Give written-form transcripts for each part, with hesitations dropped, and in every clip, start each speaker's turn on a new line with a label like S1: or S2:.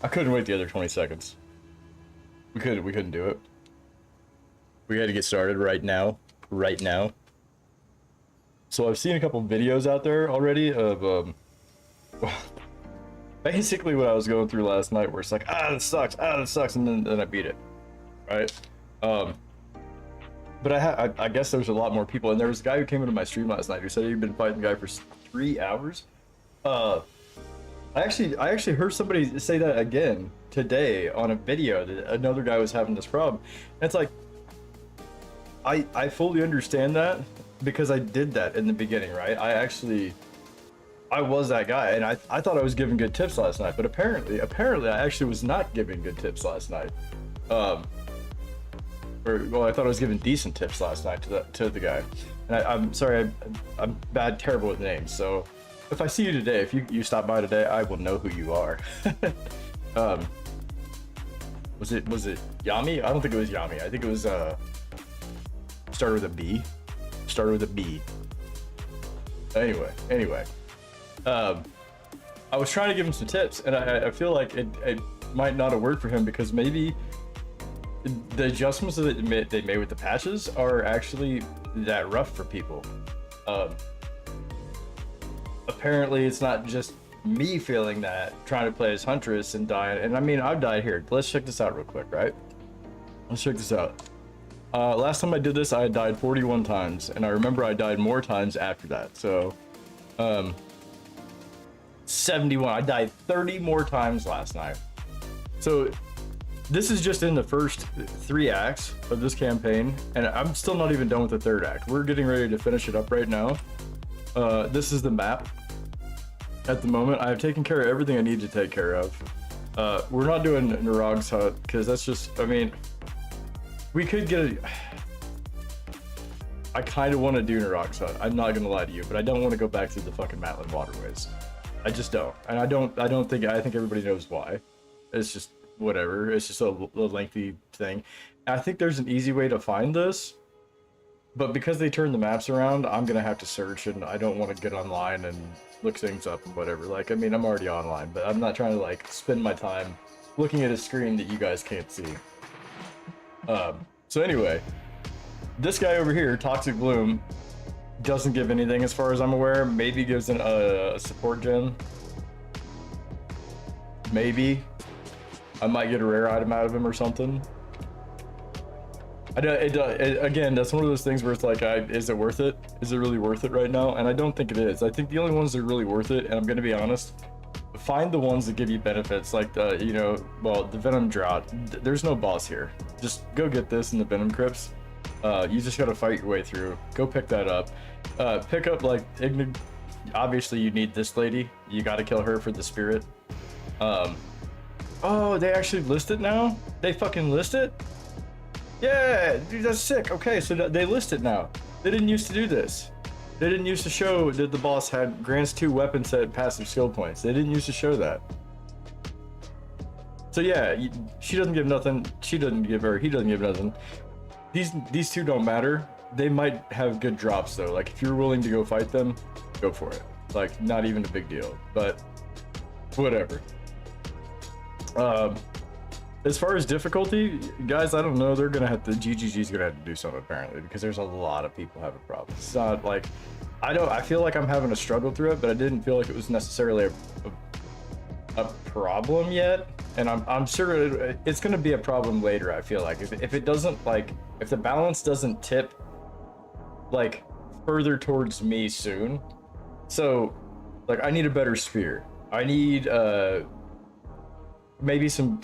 S1: I couldn't wait the other 20 seconds. We couldn't do it. We had to get started right now. Right now. So I've seen a couple videos out there already of basically what I was going through last night, where it's like, this sucks, and then I beat it. Right? But I guess there's a lot more people, and there was a guy who came into my stream last night who said he'd been fighting the guy for 3 hours. I actually heard somebody say that again today on a video, that another guy was having this problem. And it's like, I fully understand that, because I did that in the beginning, right? I was that guy, and I thought I was giving good tips last night, but apparently I actually was not giving good tips last night. Well, I thought I was giving decent tips last night to the guy. And I'm sorry, I'm terrible with names, so if I see you today, if you stop by today, I will know who you are. Was it Yami? I don't think it was Yami. I think it was started with a B. Started with a B. Anyway. I was trying to give him some tips, and I feel like it might not have worked for him, because maybe the adjustments that they made with the patches are actually that rough for people. Apparently it's not just me feeling that, trying to play as Huntress and dying. And I mean, I've died here. Let's check this out real quick, right? Let's check this out. Last time I did this, I died 41 times, and I remember I died more times after that. So 71. I died 30 more times last night. So this is just in the first 3 acts of this campaign, and I'm still not even done with the 3rd act. We're getting ready to finish it up right now. This is the map. At the moment, I have taken care of everything I need to take care of. We're not doing Narog's Hut, because that's just, I mean, we could get a... I kind of want to do Narog's Hut, I'm not gonna lie to you, but I don't want to go back through the fucking Matland waterways. I just don't. And I think everybody knows why. It's just whatever. It's just a lengthy thing. And I think there's an easy way to find this, but because they turned the maps around, I'm gonna have to search, and I don't want to get online and look things up and whatever. Like, I mean, I'm already online, but I'm not trying to like spend my time looking at a screen that you guys can't see. So anyway, this guy over here, Toxic Bloom, doesn't give anything as far as I'm aware. Maybe gives a support gem. Maybe. I might get a rare item out of him or something. Again, that's one of those things where it's like, is it worth it? Is it really worth it right now? And I don't think it is. I think the only ones that are really worth it, and I'm going to be honest, find the ones that give you benefits, like the, you know, well, the Venom Drought. There's no boss here. Just go get this in the Venom Crypts. You just gotta fight your way through. Go pick that up. Pick up, like, obviously you need this lady. You gotta kill her for the spirit. Oh, they actually list it now? They fucking list it? Yeah, dude, that's sick. Okay, so they list it now. They didn't used to do this. They didn't used to show that the boss had grants 2 weapon set passive skill points. They didn't used to show that. So yeah, she doesn't give nothing. She doesn't give her. He doesn't give nothing. These two don't matter. They might have good drops though. Like if you're willing to go fight them, go for it. Like not even a big deal. But whatever. As far as difficulty, guys, I don't know. They're gonna have to. GGG's gonna have to do something apparently because there's a lot of people having problems. It's not like I feel like I'm having a struggle through it, but I didn't feel like it was necessarily a problem yet. And I'm sure it's gonna be a problem later. I feel like if it doesn't, like, if the balance doesn't tip like further towards me soon. So like I need a better spear. I need maybe some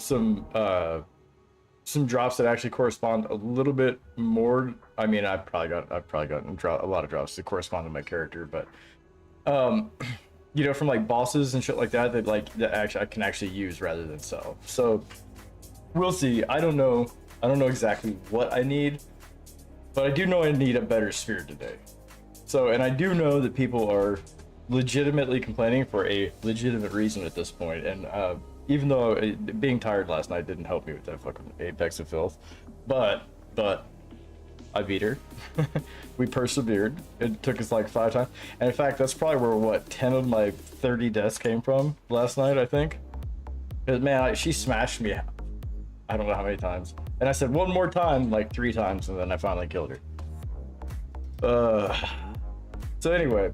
S1: drops that actually correspond a little bit more. I mean, I've probably gotten a lot of drops that correspond to my character, but you know, from like bosses and shit like that that actually I can actually use rather than sell. So we'll see. I don't know exactly what I need, but I do know I need a better spear today. So, and I do know that people are legitimately complaining for a legitimate reason at this point, and even though being tired last night didn't help me with that fucking apex of filth, but I beat her. We persevered. It took us like 5 times, and in fact that's probably where what 10 of my 30 deaths came from last night, I think. Because man, she smashed me I don't know how many times, and I said one more time like 3 times, and then I finally killed her. So anyway,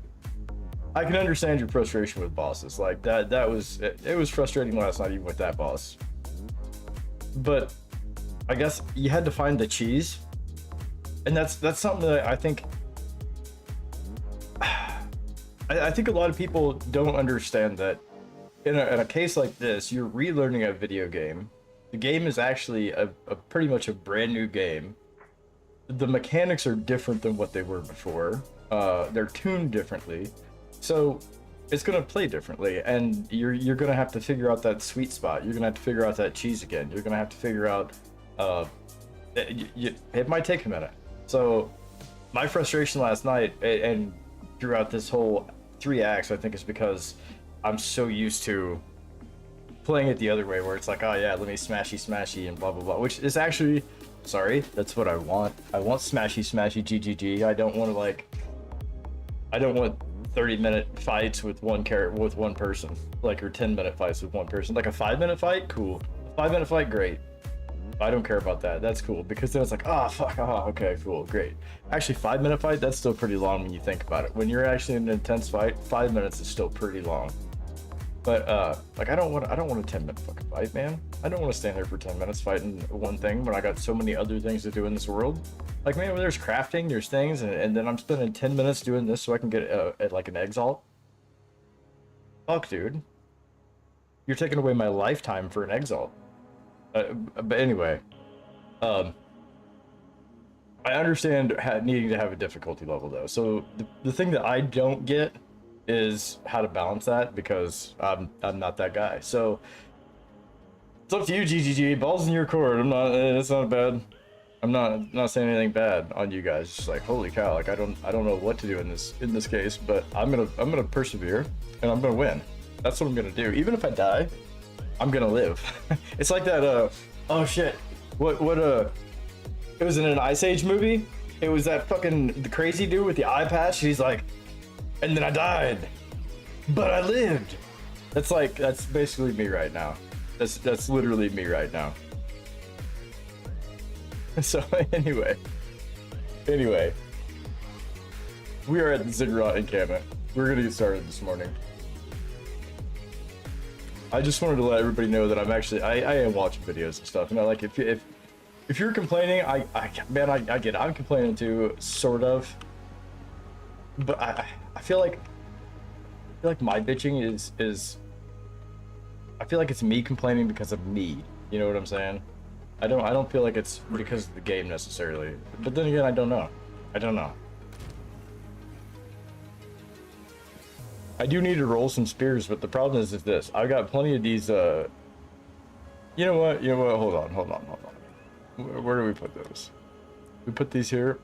S1: I can understand your frustration with bosses. Like that was, it was frustrating last night even with that boss. But I guess you had to find the cheese. And that's something that I think I think a lot of people don't understand, that in a case like this, you're relearning a video game. The game is actually a pretty much a brand new game. The mechanics are different than what they were before. They're tuned differently. So it's gonna play differently, and you're gonna have to figure out that sweet spot. You're gonna have to figure out that cheese again. You're gonna have to figure out. It might take a minute. So my frustration last night and throughout this whole 3 acts, I think, is because I'm so used to playing it the other way, where it's like, oh yeah, let me smashy and blah blah blah, which is actually, sorry, that's what I want. I want smashy GGG. I don't want 30-minute fights with one person, like, or 10-minute fights with one person. Like a 5-minute fight, cool. A 5-minute fight, great. I don't care about that. That's cool, because then it's like, oh fuck, oh okay, cool, great. Actually, 5-minute fight, that's still pretty long when you think about it. When you're actually in an intense fight, 5 minutes is still pretty long. But like I don't want a 10-minute fucking fight, man. I don't want to stand there for 10 minutes fighting one thing when I got so many other things to do in this world. Like, man, when there's crafting, there's things, and then I'm spending 10 minutes doing this so I can get like an exalt. Fuck, dude. You're taking away my lifetime for an exalt. But anyway, I understand needing to have a difficulty level though. So the thing that I don't get is how to balance that, because I'm not that guy. So it's up to you, GGG. Balls in your court. It's not bad. I'm not saying anything bad on you guys. Just like, holy cow, like I don't know what to do in this case, but I'm gonna persevere and I'm gonna win. That's what I'm gonna do. Even if I die, I'm gonna live. It's like that oh shit. What it was in an Ice Age movie. It was that fucking the crazy dude with the eye patch. He's like, and then I died, but I lived. That's basically me right now. That's literally me right now. So anyway, we are at the Ziggurat encampment. We're gonna get started this morning. I just wanted to let everybody know that I am watching videos and stuff, and like if you're complaining, I get it. I'm complaining too, sort of, but I feel like my bitching is I feel like it's me complaining because of me. You know what I'm saying? I don't feel like it's because of the game necessarily. But then again, I don't know. I don't know. I do need to roll some spears, but the problem is this. I've got plenty of these, you know what? You know what? Hold on. Where do we put those? We put these here.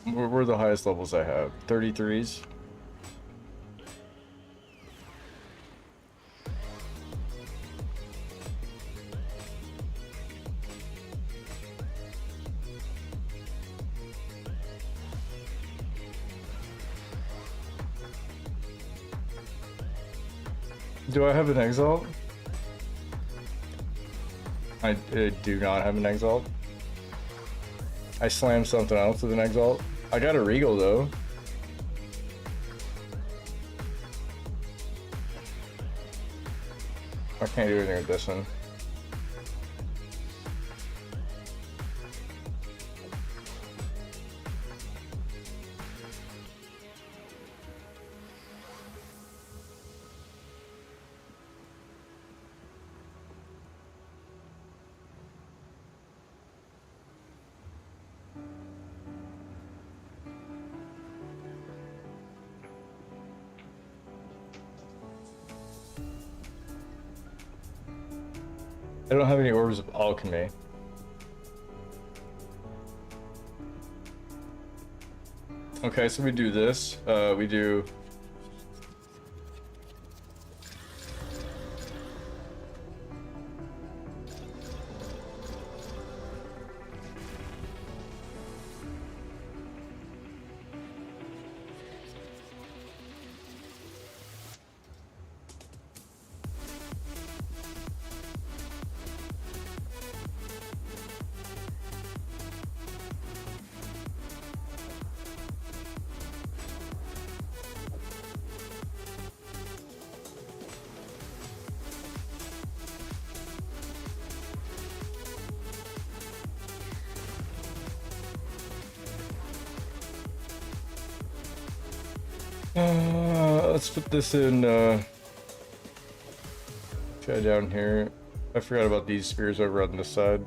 S1: Where are the highest levels I have? 33s. Do I have an exalt? I do not have an exalt. I slammed something else with an exalt. I got a regal though. I can't do anything with this one. I don't have any orbs of alchemy. Okay, so we do this. We do... let's put this in, try down here. I forgot about these spears over on this side.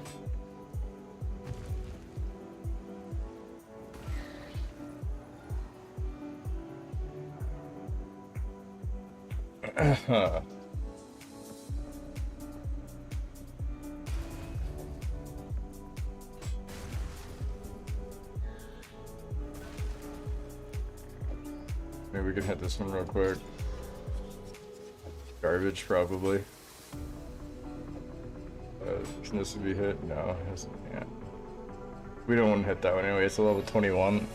S1: Maybe we can hit this one real quick. Garbage, probably. Can this be hit? No, it hasn't yet. We don't want to hit that one anyway. It's a level 21.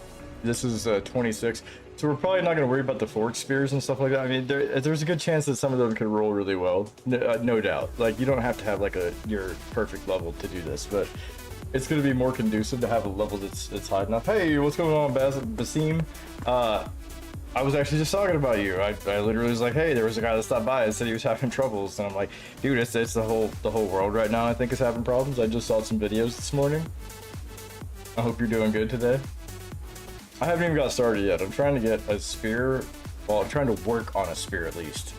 S1: This is 26. So we're probably not going to worry about the fork spears and stuff like that. I mean, there's a good chance that some of them could roll really well. No doubt. Like, you don't have to have like your perfect level to do this, but it's going to be more conducive to have a level that's high enough. Hey, what's going on, Basim? I was actually just talking about you. I literally was like, hey, there was a guy that stopped by and said he was having troubles, and I'm like, dude, it's the whole world right now, I think, is having problems. I just saw some videos this morning. I hope you're doing good today. I haven't even got started yet. I'm trying to get a spear. Well, I'm trying to work on a spear at least.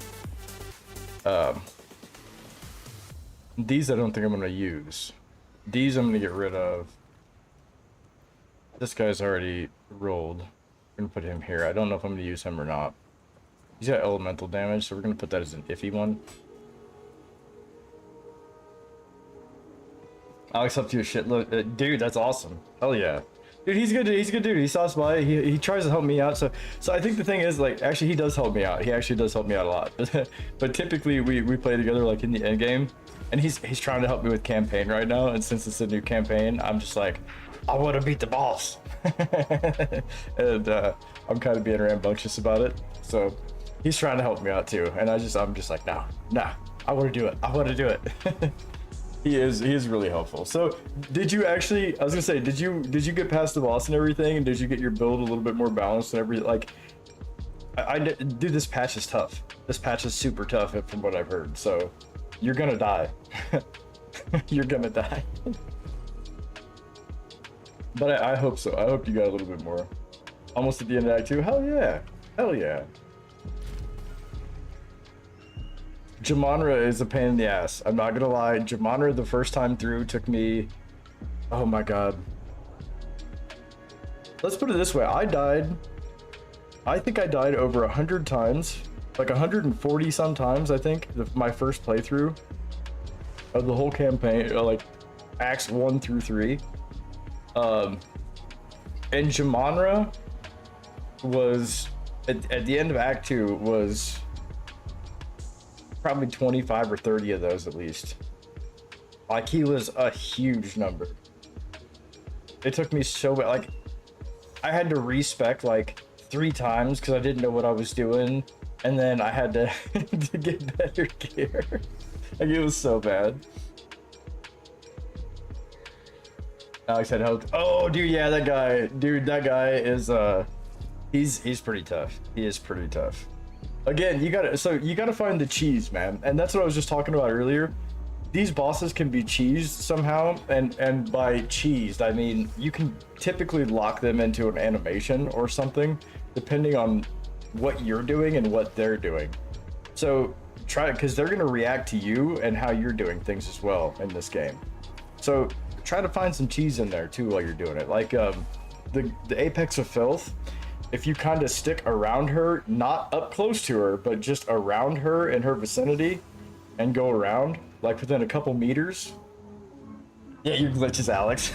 S1: These I don't think I'm gonna use. These I'm gonna get rid of. This guy's already rolled. I'm gonna put him here. I don't know if I'm gonna use him or not. He's got elemental damage, so we're gonna put that as an iffy one. Alex up to a shitload. Dude, that's awesome. Hell yeah. Dude, he's good. He's a good dude. He stops by. He tries to help me out. So I think the thing is, like, actually he does help me out. He actually does help me out a lot. But typically we play together like in the end game, and he's trying to help me with campaign right now. And since it's a new campaign, I'm just like, I want to beat the boss. And I'm kind of being rambunctious about it. So he's trying to help me out too. And I'm just like, nah, I want to do it. I want to do it. He is really helpful. So did you actually, I was gonna say, did you get past the boss and everything, and did you get your build a little bit more balanced and everything? Like, dude, this patch is tough. This patch is super tough from what I've heard. So you're gonna die. You're gonna die. But I hope so. I hope you got a little bit more. Almost at the end of Act 2. Hell yeah. Hell yeah. Jamonra is a pain in the ass. I'm not gonna lie. Jamonra the first time through took me, oh my god. Let's put it this way. I think I died over 100 times, like 140 sometimes. I think my first playthrough of the whole campaign, like acts 1 through 3. And Jamonra was at the end of Act 2 was probably 25 or 30 of those at least. Like, he was a huge number. It took me so bad. Like, I had to respec like 3 times because I didn't know what I was doing, and then I had to, to get better gear. Like, it was so bad. Alex had hoped. Oh, dude, yeah, that guy is he's pretty tough. He is pretty tough. Again, you gotta find the cheese, man, and that's what I was just talking about earlier. These bosses can be cheesed somehow, and by cheesed I mean you can typically lock them into an animation or something, depending on what you're doing and what they're doing. So try, because they're gonna react to you and how you're doing things as well in this game. So try to find some cheese in there too while you're doing it. Like the Apex of Filth. If you kind of stick around her, not up close to her, but just around her in her vicinity and go around, like within a couple meters. Yeah, your glitches, Alex.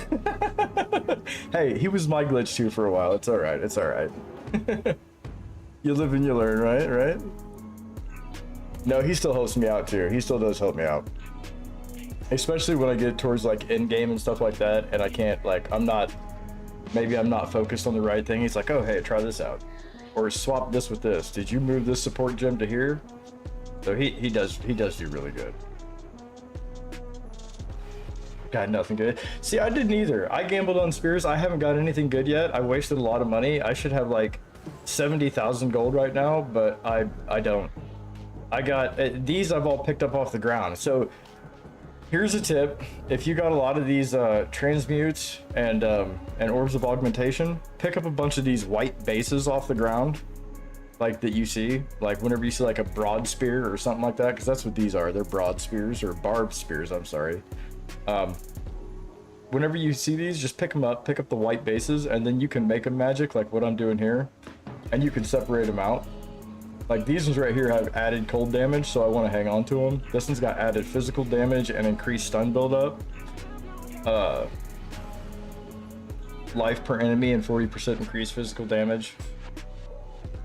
S1: Hey, he was my glitch too for a while. It's all right. It's all right. You live and you learn, right? Right? No, he still helps me out too. He still does help me out. Especially when I get towards like end game and stuff like that, and I can't, like, maybe I'm not focused on the right thing. He's like, oh, hey, try this out. Or swap this with this. Did you move this support gem to here? So he does do really good. Got nothing good. See, I didn't either. I gambled on spears. I haven't got anything good yet. I wasted a lot of money. I should have like 70,000 gold right now, but I don't. I got these I've all picked up off the ground. So here's a tip: if you got a lot of these transmutes and orbs of augmentation, pick up a bunch of these white bases off the ground, like that you see. Like whenever you see like a broad spear or something like that, because that's what these are. They're broad spears, or barbed spears. I'm sorry. Whenever you see these, just pick them up. Pick up the white bases, and then you can make them magic, like what I'm doing here, and you can separate them out. Like these ones right here have added cold damage, so I want to hang on to them. This one's got added physical damage and increased stun buildup. Life per enemy and 40% increased physical damage.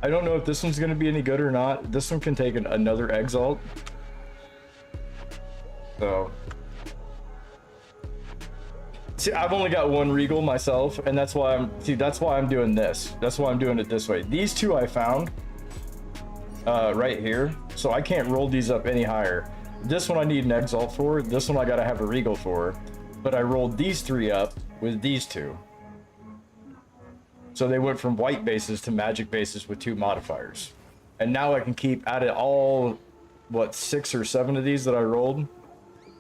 S1: I don't know if this one's going to be any good or not. This one can take another exalt. So, see, I've only got one regal myself, and that's why I'm doing this. That's why I'm doing it this way. These two I found right here, so I can't roll these up any higher. This one I need an exalt for. This one I gotta have a regal for. But I rolled these 3 up with these 2. So they went from white bases to magic bases with 2 modifiers. And now I can keep out of all, what, 6 or 7 of these that I rolled.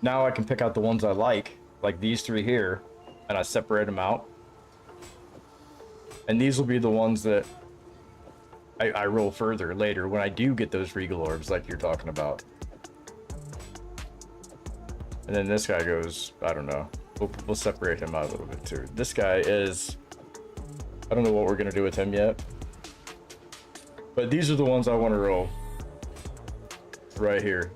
S1: Now I can pick out the ones I like these 3 here, and I separate them out. And these will be the ones that I roll further later when I do get those regal orbs like you're talking about. And then this guy goes, I don't know. We'll separate him out a little bit too. This guy is, I don't know what we're gonna do with him yet. But these are the ones I want to roll. Right here.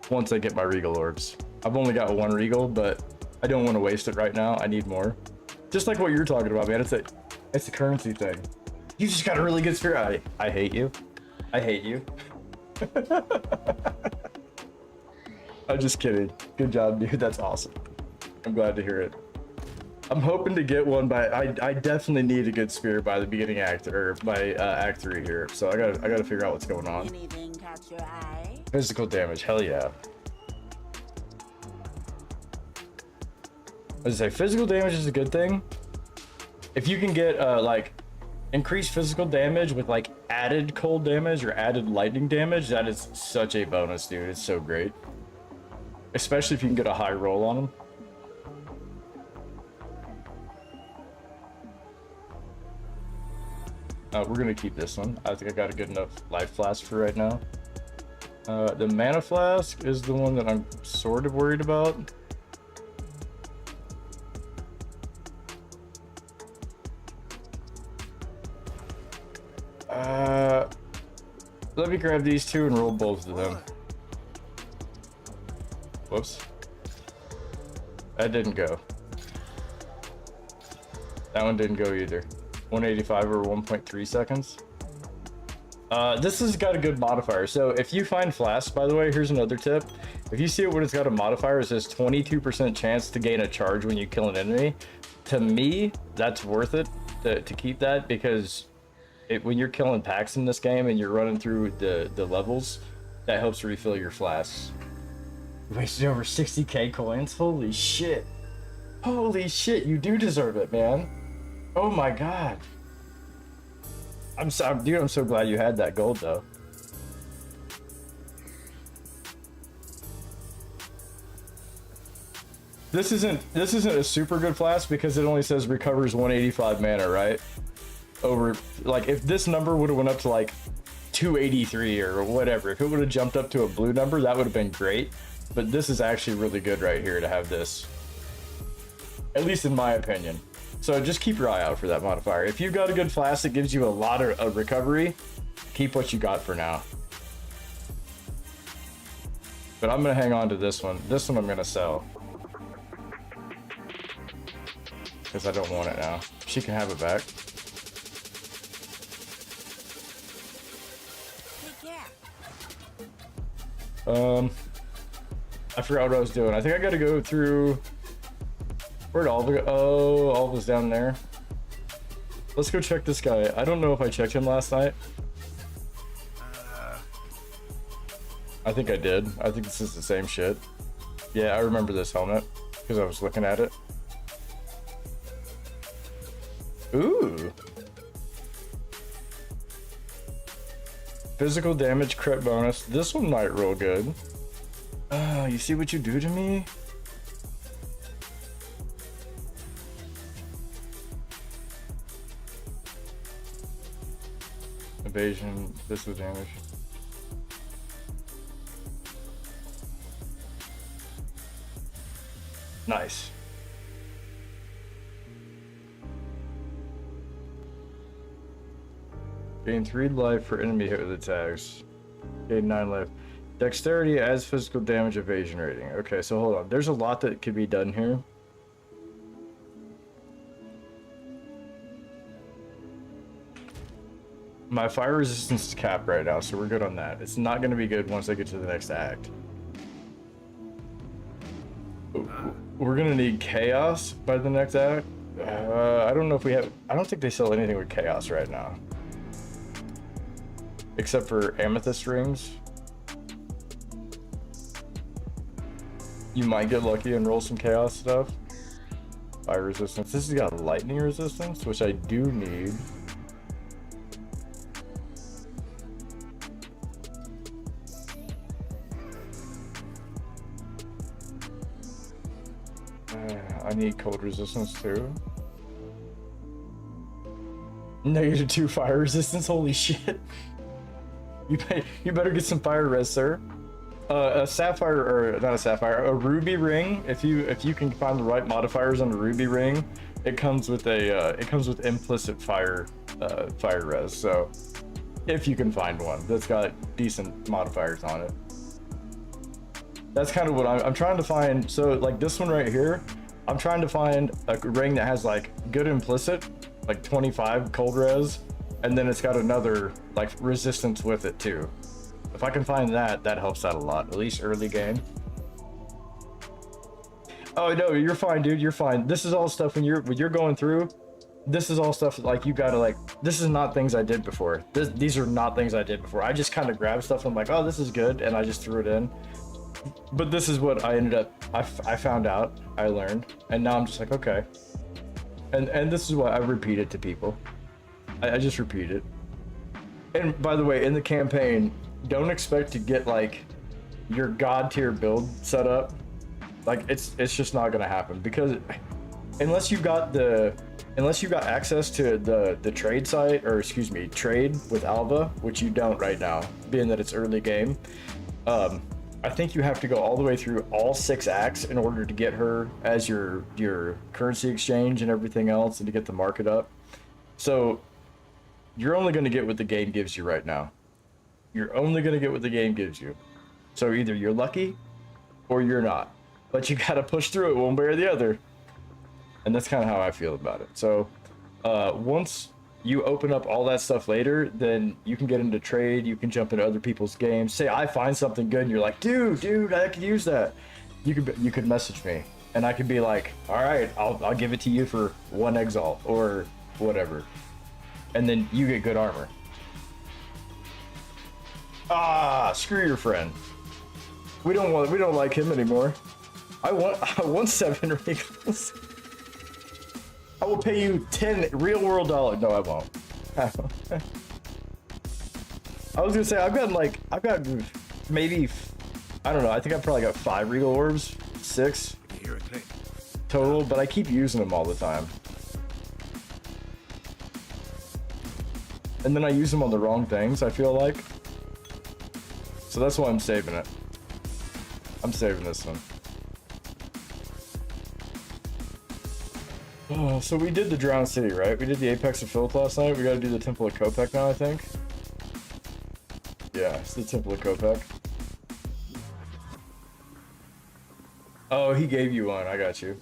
S1: Once I get my regal orbs. I've only got 1 regal, but I don't want to waste it right now. I need more. Just like what you're talking about, man. It's a currency thing. You just got a really good spear. I hate you. I hate you. I'm just kidding. Good job, dude. That's awesome. I'm glad to hear it. I'm hoping to get one by, I definitely need a good spear by the beginning act, or by act 3 here. So I gotta figure out what's going on.
S2: Anything catch your eye?
S1: Physical damage, hell yeah. I was gonna say, physical damage is a good thing. If you can get like increased physical damage with like added cold damage or added lightning damage, that is such a bonus, dude. It's so great. Especially if you can get a high roll on them. We're gonna keep this one. I think I got a good enough life flask for right now. The mana flask is the one that I'm sort of worried about. Let me grab these two and roll both of them. Whoops. That didn't go. That one didn't go either. 185 or 1.3 seconds. This has got a good modifier. So if you find flasks, by the way, here's another tip. If you see it when it's got a modifier, it says 22% chance to gain a charge when you kill an enemy. To me, that's worth it to keep that, because when you're killing packs in this game and you're running through the levels, that helps refill your flasks. Wasted over 60k coins. Holy shit. Holy shit, you do deserve it, man. Oh my god. I'm so glad you had that gold though. This isn't a super good flask because it only says recovers 185 mana, right? Over, like, if this number would have went up to like 283 or whatever, if it would have jumped up to a blue number, that would have been great. But this is actually really good right here to have this, at least in my opinion. So just keep your eye out for that modifier. If you've got a good flask that gives you a lot of recovery, keep what you got for now. But I'm gonna hang on to this one. This one I'm gonna sell, because I don't want it now. She can have it back. I forgot what I was doing. I think I gotta go through... Where'd Alva go? Oh, Alva's down there. Let's go check this guy. I don't know if I checked him last night. I think I did. I think this is the same shit. Yeah, I remember this helmet because I was looking at it. Ooh. Physical damage crit bonus. This one might roll good. You see what you do to me? Evasion, physical damage. Nice. Gain 3 life for enemy hit with attacks. Gain 9 life. Dexterity adds physical damage evasion rating. Okay, so hold on. There's a lot that could be done here. My fire resistance is capped right now, so we're good on that. It's not going to be good once I get to the next act. We're going to need chaos by the next act. I don't know if we have... I don't think they sell anything with chaos right now. Except for amethyst rings. You might get lucky and roll some chaos stuff. Fire resistance. This has got lightning resistance, which I do need. I need cold resistance too. -2 fire resistance. Holy shit! You better get some fire res, sir. A sapphire, or not a sapphire, a ruby ring. If you can find the right modifiers on a ruby ring, it comes with implicit fire res. So if you can find one that's got decent modifiers on it, that's kind of what I'm trying to find. So like this one right here, I'm trying to find a ring that has like good implicit, like 25 cold res, and then it's got another like resistance with it too. If I can find that, that helps out a lot, at least early game. Oh no, you're fine, dude. You're fine. This is all stuff when you're going through. This is all stuff like you gotta like. This is not things I did before. These are not things I did before. I just kind of grabbed stuff. And I'm like, oh, this is good, and I just threw it in. But this is what I ended up. I found out. I learned, and now I'm just like, okay. And this is what I repeat it to people. I just repeat it. And by the way, in the campaign, don't expect to get like your god tier build set up. Like it's just not gonna happen, because unless you got access to the trade site, or excuse me, trade with Alva, which you don't right now, being that it's early game. I think you have to go all the way through all 6 acts in order to get her as your currency exchange and everything else, and to get the market up. So you're only going to get what the game gives you right now. You're only going to get what the game gives you. So either you're lucky or you're not, but you got to push through it one way or the other. And that's kind of how I feel about it. So once you open up all that stuff later, then you can get into trade, you can jump into other people's games. Say I find something good and you're like, dude, I could use that. You could message me and I could be like, all right, I'll give it to you for 1 exalt or whatever. And then you get good armor. Ah, screw your friend. We don't like him anymore. I want 7 regals. I will pay you 10 real world dollars. No, I won't. I was gonna say I've got maybe, I don't know. I think I've probably got 5 regal orbs, 6 total, but I keep using them all the time. And then I use them on the wrong things, I feel like. So that's why I'm saving it. I'm saving this one. Oh, so we did the Drowned City, right? We did the Apex of Philip last night. We gotta do the Temple of Kopek now, I think. Yeah, it's the Temple of Kopek. Oh, he gave you one. I got you.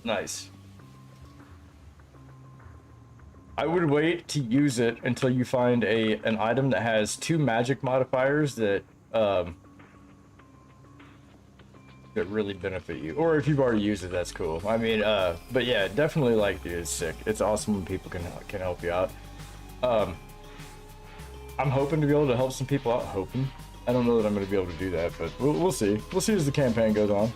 S1: Nice. I would wait to use it until you find an item that has 2 magic modifiers that that really benefit you. Or if you've already used it, that's cool. I mean, but yeah, definitely, like, dude, it's sick. It's awesome when people can help you out. I'm hoping to be able to help some people out. Hoping. I don't know that I'm going to be able to do that, but we'll see. We'll see as the campaign goes on.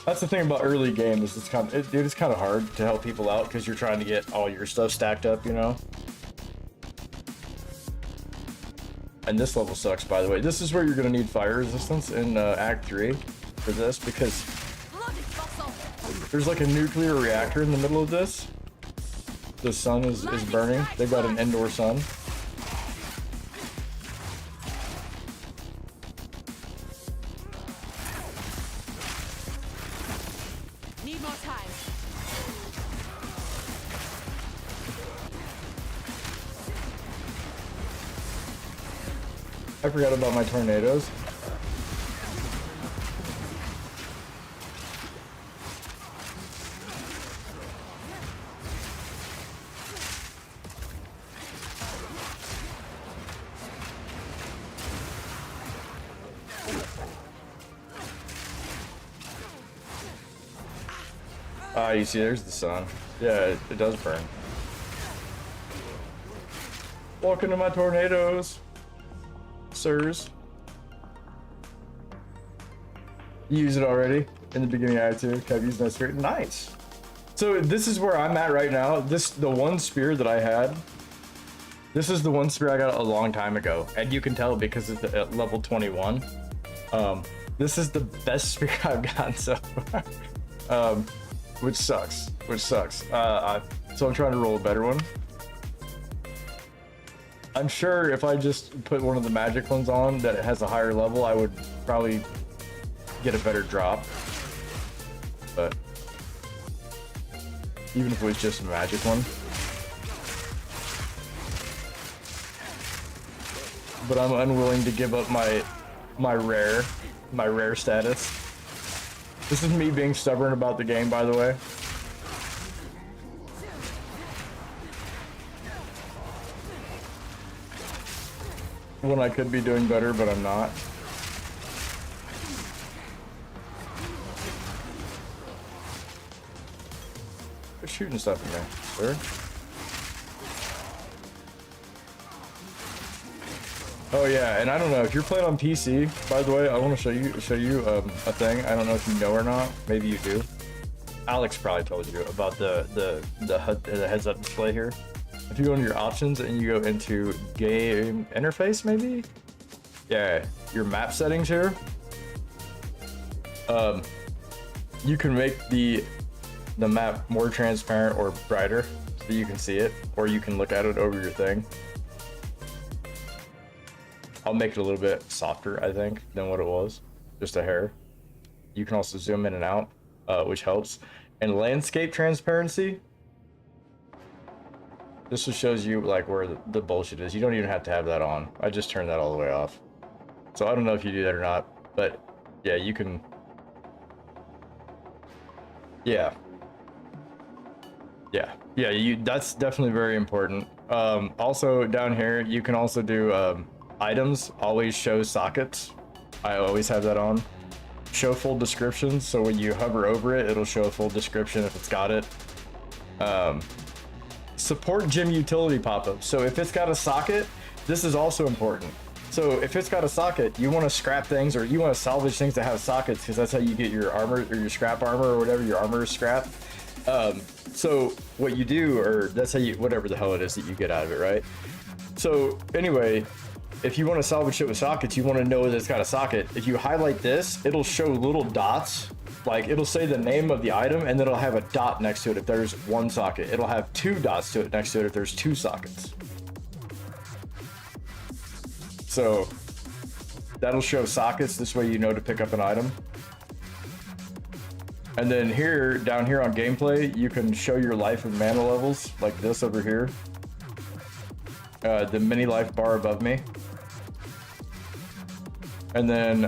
S1: That's the thing about early game, is it's kind of hard to help people out because you're trying to get all your stuff stacked up, you know. And this level sucks, by the way. This is where you're gonna need fire resistance in Act 3 for this, because there's like a nuclear reactor in the middle of this. The sun is burning. They've got an indoor sun.
S2: Need more time.
S1: I forgot about my tornadoes. Ah, you see, there's the sun. Yeah, it does burn. Walk into my tornadoes, sirs. You use it already in the beginning of Act 2. Kev used that spear. Nice. So this is where I'm at right now. The one spear that I had. This is the one spear I got a long time ago, and you can tell because it's at level 21. This is the best spear I've gotten so far. Which sucks. So I'm trying to roll a better one. I'm sure if I just put one of the magic ones on that it has a higher level, I would probably get a better drop. But even if it was just a magic one. But I'm unwilling to give up my rare status. This is me being stubborn about the game, by the way. When I could be doing better, but I'm not. They're shooting stuff at me, sir. Oh yeah, and I don't know if you're playing on PC. By the way, I want to show you a thing. I don't know if you know or not. Maybe you do. Alex probably told you about the heads-up display here. If you go into your options and you go into game interface, maybe, yeah, your map settings here. You can make the map more transparent or brighter so you can see it, or you can look at it over your thing. I'll make it a little bit softer, I think, than what it was. Just a hair. You can also zoom in and out, which helps. And landscape transparency. This just shows you like where the bullshit is. You don't even have to have that on. I just turned that all the way off. So I don't know if you do that or not, but yeah, you can. Yeah. Yeah, that's definitely very important. Also down here, you can also do items, always show sockets. I always have that on. Show full descriptions, so when you hover over it, it'll show a full description if it's got it. Support gym utility pop-up. So if it's got a socket, this is also important. So if it's got a socket, you want to scrap things or you want to salvage things that have sockets, because that's how you get your armor or your scrap armor or whatever. Your armor is scrap. So what you do, or that's how you, whatever the hell it is that you get out of it, right? So anyway, if you want to salvage shit with sockets, you want to know that it's got a socket. If you highlight this, it'll show little dots. Like it'll say the name of the item and then it'll have a dot next to it if there's one socket. It'll have 2 dots to it next to it if there's 2 sockets. So that'll show sockets. This way you know to pick up an item. And then here, down here on gameplay, you can show your life and mana levels like this over here. The mini life bar above me. And then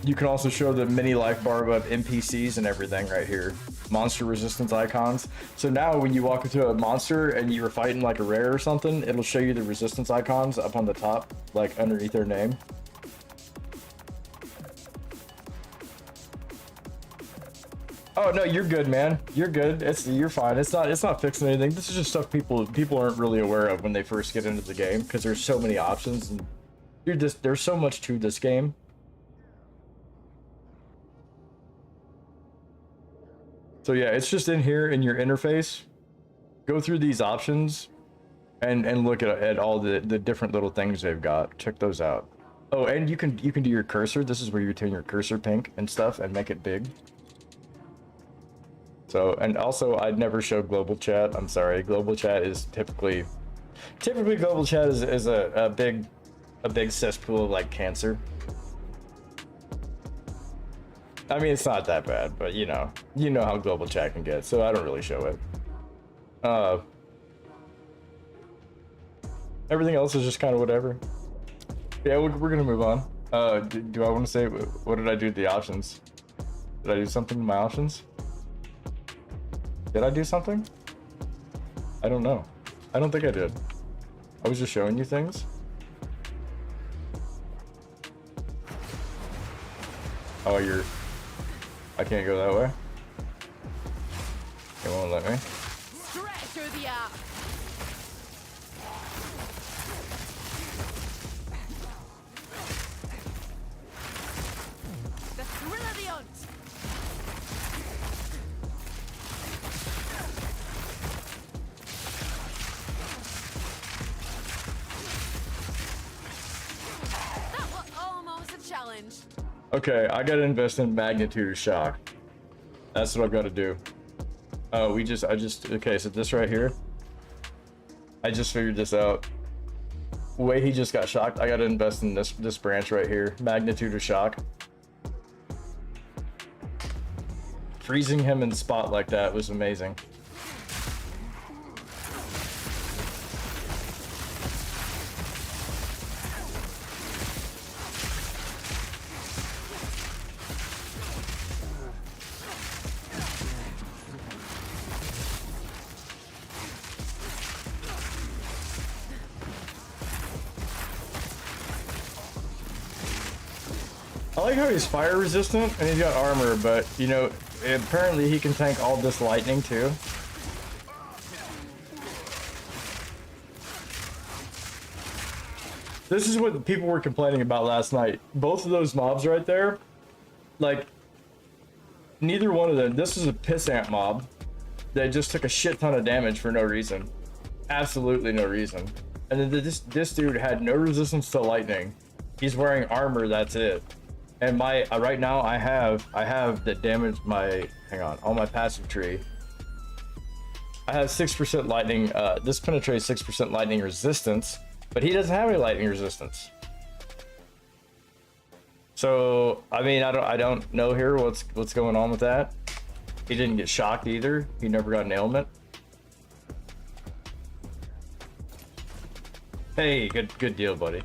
S1: you can also show the mini life bar above NPCs and everything right here. Monster resistance icons. So now when you walk into a monster and you're fighting like a rare or something, it'll show you the resistance icons up on the top, like underneath their name. Oh no, you're good, man. You're good. You're fine. It's not fixing anything. This is just stuff people aren't really aware of when they first get into the game, because there's so many options and there's so much to this game. So yeah, it's just in here in your interface. Go through these options and look at all the different little things they've got. Check those out. Oh, and you can do your cursor. This is where you turn your cursor pink and stuff and make it big. So, and also I'd never show global chat. I'm sorry. Global chat is typically global chat is a big cesspool of like cancer. I mean, it's not that bad, but you know how global chat can get, so I don't really show it. Everything else is just kind of whatever. Yeah, we're gonna move on. Do I want to say, what did I do with the options? Did I do something with my options? Did I do something? I don't know. I don't think I did. I was just showing you things. Oh, I can't go that way. It won't let me.
S2: Stretch through the app. The thrill of the hunt. That was almost a challenge.
S1: Okay, I gotta invest in magnitude of shock. That's what I've got to do. Okay, so this right here. I just figured this out. The way he just got shocked, I gotta invest in this branch right here. Magnitude of shock. Freezing him in spot like that was amazing. I like how he's fire resistant and he's got armor, but you know, apparently he can tank all this lightning too. This is what people were complaining about last night. Both of those mobs right there, like, neither one of them. This is a piss ant mob that just took a shit ton of damage for no reason. Absolutely no reason. And then this dude had no resistance to lightning. He's wearing armor, that's it. And my right now I have that damage my on my passive tree. I have 6% lightning. This penetrates 6% lightning resistance, But he doesn't have any lightning resistance. So I mean, I don't know here what's going on with that. He didn't get shocked either. He never got an ailment. Hey, good deal, buddy.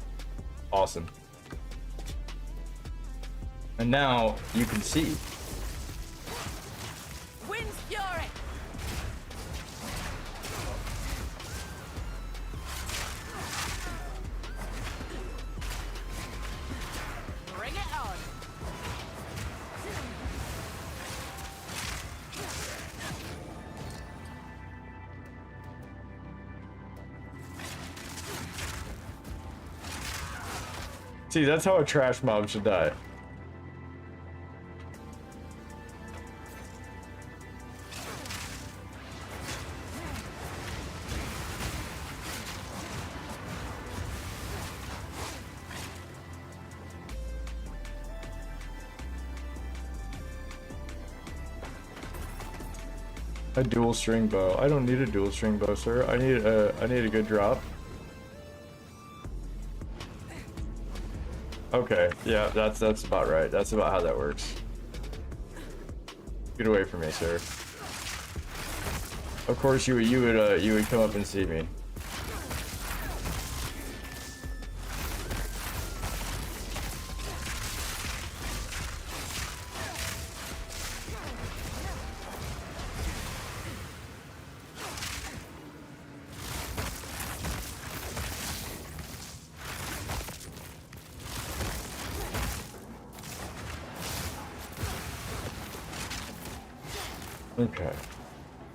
S1: Awesome. And now you can see.
S2: Wind's fury. Bring it on.
S1: See, that's how a trash mob should die. A dual string bow. I don't need a dual string bow, sir. I need a good drop. Okay, yeah, that's about right. That's about how that works. Get away from me, sir. Of course you would come up and see me. Okay.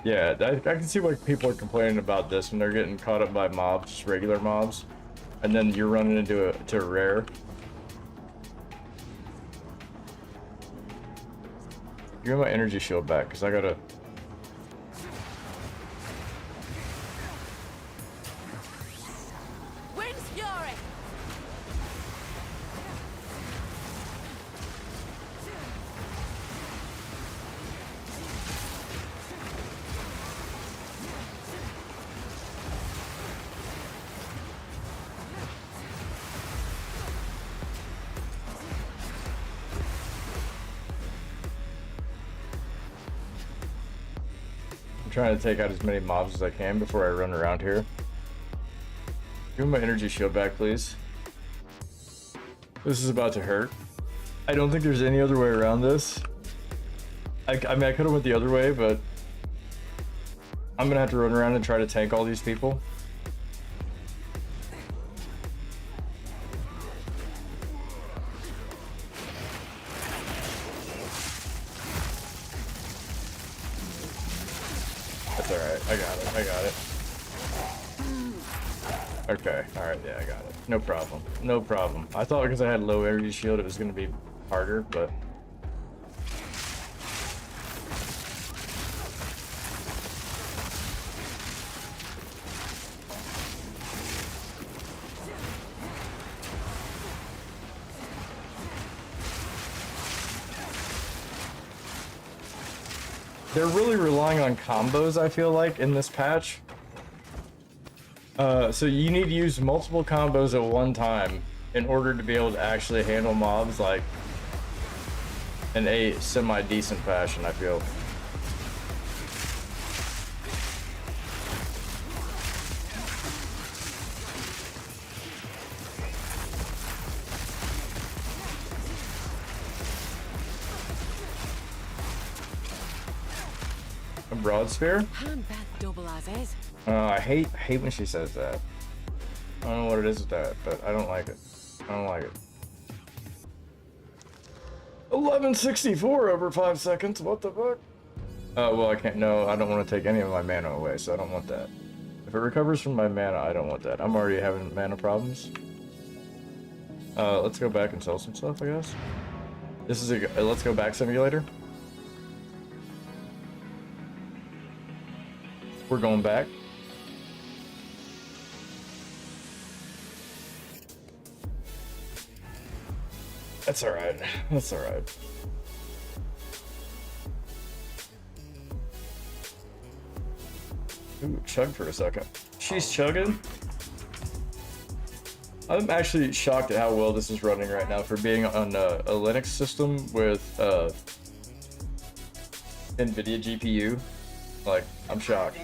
S1: Yeah, I can see why people are complaining about this when they're getting caught up by mobs, just regular mobs, and then you're running into a rare. Give me my energy shield back, because I gotta...
S2: Wind's fury.
S1: I'm trying to take out as many mobs as I can before I run around here. Give me my energy shield back, please. This is about to hurt. I don't think there's any other way around this. I mean, I could have went the other way, but I'm gonna have to run around and try to tank all these people. That's alright. I got it. I got it. Okay. Alright. Yeah, I got it. No problem. No problem. I thought because I had low energy shield it was going to be harder, but... They're really relying on combos, I feel like, in this patch. So you need to use multiple combos at one time in order to be able to actually handle mobs, like, in a semi-decent fashion, I feel. A broad spear?
S2: Hand that double as is.
S1: I hate when she says that. I don't know what it is with that, but I don't like it. I don't like it. 1164 over 5 seconds. What the fuck? Well, I can't. No, I don't want to take any of my mana away, so I don't want that. If it recovers from my mana, I don't want that. I'm already having mana problems. Let's go back and sell some stuff, I guess. This is a let's go back simulator. We're going back. That's alright. That's alright. Ooh, chug for a second. She's chugging. I'm actually shocked at how well this is running right now for being on a Linux system with NVIDIA GPU. Like, I'm shocked.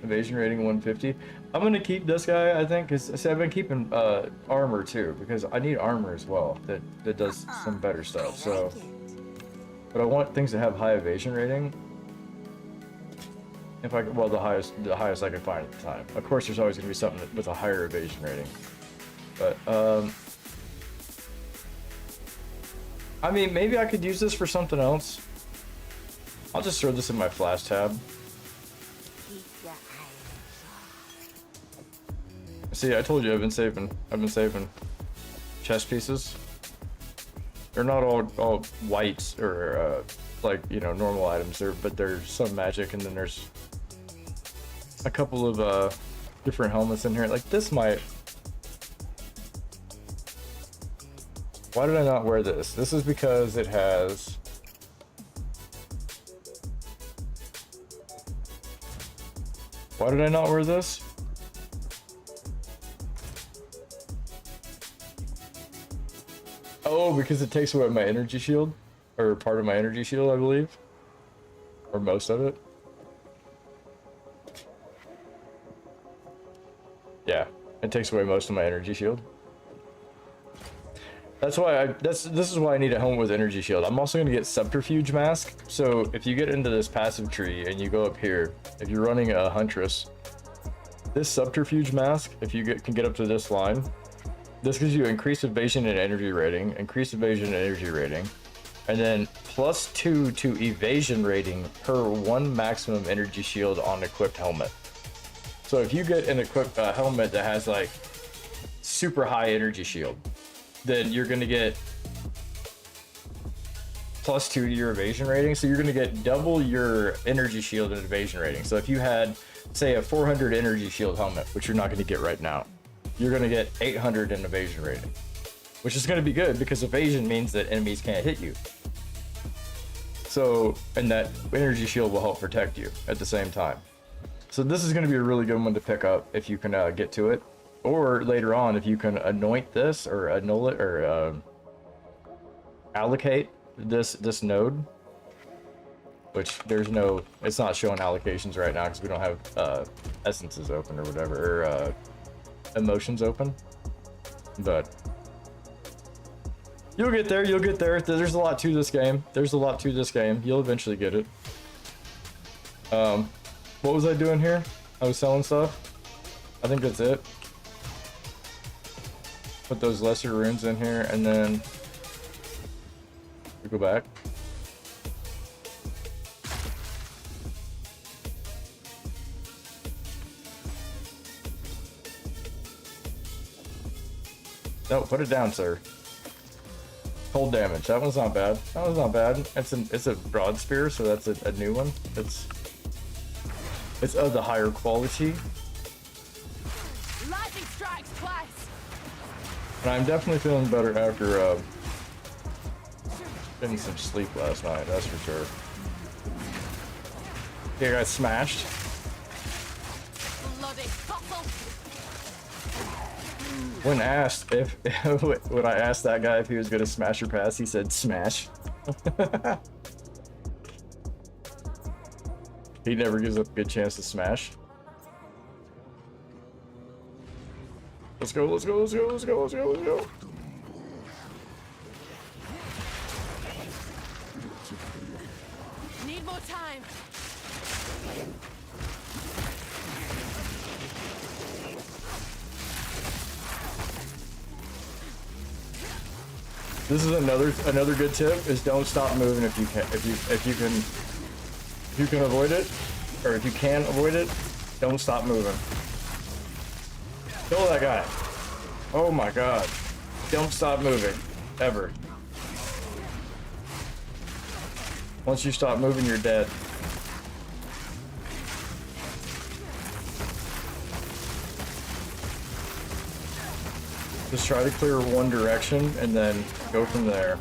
S1: Evasion rating 150. I'm gonna keep this guy, I think, because I've been keeping armor too, because I need armor as well that does some better stuff. So, but I want things to have high evasion rating. If I, well, the highest I can find at the time. Of course, there's always gonna be something with a higher evasion rating. But I mean, maybe I could use this for something else. I'll just throw this in my flash tab. See, I told you I've been saving chest pieces. They're not all white or like, you know, normal items. But there's some magic, and then there's a couple of different helmets in here. Like this might. Why did I not wear this? This is because it has. Why did I not wear this? Oh, because it takes away my energy shield, or part of my energy shield, I believe, or most of it. Yeah, it takes away most of my energy shield. That's why this is why I need a helmet with energy shield. I'm also gonna get subterfuge mask. So if you get into this passive tree and you go up here, if you're running a Huntress, this subterfuge mask, if you can get up to this line. This gives you increased evasion and energy rating, increased evasion and energy rating, and then +2 to evasion rating per 1 maximum energy shield on equipped helmet. So if you get an equipped helmet that has like super high energy shield, then you're gonna get +2 to your evasion rating. So you're gonna get double your energy shield and evasion rating. So if you had, say, a 400 energy shield helmet, which you're not gonna get right now, you're going to get 800 in evasion rating, which is going to be good because evasion means that enemies can't hit you. So, and that energy shield will help protect you at the same time. So this is going to be a really good one to pick up if you can get to it, or later on if you can anoint this or annul it or allocate this node, which there's no, it's not showing allocations right now because we don't have essences open or whatever, or emotions open, but you'll get there. There's a lot to this game. You'll eventually get it. What was I doing here? I was selling stuff. I think that's it. Put those lesser runes in here, and then we go back. No, put it down, sir. Cold damage. That one's not bad. It's a broad spear, so that's a new one. It's of the higher quality.
S2: Lightning strikes twice.
S1: And I'm definitely feeling better after getting some sleep last night. That's for sure. Yeah, I got smashed.
S2: Bloody fossil.
S1: When asked when I asked that guy if he was gonna smash or pass, he said smash. He never gives up a good chance to smash. Let's go.
S2: Need more time.
S1: This is another good tip is don't stop moving if you can avoid it, or if you can avoid it, don't stop moving. Kill that guy. Oh my god. Don't stop moving. Ever. Once you stop moving, you're dead. Just try to clear one direction and then go from there.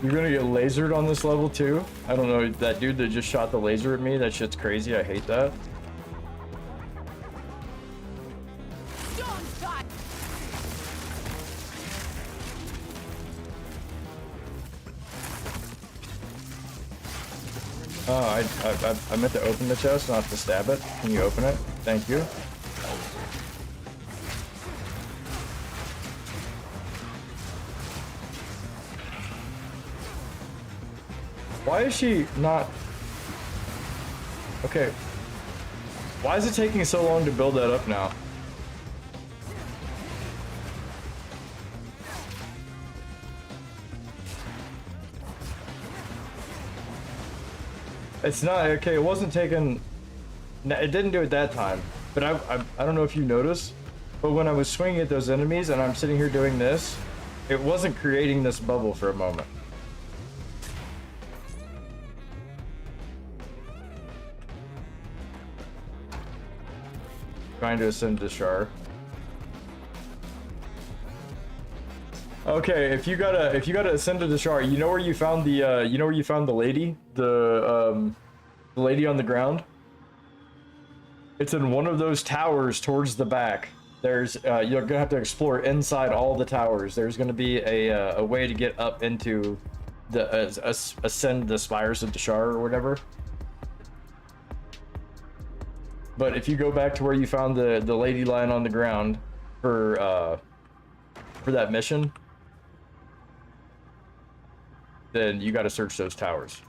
S1: You're gonna get lasered on this level too? I don't know, that dude that just shot the laser at me, that shit's crazy, I hate that.
S2: Storm strike.
S1: Oh, I meant to open the chest, not to stab it. Can you open it? Thank you. Why is she not... Okay. Why is it taking so long to build that up now? It's not... Okay, it wasn't taking... It didn't do it that time. But I don't know if you noticed, but when I was swinging at those enemies and I'm sitting here doing this, it wasn't creating this bubble for a moment. Trying to ascend to Shar. Okay, if you gotta ascend to the Shar, you know where you found the lady, the lady on the ground. It's in one of those towers towards the back. There's you're gonna have to explore inside all the towers. There's gonna be a way to get up into the ascend the spires of the Shar or whatever. But if you go back to where you found the lady lying on the ground for that mission, then you got to search those towers.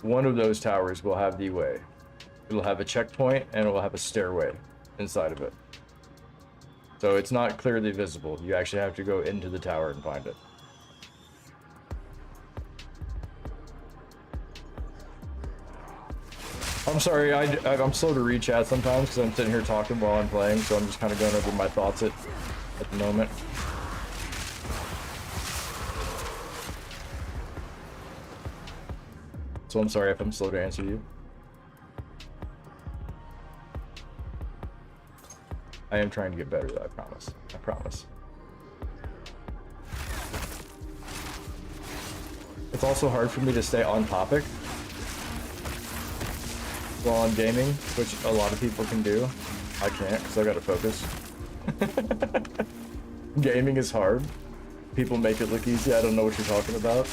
S1: One of those towers will have the way. It'll have a checkpoint and it will have a stairway inside of it. So it's not clearly visible. You actually have to go into the tower and find it. I'm sorry, I'm slow to read chat sometimes because I'm sitting here talking while I'm playing, so I'm just kind of going over my thoughts at the moment. So I'm sorry if I'm slow to answer you. I am trying to get better though, I promise. I promise. It's also hard for me to stay on topic while I'm gaming, which a lot of people can do. I can't because I gotta focus. Gaming is hard. People make it look easy. I don't know what you're talking about.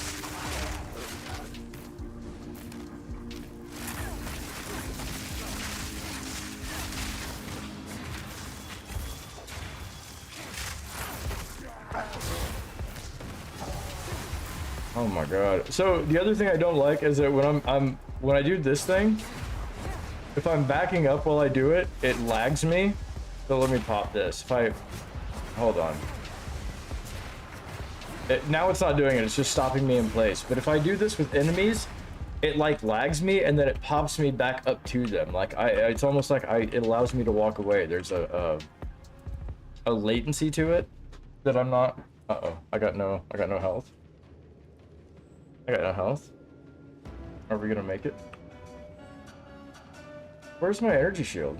S1: Oh my god. So the other thing I don't like is that when I do this thing, if I'm backing up while I do it, it lags me. So let me pop this. Hold on. Now it's not doing it, it's just stopping me in place. But if I do this with enemies, it like lags me and then it pops me back up to them. Like it's almost like it allows me to walk away. There's a latency to it that I'm not. Uh-oh, I got no health. I got no health. Are we gonna make it? Where's my energy shield?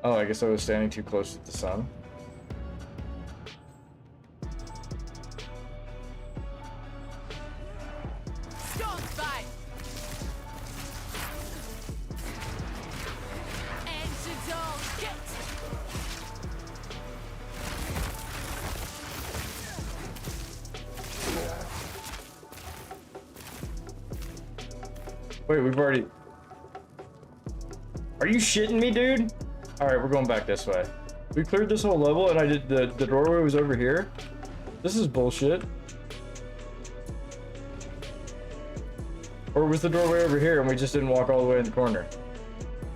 S1: Oh, I guess I was standing too close to the sun.
S2: Storm strike. Antidote, get.
S1: Wait, we've already... Are you shitting me, dude? Alright, we're going back this way. We cleared this whole level and I did the doorway was over here. This is bullshit. Or was the doorway over here and we just didn't walk all the way in the corner?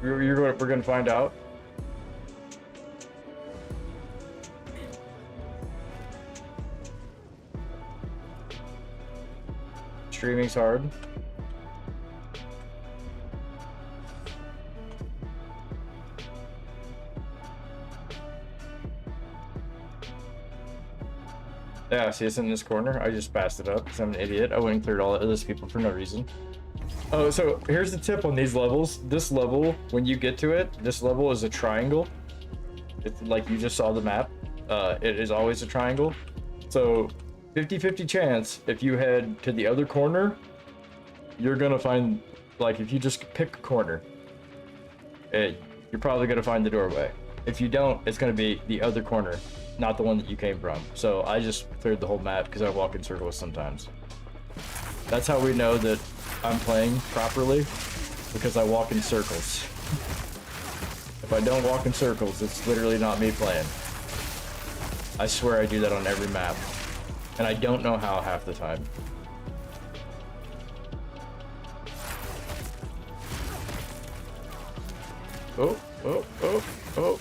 S1: We're gonna find out. Streaming's hard. Yeah, see, it's in this corner. I just passed it up because I'm an idiot. I went and cleared all of those people for no reason. Oh, so here's the tip on these levels. This level, when you get to it, this level is a triangle. It's like you just saw the map. It is always a triangle. So 50-50 chance if you head to the other corner, you're gonna find, like, if you just pick a corner, you're probably gonna find the doorway. If you don't, it's gonna be the other corner, not the one that you came from. So I just cleared the whole map because I walk in circles sometimes. That's how we know that I'm playing properly, because I walk in circles. If I don't walk in circles, it's literally not me playing. I swear I do that on every map. And I don't know how half the time. Oh, oh, oh, oh.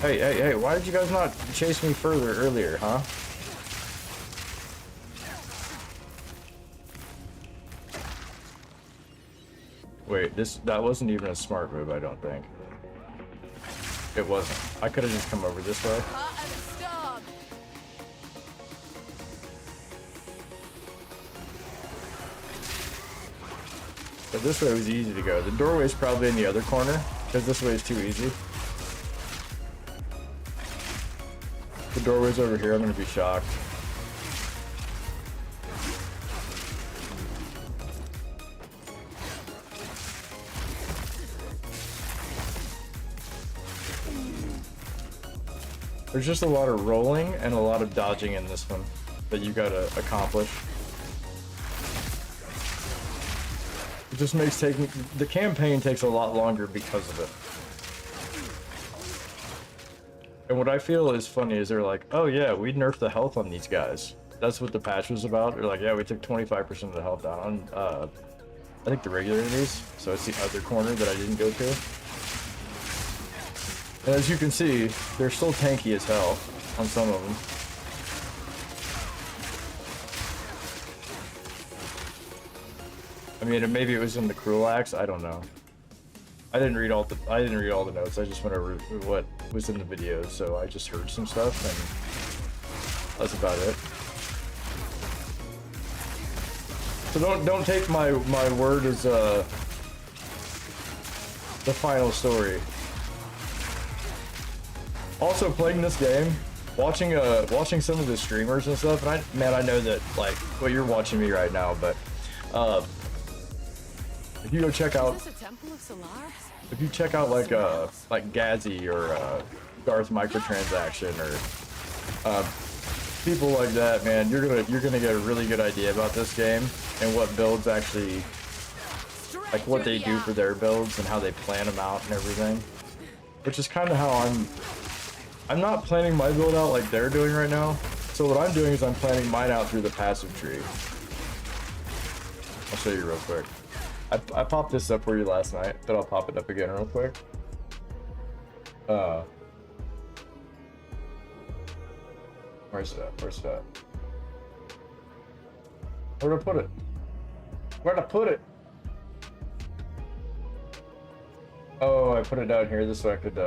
S1: Hey, hey, hey, why did you guys not chase me further earlier, huh? Wait, that wasn't even a smart move, I don't think. It wasn't. I could have just come over this way.
S2: Heart of the storm.
S1: But this way was easy to go. The doorway's probably in the other corner, because this way is too easy. The doorway's over here, I'm gonna be shocked. There's just a lot of rolling and a lot of dodging in this one that you gotta accomplish. It just makes the campaign takes a lot longer because of it. And what I feel is funny is they're like, oh yeah, we nerfed the health on these guys. That's what the patch was about. They're like, yeah, we took 25% of the health down on, I think the regular enemies. So it's the other corner that I didn't go to. And as you can see, they're still tanky as hell on some of them. I mean, maybe it was in the cruel axe. I don't know. I didn't read all the notes. I just went over what was in the video, so I just heard some stuff, and that's about it. So don't take my word as the final story. Also, playing this game, watching some of the streamers and stuff, and I know that, like, well, you're watching me right now, but if you go check out,
S2: Is this a temple of Solaris?
S1: if you check out like Gazzy or Garth Microtransaction or people like that, man, you're gonna get a really good idea about this game and what builds actually, like what they do for their builds and how they plan them out and everything, which is kind of how I'm not planning my build out like they're doing right now. So what I'm doing is I'm planning mine out through the passive tree. I'll show you real quick. I popped this up for you last night, but I'll pop it up again real quick. Where's it at? Where's it at? Where'd I put it? Where'd I put it? Oh, I put it down here this way I could,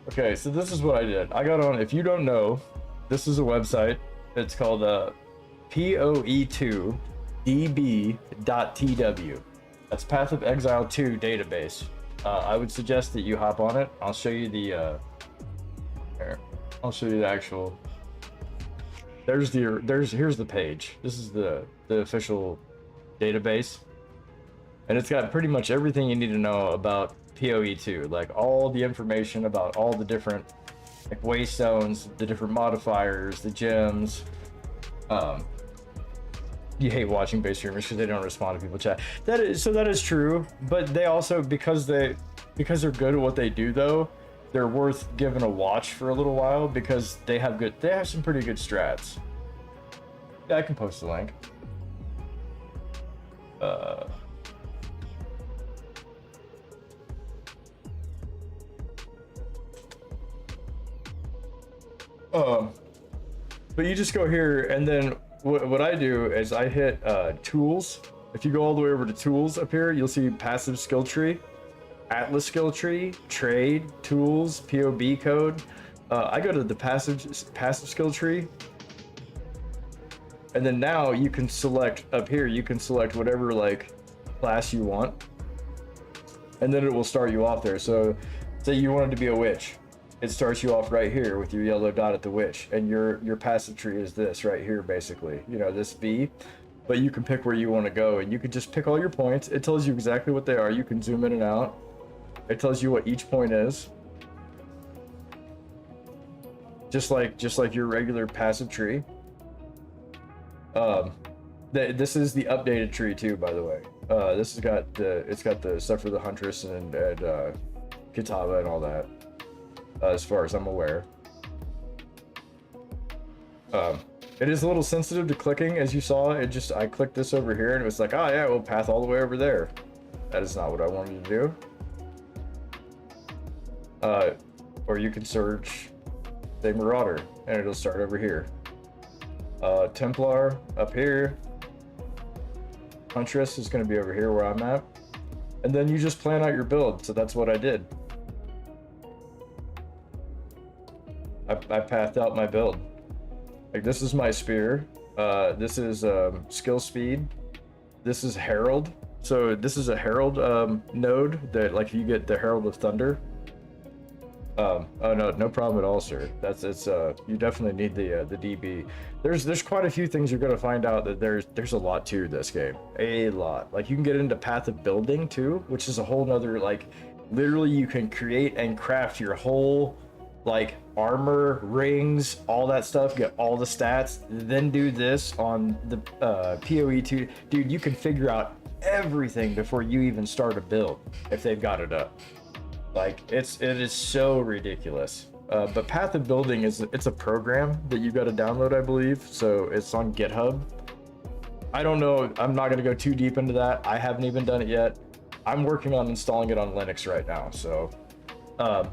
S1: Okay, so this is what I did. I got on, if you don't know, this is a website. It's called, PoE2 db.tw. That's Path of Exile 2 database. I would suggest that you hop on it. I'll show you the here. I'll show you the actual. Here's the page. This is the official database, and it's got pretty much everything you need to know about PoE2, like all the information about all the different like waystones, the different modifiers, the gems. You hate watching base streamers because they don't respond to people chat. That is true, but they also, because they're good at what they do though, they're worth giving a watch for a little while because they have some pretty good strats. Yeah, I can post a link. But you just go here, and then what I do is I hit tools. If you go all the way over to tools up here, you'll see passive skill tree, Atlas skill tree, trade, tools, POB code. I go to the passive skill tree, And then now you can select up here, you can select whatever like class you want. And then it will start you off there. So say you wanted to be a witch. It starts you off right here with your yellow dot at the witch. And your passive tree is this right here, basically. You know, this V. But you can pick where you want to go. And you can just pick all your points. It tells you exactly what they are. You can zoom in and out. It tells you what each point is. Just like your regular passive tree. This is the updated tree too, by the way. This has got the stuff for the Huntress and Kitava and all that, as far as I'm aware. It is a little sensitive to clicking, as you saw. I clicked this over here and it was like, oh yeah, we'll path all the way over there. That is not what I wanted to do. Or you can search, say, Marauder, and it'll start over here. Templar up here. Huntress is going to be over here where I'm at. And then you just plan out your build. So that's what I did. I pathed out my build. Like, this is my spear. This is skill speed. This is Herald. So this is a Herald node that, like, you get the Herald of Thunder. Oh no problem at all, sir. You definitely need the DB. There's quite a few things you're gonna find out that there's a lot to this game. A lot. Like, you can get into path of building too, which is a whole nother, like, literally you can create and craft your whole, like, armor, rings, all that stuff, get all the stats, then do this on the PoE 2. Dude, you can figure out everything before you even start a build if they've got it up. Like, it is so ridiculous. But Path of Building it's a program that you got to download, I believe. So it's on GitHub. I don't know. I'm not going to go too deep into that. I haven't even done it yet. I'm working on installing it on Linux right now. So, but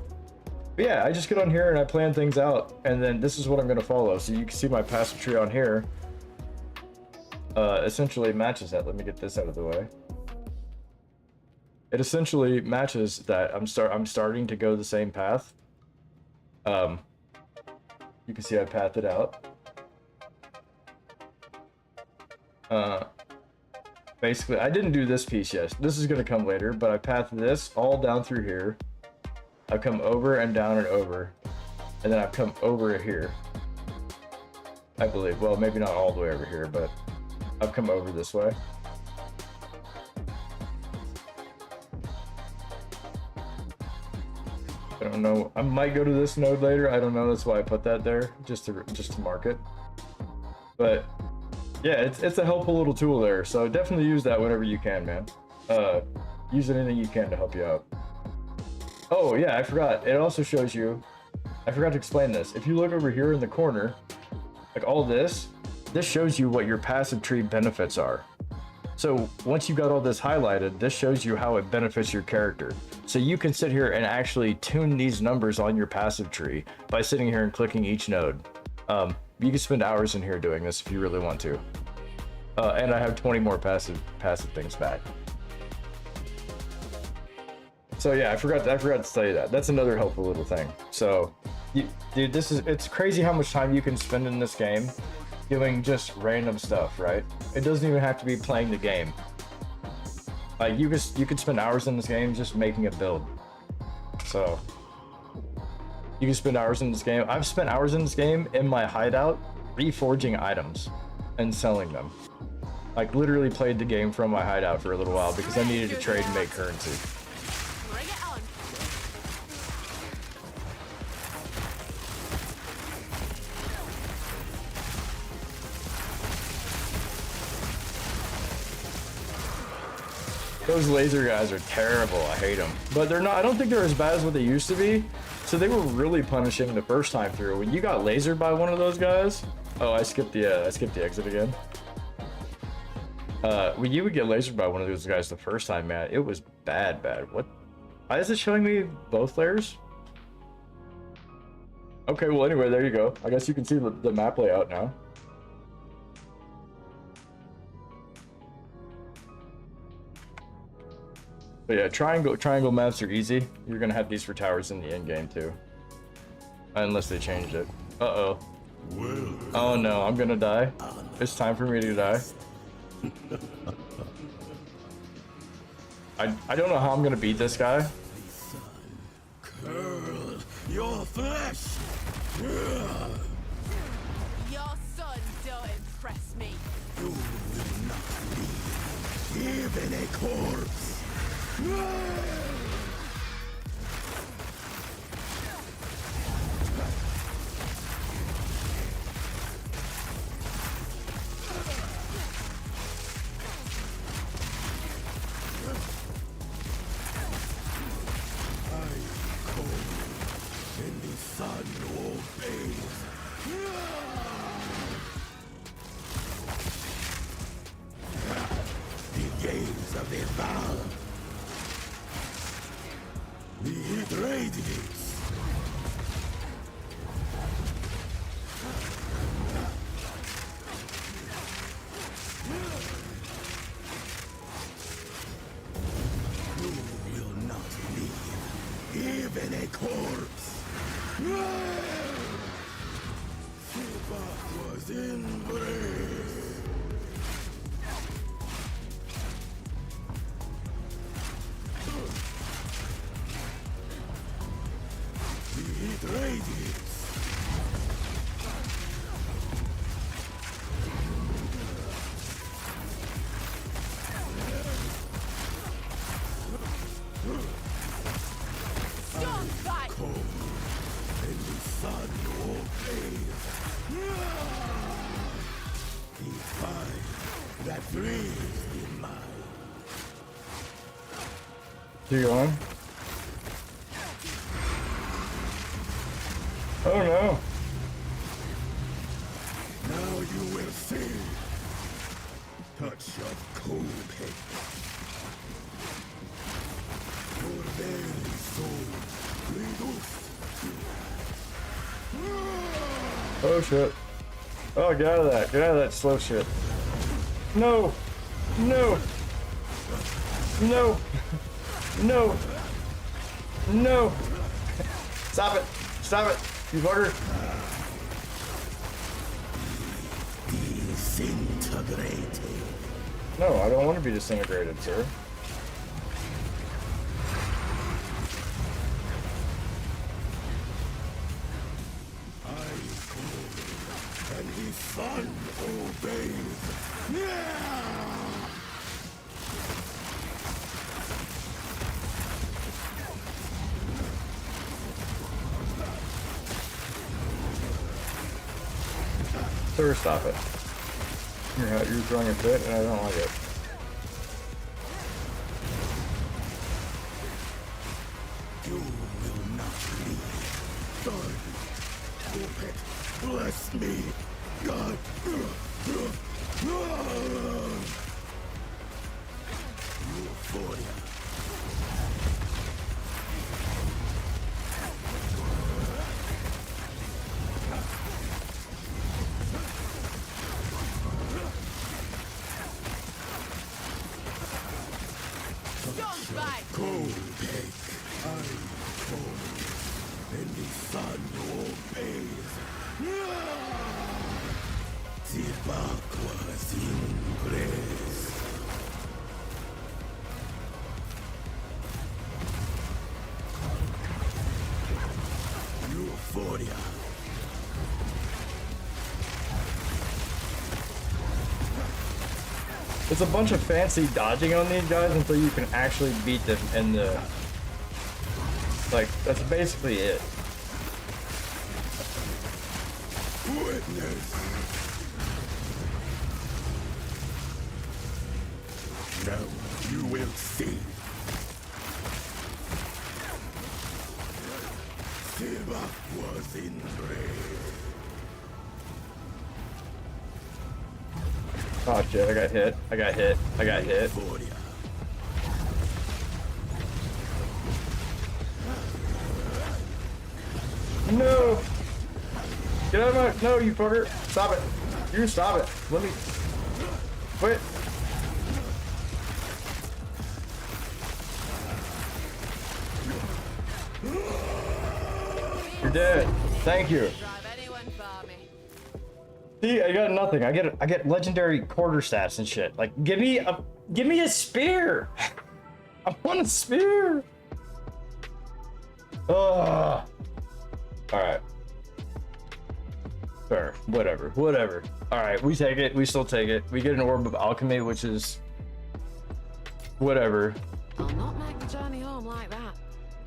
S1: yeah, I just get on here and I plan things out. And then this is what I'm going to follow. So you can see my passive tree on here. Essentially matches that. Let me get this out of the way. It essentially matches that. I'm starting to go the same path. You can see I pathed it out. Basically, I didn't do this piece yet. This is gonna come later, but I pathed this all down through here. I've come over and down and over, and then I've come over here. I believe. Well, maybe not all the way over here, but I've come over this way. I don't know. I might go to this node later. I don't know. That's why I put that there, just to mark it. But yeah, it's a helpful little tool there. So definitely use that whenever you can, man. Use anything you can to help you out. Oh yeah, I forgot. It also shows you. I forgot to explain this. If you look over here in the corner, like all this shows you what your passive tree benefits are. So once you got all this highlighted, this shows you how it benefits your character. So you can sit here and actually tune these numbers on your passive tree by sitting here and clicking each node. You can spend hours in here doing this if you really want to. And I have 20 more passive things back. So yeah, I forgot to tell you that. That's another helpful little thing. So, dude, it's crazy how much time you can spend in this game doing just random stuff, right? It doesn't even have to be playing the game. Like, you could spend hours in this game just making a build. So you can spend hours in this game. I've spent hours in this game in my hideout reforging items and selling them. Like, literally played the game from my hideout for a little while because I needed to trade and make currency.
S2: Bring it on.
S1: Those laser guys are terrible. I hate them. But they're not. I don't think they're as bad as what they used to be. So they were really punishing the first time through. When you got lasered by one of those guys. Oh, I skipped the exit again. When you would get lasered by one of those guys the first time, man, it was bad. What? Why is it showing me both layers? Okay, well, anyway, there you go. I guess you can see the map layout now. But yeah, triangle maps are easy. You're gonna have these for towers in the end game too. Unless they changed it. Uh-oh. Oh no, I'm gonna die. It's time for me to die. I don't know how I'm gonna beat this guy.
S3: Curl your flesh.
S2: Your son don't impress me.
S3: You will not leave even a corpse. And the sun obeys. The gaze of the Val. The heat radiates. You will not leave even a corpse. Shiva was embraced. The heat radiates.
S2: Don't fight.
S3: Cold, and the sun obeys. The fire that breathes in mine.
S1: Keep going. Oh no.
S3: Now you will see. Touch of cold hate. Your very soul reduced.
S1: Oh shit. Oh, get out of that. Get out of that slow shit. No. No. No. No. No. Stop it. Stop it. You bugger.
S3: Disintegrating.
S1: No, I don't want to be disintegrated, sir.
S3: I call, and the sun obeys.
S1: Sir, stop it. You're throwing a fit, and I don't like it.
S3: You will not leave. God, Opet, bless me. God. Euphoria.
S2: Don't fight.
S3: Cold take. I cold. And the sun obeys. Tibaqua Zimbres. Euphoria.
S1: It's a bunch of fancy dodging on these guys until you can actually beat them in the... Like, that's basically it.
S3: Witness. Now you will see. Silva was in grave.
S1: Oh shit, I got hit. I got hit. I got hit.
S3: Euphoria.
S1: No! Get out of my... No, you fucker. Stop it. You stop it. Let me... Quit. You're dead. Thank you.
S2: Drive anyone for me.
S1: See, I got nothing. I get legendary quarterstaffs and shit. Like, give me a spear. I want a spear. Ugh. All right. Fair. Whatever. All right, we take it. We still take it. We get an orb of alchemy, which is whatever.
S2: I'll not make the journey home like that.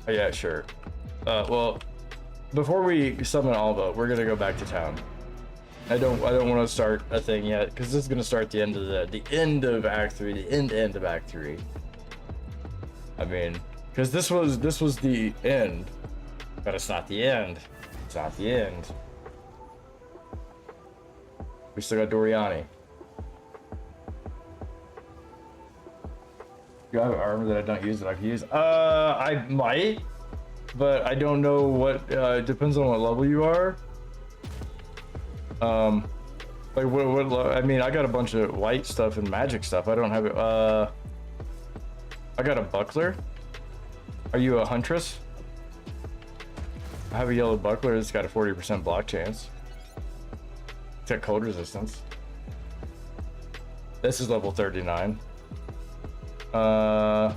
S1: Oh, yeah, sure. Well, before we summon Alba, we're gonna go back to town. I don't want to start a thing yet because this is gonna start the end of the end of Act 3, the end of Act 3. I mean, because this was the end, but it's not the end. It's not the end. We still got Doriani. Do I have armor that I don't use that I can use? I might, but I don't know what. It depends on what level you are. Like what I mean, I got a bunch of white stuff and magic stuff. I don't have it. I got a buckler. Are you a huntress? I have a yellow buckler. It's got a 40% block chance. It's got cold resistance. This is level 39. I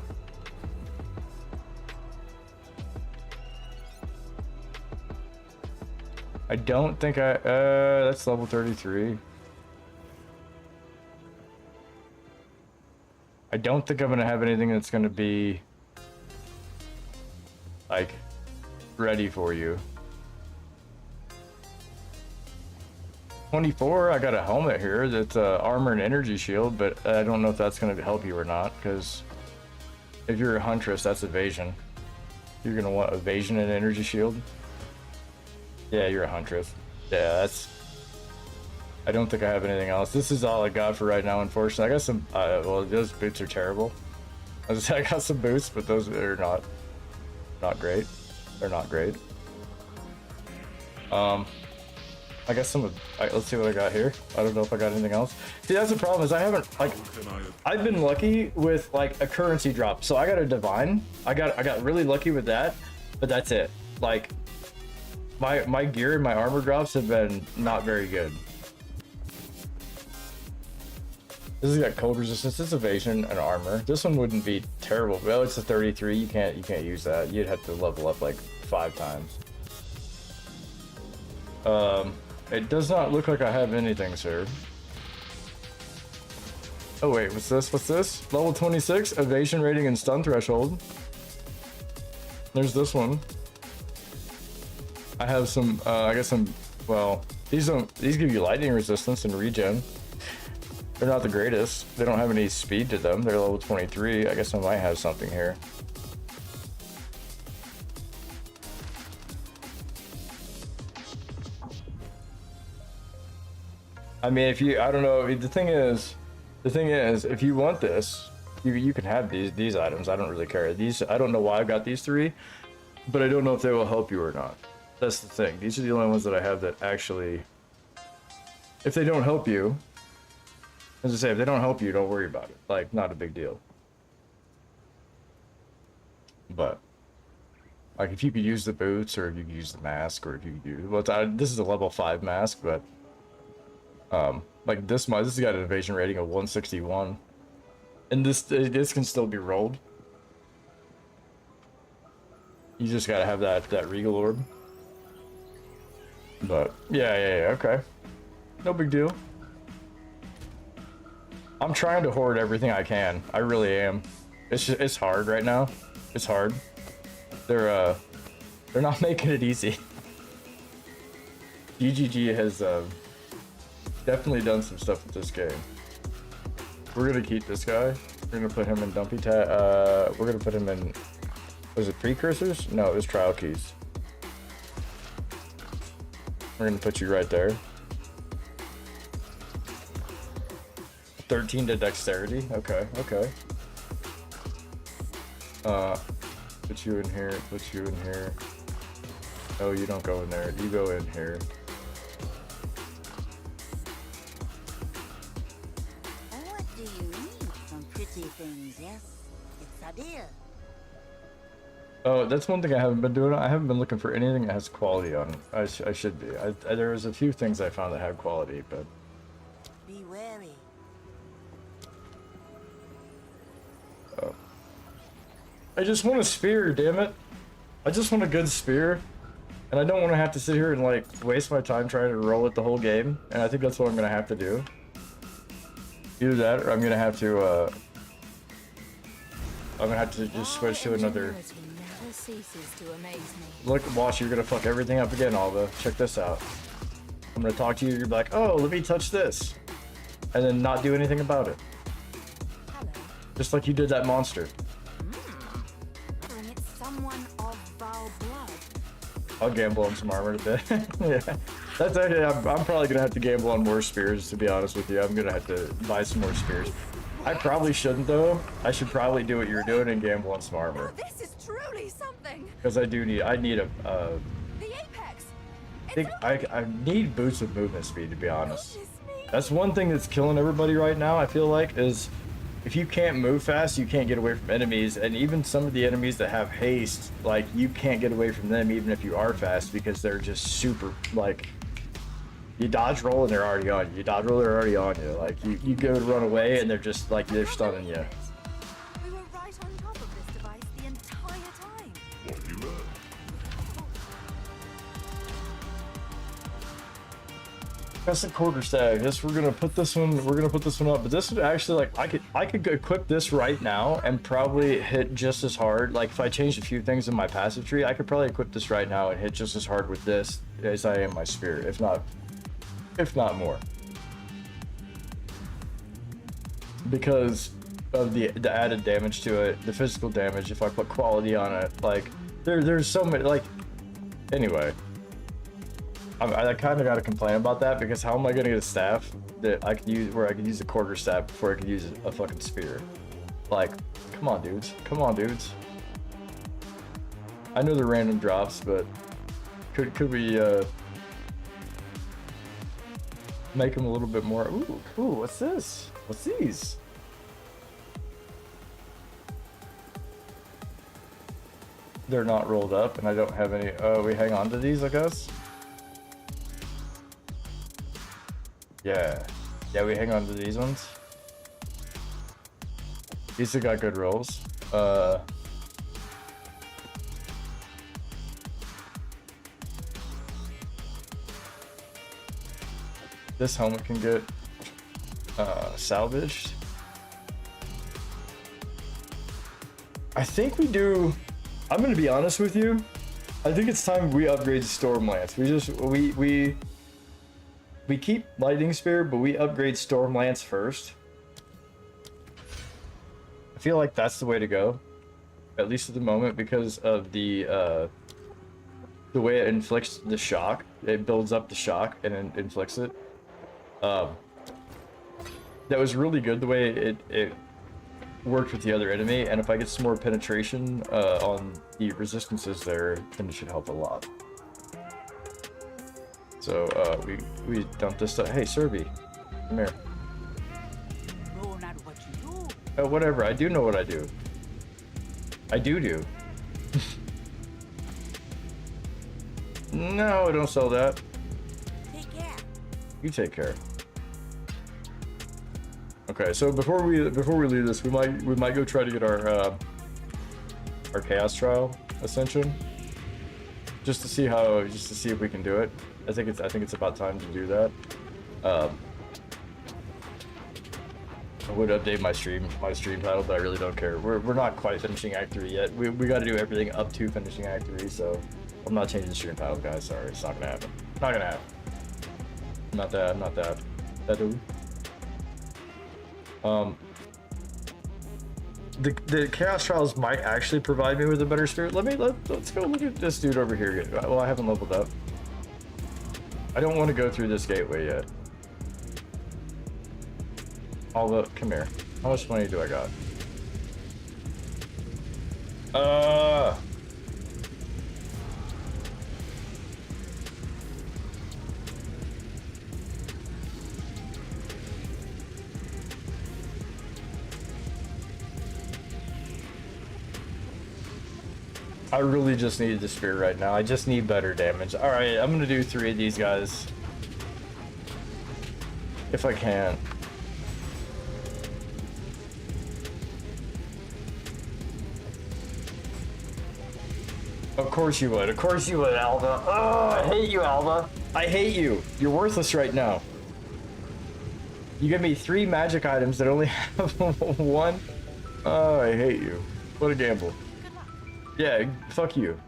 S1: don't think that's level 33. I don't think I'm gonna have anything that's gonna be like ready for you. 24, I got a helmet here that's armor and energy shield, but I don't know if that's gonna help you or not, because if you're a huntress, that's evasion. You're gonna want evasion and energy shield. Yeah, you're a huntress. Yeah, that's... I don't think I have anything else. This is all I got for right now, unfortunately. I got some... well, those boots are terrible. I was I got some boots, but those are not great. They're not great. I got some of... let's see what I got here. I don't know if I got anything else. See, that's the problem, is I haven't, like... I've been lucky with, like, a currency drop. So I got a divine. I got really lucky with that, but that's it. Like... My gear and my armor drops have been not very good. This has got cold resistance, this evasion, and armor. This one wouldn't be terrible. Well, it's a 33. You can't use that. You'd have to level up like 5 times. It does not look like I have anything, sir. Oh wait, what's this? What's this? Level 26, evasion rating and stun threshold. There's this one. I have some, I got some, well, these give you lightning resistance and regen. They're not the greatest. They don't have any speed to them. They're level 23. I guess I might have something here. I mean, if you, I don't know, the thing is, if you want this, you can have these items. I don't really care. These, I don't know why I got these 3, but I don't know if they will help you or not. That's the thing. These are the only ones that I have that actually, if they don't help you, as I say, if they don't help you, don't worry about it. Like, not a big deal. But, like, if you could use the boots, or if you could use the mask, or if you could use, well, this is a level 5 mask, but, like this has got an evasion rating of 161, and this can still be rolled. You just gotta have that regal orb. But yeah, okay, no big deal. I'm trying to hoard everything I can. I really am. It's hard right now. It's hard. They're not making it easy. GGG has definitely done some stuff with this game. We're gonna keep this guy. We're gonna put him in Dumpy We're gonna put him in. Was it precursors? No, it was trial keys. We're gonna put you right there. 13 to dexterity. Okay. Put you in here. Put you in here. Oh, you don't go in there. You go in here.
S4: What do you need from pretty things? Yes, it's a deal.
S1: Oh, that's one thing I haven't been doing. I haven't been looking for anything that has quality on it. I should be. There was a few things I found that had quality, but
S4: Be wary.
S1: I just want a spear, damn it. I just want a good spear. And I don't want to have to sit here and like waste my time trying to roll it the whole game. And I think that's what I'm gonna have to do. Either that or I'm gonna have to just switch to another.
S2: Never ceases to amaze me.
S1: Look, watch, you're gonna fuck everything up again, Alva. Check this out. I'm gonna talk to you, you're like, oh, let me touch this. And then not do anything about it.
S4: Hello.
S1: Just like you did that monster.
S4: And it's someone of foul blood.
S1: I'll gamble on some armor today. Yeah. That's actually, I'm probably gonna have to gamble on more spears, to be honest with you. I'm gonna have to buy some more spears. I probably shouldn't though. I should probably do what you're doing and gamble on some armor.
S2: This is truly something.
S1: Because I need a,
S2: The apex.
S1: I think I need boots with movement speed, to be honest.
S2: Goodness me.
S1: That's one thing that's killing everybody right now, I feel like, is if you can't move fast, you can't get away from enemies. And even some of the enemies that have haste, like, you can't get away from them even if you are fast because they're just super, like, you dodge roll and they're already on you. You dodge roll, they're already on you. Like, you go to run away and they're just, like, they're stunning you.
S4: We were right on top of this device the entire time.
S3: What you learn?
S1: That's a quarter stag. Yes, we're gonna put this one up. But this would actually, like, I could equip this right now and probably hit just as hard. Like, if I changed a few things in my passive tree, I could probably equip this right now and hit just as hard with this as I am my spear, if not more. Because of the added damage to it, the physical damage, if I put quality on it, like, there's so many, like, anyway. I kind of got to complain about that because how am I going to get a staff that I could use, where I could use a quarter staff before I could use a fucking spear? Like, come on, dudes. Come on, dudes. I know they're random drops, but could we make them a little bit more? Ooh, what's this? What's these? They're not rolled up, and I don't have any. Oh, we hang on to these, I guess. Yeah, we hang on to these ones. These have got good rolls. This helmet can get salvaged. I think we do. I'm gonna be honest with you. I think it's time we upgrade Storm Lance. We keep Lightning Spear, but we upgrade Storm Lance first. I feel like that's the way to go, at least at the moment, because of the way it inflicts the shock. It builds up the shock and then inflicts it. That was really good the way it worked with the other enemy, and if I get some more penetration on the resistances there, then it should help a lot. So we dump this stuff. Hey, Serby, come here.
S4: No, not what you do.
S1: Whatever. I do know what I do. I do. No, don't sell that.
S4: Take care.
S1: You take care. Okay, so before we leave this, we might go try to get our Chaos Trial Ascension, just to see if we can do it. I think it's about time to do that. I would update my stream title, but I really don't care. We're not quite finishing Act 3 yet. We got to do everything up to finishing Act 3, so I'm not changing the stream title, guys. Sorry, it's not gonna happen. Not gonna happen. Not that. That do. The Chaos Trials might actually provide me with a better spirit. Let's go look at this dude over here. Well, I haven't leveled up. I don't want to go through this gateway yet. Come here. How much money do I got? I really just need the spear right now. I just need better damage. Alright, I'm gonna do 3 of these guys. If I can. Of course you would. Of course you would, Alva. Oh, I hate you, Alva. I hate you. You're worthless right now. You give me 3 magic items that only have 1. Oh, I hate you. What a gamble. Yeah, fuck you.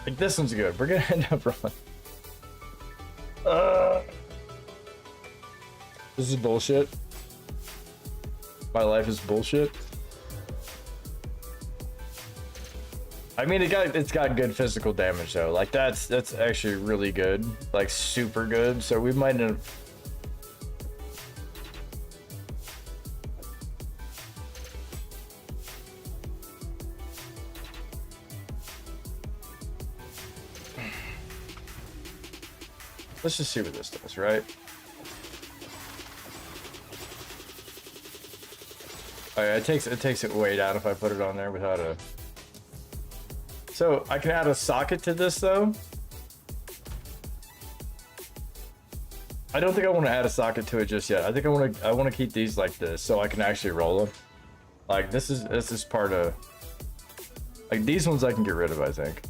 S1: Like, this one's good. We're gonna end up wrong. This is bullshit. My life is bullshit. I mean, it's got good physical damage though. Like that's actually really good, like super good. So we might have. Let's just see what this does, right? Oh, yeah, it takes it way down if I put it on there without a. So I can add a socket to this though. I don't think I want to add a socket to it just yet. I think I want to keep these like this so I can actually roll them. Like this is part of. Like these ones I can get rid of, I think.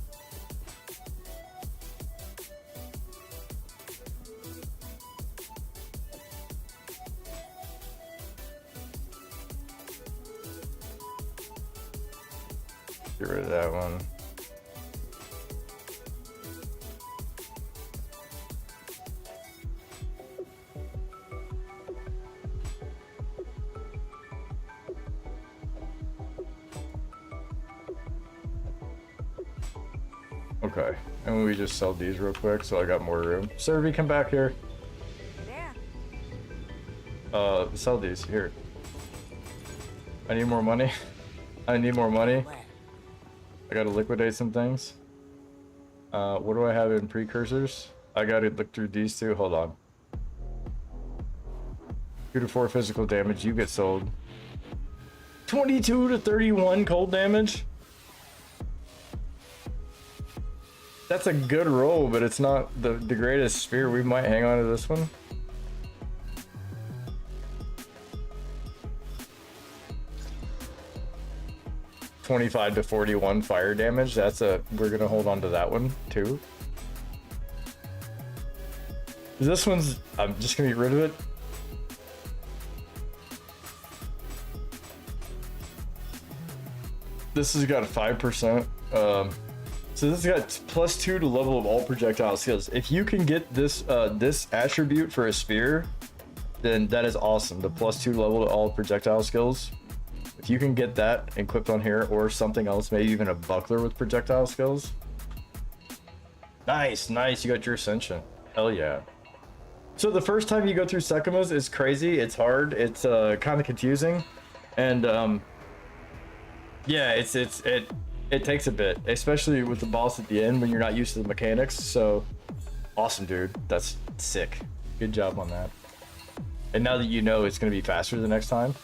S1: Get rid of that one. Okay, and we just sell these real quick so I got more room. Servy, come back here.
S4: There.
S1: Sell these here. I need more money. I need more money. I gotta liquidate some things. What do I have in precursors? I gotta look through these two. Hold on. 2 to 4 physical damage. You get sold. 22 to 31 cold damage. That's a good roll, but it's not the greatest spear. We might hang on to this one. $25 to 41 fire damage. We're gonna hold on to that one too. This one's, I'm just gonna get rid of it. This has got a 5%. So this has got +2 to level of all projectile skills. If you can get this this attribute for a spear, then that is awesome. The +2 level to all projectile skills. If you can get that equipped on here or something else, maybe even a buckler with projectile skills. Nice, nice. You got your ascension. Hell yeah. So the first time you go through Sekimas is crazy. It's hard. It's kind of confusing, and yeah, it takes a bit, especially with the boss at the end when you're not used to the mechanics. So awesome, dude. That's sick. Good job on that. And now that you know it's going to be faster the next time.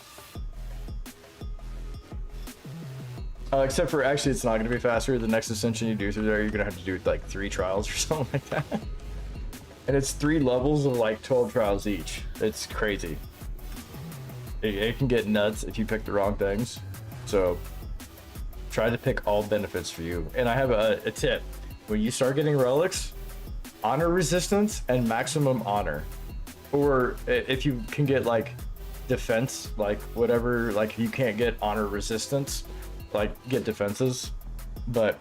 S1: Except for actually it's not going to be faster. The next ascension you do through there, you're going to have to do like 3 trials or something like that. And it's 3 levels of like 12 trials each. It's crazy. It can get nuts if you pick the wrong things. So try to pick all benefits for you. And I have a tip. When you start getting relics, honor resistance and maximum honor. Or if you can get like defense, like whatever, like you can't get honor resistance, like get defenses. But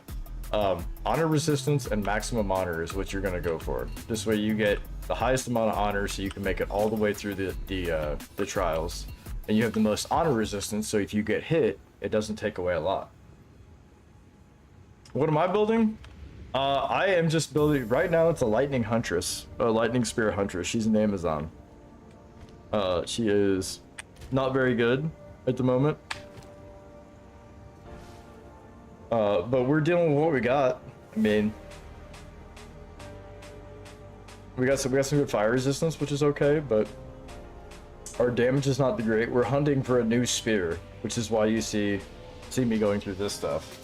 S1: honor resistance and maximum honor is what you're gonna go for. This way you get the highest amount of honor so you can make it all the way through the trials. And you have the most honor resistance, so if you get hit, it doesn't take away a lot. What am I building? I am just building, right now it's a lightning huntress, a lightning spear huntress. She's an Amazon. She is not very good at the moment. But we're dealing with what we got. I mean, we got some good fire resistance, which is okay, but Our damage is not the great. We're hunting for a new spear, which is why you see me going through this stuff.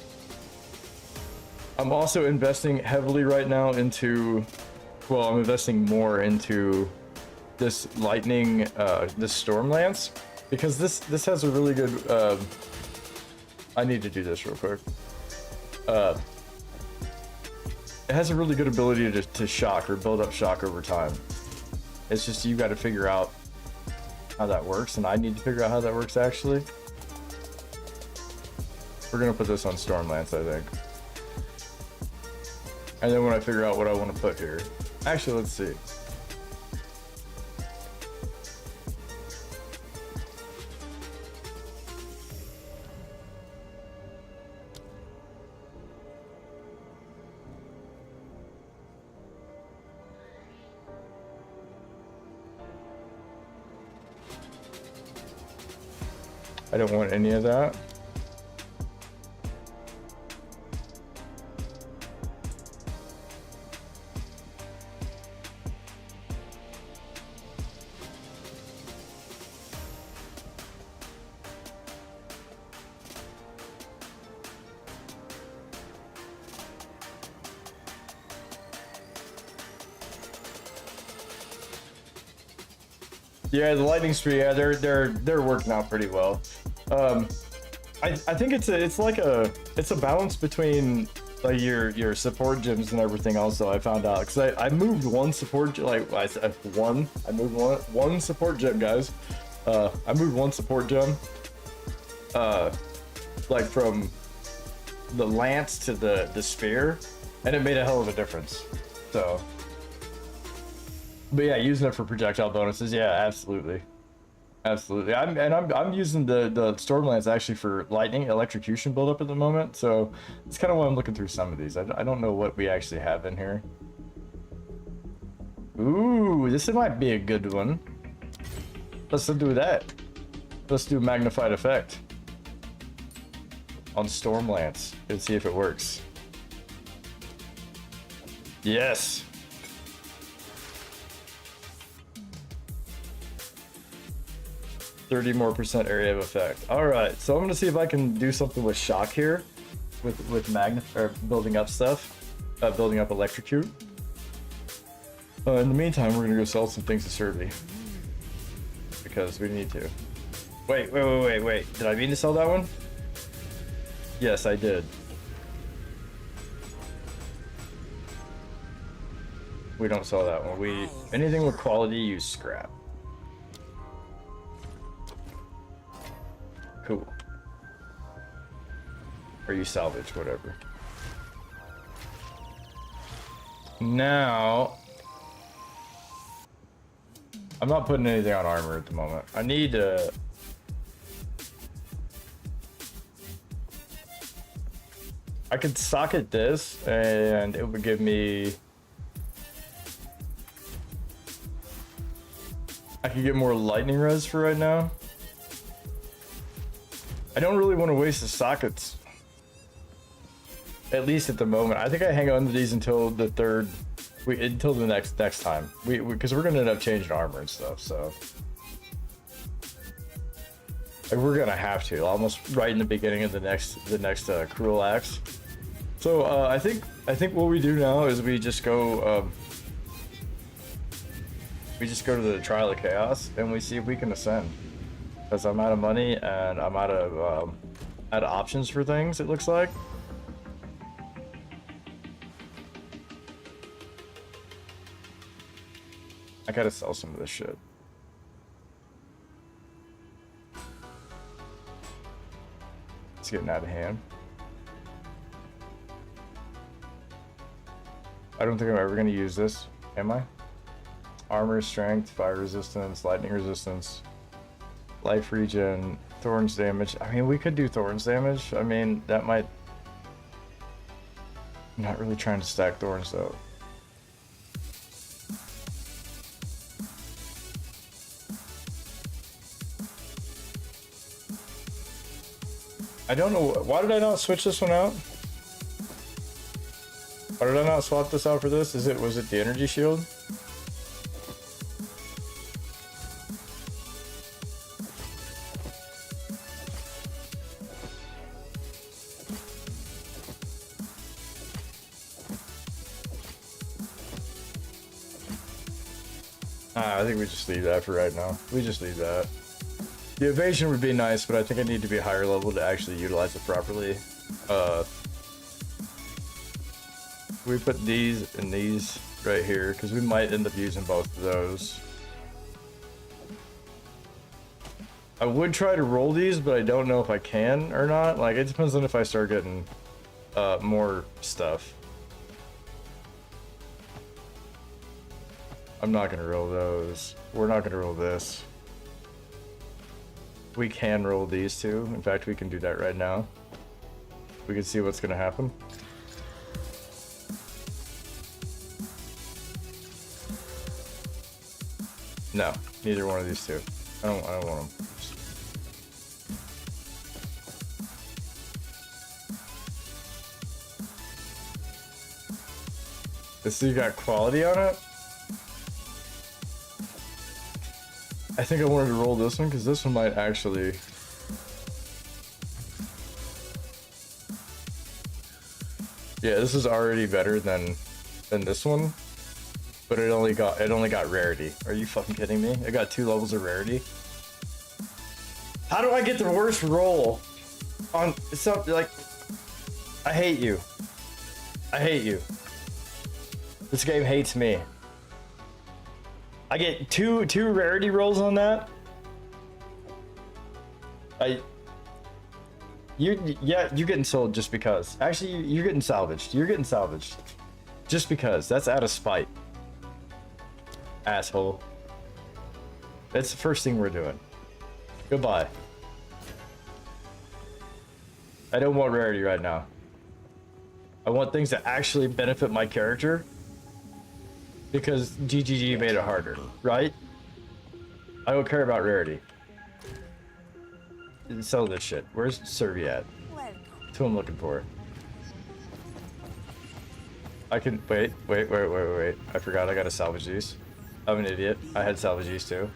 S1: I'm also investing heavily right now into, well, I'm investing more into this lightning, this storm lance, because this has a really good. I need to do this real quick. It has a really good ability to shock or build up shock over time. It's just you got to figure out how that works, and I need to figure out how that works actually. We're gonna put this on Stormlance, I think. And then when I figure out what I want to put here, actually, let's see. I don't want any of that. Yeah, the lightning spree. Yeah, they're working out pretty well. I think it's a balance between like your support gems and everything else. Though I found out because I moved one support I moved one support gem, guys. I moved one support gem. Like from the lance to the spear, and it made a hell of a difference. So. But yeah, using it for projectile bonuses, yeah, absolutely, absolutely. I'm using the Stormlance actually for lightning electrocution buildup at the moment, so it's kind of why I'm looking through some of these. I don't know what we actually have in here. Ooh, this might be a good one. Let's do that. Let's do magnified effect on Stormlance and see if it works. Yes. 30% more area of effect. All right, so I'm gonna see if I can do something with shock here, with building up stuff, building up electrocute. In the meantime, we're gonna go sell some things to Survey because we need to. Wait. Did I mean to sell that one? Yes, I did. We don't sell that one. Anything with quality, use scrap. Cool. Or you salvage, whatever. Now, I'm not putting anything on armor at the moment. I need to. I could socket this, and it would give me. I could get more lightning res for right now. I don't really want to waste the sockets, at least at the moment. I think I hang on to these until the until the next time. Because we're gonna end up changing armor and stuff. So like, we're gonna have to almost right in the beginning of the next cruel axe. So I think what we do now is we just go to the Trial of Chaos and we see if we can ascend. Because I'm out of money and I'm out of options for things, it looks like. I gotta sell some of this shit. It's getting out of hand. I don't think I'm ever gonna use this, am I? Armor, strength, fire resistance, lightning resistance. Life regen, thorns damage. I mean, we could do thorns damage. I mean, that might. I'm not really trying to stack thorns though. I don't know. Why did I not switch this one out? Why did I not swap this out for this? Was it the energy shield? I think we just leave that for right now. We just leave that. The evasion would be nice, but I think I need to be higher level to actually utilize it properly. We put these and these right here, because we might end up using both of those. I would try to roll these, but I don't know if I can or not. Like, it depends on if I start getting more stuff. I'm not gonna roll those. We're not gonna roll this. We can roll these two. In fact, we can do that right now. We can see what's gonna happen. No, neither one of these two. I don't want them. This thing got quality on it. I think I wanted to roll this one because this one might actually. Yeah, this is already better than this one, but it only got rarity. Are you fucking kidding me? It got 2 levels of rarity. How do I get the worst roll on something like? I hate you. I hate you. This game hates me. I get two rarity rolls on that. You're getting sold just because. Actually, you're getting salvaged. You're getting salvaged. Just because. That's out of spite. Asshole. That's the first thing we're doing. Goodbye. I don't want rarity right now. I want things that actually benefit my character. Because GGG made it harder, right? I don't care about rarity. Sell this shit. Where's Servy at? That's what I'm looking for. I can wait. I forgot I gotta salvage these. I'm an idiot. I had salvage these too.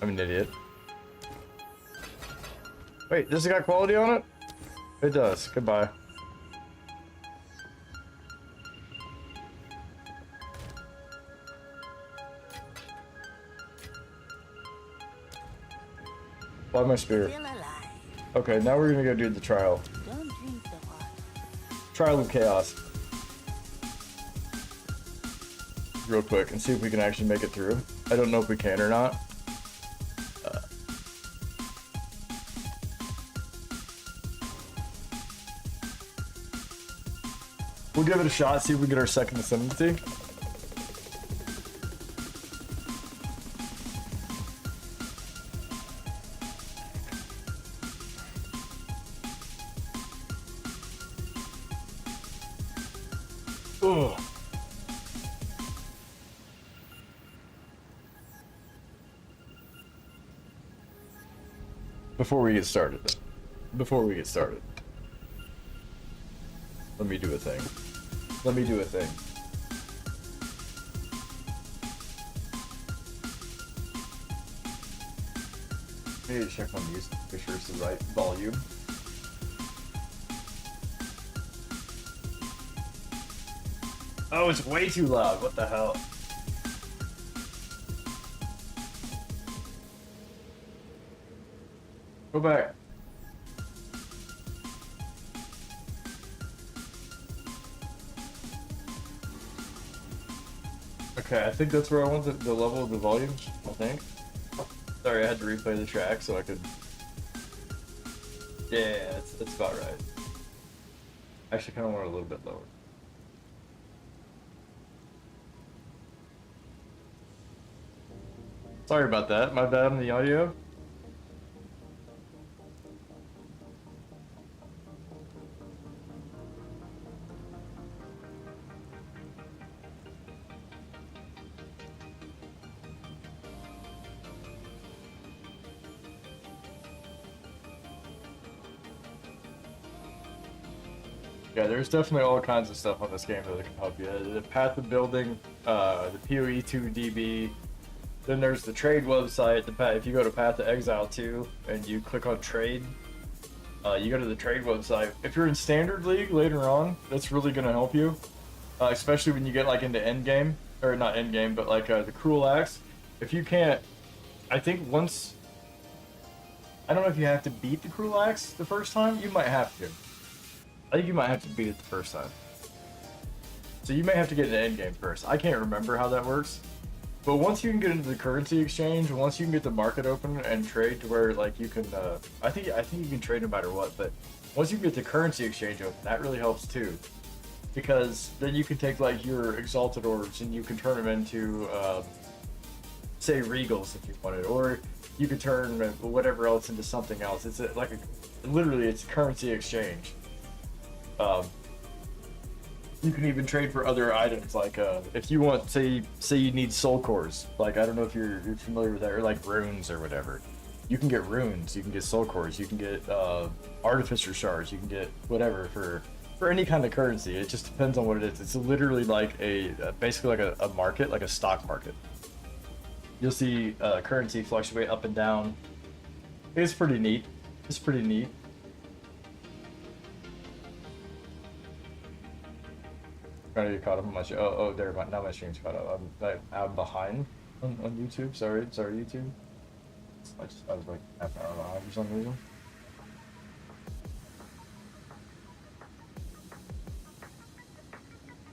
S1: I'm an idiot. Wait, does it got quality on it? It does. Goodbye. Why my spirit? Okay, now we're gonna go do the trial.
S4: Don't drink the water.
S1: Trial of Chaos. Real quick and see if we can actually make it through. I don't know if we can or not. We'll give it a shot, see if we get our second ascendancy. Ugh. Before we get started, let me do a thing. I need to check my music, make sure it's the right volume. Oh, it's way too loud. What the hell? Go back. Okay, I think that's where I want the level of the volume, I think. Sorry, I had to replay the track so I could... Yeah, that's about right. Actually, kind of want it a little bit lower. Sorry about that. My bad on the audio. Yeah, there's definitely all kinds of stuff on this game that can help you. The path of building, the PoE 2 DB. Then there's the trade website. If you go to Path of Exile 2 and you click on trade, you go to the trade website. If you're in Standard League later on, that's really going to help you, especially when you get like into end game. or not end game, but like the cruel axe. If you can't, I think once, I don't know if you have to beat the cruel axe the first time. You might have to. I think you might have to beat it the first time. So you may have to get an end game first. I can't remember how that works. But once you can get into the currency exchange, once you can get the market open and trade to where like you can, I think you can trade no matter what. But once you get the currency exchange open, that really helps too, because then you can take like your exalted orbs and you can turn them into, say regals if you wanted, or you could turn whatever else into something else. It's literally it's a currency exchange. You can even trade for other items, like if you want, say you need soul cores. Like I don't know if you're familiar with that, or like runes or whatever. You can get runes, you can get soul cores, you can get artificer shards, you can get whatever for any kind of currency. It just depends on what it is. It's literally like basically like a market, like a stock market. You'll see currency fluctuate up and down. It's pretty neat. It's pretty neat. Trying to get caught up on my show. Oh, there. Now my stream's caught up. I'm behind on YouTube. Sorry, YouTube. I was like half an hour behind for some reason.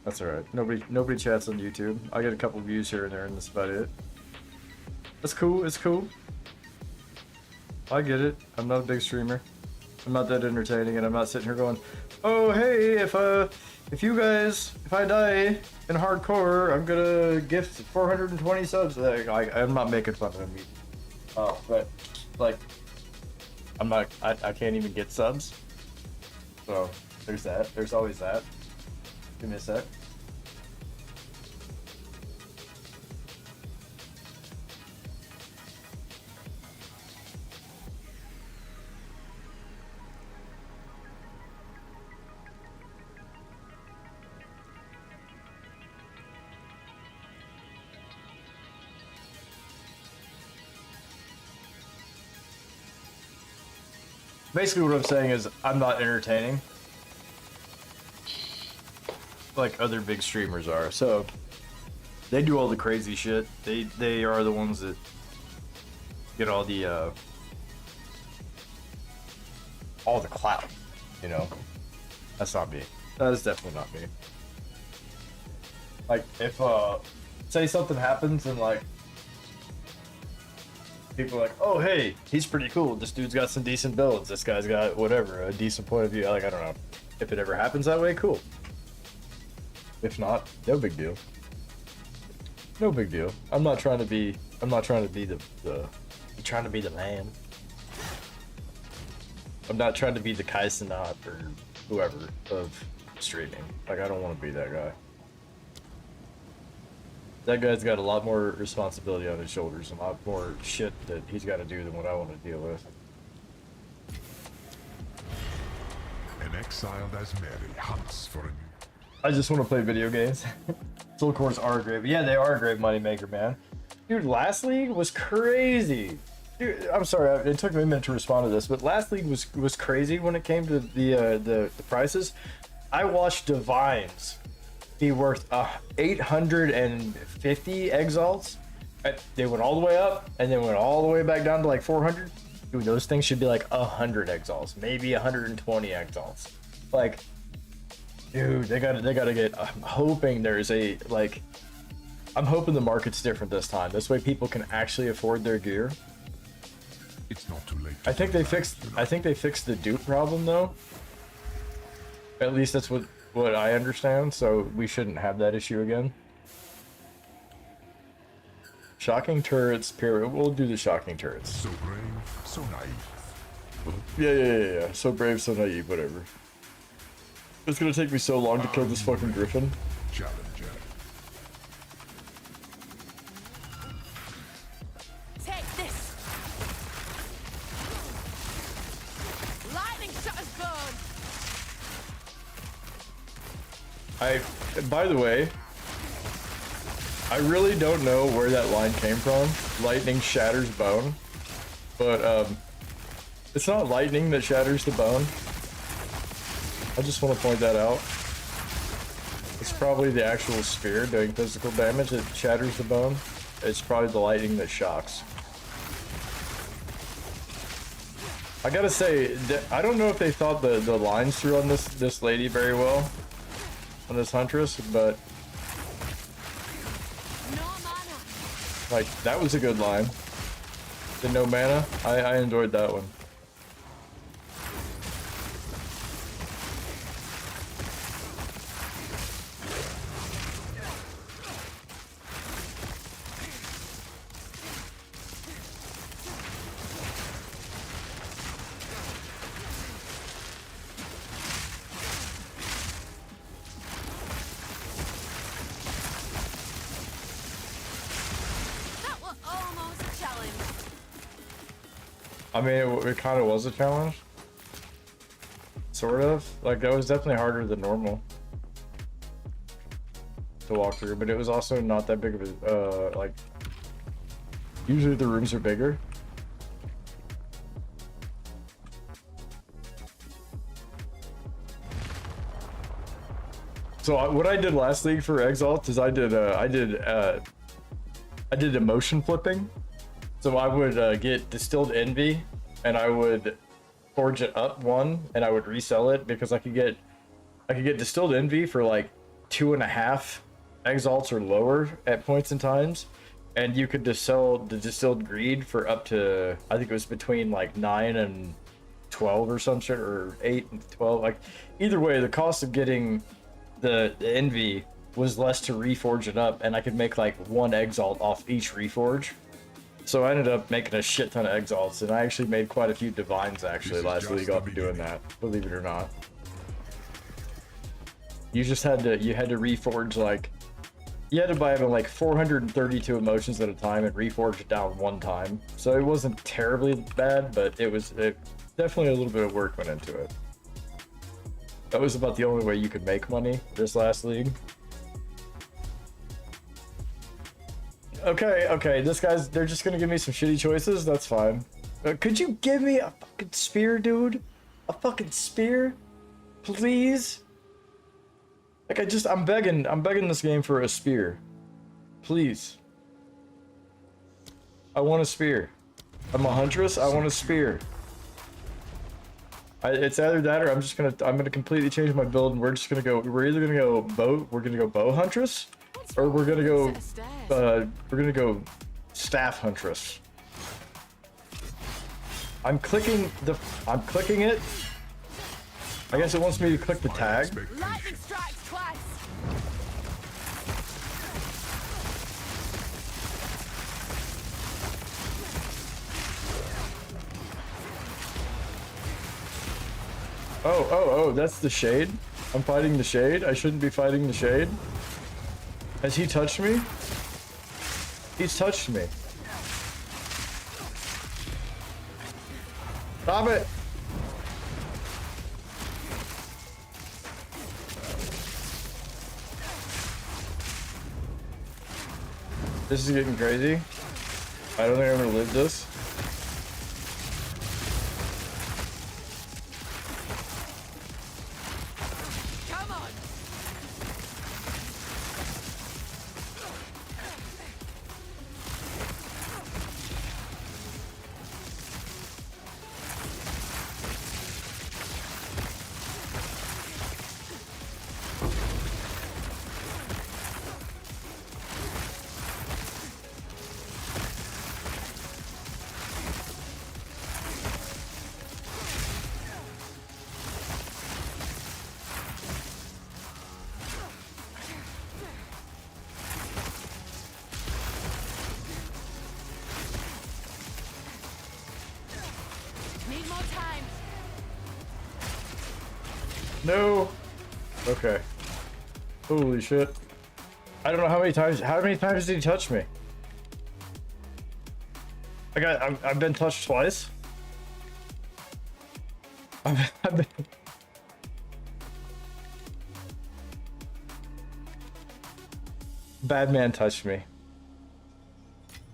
S1: That's alright. Nobody chats on YouTube. I get a couple views here and there, and that's about it. That's cool. It's cool. I get it. I'm not a big streamer. I'm not that entertaining, and I'm not sitting here going, "Oh, hey, if I die in hardcore, I'm gonna gift 420 subs." I'm not making fun of him. But like, I can't even get subs. So there's that. There's always that. Give me a sec. Basically what I'm saying is I'm not entertaining like other big streamers are. So they do all the crazy shit. They are the ones that get all the clout, you know. That's not me. That is definitely not me. Like if say something happens and like people are like, "Oh, hey, he's pretty cool. This dude's got some decent builds. This guy's got whatever, a decent point of view." Like, I don't know. If it ever happens that way, cool. If not, no big deal. No big deal. I'm not trying to be the I'm trying to be the man. I'm not trying to be the Kaisenot or whoever of streaming. Like, I don't want to be that guy. That guy's got a lot more responsibility on his shoulders, a lot more shit that he's got to do than what I want to deal with.
S3: An exiled as Mary hunts for a new.
S1: I just want to play video games. Soul cores are great. Yeah, they are a great moneymaker, man. Dude, last league was crazy. Dude, I'm sorry, it took me a minute to respond to this, but last league was crazy when it came to the prices. I watched Divines be worth 850 exalts. They went all the way up and then went all the way back down to like 400. Dude, those things should be like 100 exalts, maybe 120 exalts. Like, dude, they gotta get. I'm hoping there's a like. I'm hoping the market's different this time. This way, people can actually afford their gear.
S3: It's not too late.
S1: I think they fixed the dupe problem though. At least that's what I understand. So we shouldn't have that issue again. Shocking turrets. Period. We'll do the shocking turrets.
S3: So brave, so naive.
S1: Yeah. So brave, so naive. Whatever. It's gonna take me so long to kill this fucking griffin.
S3: Challenger.
S2: Take this! Lightning shutters burn!
S1: By the way, I really don't know where that line came from. Lightning shatters bone. But, it's not lightning that shatters the bone. I just want to point that out. It's probably the actual spear doing physical damage that shatters the bone. It's probably the lightning that shocks. I gotta say, I don't know if they thought the lines through on this lady very well, on this Huntress, but
S2: No mana.
S1: like that was a good line. The no mana, I enjoyed that one.
S2: That was almost a challenge.
S1: I mean, it kind of was a challenge. Sort of. Like, that was definitely harder than normal to walk through, but it was also not that big of a, like, usually the rooms are bigger. So what I did last league for Exalt is I did emotion flipping. So I would get Distilled Envy, and I would forge it up one, and I would resell it because I could get Distilled Envy for like 2.5 Exalts or lower at points in times, and you could just sell the Distilled Greed for up to, I think it was between like 9 and 12 or some shit, or 8 and 12. Like either way, the cost of getting the Envy was less to reforge it up, and I could make like 1 Exalt off each reforge. So I ended up making a shit ton of Exalts, and I actually made quite a few Divines actually last league off of doing that, believe it or not. You just had to, reforge like, you had to buy like 432 emotions at a time and reforge it down 1 time. So it wasn't terribly bad, but it definitely a little bit of work went into it. That was about the only way you could make money this last league. Okay, they're just gonna give me some shitty choices, that's fine. Could you give me a fucking spear, dude? A fucking spear? Please? Like, I'm begging this game for a spear. Please. I want a spear. I'm a Huntress, I want a spear. It's either that or I'm gonna completely change my build, and we're either gonna go bow Huntress, or we're gonna go staff Huntress. I'm clicking it. I guess it wants me to click the tag.
S2: Lightning strikes twice.
S1: Oh, that's the shade. I'm fighting the shade. I shouldn't be fighting the shade. Has he touched me? He's touched me. Stop it! This is getting crazy. I don't think I'm gonna live this.
S2: Come on. Need more time.
S1: No. Okay. Holy shit. I don't know how many times did he touch me? I've been touched twice. I've been... Bad man touched me.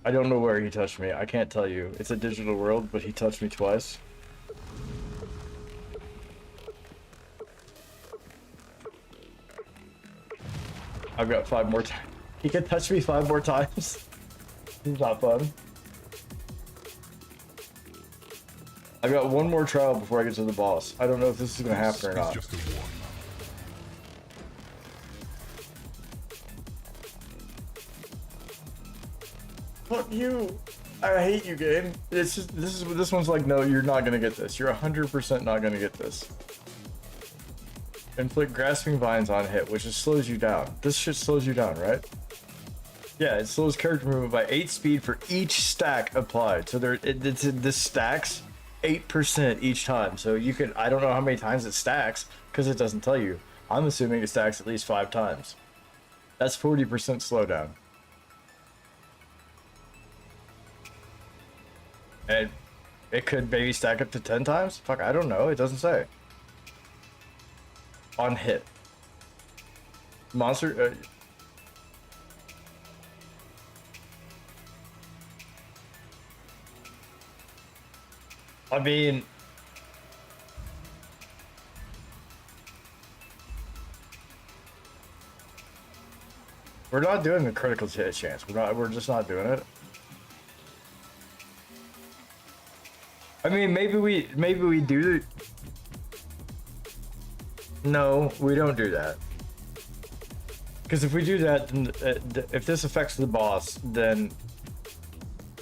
S1: I don't know where he touched me. I can't tell you. It's a digital world, but he touched me twice. I've got 5 more times. He can touch me 5 more times. He's not fun. I've got 1 more trial before I get to the boss. I don't know if this is gonna happen or not.
S3: Just a warm-up.
S1: Fuck you! I hate you, game. It's just this one's like, no, you're not gonna get this. You're 100% not gonna get this. Inflict grasping vines on hit, which just slows you down. This shit slows you down, right? Yeah, it slows character movement by 8 speed for each stack applied. So this stacks 8% each time. So you could, I don't know how many times it stacks because it doesn't tell you. I'm assuming it stacks at least 5 times. That's 40% slowdown. And it could maybe stack up to 10 times? Fuck, I don't know. It doesn't say. On hit. Monster... I mean... We're not doing the critical hit chance. We're just not doing it. I mean, maybe we do. No, we don't do that. Because if we do that, then if this affects the boss, then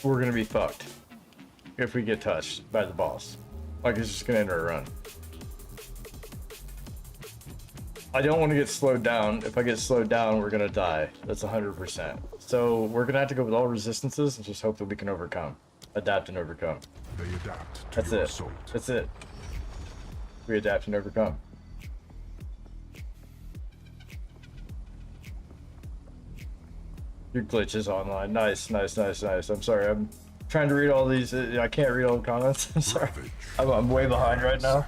S1: we're gonna be fucked. If we get touched by the boss, like it's just gonna end our run. I don't want to get slowed down. If I get slowed down, we're gonna die. That's 100%. So we're gonna have to go with all resistances and just hope that we can overcome, adapt and overcome.
S3: They adapt to
S1: That's
S3: your
S1: it.
S3: assault.
S1: That's it. We adapt and overcome. Your glitch is online. Nice, nice, nice, nice. I'm sorry. I'm trying to read all these. I can't read all the comments. I'm sorry. I'm way behind right now.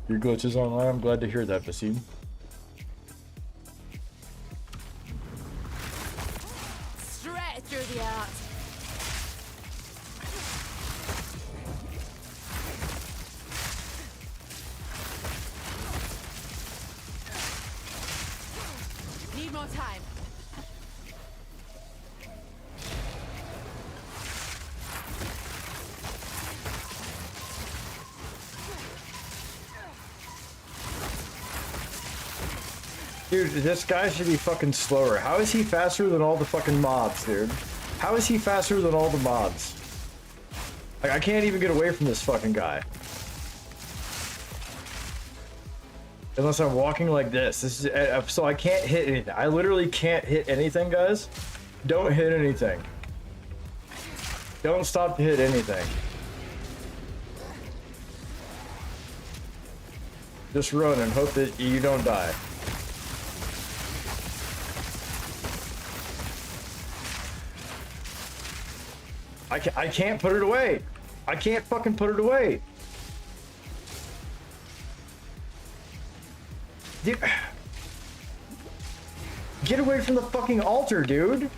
S1: Your glitch is online. I'm glad to hear that, Basim.
S2: Straight through the art. Need more time.
S1: Dude, this guy should be fucking slower. How is he faster than all the fucking mobs, dude? How is he faster than all the mobs? Like, I can't even get away from this fucking guy. Unless I'm walking like this. This is so I can't hit anything. I literally can't hit anything, guys. Don't hit anything. Don't stop to hit anything. Just run and hope that you don't die. I can't put it away. I can't fucking put it away. Dude. Get away from the fucking altar, dude.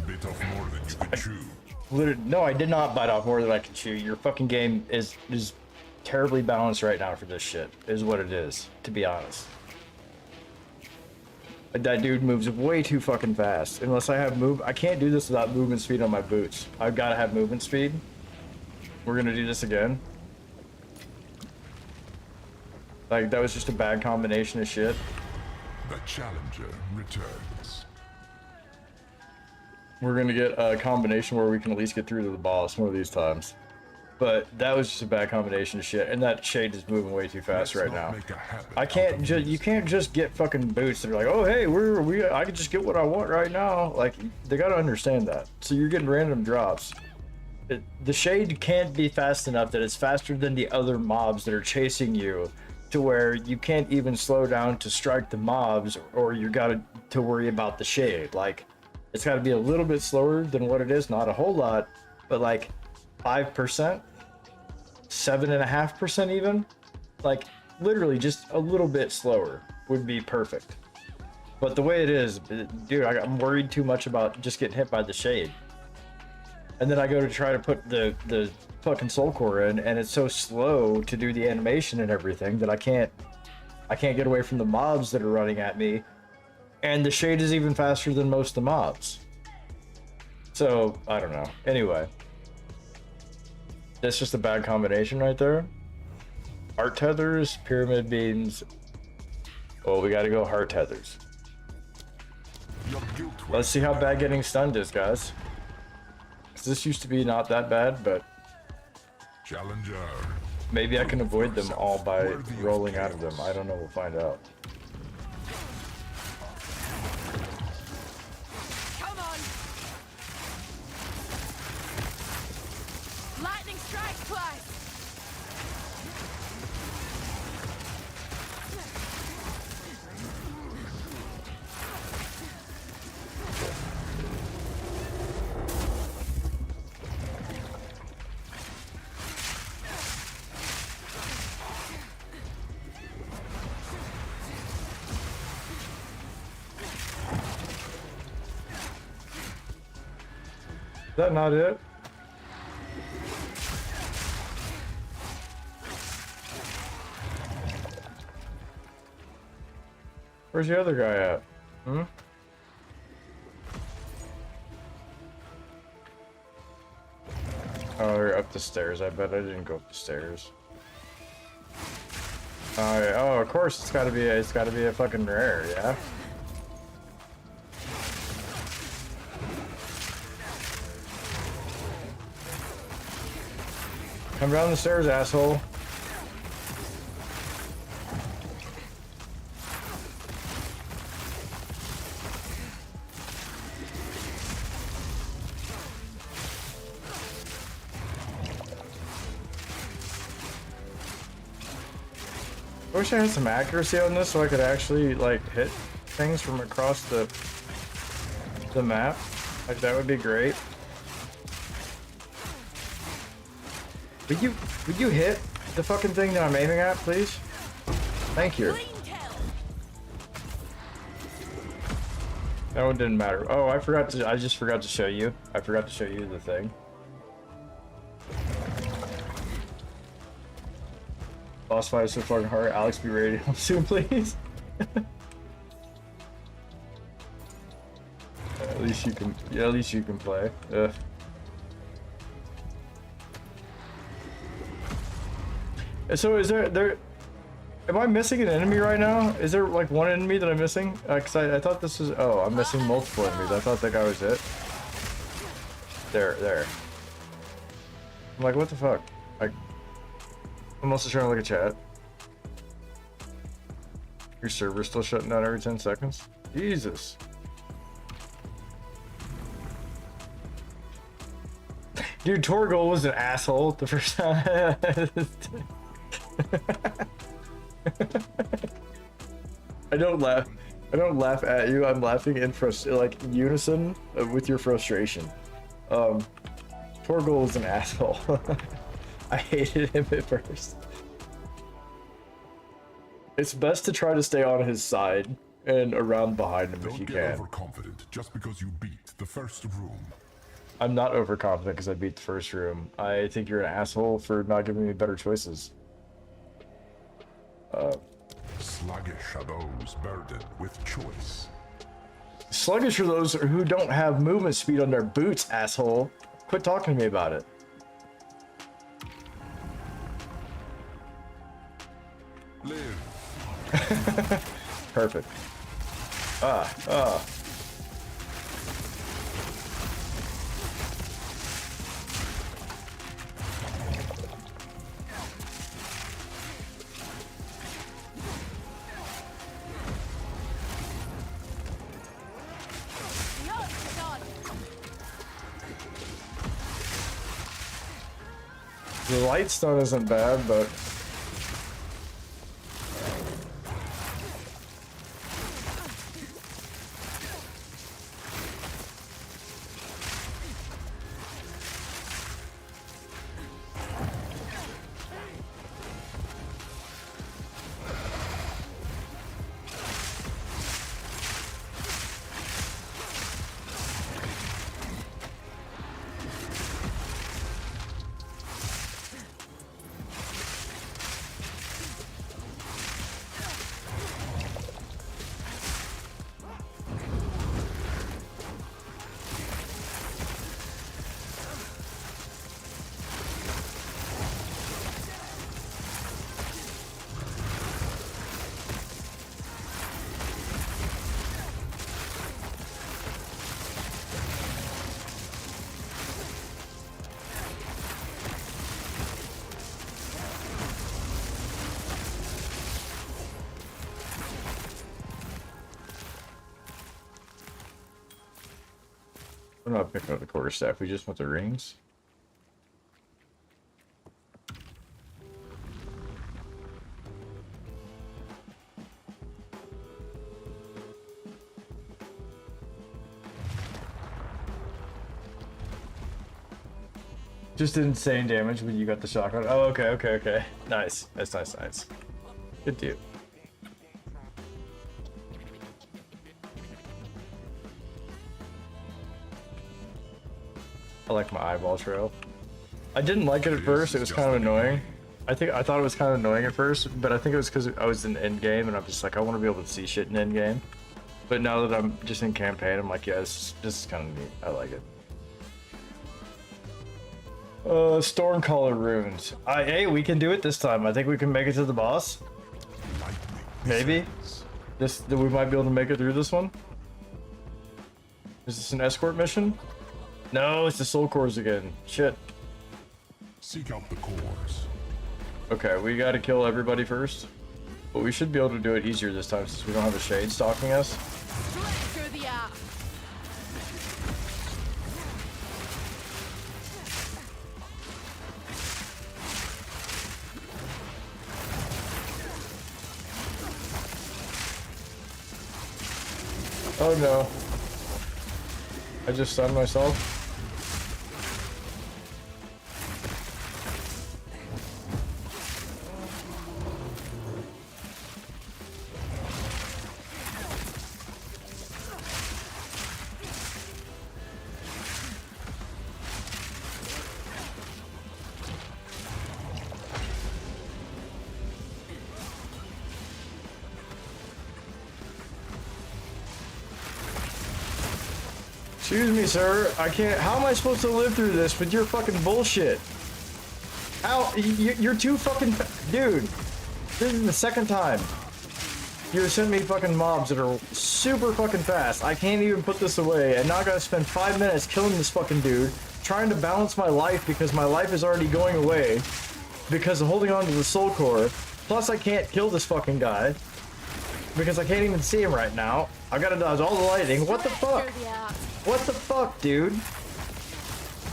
S3: Bit off more than you can chew.
S1: Literally, no, I did not bite off more than I can chew. Your fucking game is terribly balanced right now for this shit, is what it is, to be honest. That dude moves way too fucking fast. Unless I have I can't do this without movement speed on my boots. I've got to have movement speed. We're gonna do this again. Like, that was just a bad combination of shit.
S3: The challenger returns.
S1: We're gonna get a combination where we can at least get through to the boss one of these times. But that was just a bad combination of shit, and that shade is moving way too fast right now. I can't just, you can't just get fucking boots that are like, oh hey, I can just get what I want right now. Like, they gotta understand that. So you're getting random drops. The shade can't be fast enough that it's faster than the other mobs that are chasing you, to where you can't even slow down to strike the mobs, or you gotta to worry about the shade. Like, it's gotta be a little bit slower than what it is, not a whole lot, but like 5%. 7.5% even, like literally just a little bit slower would be perfect. But the way it is, dude, I'm worried too much about just getting hit by the shade. and then I go to try to put the fucking soul core in, and it's so slow to do the animation and everything that I can't get away from the mobs that are running at me, and the shade is even faster than most of the mobs. So I don't know. Anyway, that's just a bad combination right there. Heart tethers, pyramid beans. Well, we got to go heart tethers. Let's see how bad getting stunned is, guys. This used to be not that bad, but
S3: Challenger.
S1: maybe I can avoid them all by rolling out of them. I don't know. We'll find out.
S2: Come on. Lightning strike twice.
S1: Is that not it? Where's the other guy at? Hmm? Oh, you're up the stairs. I bet I didn't go up the stairs. Oh, yeah. Oh, of course it's gotta be a fucking rare, yeah? Come down the stairs, asshole. I wish I had some accuracy on this so I could actually like hit things from across the map. Like that would be great. Would you hit the fucking thing that I'm aiming at, please? Thank you. That one didn't matter. Oh, I just forgot to show you. I forgot to show you the thing. Boss fight is so fucking hard. Alex, be ready to help soon, please. At least you can. Yeah, at least you can play. So is there? Am I missing an enemy right now? Is there like one enemy that I'm missing? Cause I thought this was. Oh, I'm missing multiple enemies. I thought that guy was it. There. I'm like, what the fuck? I'm also trying to look at chat. Your server's still shutting down every 10 seconds? Jesus. Dude, Torgal was an asshole the first time. I don't laugh at you. I'm laughing in unison with your frustration. Torgal was an asshole. I hated him at first. It's best to try to stay on his side and around behind him if you can.
S3: Don't get overconfident just because you beat the first room.
S1: I'm not overconfident because I beat the first room. I think you're an asshole for not giving me better choices.
S3: Sluggish are those burdened with choice.
S1: Sluggish are those who don't have movement speed on their boots, asshole. Quit talking to me about it.
S3: Live.
S1: Perfect. The light stun isn't bad, but We're not picking up the quarterstaff, we just want the rings. Just insane damage when you got the shotgun. Oh, okay. Nice. That's nice. Good deal. I like my eyeball trail. I didn't like it at first. It was kind of annoying. I thought it was kind of annoying at first, but I think it was because I was in end game and I'm just like, I want to be able to see shit in end game. But now that I'm just in campaign, I'm like, yeah, this is kind of neat. I like it. Stormcaller runes. Hey, we can do it this time. I think we can make it to the boss. Maybe. We might be able to make it through this one. Is this an escort mission? No, it's the soul cores again. Shit.
S3: Seek out the cores.
S1: Okay, we gotta kill everybody first. But we should be able to do it easier this time since we don't have a shade stalking us.
S2: Straight through the arc.
S1: Oh no. I just stunned myself. Excuse me, sir. I can't. How am I supposed to live through this with your fucking bullshit? How? You're too fucking. Dude, this is the second time you sent me fucking mobs that are super fucking fast. I can't even put this away, and now I gotta spend 5 minutes killing this fucking dude, trying to balance my life because my life is already going away because of holding on to the soul core. Plus, I can't kill this fucking guy because I can't even see him right now. I gotta dodge all the lightning. What the fuck? What the fuck, dude?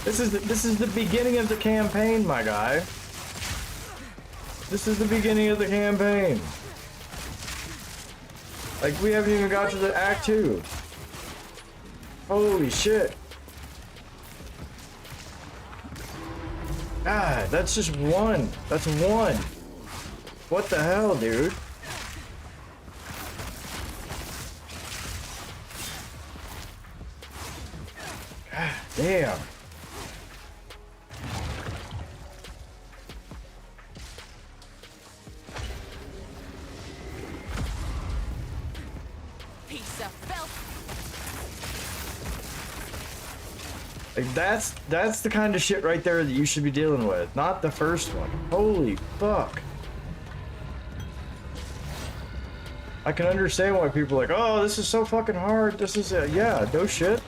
S1: This is the beginning of the campaign, my guy. This is the beginning of the campaign. Like, we haven't even got to the Act 2. Holy shit. God, that's just one. That's one. What the hell, dude? God damn.
S2: Piece of filth.
S1: Like, that's the kind of shit right there that you should be dealing with, not the first one. Holy fuck. I can understand why people are like, oh, this is so fucking hard. This is yeah, no shit.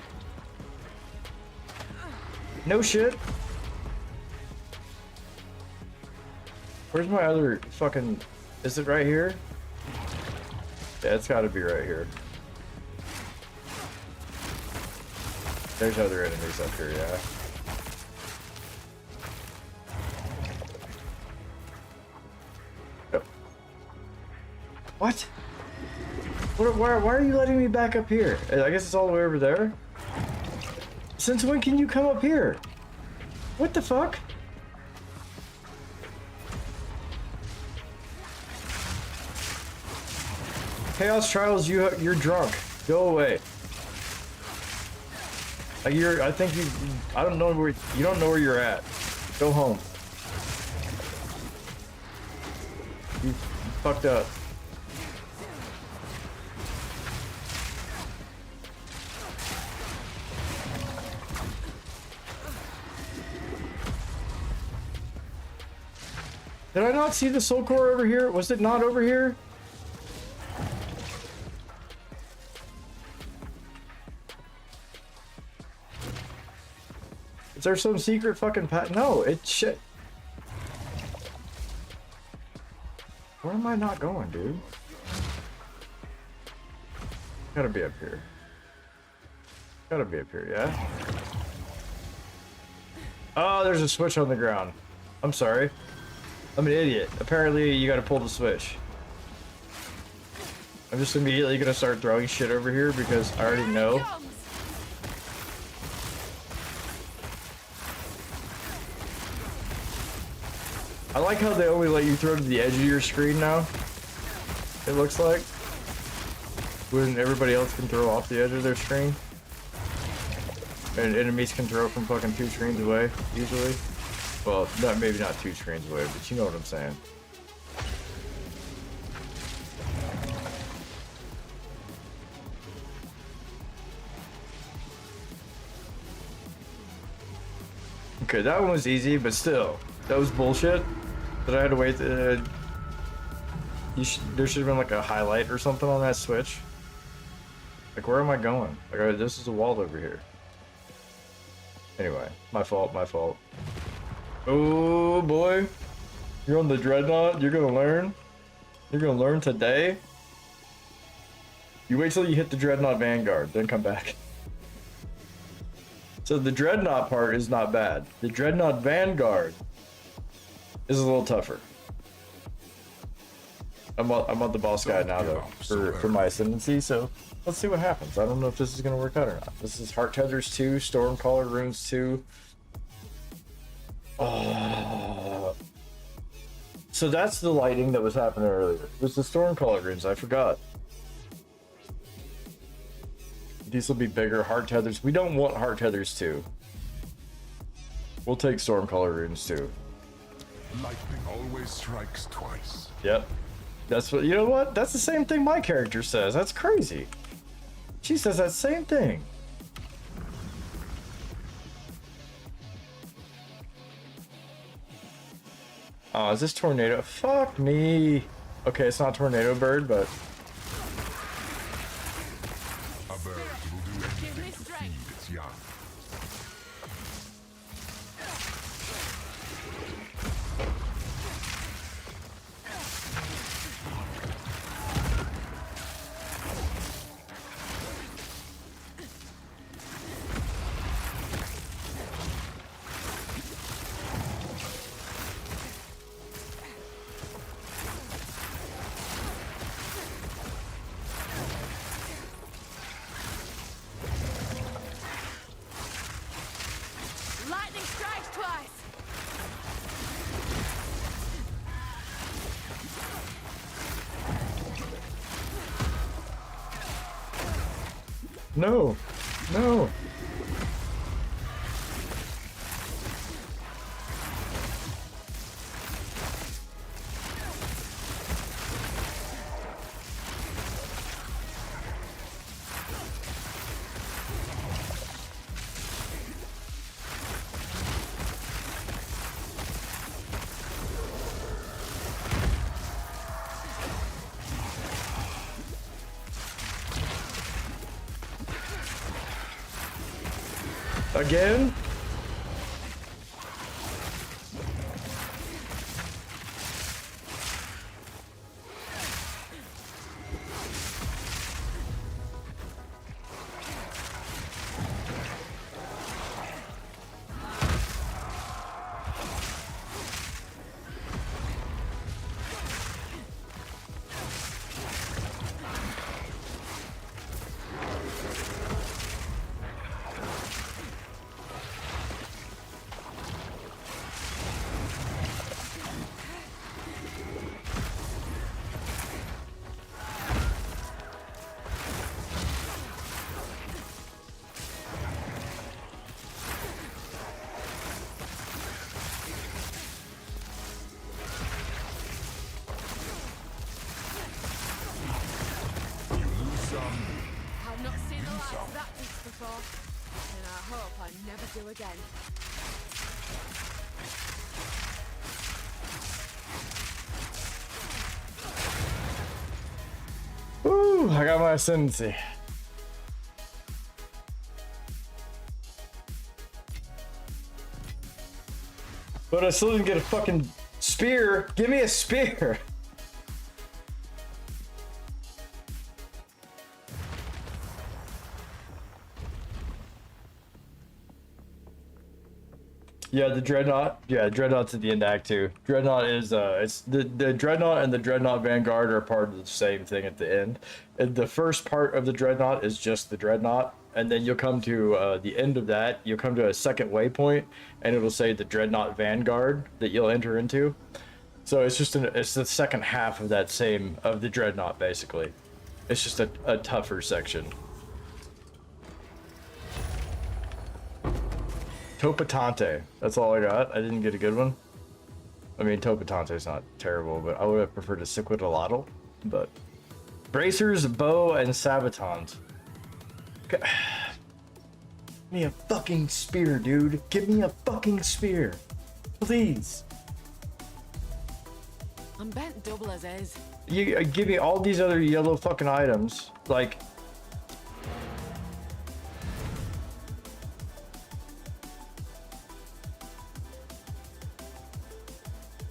S1: No shit. Where's my other fucking... Is it right here? Yeah, it's gotta be right here. There's other enemies up here, yeah. Yep. What? Why are you letting me back up here? I guess it's all the way over there? Since when can you come up here? What the fuck? Chaos Trials, you're drunk. Go away. Like I think I don't know where, you don't know where you're at. Go home. You fucked up. Did I not see the soul core over here? Was it not over here? Is there some secret fucking No, it's shit. Where am I not going, dude? Gotta be up here. Gotta be up here, yeah? Oh, there's a switch on the ground. I'm sorry. I'm an idiot. Apparently, you gotta pull the switch. I'm just immediately gonna start throwing shit over here because I already know. I like how they only let you throw to the edge of your screen now. It looks like. When everybody else can throw off the edge of their screen. And enemies can throw from fucking 2 screens away, usually. Well, maybe not 2 screens away, but you know what I'm saying. Okay, that one was easy, but still, that was bullshit. That I had to wait. There should have been like a highlight or something on that switch. Like, where am I going? Like, this is a wall over here. Anyway, my fault, my fault. Oh boy, you're on the Dreadnought. You're gonna learn. You're gonna learn today. You wait till you hit the Dreadnought Vanguard, then come back. So the Dreadnought part is not bad. The Dreadnought Vanguard is a little tougher. I'm on the boss guy now though, for my ascendancy, so let's see what happens. I don't know if this is gonna work out or not. This is Heart Tethers 2, Stormcaller Runes 2. So that's the lighting that was happening earlier. It was the Stormcaller Runes, I forgot. These will be bigger. Heart Tethers. We don't want Heart Tethers 2. We'll take Stormcaller Runes 2.
S3: Lightning always strikes twice.
S1: Yep. That's what, you know what? That's the same thing my character says. That's crazy. She says that same thing. Oh, is this Tornado? Fuck me. Okay, it's not Tornado Bird, but...
S3: A bird will do anything to feed its young.
S2: Lightning strikes twice.
S1: No. No. Again?
S2: I've not seen the likes of that beast before, and I hope I never do again.
S1: Woo, I got my ascendancy. But I still didn't get a fucking spear. Give me a spear. Yeah, the Dreadnought. Yeah, Dreadnought's at the end of Act 2. Dreadnought is it's the Dreadnought and the Dreadnought Vanguard are part of the same thing at the end. And the first part of the Dreadnought is just the Dreadnought, and then you'll come to the end of that. You'll come to a second waypoint, and it'll say the Dreadnought Vanguard that you'll enter into. So it's just it's the second half of that same of the Dreadnought basically. It's just a tougher section. Topatante. That's all I got. I didn't get a good one. I mean, Topatante's not terrible, but I would have preferred a Sequidolotl. But bracers, bow, and sabatons. Give me a fucking spear, dude. Give me a fucking spear, please.
S2: I'm bent double as is.
S1: You give me all these other yellow fucking items, like.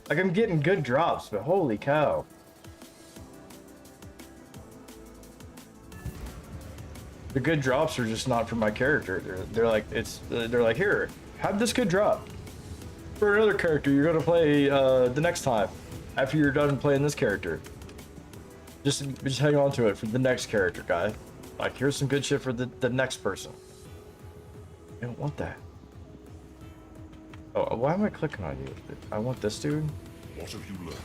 S1: Like, I'm getting good drops, but holy cow. The good drops are just not for my character. They're like, they're like, here, have this good drop. For another character you're gonna play the next time. After you're done playing this character. Just hang on to it for the next character, guy. Like, here's some good shit for the next person. I don't want that. Oh, why am I clicking on you? I want this dude.
S3: What have you learned?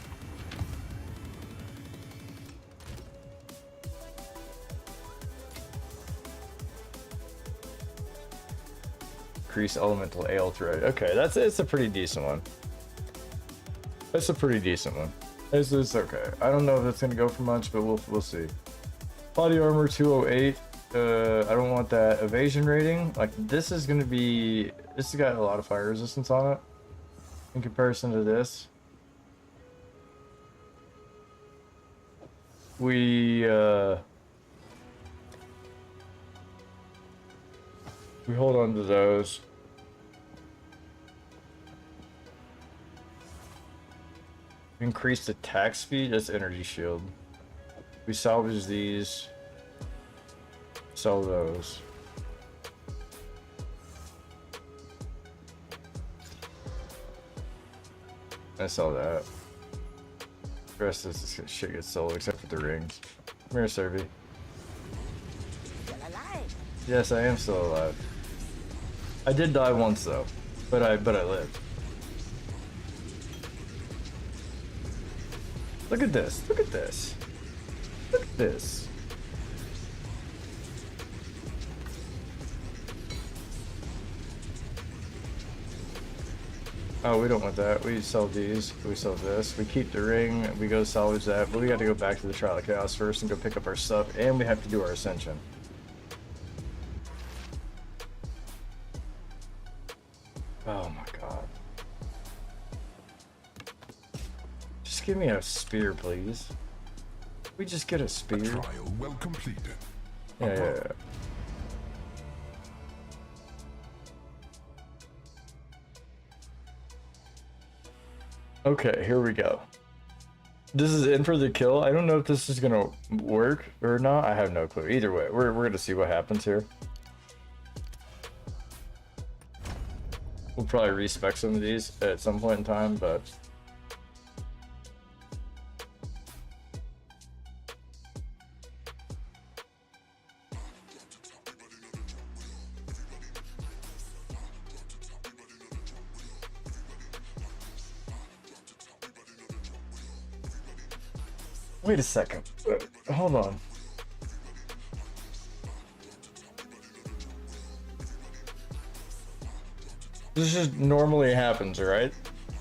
S1: Increase elemental ale thread. Okay, it's a pretty decent one. That's a pretty decent one. It's okay. I don't know if it's gonna go for much, but we'll see. Body armor 208. I don't want that. Evasion rating. Like, this is gonna be. This has got a lot of fire resistance on it in comparison to this. We hold on to those. Increased attack speed. That's energy shield. We salvage these. Sell those. I sell that. The rest of this shit gets sold except for the rings. Come here, Servy.
S4: Still alive.
S1: Yes, I am still alive. I did die once though, but I lived. Look at this. Look at this. Look at this. Oh, we don't want that. We sell these. We sell this. We keep the ring. We go salvage that. But we got to go back to the Trial of Chaos first and go pick up our stuff. And we have to do our ascension. Oh my god. Just give me a spear, please. We just get a spear.
S3: Trial well completed.
S1: Yeah. Okay, here we go. This is in for the kill. I don't know if this is gonna work or not. I have no clue. Either way, we're gonna see what happens here. We'll probably respec some of these at some point in time, but wait a second. Hold on. This just normally happens, right?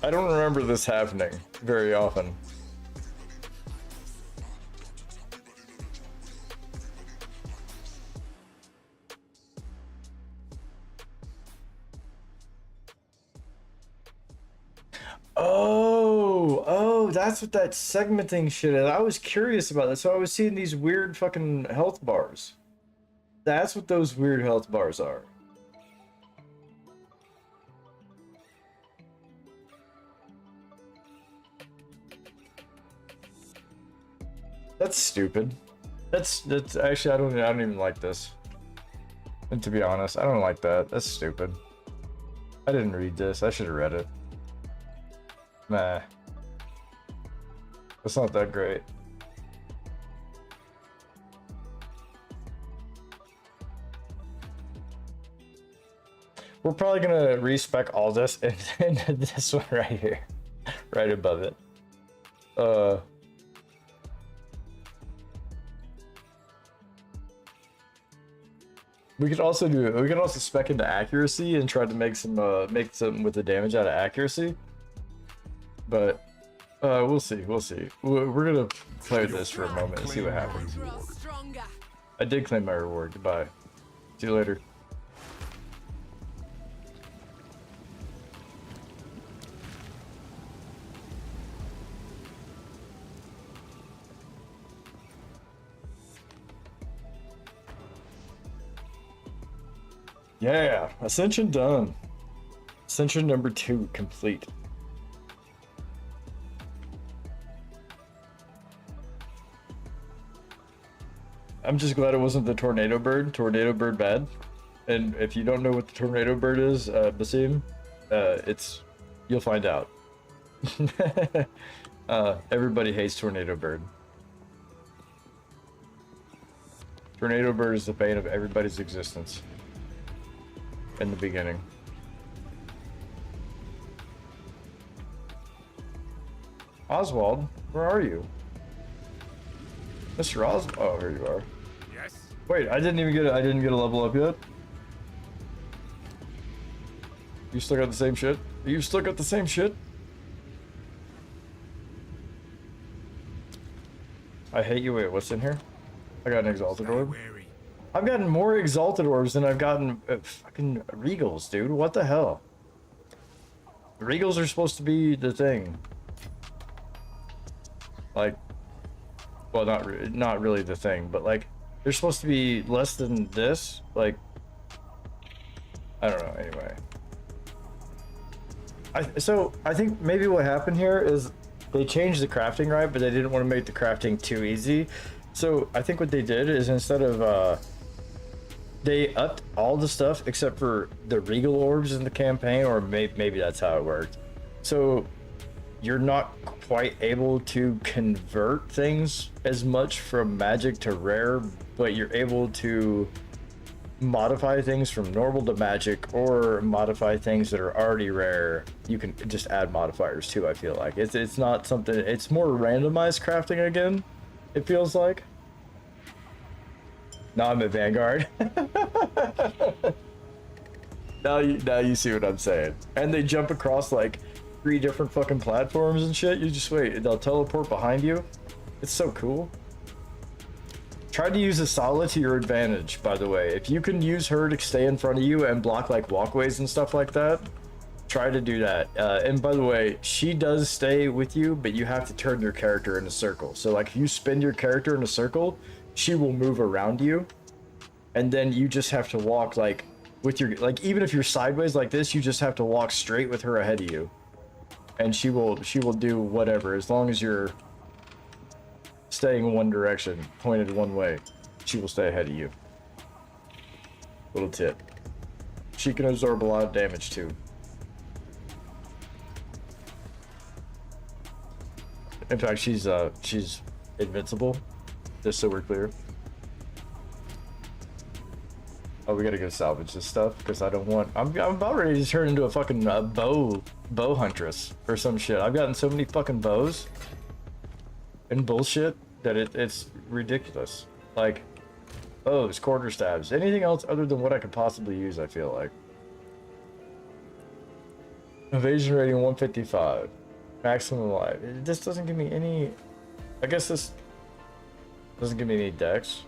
S1: I don't remember this happening very often. Oh, that's what that segmenting shit is. I was curious about that. So I was seeing these weird fucking health bars. That's what those weird health bars are. That's stupid. That's actually I don't even like this. And to be honest, I don't like that. That's stupid. I didn't read this. I should have read it. Nah. It's not that great. We're probably gonna respec all this into this one right here. Right above it. We could also spec into accuracy and try to make some with the damage out of accuracy. But we'll see. We're gonna play with this for a moment and see what happens. I did claim my reward. Goodbye. See you later. Yeah, ascension done. Ascension number 2 complete. I'm just glad it wasn't the tornado bird. Tornado bird bad. And if you don't know what the tornado bird is, Basim, you'll find out. Everybody hates tornado bird. Tornado bird is the bane of everybody's existence. In the beginning. Oswald, where are you? Mr. Oswald, oh, here you are.
S3: Yes.
S1: Wait, I didn't get a level up yet. You still got the same shit? You still got the same shit? I hate you. Wait, what's in here? I got an exalted orb. I've gotten more exalted orbs than I've gotten fucking regals, dude. What the hell? Regals are supposed to be the thing. Like, well, not really the thing, but like, they're supposed to be less than this. Like, I don't know. Anyway, so I think maybe what happened here is they changed the crafting right, but they didn't want to make the crafting too easy. So I think what they did is instead of they upped all the stuff except for the regal orbs in the campaign, or maybe that's how it worked. So you're not quite able to convert things as much from magic to rare, but you're able to modify things from normal to magic, or modify things that are already rare. You can just add modifiers too. I feel like it's not something. It's more randomized crafting again. It feels like. Now I'm at Vanguard. now you see what I'm saying. And they jump across like 3 different fucking platforms and shit. You just wait. They'll teleport behind you. It's so cool. Try to use Asala to your advantage, by the way. If you can use her to stay in front of you and block like walkways and stuff like that, try to do that. And by the way, she does stay with you, but you have to turn your character in a circle. So like if you spin your character in a circle, she will move around you, and then you just have to walk like with your, like, even if you're sideways like this, you just have to walk straight with her ahead of you, and she will do whatever, as long as you're staying in one direction, pointed one way, she will stay ahead of you. Little tip. She can absorb a lot of damage too. In fact, she's invincible. Just so we're clear. Oh, we gotta go salvage this stuff because I don't want. I'm about ready to turn into a fucking bow huntress or some shit. I've gotten so many fucking bows and bullshit that it's ridiculous. Like, bows, quarter stabs, anything else other than what I could possibly use. I feel like. Evasion rating 155, maximum life. This doesn't give me any. I guess this doesn't give me any dex.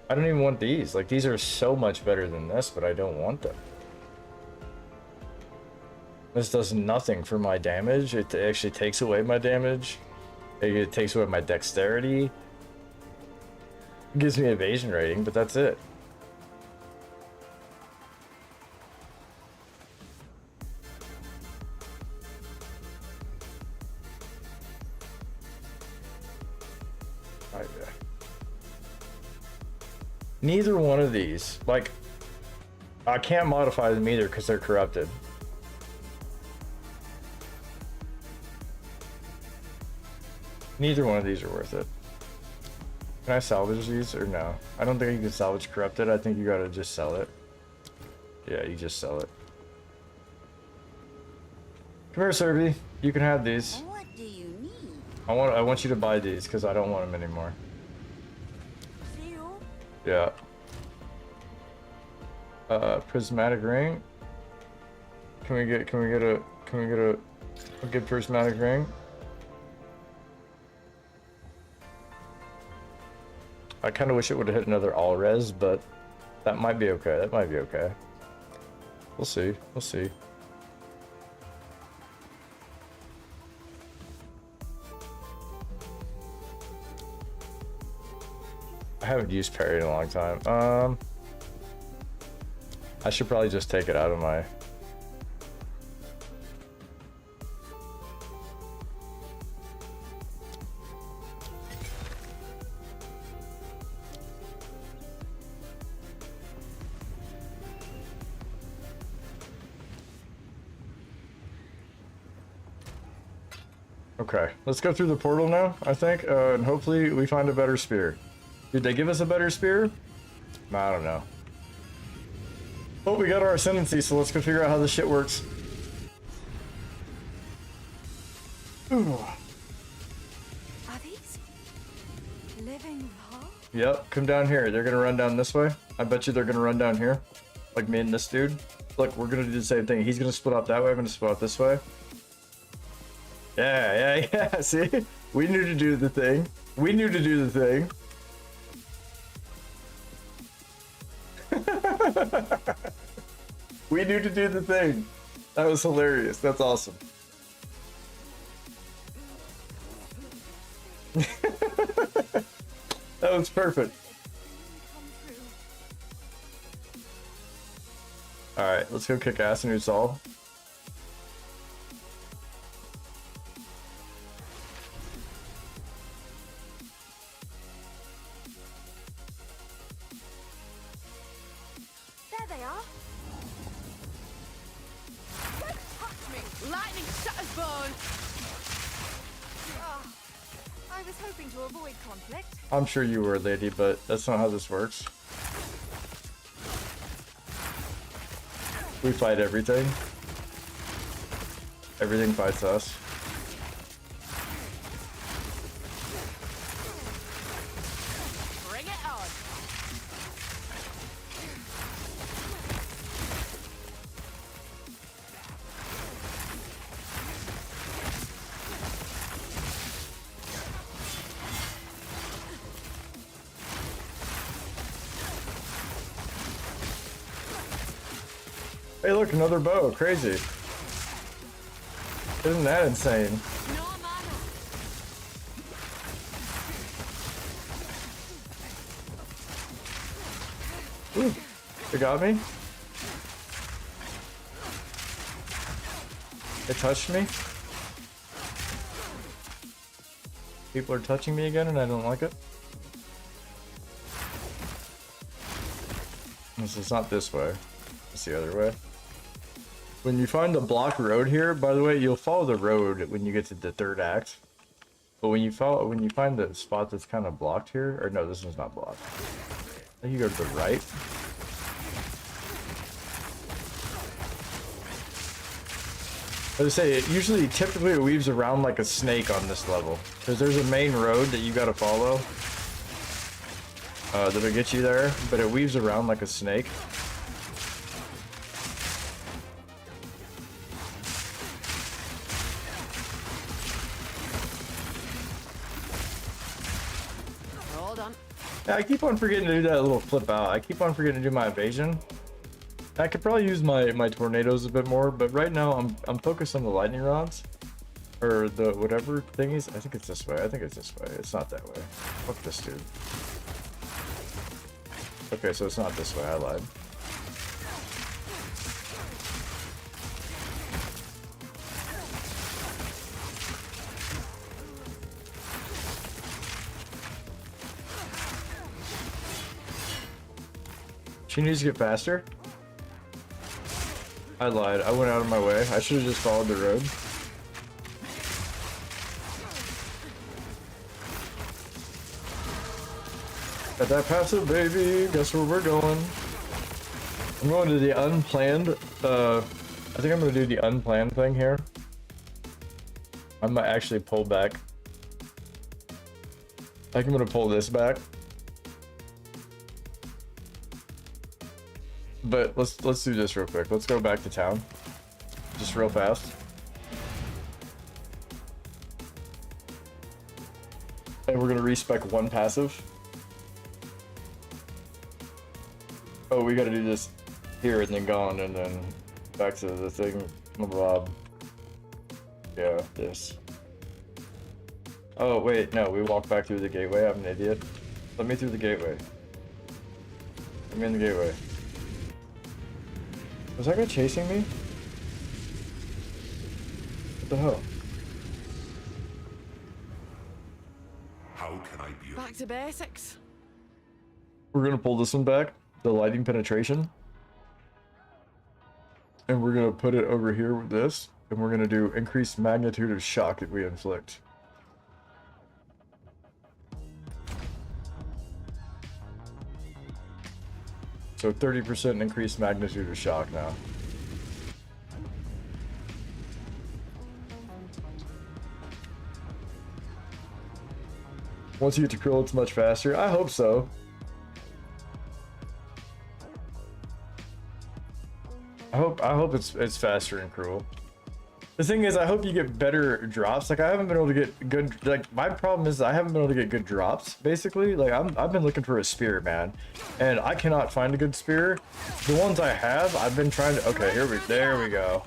S1: I don't even want these. Like, these are so much better than this, but I don't want them. This does nothing for my damage. It actually takes away my damage. It takes away my dexterity. It gives me evasion rating, but that's it. Neither one of these, like, I can't modify them either because they're corrupted. Neither one of these are worth it. Can I salvage these or no? I don't think you can salvage corrupted. I think you gotta just sell it. Yeah, you just sell it. Come here, Serby. You can have these.
S4: What do you need?
S1: I want you to buy these because I don't want them anymore.
S4: Seal?
S1: Yeah. Prismatic ring. Can we get a good prismatic ring? I kind of wish it would have hit another all res, but that might be okay. That might be okay. We'll see. We'll see. I haven't used parry in a long time. I should probably just take it out of my... Okay, let's go through the portal now, I think, and hopefully we find a better spear. Did they give us a better spear? No, I don't know. Oh, we got our ascendancy, so let's go figure out how this shit works. Ooh.
S2: Are these living Ra?
S1: Yep, come down here. They're gonna run down this way. I bet you they're gonna run down here. Like me and this dude. Look, we're gonna do the same thing. He's gonna split up that way, I'm gonna split up this way. Yeah, see? We knew to do the thing. We knew to do the thing. We knew to do the thing. That was hilarious. That's awesome. That was perfect. Alright, let's go kick ass and resolve.
S2: There they are. Don't touch me! Lightning shatters bone! Oh, I was hoping to avoid conflict.
S1: I'm sure you were, lady, but that's not how this works. We fight everything. Everything fights us.
S2: Bring it on!
S1: Hey, look, another bow. Crazy. Isn't that insane?
S2: No mana!
S1: Ooh, it got me. It touched me. People are touching me again and I don't like it. This is not this way. It's the other way. When you find the blocked road here, by the way, you'll follow the road when you get to the third act. But when you find the spot that's kind of blocked here, or no, this one's not blocked. I think you go to the right. As I say, it typically it weaves around like a snake on this level. Because there's a main road that you gotta follow. That'll get you there, but it weaves around like a snake.
S2: Hold on.
S1: Yeah, I keep on forgetting to do that little flip out. I keep on forgetting to do my evasion. I could probably use my tornadoes a bit more, but right now I'm focused on the lightning rods. Or the whatever thingies. I think it's this way. I think it's this way. It's not that way. Fuck this dude. Okay, so it's not this way. I lied. She needs to get faster. I lied. I went out of my way. I should have just followed the road. Got that passive, baby. Guess where we're going? I'm going to the unplanned. I think I'm going to do the unplanned thing here. I might actually pull back. I think I'm going to pull this back. But let's do this real quick. Let's go back to town. Just real fast. And we're going to respec one passive. Oh, we gotta do this here and then gone and then back to the thing. Blah. Yeah, this. Oh, wait, no, we walked back through the gateway. I'm an idiot. Let me through the gateway. Let me in the gateway. Was that guy chasing me? What the hell?
S3: How can I be
S2: Back to basics.
S1: We're gonna pull this one back. The lighting penetration, and we're gonna put it over here with this, and we're gonna do increased magnitude of shock that we inflict. So 30% increased magnitude of shock now. Once you get to krill, it's much faster. I hope so. I hope it's faster and cruel. The thing is, I hope you get better drops. Like, I haven't been able to get good, like, my problem is I haven't been able to get good drops, basically. Like, I've been looking for a spear, man, and I cannot find a good spear. The ones I have, I've been trying to, okay, there we go.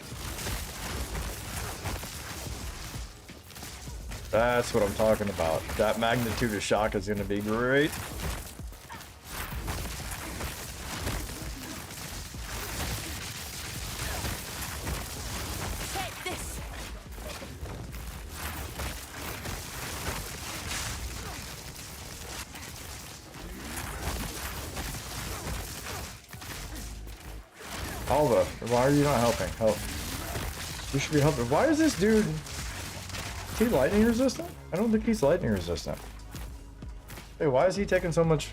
S1: That's what I'm talking about. That magnitude of shock is gonna be great. Alva, why are you not helping? Help. You should be helping. Why is this dude... Is he lightning resistant? I don't think he's lightning resistant. Hey, why is he taking so much,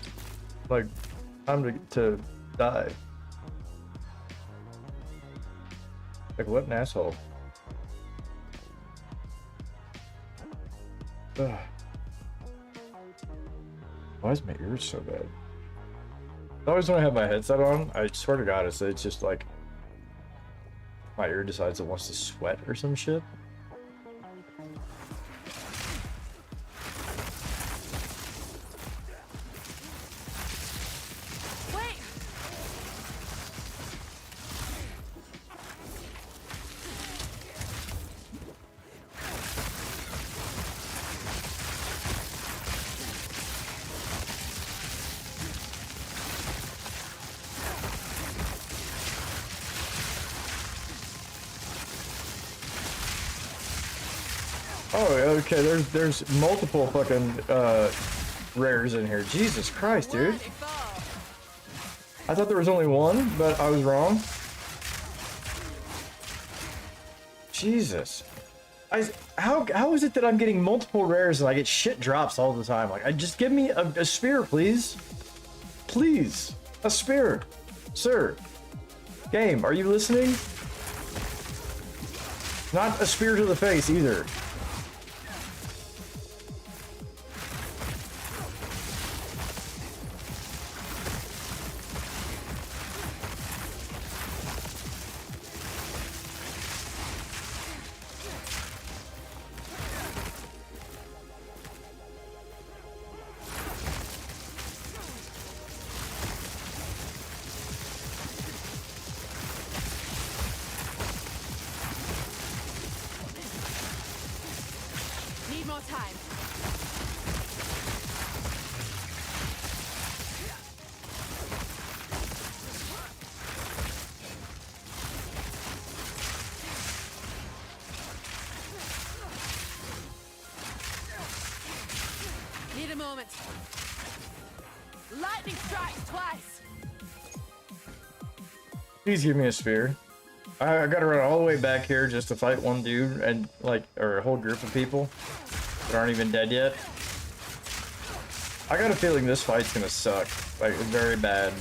S1: like, time to die? Like, what an asshole. Ugh. Why is my ears so bad? Always when I have my headset on, I swear to God, it's just like my ear decides it wants to sweat or some shit.
S2: Wait.
S1: Oh, okay, there's multiple fucking rares in here. Jesus Christ, dude. I thought there was only one, but I was wrong. Jesus. How is it that I'm getting multiple rares and I get shit drops all the time? Like, just give me a spear, please. Please. A spear. Sir. Game, are you listening? Not a spear to the face either.
S2: Need more time. Need a moment. Lightning strikes twice.
S1: Please give me a spear. I gotta run all the way back here just to fight one dude and like, or a whole group of people that aren't even dead yet. I got a feeling this fight's gonna suck, like very bad.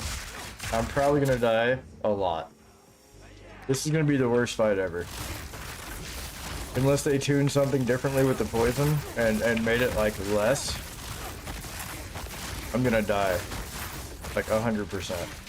S1: I'm probably gonna die a lot. This is gonna be the worst fight ever. Unless they tuned something differently with the poison and made it like less. I'm gonna die. Like 100%.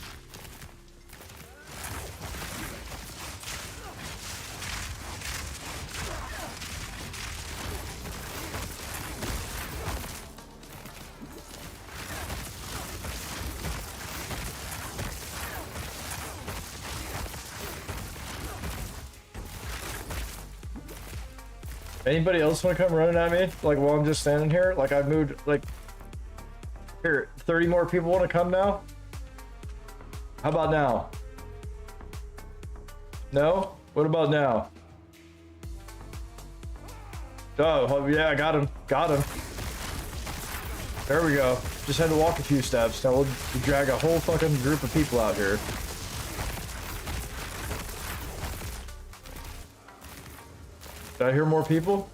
S1: Anybody else want to come running at me? Like while I'm just standing here? Like I've moved, like... Here, 30 more people want to come now? How about now? No? What about now? Oh, yeah, I got him. Got him. There we go. Just had to walk a few steps. Now we'll drag a whole fucking group of people out here. Did I hear more people?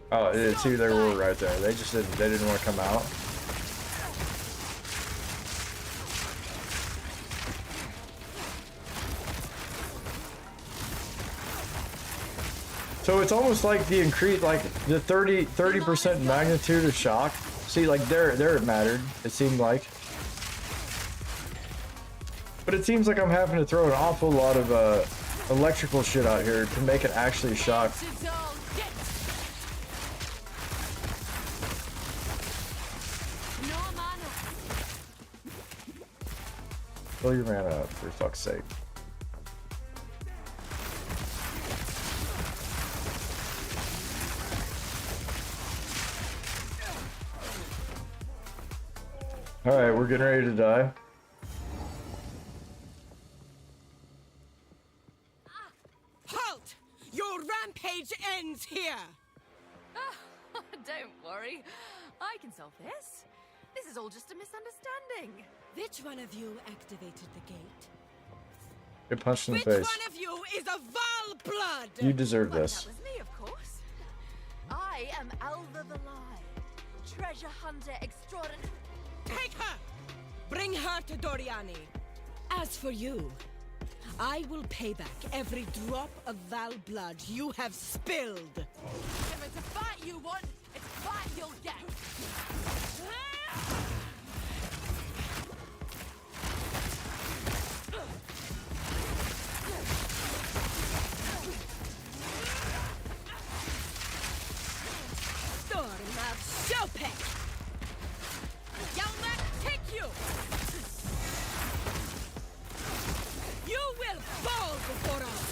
S1: Oh, it's who they were right there. They just didn't. They didn't want to come out. So it's almost like the increase, like the 30% magnitude of shock. See, like there it mattered. It seemed like. But it seems like I'm having to throw an awful lot of electrical shit out here to make it actually shock. Fill your mana up, for fuck's sake. Alright, we're getting ready to die.
S2: Halt! Your rampage ends here!
S5: Don't worry. I can solve this. This is all just a misunderstanding.
S2: Which one of you activated the gate?
S1: Get punched in the
S2: Which
S1: face.
S2: one of you is a Val blood?
S1: You deserve
S5: Well,
S1: this.
S5: that was me, of course. I am Alva the Lie, treasure hunter extraordinary.
S2: Take her! Bring her to Doriani. As for you, I will pay back every drop of Val blood you have spilled.
S5: If it's a fight you want, it's a fight you'll get.
S2: Storm of Chopin! Yalmak, take you! You will fall before us!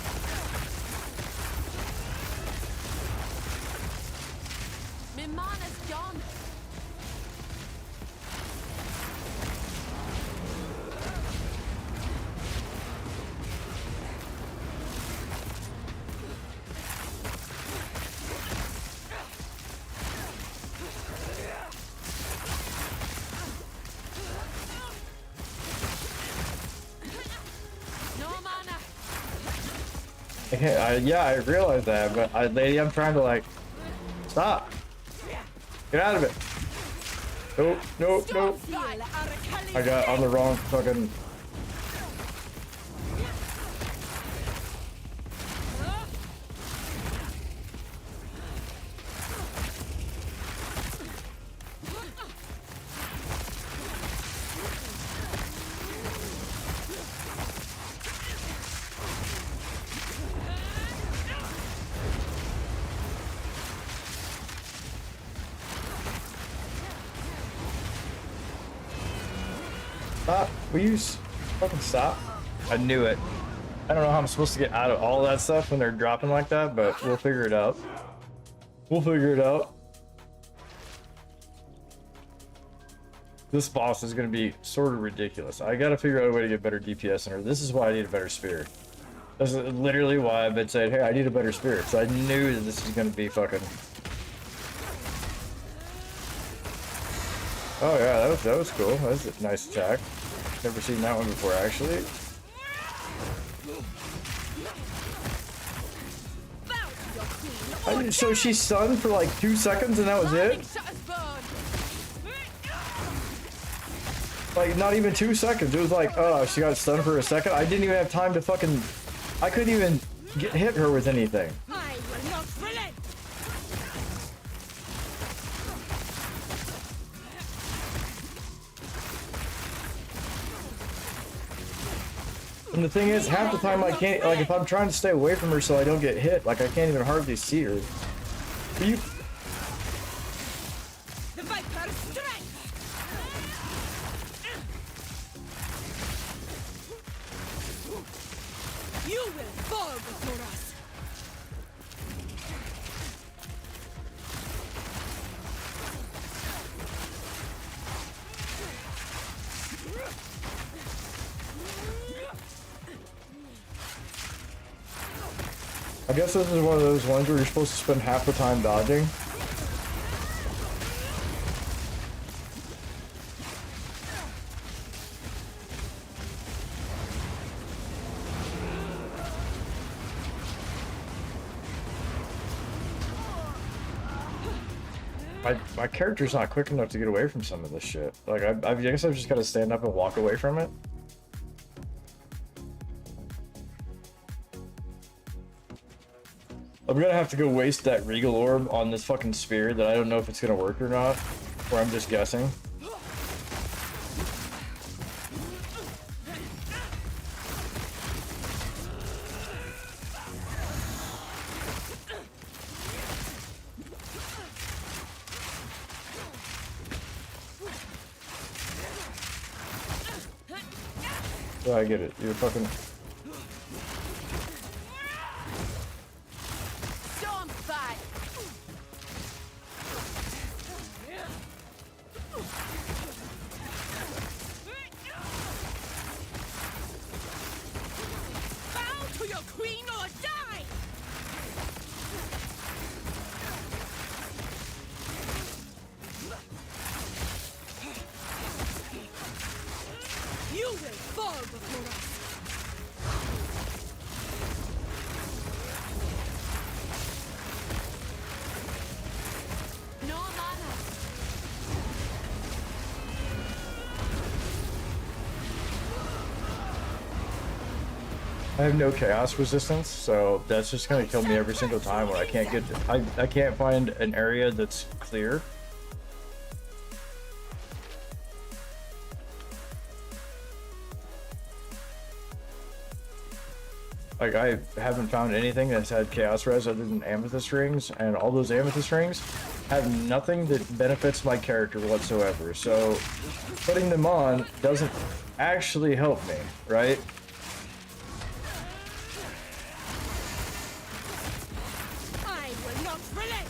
S5: My mana's gone. No mana.
S1: I can't, yeah, I realize that, but lady, I'm trying to like... Stop! Get out of it! Nope, nope, nope. I got on the wrong fucking... Stop. Will you fucking stop? I knew it. I don't know how I'm supposed to get out of all that stuff when they're dropping like that, but we'll figure it out. We'll figure it out. This boss is going to be sort of ridiculous. I got to figure out a way to get better DPS in her. This is why I need a better spear. That's literally why I've been saying, hey, I need a better spear. So I knew that this is going to be fucking Oh yeah, that was cool. That was a nice attack. Never seen that one before, actually. So she stunned for like 2 seconds and that was it? Like, not even 2 seconds. It was like, oh, she got stunned for a second. I didn't even have time to fucking... I couldn't even hit her with anything.
S2: I will not relent.
S1: And the thing is, half the time I can't... Like, if I'm trying to stay away from her so I don't get hit, like, I can't even hardly see her. Are you...
S2: The Viper's strength. You will fall before us.
S1: I guess this is one of those ones where you're supposed to spend half the time dodging. My character's not quick enough to get away from some of this shit. Like, I guess I've just got to stand up and walk away from it. I'm gonna have to go waste that Regal Orb on this fucking spear that I don't know if it's gonna work or not. Or I'm just guessing. Oh, I get it. You're fucking...
S5: Storm fight.
S2: Bow to your queen or die. You will fall before us.
S5: No mana.
S1: I have no chaos resistance, so that's just gonna kill me every single time when I can't get... I can't find an area that's clear. Like, I haven't found anything that's had chaos res other than amethyst rings, and all those amethyst rings have nothing that benefits my character whatsoever. So putting them on doesn't actually help me, right?
S2: I will not relent.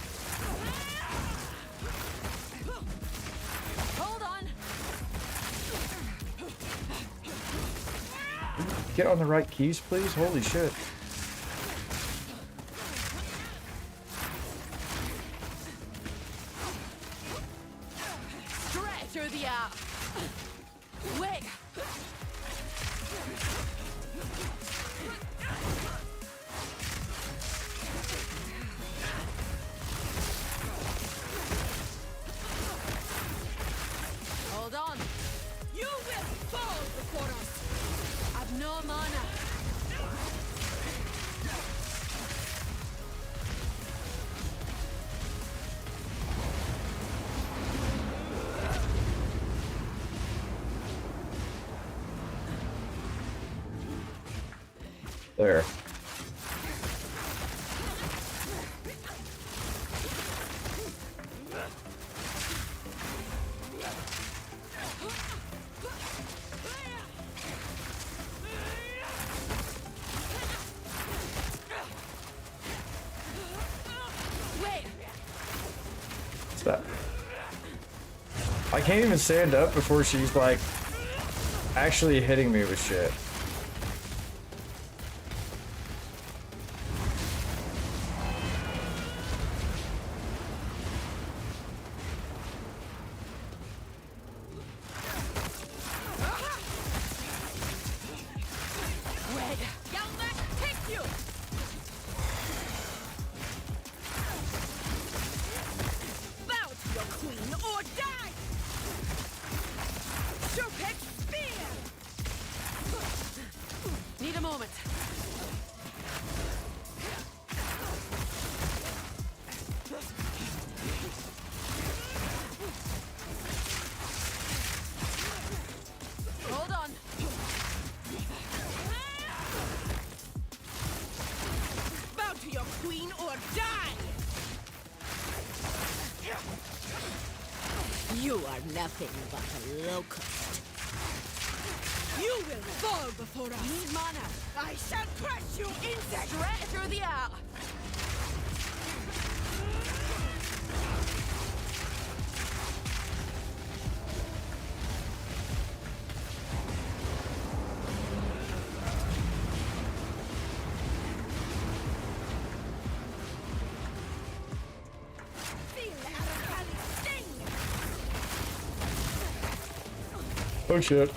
S5: Hold on.
S1: Get on the right keys, please. Holy shit.
S5: Straight through the wait. Hold on.
S2: You will fall before us.
S5: I've no mana.
S1: There.
S5: Wait.
S1: What's that? I can't even stand up before she's like actually hitting me with shit.
S2: spear!
S5: Need a moment. Hold on.
S2: Bow to your queen or die! You are nothing but a locust. You will fall before us.
S5: Need mana.
S2: I shall crush you, insect!
S5: Straight through the air.
S2: Feel Aracani's sting!
S1: Oh shit.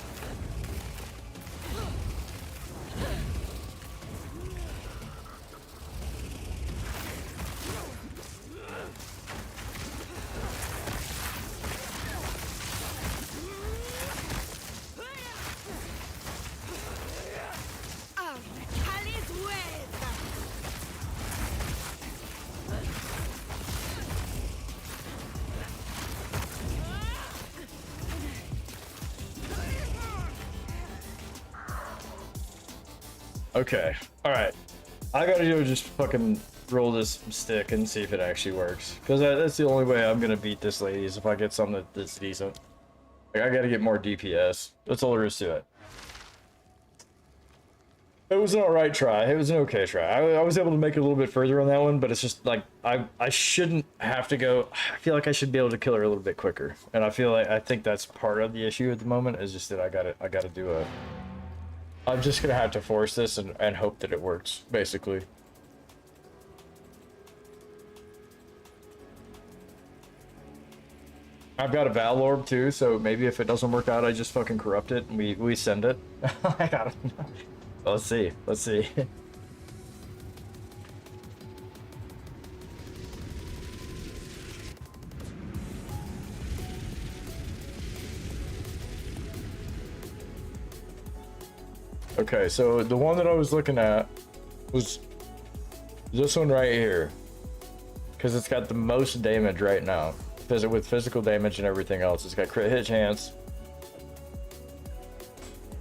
S2: Aracani's wave!
S1: Okay. All right. I gotta go just fucking roll this stick and see if it actually works. Because that's the only way I'm gonna beat this lady is if I get something that's decent. Like, I gotta get more DPS. That's all there is to it. It was an alright try. It was an okay try. I was able to make it a little bit further on that one, but it's just like I shouldn't have to go. I feel like I should be able to kill her a little bit quicker. And I think that's part of the issue at the moment is just that I gotta do a. I'm just gonna have to force this and hope that it works, basically. I've got a Val Orb too, so maybe if it doesn't work out, I just fucking corrupt it and we send it. I don't know. Let's see. Let's see. Okay, so the one that I was looking at was this one right here, because it's got the most damage right now, with physical damage and everything else. It's got crit hit chance.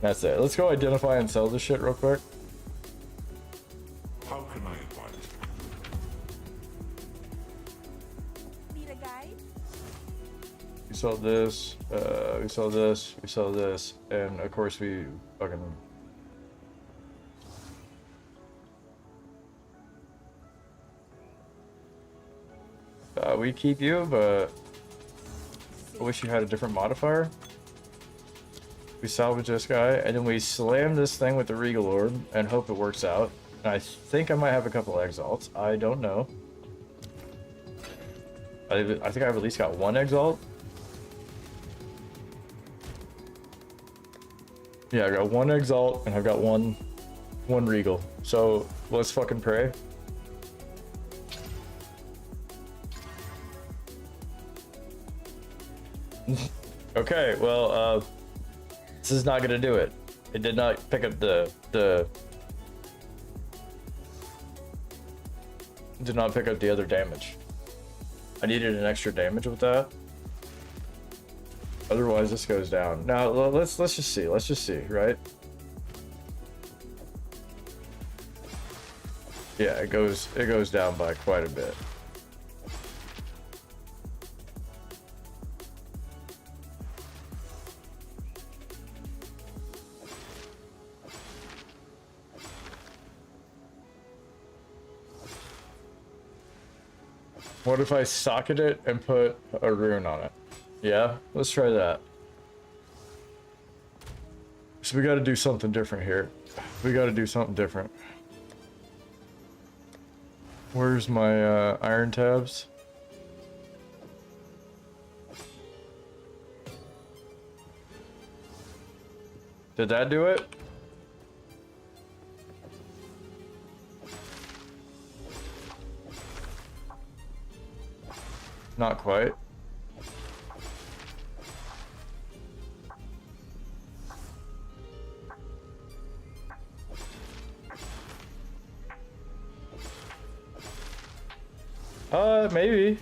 S1: That's it. Let's go identify and sell this shit real quick.
S3: How can I advise?
S5: Need a guide?
S1: We sell this, we sell this, we sell this, and of course we fucking... we keep you, but I wish you had a different modifier. We salvage this guy, and then we slam this thing with the Regal Orb and hope it works out. And I think I might have a couple exalts. I don't know. I think I've at least got one exalt. Yeah, I got one exalt and I've got one Regal. So let's fucking pray. Okay, well, this is not gonna do it. It did not pick up did not pick up the other damage. I needed an extra damage with that. Otherwise, this goes down. Now let's just see. Let's just see, right? Yeah, it goes down by quite a bit. What if I socket it and put a rune on it? Yeah, let's try that. So we got to do something different here. We got to do something different. Where's my iron tabs? Did that do it? Not quite. Maybe.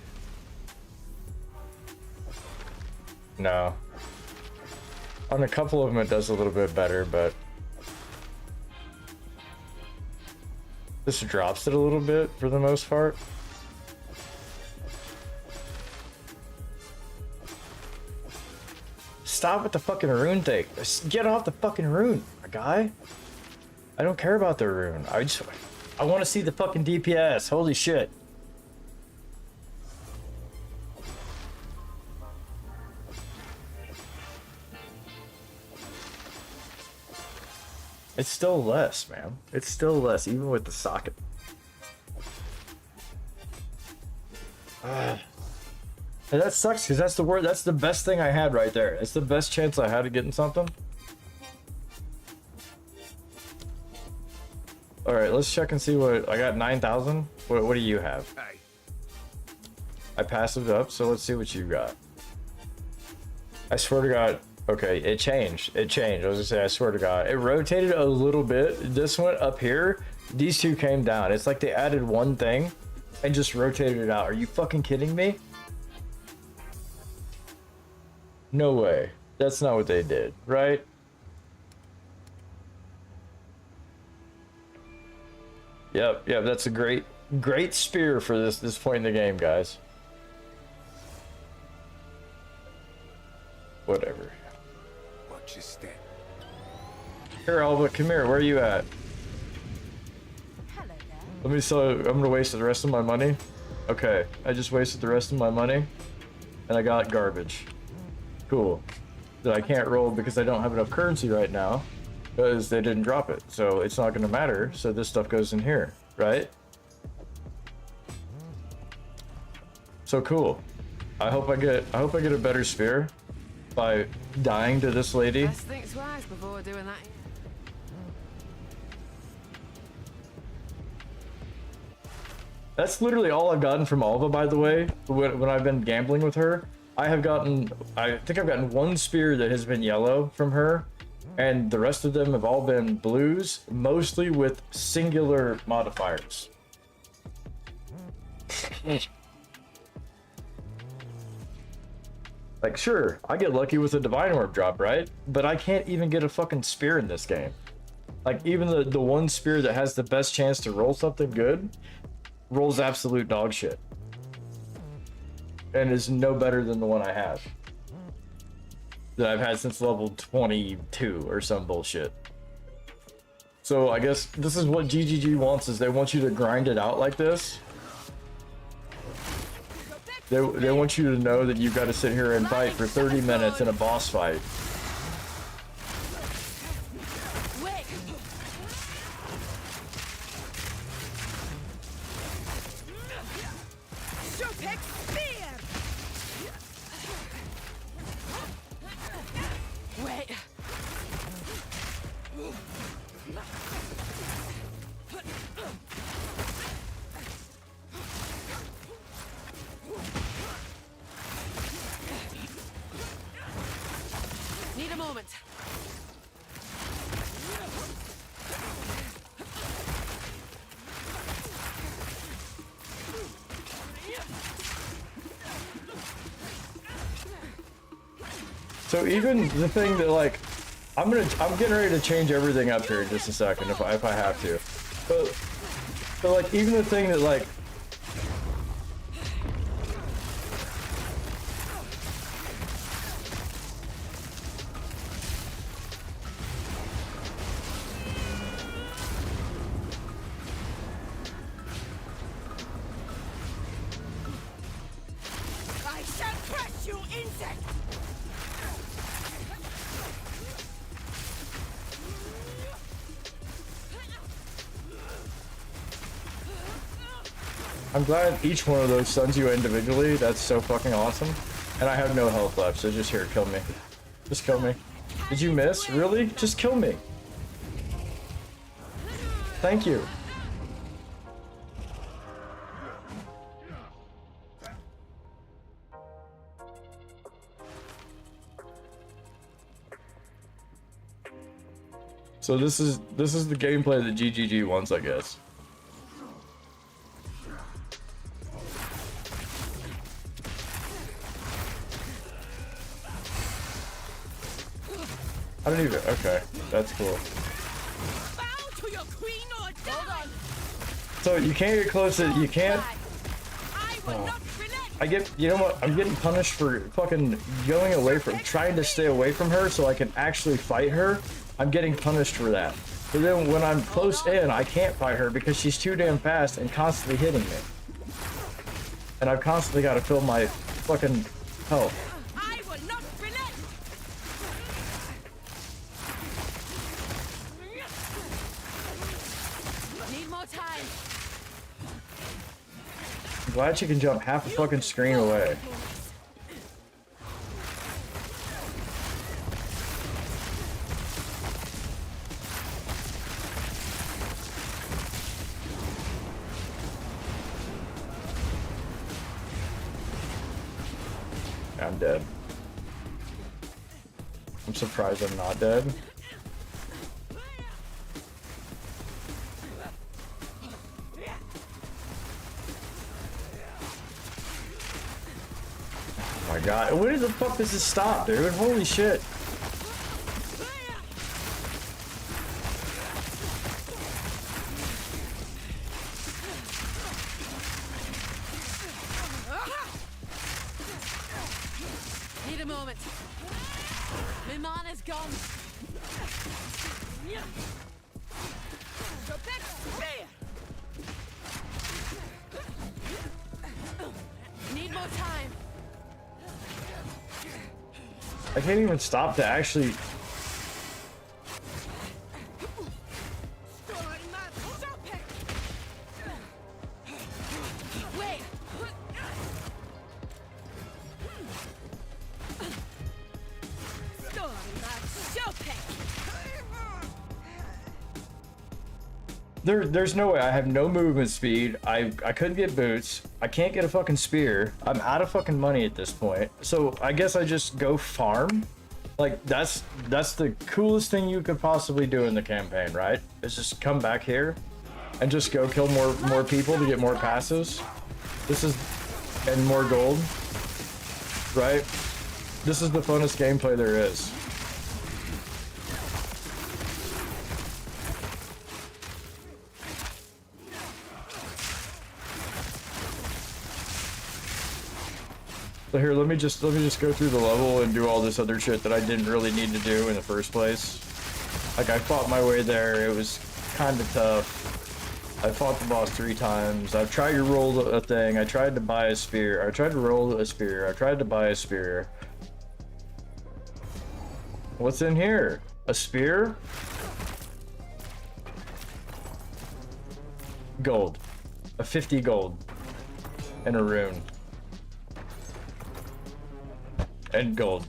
S1: No. On a couple of them it does a little bit better, but this drops it a little bit for the most part. Stop with the fucking rune thing. Get off the fucking rune, my guy. I don't care about the rune. I want to see the fucking DPS. Holy shit. It's still less, man. It's still less, even with the socket. And that sucks, because that's the word. That's the best thing I had right there. It's the best chance I had of getting something. All right, let's check and see what I got. 9,000. What do you have? I passed it up, so let's see what you got. I swear to God. Okay, it changed. It changed. I was gonna say, I swear to God. It rotated a little bit. This went up here. These two came down. It's like they added one thing and just rotated it out. Are you fucking kidding me? No way. That's not what they did, right? Yep, that's a great spear for this point in the game, guys. Whatever.
S3: Watch your step.
S1: Here, Alba, come here. Where are you at?
S5: Hello there.
S1: Let me sell. I'm gonna waste the rest of my money. Okay, I just wasted the rest of my money, and I got garbage. Cool. That I can't roll because I don't have enough currency right now, because they didn't drop it. So it's not gonna matter. So this stuff goes in here, right? So cool. I hope I get a better spear by dying to this lady.
S6: Best think twice before doing that.
S1: That's literally all I've gotten from Alva, by the way. When I've been gambling with her, I think I've gotten one spear that has been yellow from her, and the rest of them have all been blues, mostly with singular modifiers. Like, sure, I get lucky with a divine orb drop, right? But I can't even get a fucking spear in this game. Like, even the one spear that has the best chance to roll something good rolls absolute dog shit. And is no better than the one I have. That I've had since level 22 or some bullshit. So I guess this is what GGG wants, is they want you to grind it out like this. They want you to know that you've got to sit here and fight for 30 minutes in a boss fight.
S5: Wait.
S2: Showpick spear!
S5: Wait.
S6: Need a moment.
S1: So even the thing that, like, I'm getting ready to change everything up here in just a second if I have to. But like, even the thing that, like,
S2: I shall crush you, insect!
S1: I'm glad each one of those stuns you individually. That's so fucking awesome. And I have no health left, so just here, kill me. Just kill me. Did you miss? Really? Just kill me. Thank you. So this is the gameplay that GGG wants, I guess. don't even. Okay, that's cool.
S2: Bow to your queen or die!
S1: So you can't get close to. You can't.
S2: I will not relent!
S1: I get. You know what? I'm getting punished for fucking going away from, trying to stay away from her so I can actually fight her. I'm getting punished for that. But then when I'm close in, I can't fight her because she's too damn fast and constantly hitting me. And I've constantly got to fill my fucking health.
S2: I will not relent!
S5: Need more time.
S1: I'm glad she can jump half a fucking screen away. I'm dead. I'm surprised I'm not dead. Oh my god, when the fuck does this stop, dude? Holy shit.
S5: Need a moment. My mana's gone.
S2: Go back, spear!
S5: Need more time.
S1: I can't even stop to actually.
S5: Wait.
S1: There's no way. I have no movement speed. I couldn't get boots. I can't get a fucking spear. I'm out of fucking money at this point. So I guess I just go farm. Like that's the coolest thing you could possibly do in the campaign, right? Is just come back here and just go kill more people to get more passes. This is and more gold, right? This is the funnest gameplay there is. So here, let me just go through the level and do all this other shit that I didn't really need to do in the first place. Like I fought my way there. It was kind of tough. I fought the boss 3 times. I've tried to roll a thing. I tried to buy a spear. I tried to roll a spear. I tried to buy a spear. What's in here? A spear? Gold. A 50 gold. And a rune. And gold.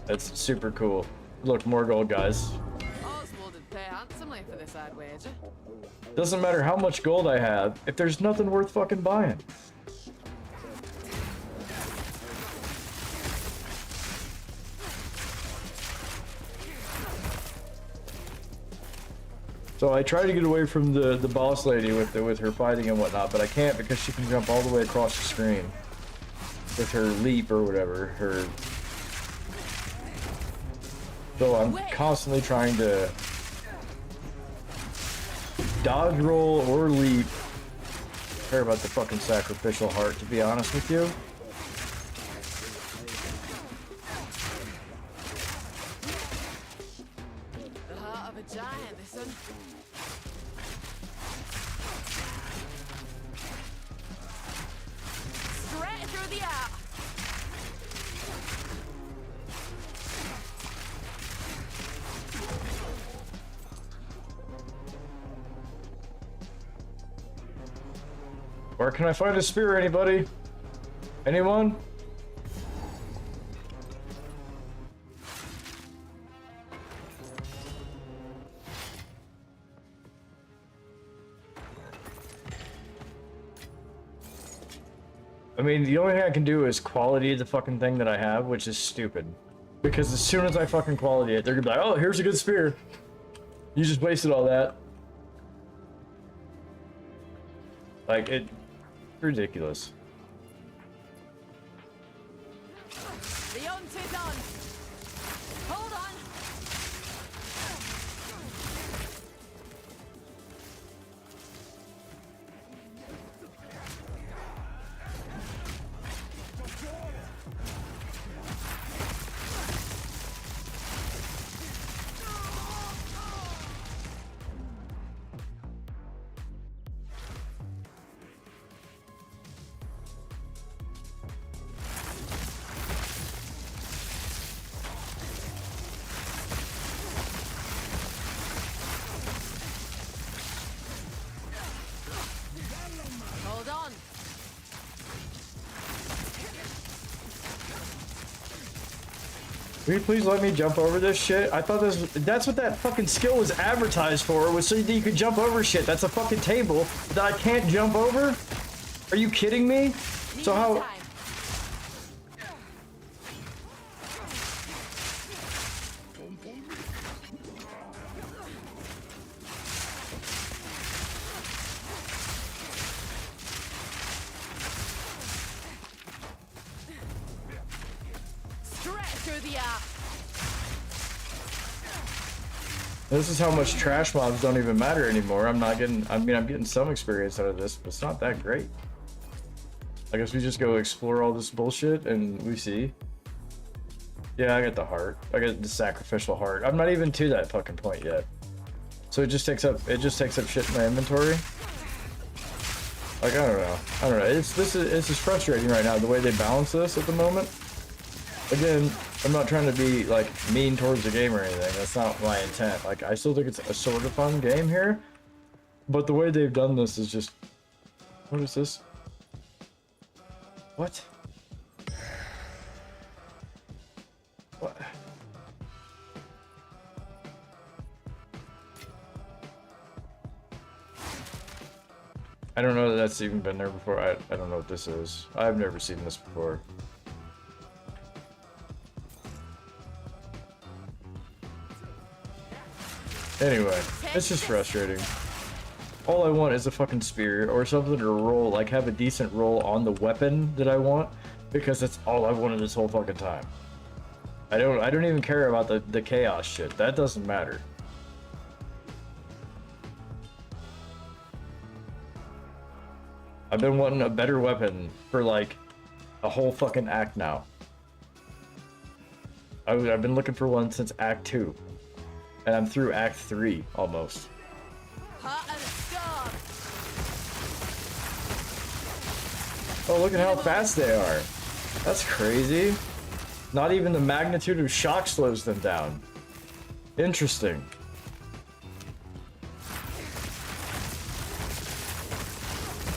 S1: That's super cool. Look, more gold, guys.
S6: Oswald would pay handsomely for this, I'd wager.
S1: Doesn't matter how much gold I have if there's nothing worth fucking buying. So I try to get away from the boss lady with her fighting and whatnot, but I can't because she can jump all the way across the screen with her leap or whatever. So I'm constantly trying to dodge, roll, or leap. I care about the fucking sacrificial heart, to be honest with you.
S6: The heart of a giant, this one.
S5: Straight through the air.
S1: Where can I find a spear, anybody? Anyone? I mean, the only thing I can do is quality the fucking thing that I have, which is stupid. Because as soon as I fucking quality it, they're gonna be like, oh, here's a good spear. You just wasted all that. Like, it's ridiculous.
S5: The hunt is on. Hold on.
S1: Will you please let me jump over this shit? I thought that's what that fucking skill was advertised for, was so that you could jump over shit. That's a fucking table that I can't jump over? Are you kidding me? So how... This is how much trash mobs don't even matter anymore. I'm getting some experience out of this, but it's not that great. I guess we just go explore all this bullshit and we see. Yeah, I got the heart. I got the sacrificial heart. I'm not even to that fucking point yet. So it just takes up shit in my inventory. Like, I don't know. It's just frustrating right now the way they balance this at the moment. Again, I'm not trying to be like mean towards the game or anything. That's not my intent. Like, I still think it's a sort of fun game here, but the way they've done this is just... What is this? What? What? I don't know that that's even been there before. I don't know what this is. I've never seen this before. Anyway, it's just frustrating. All I want is a fucking spear or something to roll, like have a decent roll on the weapon that I want, because that's all I wanted this whole fucking time. I don't even care about the chaos shit. That doesn't matter. I've been wanting a better weapon for like a whole fucking act now. I've been looking for one since Act 2. And I'm through Act 3, almost. Oh, look at how fast they are. That's crazy. Not even the magnitude of shock slows them down. Interesting.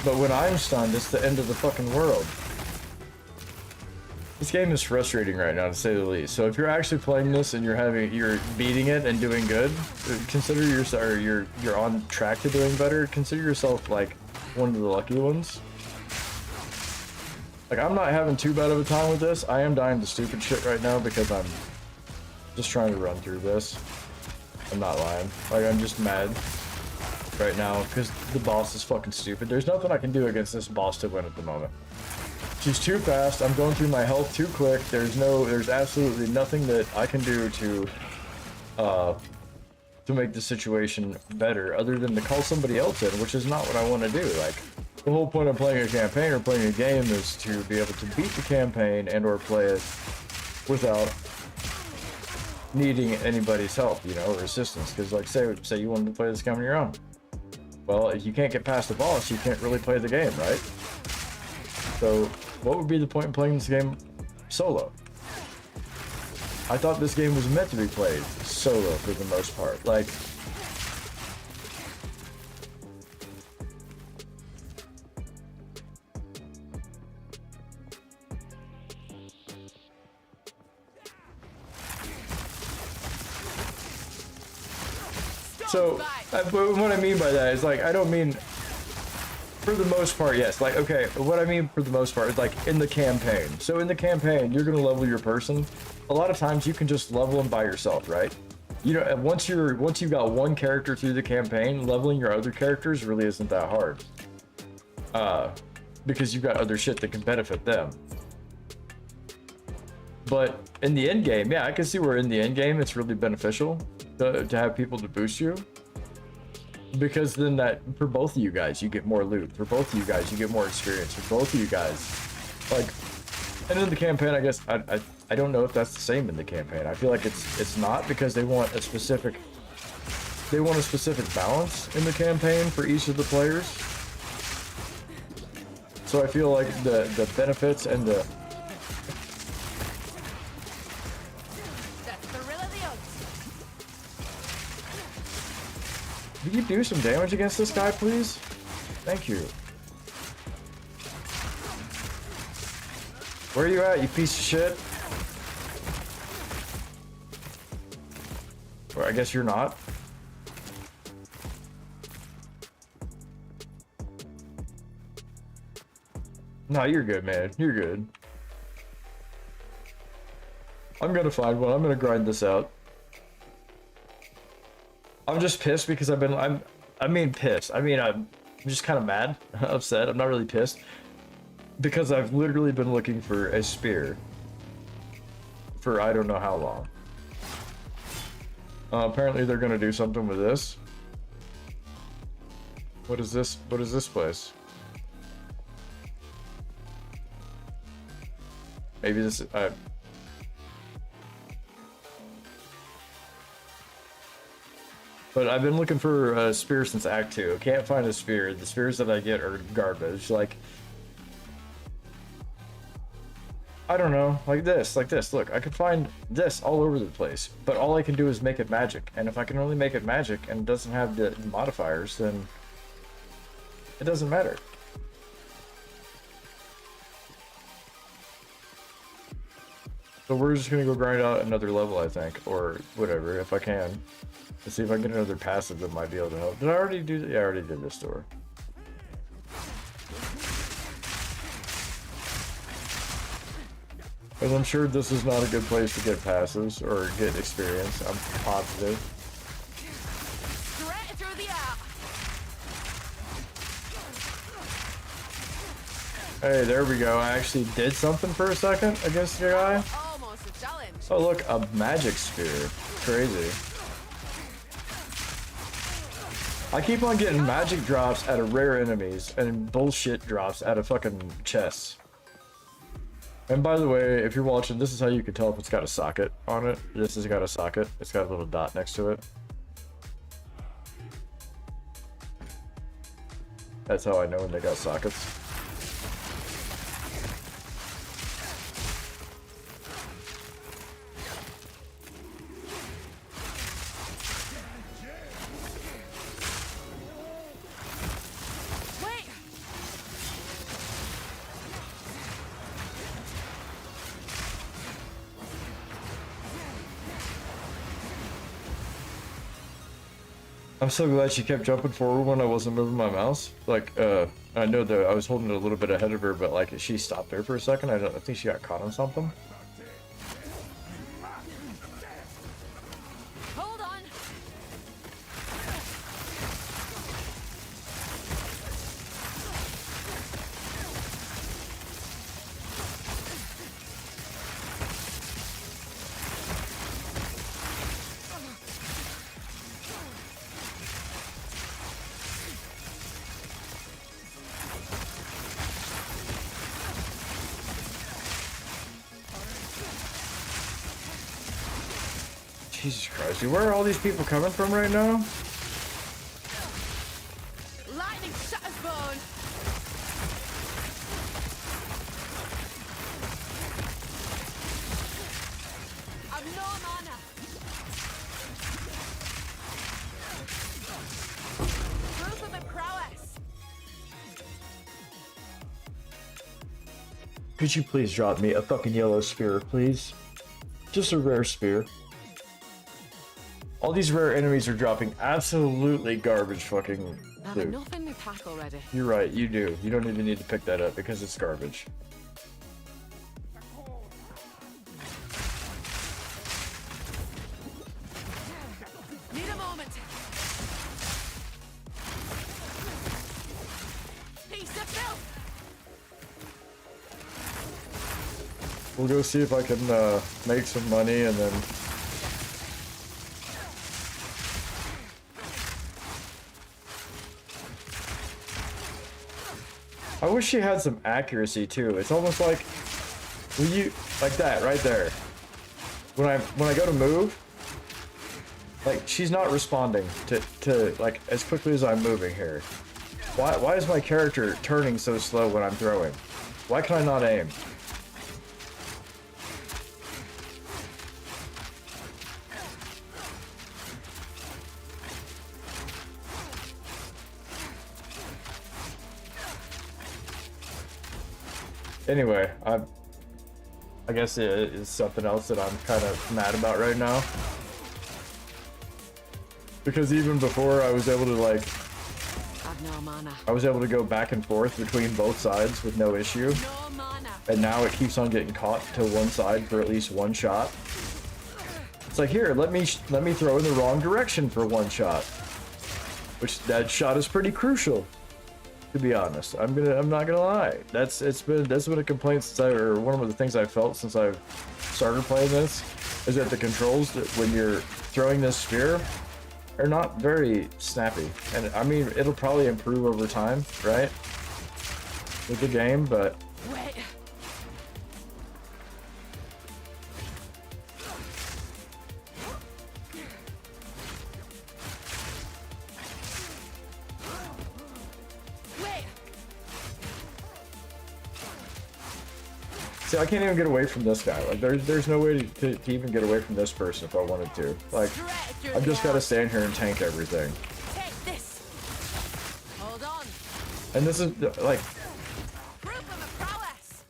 S1: But when I'm stunned, it's the end of the fucking world. This game is frustrating right now, to say the least. So if you're actually playing this and you're beating it and doing good, consider you're on track to doing better. Consider yourself like one of the lucky ones. Like, I'm not having too bad of a time with this. I am dying to stupid shit right now because I'm just trying to run through this. I'm not lying. Like, I'm just mad right now because the boss is fucking stupid. There's nothing I can do against this boss to win at the moment. She's too fast. I'm going through my health too quick. There's absolutely nothing that I can do to make the situation better other than to call somebody else in, which is not what I want to do. Like, the whole point of playing a campaign or playing a game is to be able to beat the campaign and or play it without needing anybody's help, you know, or assistance. Because like, say you wanted to play this game on your own. Well, if you can't get past the boss, you can't really play the game, right? So what would be the point in playing this game solo? I thought this game was meant to be played solo for the most part. Like, so what I mean by that is, like, I don't mean for the most part, yes. Like, okay, what I mean for the most part is like in the campaign. So in the campaign, you're gonna level your person. A lot of times you can just level them by yourself, right? You know, and once you've got one character through the campaign, leveling your other characters really isn't that hard. Because you've got other shit that can benefit them. But in the end game, yeah, I can see where in the end game it's really beneficial to have people to boost you. Because then that, for both of you guys, you get more loot. For both of you guys, you get more experience. For both of you guys, like, and in the campaign, I guess, I don't know if that's the same in the campaign. I feel like it's not, because they want a specific balance in the campaign for each of the players. So I feel like the benefits and the Will you do some damage against this guy, please? Thank you. Where are you at, you piece of shit? I guess you're not. No, you're good, man. You're good. I'm gonna find one. I'm gonna grind this out. I'm just pissed because I'm pissed. I'm just kind of mad, upset. I'm not really pissed because I've literally been looking for a spear for I don't know how long. Apparently they're gonna do something with this. What is this? What is this place? Maybe this is, but I've been looking for a spear since Act 2. Can't find a spear. The spears that I get are garbage. Like, I don't know, like this. Look, I could find this all over the place, but all I can do is make it magic. And if I can only make it magic and it doesn't have the modifiers, then it doesn't matter. So we're just gonna go grind out another level, I think, or whatever, if I can. Let's see if I can get another passive that might be able to help. Did I already do that? Yeah, I already did this door. Because I'm sure this is not a good place to get passives or get experience. I'm positive.
S5: Straight through the air.
S1: Hey, there we go. I actually did something for a second against the guy.
S5: Almost a challenge.
S1: Oh, look, a magic spear. Crazy. I keep on getting magic drops out of rare enemies and bullshit drops out of fucking chests. And by the way, if you're watching, this is how you can tell if it's got a socket on it. This has got a socket. It's got a little dot next to it. That's how I know when they got sockets. I'm so glad she kept jumping forward when I wasn't moving my mouse. Like, I know that I was holding it a little bit ahead of her, but like, she stopped there for a second. I think she got caught on something.
S5: Hold on.
S1: Jesus Christ, dude, where are all these people coming from right now?
S5: Lightning shatters bone. I've no mana. Proof of my prowess.
S1: Could you please drop me a fucking yellow spear, please? Just a rare spear. All these rare enemies are dropping absolutely garbage fucking
S6: I have
S1: loot.
S6: enough in my pack already.
S1: You're right, you do. You don't even need to pick that up because it's garbage.
S5: Need a moment. Piece of filth.
S1: We'll go see if I can make some money and then... I wish she had some accuracy too. It's almost like when you like that right there. When I go to move, like she's not responding to like as quickly as I'm moving here. Why is my character turning so slow when I'm throwing? Why can I not aim? Anyway, I guess it is something else that I'm kind of mad about right now. Because even before I was able to like,
S6: I've no mana.
S1: I was able to go back and forth between both sides with no issue.
S6: No mana.
S1: And now it keeps on getting caught to one side for at least one shot. It's like, here, let me throw in the wrong direction for one shot. Which, that shot is pretty crucial, to be honest. I'm not gonna lie. That's been a complaint since or one of the things I've felt since I've started playing this, is that the controls when you're throwing this spear are not very snappy. And I mean, it'll probably improve over time, right? With the game, but
S6: Wait. Wait.
S1: see, I can't even get away from this guy. Like, there's no way to even get away from this person if I wanted to. Like, I've just got to stand here and tank everything.
S6: Take this. Hold on.
S1: And this is like,
S6: Proof of a prowess.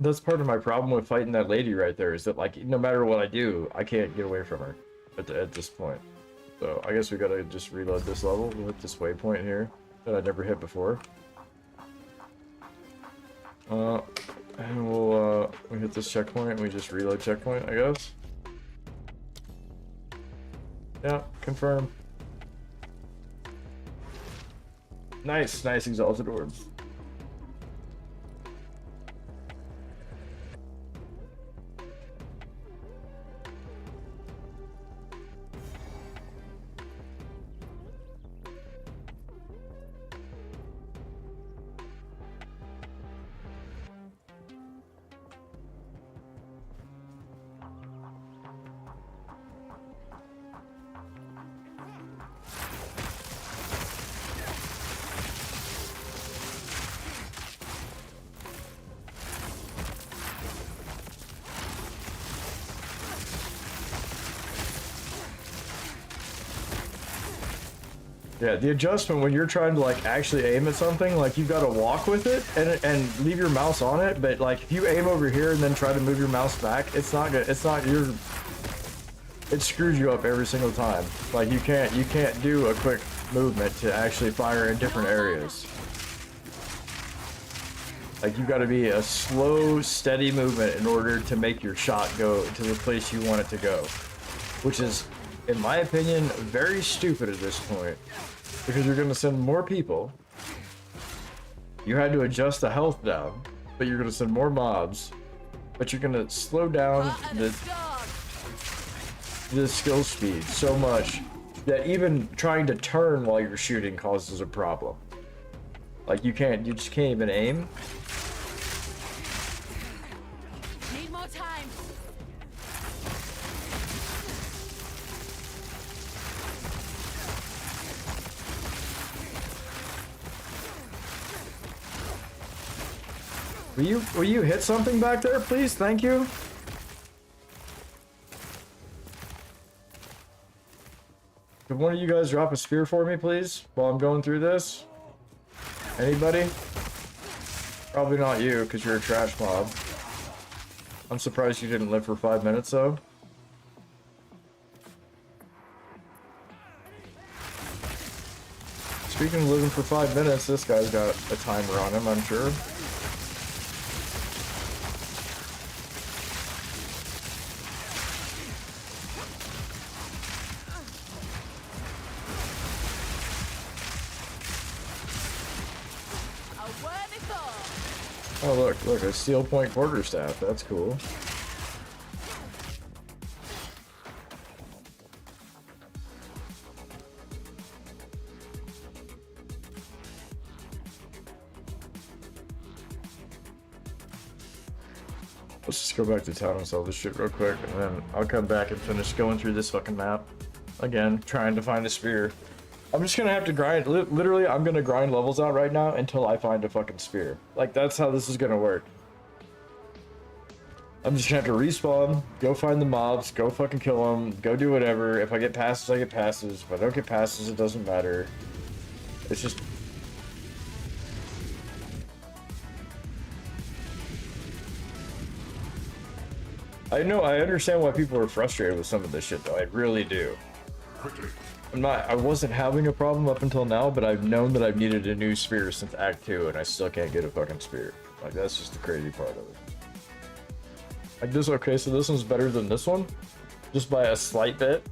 S1: that's part of my problem with fighting that lady right there, is that like, no matter what I do, I can't get away from her at this point. So I guess we gotta just reload this level. We'll hit this waypoint here that I never hit before. And we hit this checkpoint and we just reload checkpoint, I guess. Yeah, confirm. Nice exalted orbs. Yeah, the adjustment when you're trying to like actually aim at something, like you've got to walk with it and leave your mouse on it, but like if you aim over here and then try to move your mouse back, it's not good. It's not your. It screws you up every single time. Like you can't do a quick movement to actually fire in different areas. Like you've got to be a slow, steady movement in order to make your shot go to the place you want it to go, which is, in my opinion, very stupid at this point, because you're going to send more people. You had to adjust the health down, but you're going to send more mobs, but you're going to slow down the skill speed so much that even trying to turn while you're shooting causes a problem. Like you just can't even aim.
S6: Need more time.
S1: Will you hit something back there, please? Thank you. Could one of you guys drop a spear for me, please, while I'm going through this? Anybody? Probably not you, because you're a trash mob. I'm surprised you didn't live for 5 minutes, though. Speaking of living for 5 minutes, this guy's got a timer on him, I'm sure. Oh look, a steel point quarterstaff. That's cool. Let's just go back to town and sell this shit real quick, and then I'll come back and finish going through this fucking map again, trying to find a spear. I'm just gonna have to grind. Literally, I'm gonna grind levels out right now until I find a fucking spear. Like, that's how this is gonna work. I'm just gonna have to respawn, go find the mobs, go fucking kill them, go do whatever. If I get passes, I get passes. If I don't get passes, it doesn't matter. It's just... I know, I understand why people are frustrated with some of this shit though. I really do.
S3: Quickly.
S1: I wasn't having a problem up until now, but I've known that I've needed a new spear since Act 2 and I still can't get a fucking spear. Like, that's just the crazy part of it. Like this, okay, so this one's better than this one? Just by a slight bit?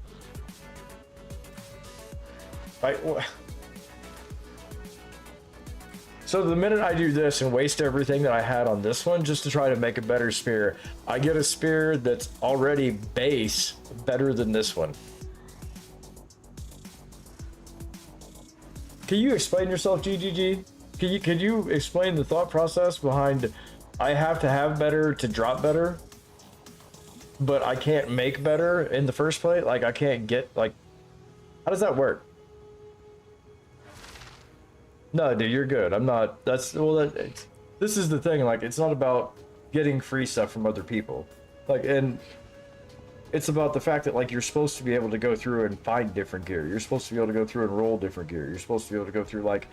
S1: Right? So the minute I do this and waste everything that I had on this one just to try to make a better spear, I get a spear that's already base better than this one. Can you explain yourself, GGG? Could you explain the thought process behind I have to have better to drop better, but I can't make better in the first place? Like I can't get, like, how does that work? No, dude, you're good. I'm not. That's, well, this is the thing. Like, it's not about getting free stuff from other people. Like, and it's about the fact that, like, you're supposed to be able to go through and find different gear. You're supposed to be able to go through and roll different gear. You're supposed to be able to go through, like,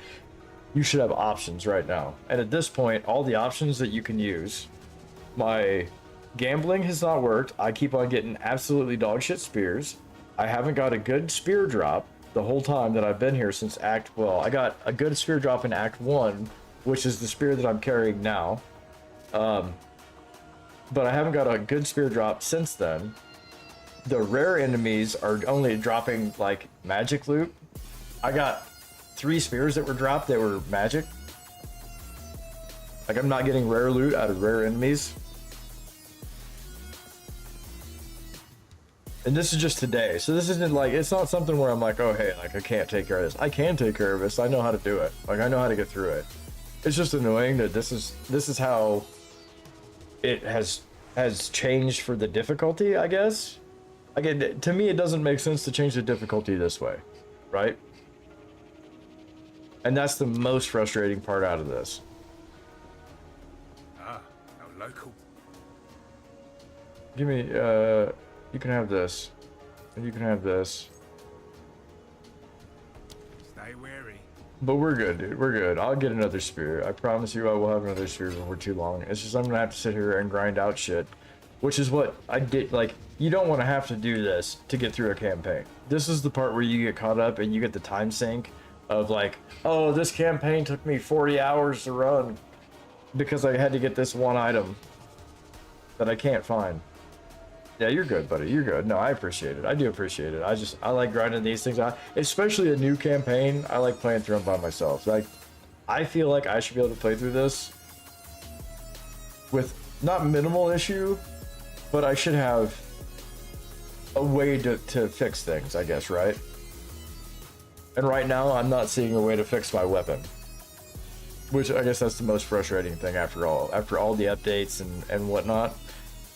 S1: you should have options right now. And at this point, all the options that you can use, my gambling has not worked. I keep on getting absolutely dog shit spears. I haven't got a good spear drop the whole time that I've been here since well, I got a good spear drop in Act 1, which is the spear that I'm carrying now. But I haven't got a good spear drop since then. The rare enemies are only dropping like magic loot. I got 3 spears that were dropped that were magic. Like, I'm not getting rare loot out of rare enemies. And this is just today, so this isn't like, it's not something where I'm like, oh hey, like I can't take care of this. I can take care of this. I know how to do it. Like, I know how to get through it. It's just annoying that this is how it has changed for the difficulty, I guess. Like, to me, it doesn't make sense to change the difficulty this way, right? And that's the most frustrating part out of this.
S3: Ah, how local.
S1: Give me, you can have this, and you can have this.
S3: Stay wary.
S1: But we're good, dude. We're good. I'll get another spear. I promise you I will have another spear before too long. It's just I'm gonna have to sit here and grind out shit. Which is what I did. Like, you don't want to have to do this to get through a campaign. This is the part where you get caught up and you get the time sink of like, oh, this campaign took me 40 hours to run because I had to get this one item that I can't find. Yeah, you're good, buddy. You're good. No, I appreciate it. I do appreciate it. I like grinding these things out, especially a new campaign. I like playing through them by myself. Like, I feel like I should be able to play through this with not minimal issue, but I should have a way to fix things, I guess, right? And right now, I'm not seeing a way to fix my weapon, which I guess that's the most frustrating thing after all the updates and whatnot.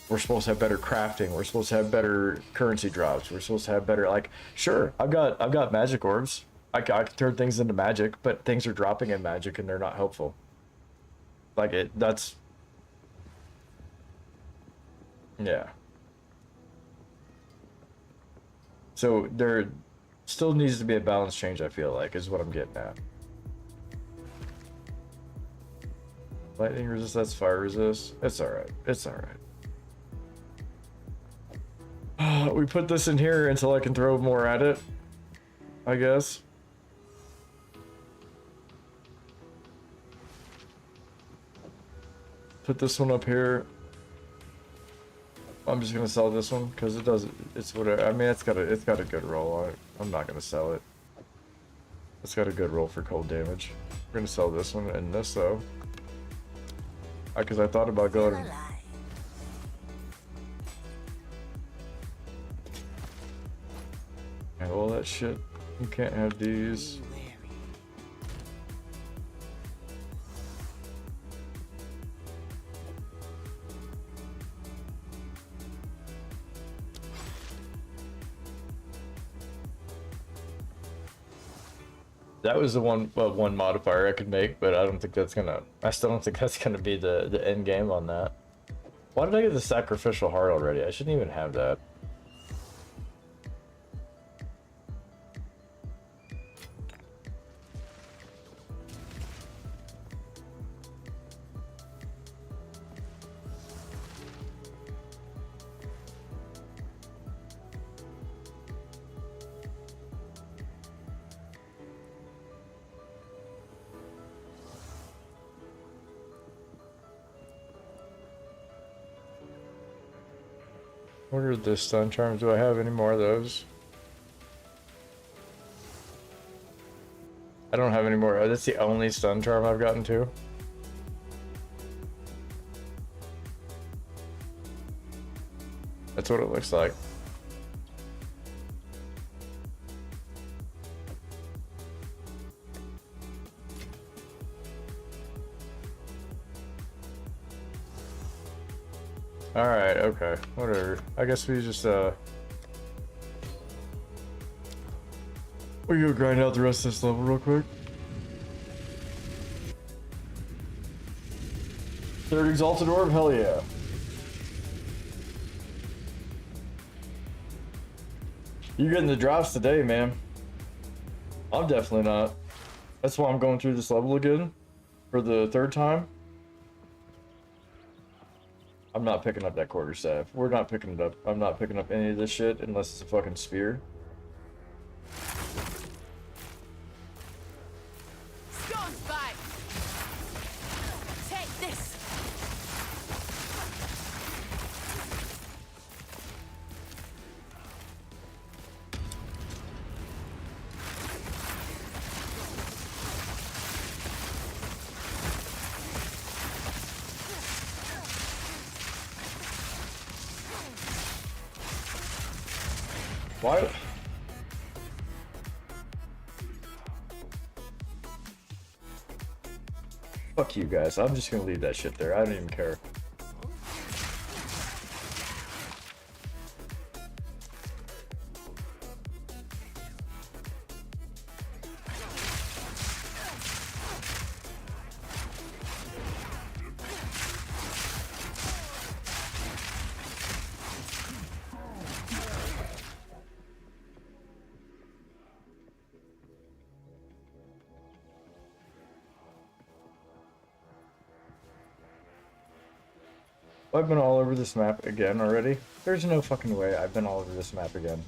S1: We're supposed to have better crafting. We're supposed to have better currency drops. We're supposed to have better, like, sure, I've got magic orbs. I can turn things into magic, but things are dropping in magic and they're not helpful. Like, that's, yeah. So there still needs to be a balance change, I feel like, is what I'm getting at. Lightning resist, that's fire resist. It's alright. It's alright. We put this in here until I can throw more at it, I guess. Put this one up here. I'm just gonna sell this one because it does. It's whatever. I mean, it's got a good roll. I'm not gonna sell it. It's got a good roll for cold damage. We're gonna sell this one and this though, because I thought about going. And all that shit. You can't have these. That was the one modifier I could make, but I don't think that's gonna. I still don't think that's gonna be the end game on that. Why did I get the sacrificial heart already? I shouldn't even have that. What are the stun charms? Do I have any more of those? I don't have any more. That's the only stun charm I've gotten to. That's what it looks like. Alright, okay. Whatever. I guess we just, we go grind out the rest of this level real quick. Third Exalted Orb? Hell yeah. You're getting the drops today, man. I'm definitely not. That's why I'm going through this level again for the third time. I'm not picking up that quarterstaff. We're not picking it up. I'm not picking up any of this shit unless it's a fucking spear.
S6: Stone's back. Take this.
S1: Why? Fuck you guys. I'm just gonna leave that shit there. I don't even care. I've been all over this map again already. There's no fucking way I've been all over this map again.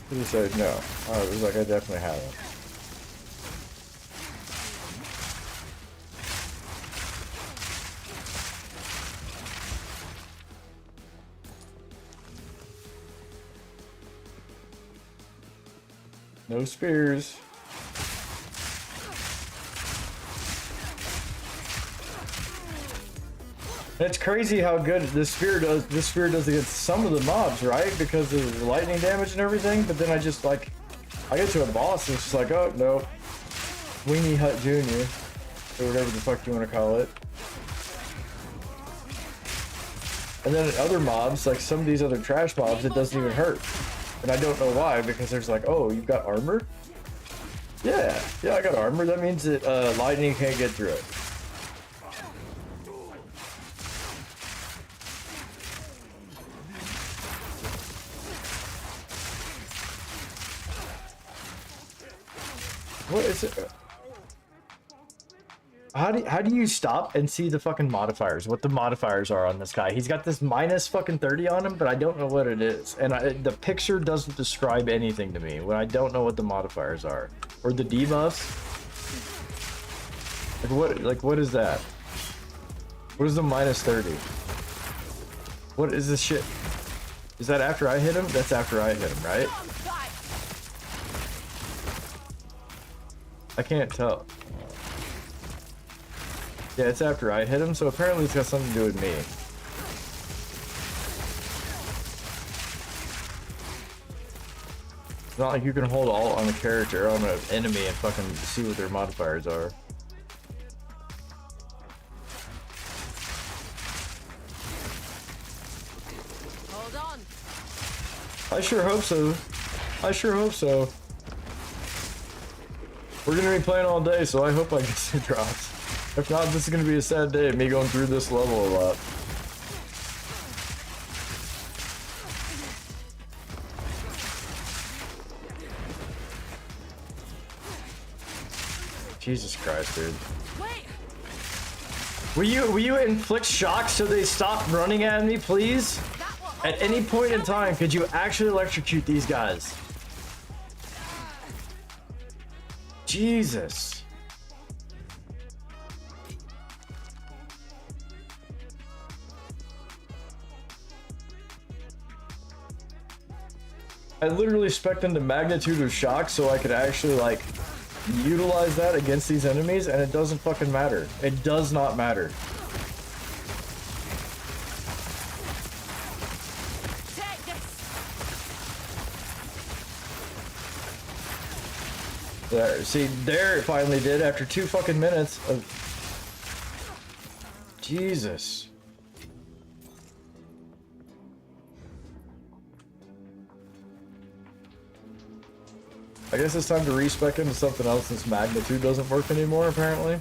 S1: He said no. Oh, it was like I definitely haven't. No spears. It's crazy how good this spear does. This spear does against some of the mobs, right? Because of the lightning damage and everything. But then I just like, I get to a boss and it's just like, oh no, Weenie Hut Jr. or whatever the fuck you want to call it. And then other mobs, like some of these other trash mobs, it doesn't even hurt. And I don't know why, because there's like, oh, you've got armor? Yeah, I got armor. That means that lightning can't get through it. What is it? How do you stop and see the fucking modifiers? What the modifiers are on this guy? He's got this minus fucking 30 on him, but I don't know what it is. And the picture doesn't describe anything to me when I don't know what the modifiers are or the debuffs. What is that? What is the minus 30? What is this shit? Is that after I hit him? That's after I hit him, right? I can't tell. Yeah, it's after I hit him, so apparently it's got something to do with me. It's not like you can hold alt on a character, on an enemy, and fucking see what their modifiers are.
S6: Hold on.
S1: I sure hope so. I sure hope so. We're gonna be playing all day, so I hope I get some drops. If not, this is gonna be a sad day of me going through this level a lot. Jesus Christ, dude.
S6: Wait.
S1: Will you inflict shock so they stop running at me, please? At any point in time, could you actually electrocute these guys? Jesus. I literally spec'd into magnitude of shock so I could actually like utilize that against these enemies, and it doesn't fucking matter. It does not matter.
S6: Take this.
S1: There, see, there it finally did after 2 fucking minutes of... Jesus. I guess it's time to respec into something else since magnitude doesn't work anymore, apparently.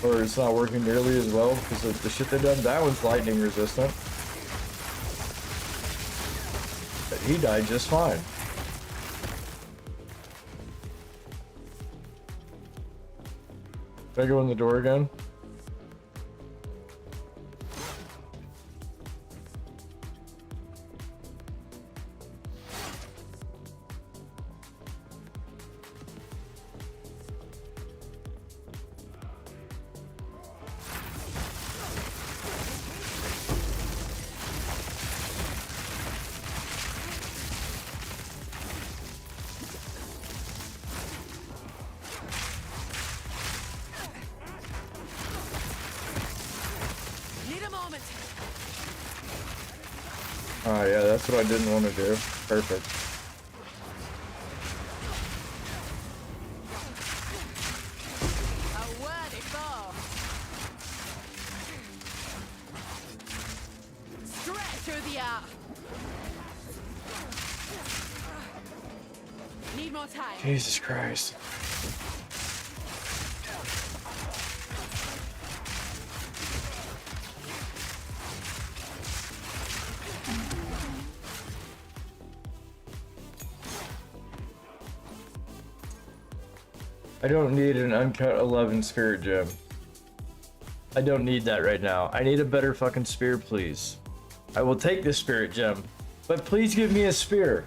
S1: Or it's not working nearly as well because of the shit they done. That one's lightning resistant. But he died just fine. Can I go in the door again?
S6: Need a moment.
S1: Oh yeah, that's what I didn't want to do. Perfect.
S6: A worthy foe. Straight through the air. Need more time.
S1: Jesus Christ. I don't need an uncut 11 spirit gem. I don't need that right now. I need a better fucking spear, please. I will take this spirit gem, but please give me a spear.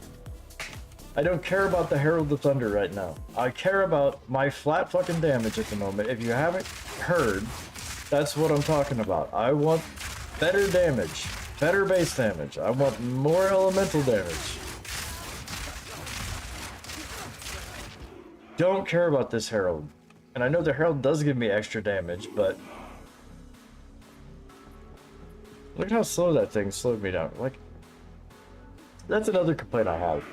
S1: I don't care about the Herald of Thunder right now. I care about my flat fucking damage at the moment. If you haven't heard, that's what I'm talking about. I want better damage, better base damage. I want more elemental damage. Don't care about this Herald. And I know the Herald does give me extra damage, but look at how slow that thing slowed me down. Like, that's another complaint I have.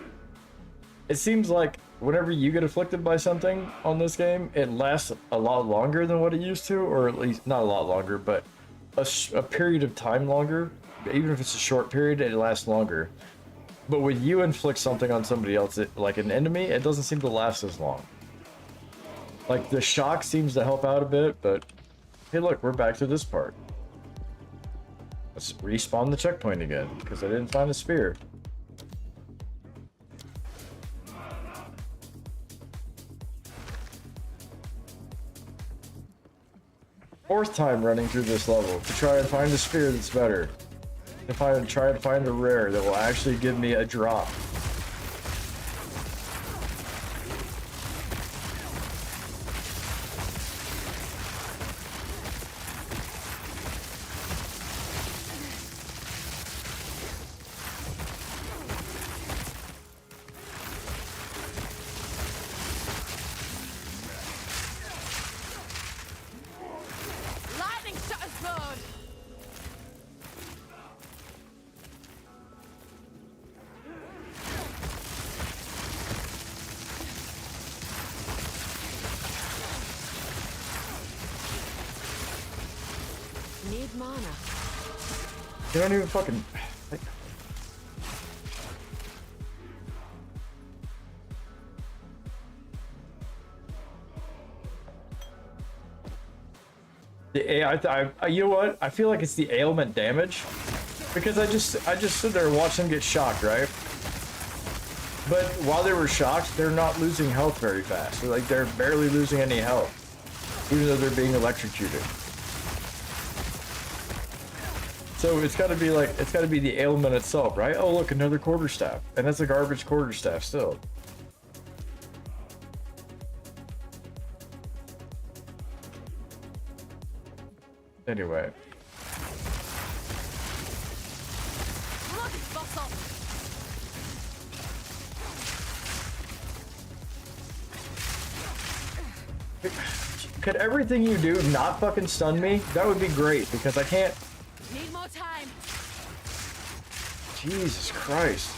S1: It seems like whenever you get afflicted by something on this game, it lasts a lot longer than what it used to, or at least not a lot longer, but a period of time longer. Even if it's a short period, it lasts longer. But when you inflict something on somebody else, like an enemy, it doesn't seem to last as long. Like, the shock seems to help out a bit, but hey, look, we're back to this part. Let's respawn the checkpoint again, because I didn't find a spear. Fourth time running through this level to try and find a spear that's better. To try and find a rare that will actually give me a drop.
S6: Lightning shutter's mode. Need mana.
S1: You don't even fucking... like, you know what? I feel like it's the ailment damage, because I just stood there and watched them get shocked, right? But while they were shocked, they're not losing health very fast. They're barely losing any health, even though they're being electrocuted. So it's got to be like, it's got to be the ailment itself, right? Oh look, another quarterstaff, and that's a garbage quarterstaff still. Anyway.
S6: Bloody fossil.
S1: Could everything you do not fucking stun me? That would be great, because I can't...
S6: Need more time.
S1: Jesus Christ.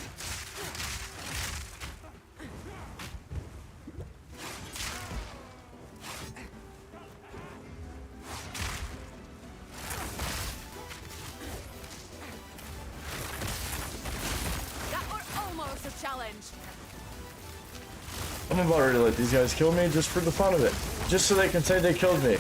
S6: That was almost a challenge.
S1: I'm about ready to let these guys kill me just for the fun of it. Just so they can say they killed me.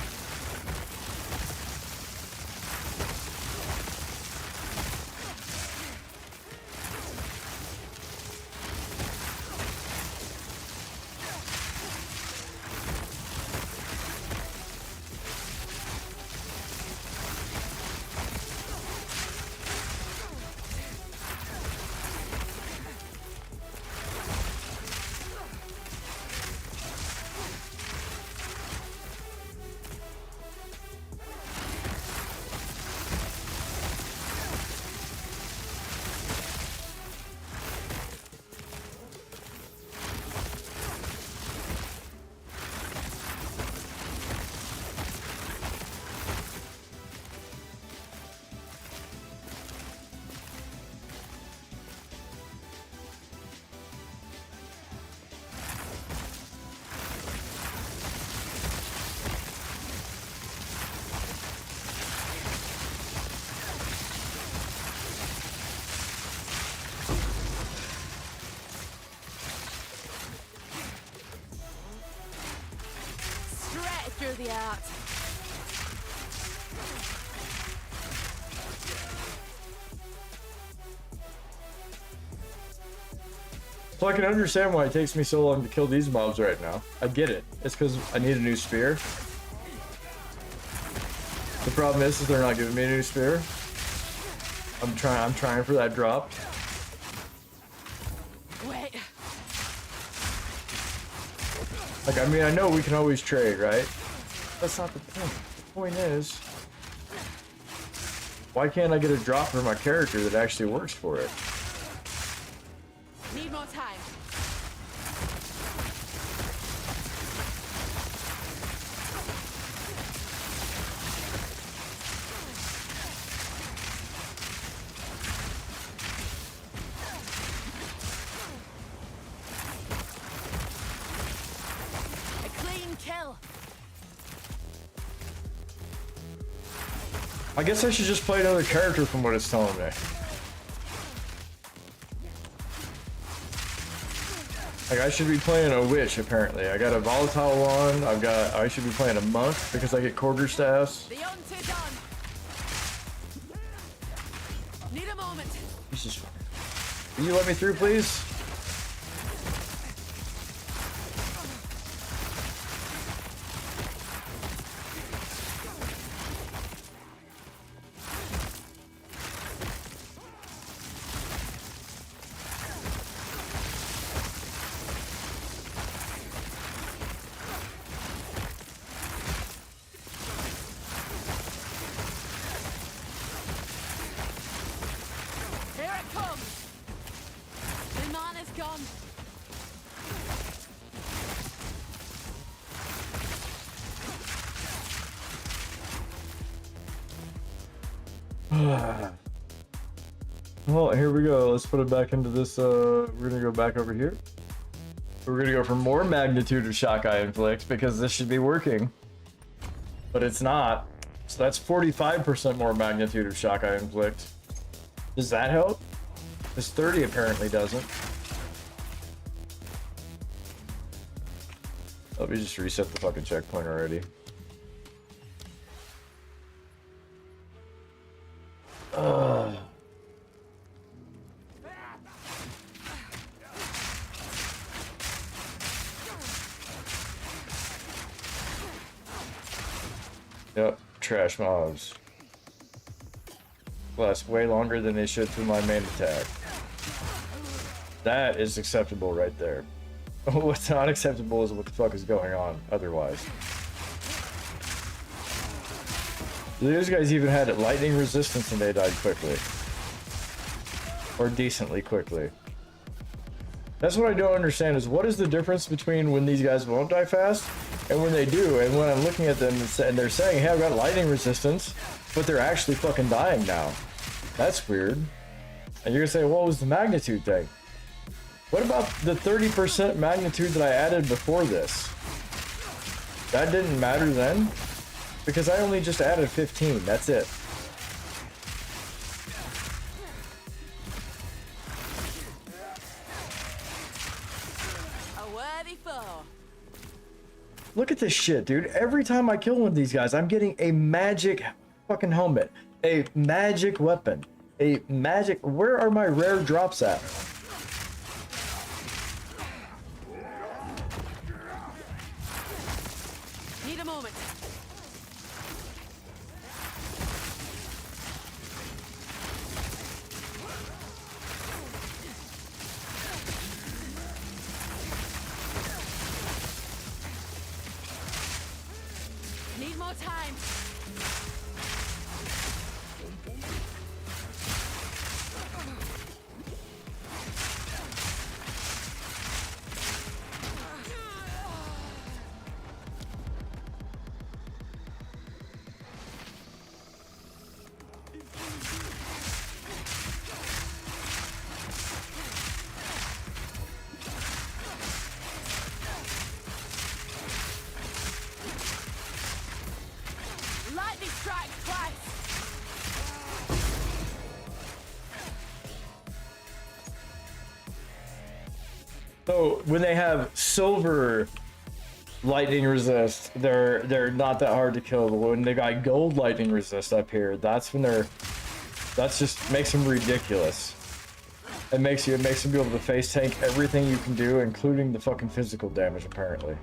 S6: Straight through the art.
S1: So I can understand why it takes me so long to kill these mobs right now. I get it. It's because I need a new spear. The problem is they're not giving me a new spear. I'm trying for that drop.
S6: Wait.
S1: Like, I mean, I know we can always trade, right? That's not the point. The point is, why can't I get a drop for my character that actually works for it?
S6: Need more time. A clean kill.
S1: I guess I should just play another character from what it's telling me. Like, I should be playing a witch, apparently. I got a volatile one. I should be playing a monk because I get quarterstaffs.
S6: The unto done. Need a moment.
S1: Jesus. Can you let me through, please?
S6: Here it comes. The man is gone.
S1: Well, here we go. Let's put it back into this. We're gonna go back over here. We're gonna go for more magnitude of shock I inflict because this should be working, but it's not. So that's 45% more magnitude of shock I inflict. Does that help? This 30 apparently doesn't. Let me just reset the fucking checkpoint already. Yep, trash mobs. Last way longer than they should for my main attack. That is acceptable right there. What's not acceptable is what the fuck is going on otherwise. These guys even had lightning resistance and they died quickly. Or decently quickly. That's what I don't understand is what is the difference between when these guys won't die fast And when they do, and when I'm looking at them and they're saying, hey, I've got lightning resistance, but they're actually fucking dying now. That's weird. And you're gonna say, what was the magnitude thing? What about the 30% magnitude that I added before this? That didn't matter then? Because I only just added 15, that's it.
S5: A worthy foe.
S1: Look at this shit, dude. Every time I kill one of these guys, I'm getting a magic fucking helmet, a magic weapon, a magic... Where are my rare drops at?
S5: Need a moment. Need more time. Lightning strike twice.
S1: So when they have silver lightning resist, they're not that hard to kill. But when they got gold lightning resist up here, that's when that's just makes them ridiculous. It makes them be able to face tank everything you can do, including the fucking physical damage, apparently.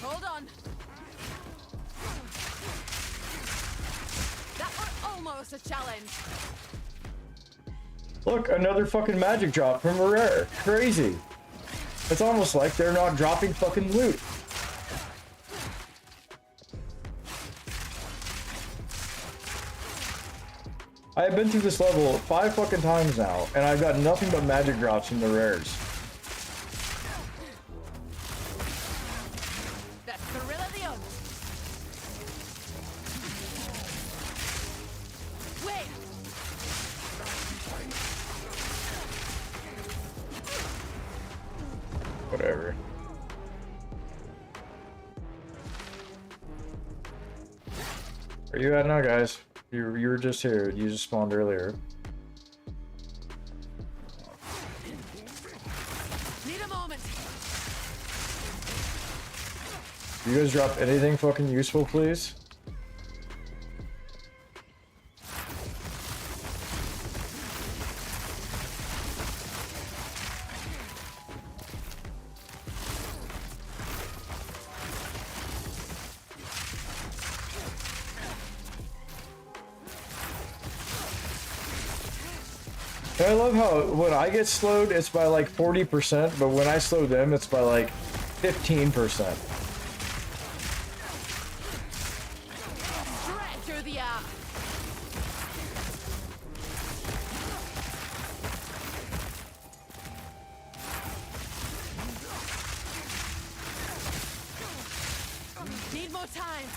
S5: Hold on. That was almost a challenge.
S1: Look, another fucking magic drop from a rare. Crazy. It's almost like they're not dropping fucking loot. I have been through this level 5 fucking times now, and I've got nothing but magic drops from the rares.
S5: That's Gorilla the Oath. Wait.
S1: Whatever. Where you at now, guys? You were just here. You just spawned earlier.
S5: Need a moment.
S1: You guys drop anything fucking useful, please? And I love how when I get slowed, it's by like 40%, but when I slow them, it's by like 15%.
S5: Straight through the arm. Need more time.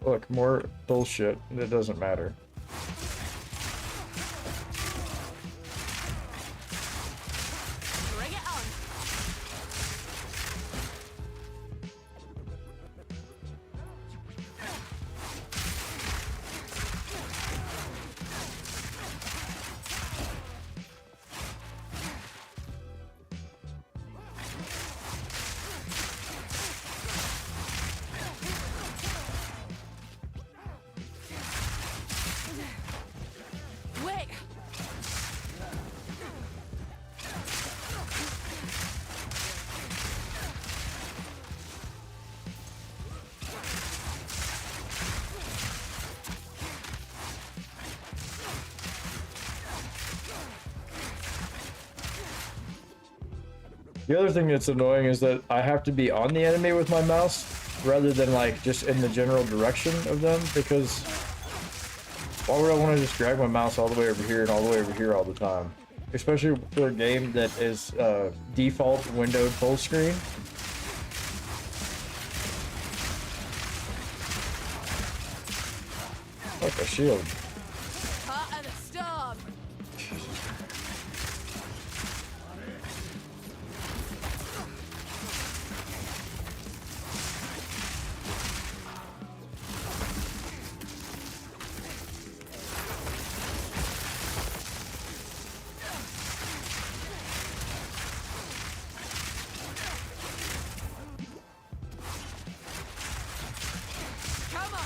S1: Look, more bullshit. It doesn't matter.
S5: Bring it on.
S6: quick!
S1: The other thing that's annoying is that I have to be on the enemy with my mouse rather than like just in the general direction of them, because why would I want to just drag my mouse all the way over here and all the way over here all the time? Especially for a game that is default windowed full screen. Like a shield.
S6: Heart of the storm! Come on!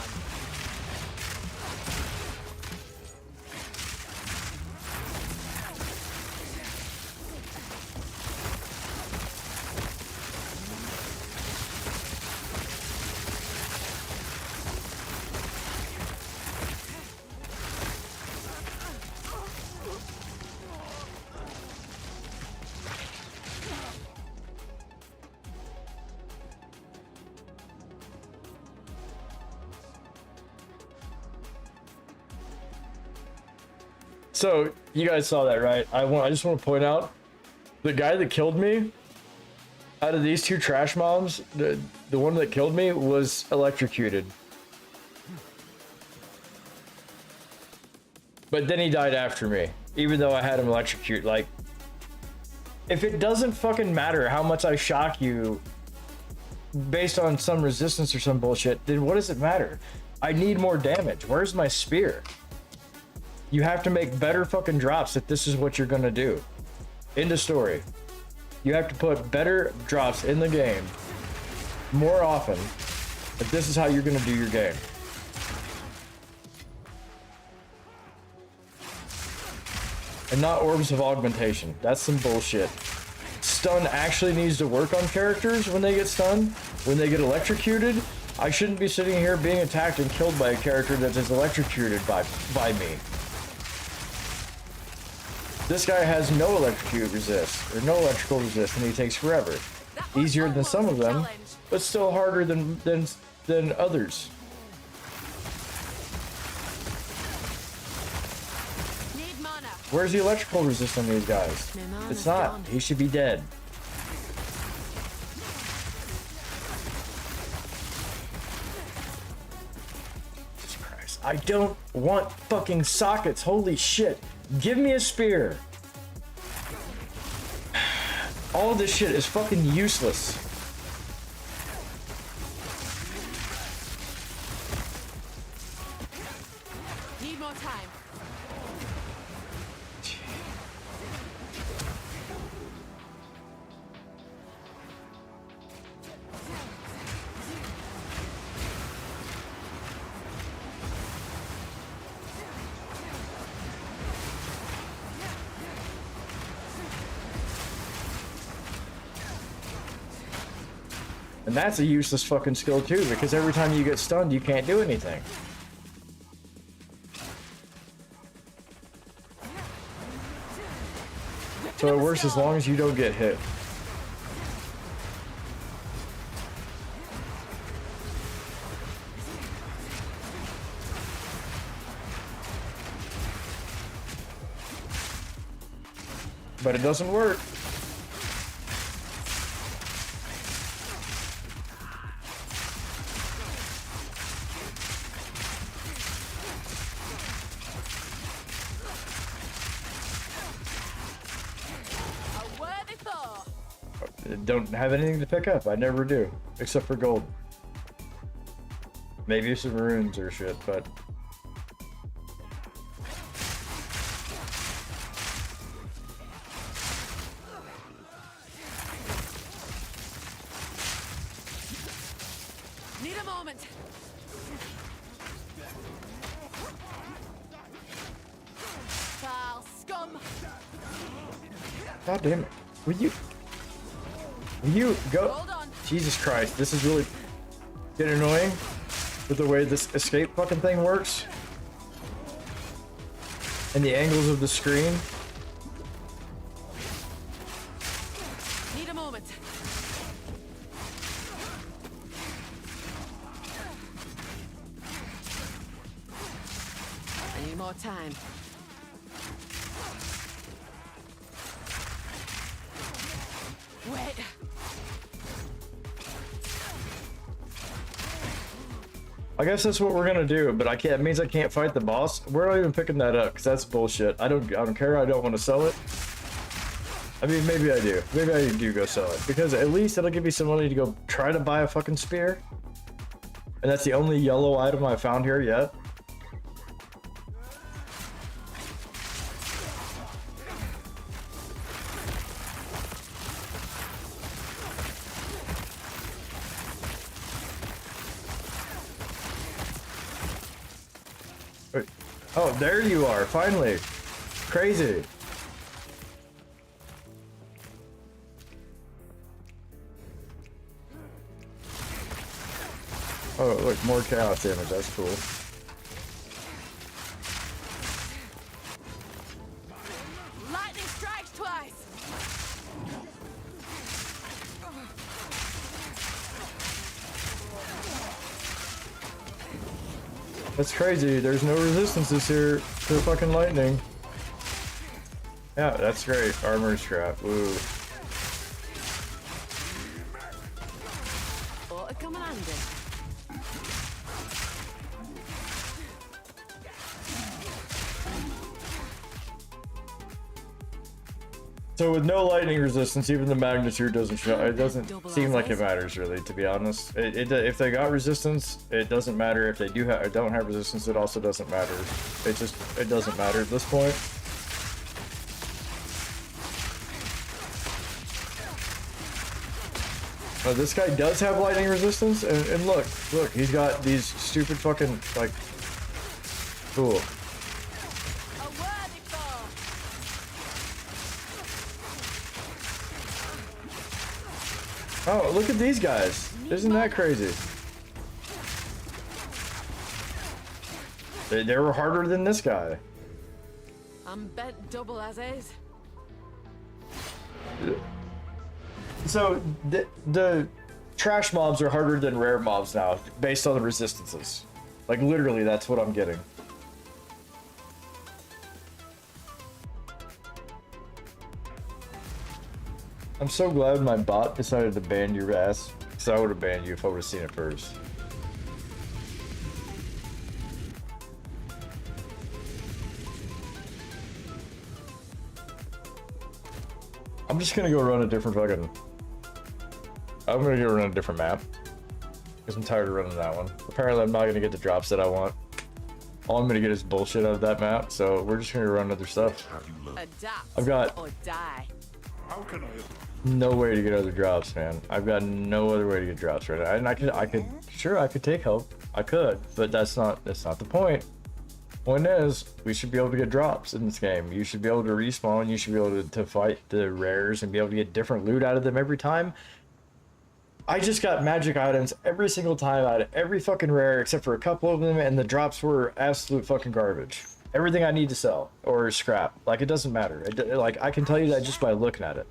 S1: So you guys saw that, right? I just want to point out the guy that killed me out of these two trash mobs, the one that killed me was electrocuted. But then he died after me, even though I had him electrocute. Like, if it doesn't fucking matter how much I shock you based on some resistance or some bullshit, then what does it matter? I need more damage. Where's my spear? You have to make better fucking drops if this is what you're gonna do. End of story. You have to put better drops in the game more often if this is how you're gonna do your game. And not orbs of augmentation. That's some bullshit. Stun actually needs to work on characters when they get stunned, when they get electrocuted. I shouldn't be sitting here being attacked and killed by a character that is electrocuted by me. This guy has no electrocute resist, or no electrical resist, and he takes forever. Easier than some of them, but still harder than others.
S6: Need mana.
S1: Where's the electrical resist on these guys?
S6: My mana's
S1: It's not.
S6: gone.
S1: He should be dead. Jesus Christ. I don't want fucking sockets. Holy shit. Give me a spear. All of this shit is fucking useless.
S6: Need more time.
S1: And that's a useless fucking skill too, because every time you get stunned, you can't do anything. So it works as long as you don't get hit. But it doesn't work.
S6: A worthy foe.
S1: Don't have anything to pick up. I never do, except for gold. Maybe some runes or shit, but
S6: Need a moment.
S1: God damn it. Will you go?
S6: Hold on.
S1: Jesus Christ, this is really getting annoying with the way this escape fucking thing works. And the angles of the screen.
S6: Need a moment. I need more time. Wait.
S1: I guess that's what we're gonna do, but I can't. It means I can't fight the boss. We're not even picking that up because that's bullshit. I don't care. I don't want to sell it. I mean, maybe I do. Maybe I do go sell it because at least it'll give me some money to go try to buy a fucking spear. And that's the only yellow item I found here yet. Wait. Oh, there you are, finally. Crazy. Oh, look, more chaos damage, that's cool.
S6: Lightning strikes twice.
S1: That's crazy, there's no resistances here to fucking lightning. Yeah, that's great. Armor scrap, woo.
S6: Ought to come in handy.
S1: So with no lightning resistance, even the magnitude doesn't show. It doesn't seem like it matters really, to be honest. If they got resistance, it doesn't matter. If they do or don't have resistance, it also doesn't matter. It doesn't matter at this point. This guy does have lightning resistance, and look, he's got these stupid fucking like. Cool.
S6: A worthy foe.
S1: Oh, look at these guys! Isn't that crazy? They were harder than this guy.
S6: I'm bent double as is.
S1: So the trash mobs are harder than rare mobs now, based on the resistances. Like literally, that's what I'm getting. I'm so glad my bot decided to ban your ass, because I would have banned you if I would have seen it first. I'm just gonna go run a different fucking... I'm gonna go run a different map. Because I'm tired of running that one. Apparently I'm not gonna get the drops that I want. All I'm gonna get is bullshit out of that map, so we're just gonna run other stuff.
S6: Adapt
S1: I've got
S6: or die.
S3: How can I?
S1: no way to get other drops, man. I've got no other way to get drops right now. And I could take help. I could, but that's not the point. Point is, we should be able to get drops in this game. You should be able to respawn, you should be able to fight the rares and be able to get different loot out of them every time. I just got magic items every single time out of every fucking rare except for a couple of them, and the drops were absolute fucking garbage. Everything I need to sell or scrap, like it doesn't matter. Like I can tell you that just by looking at it.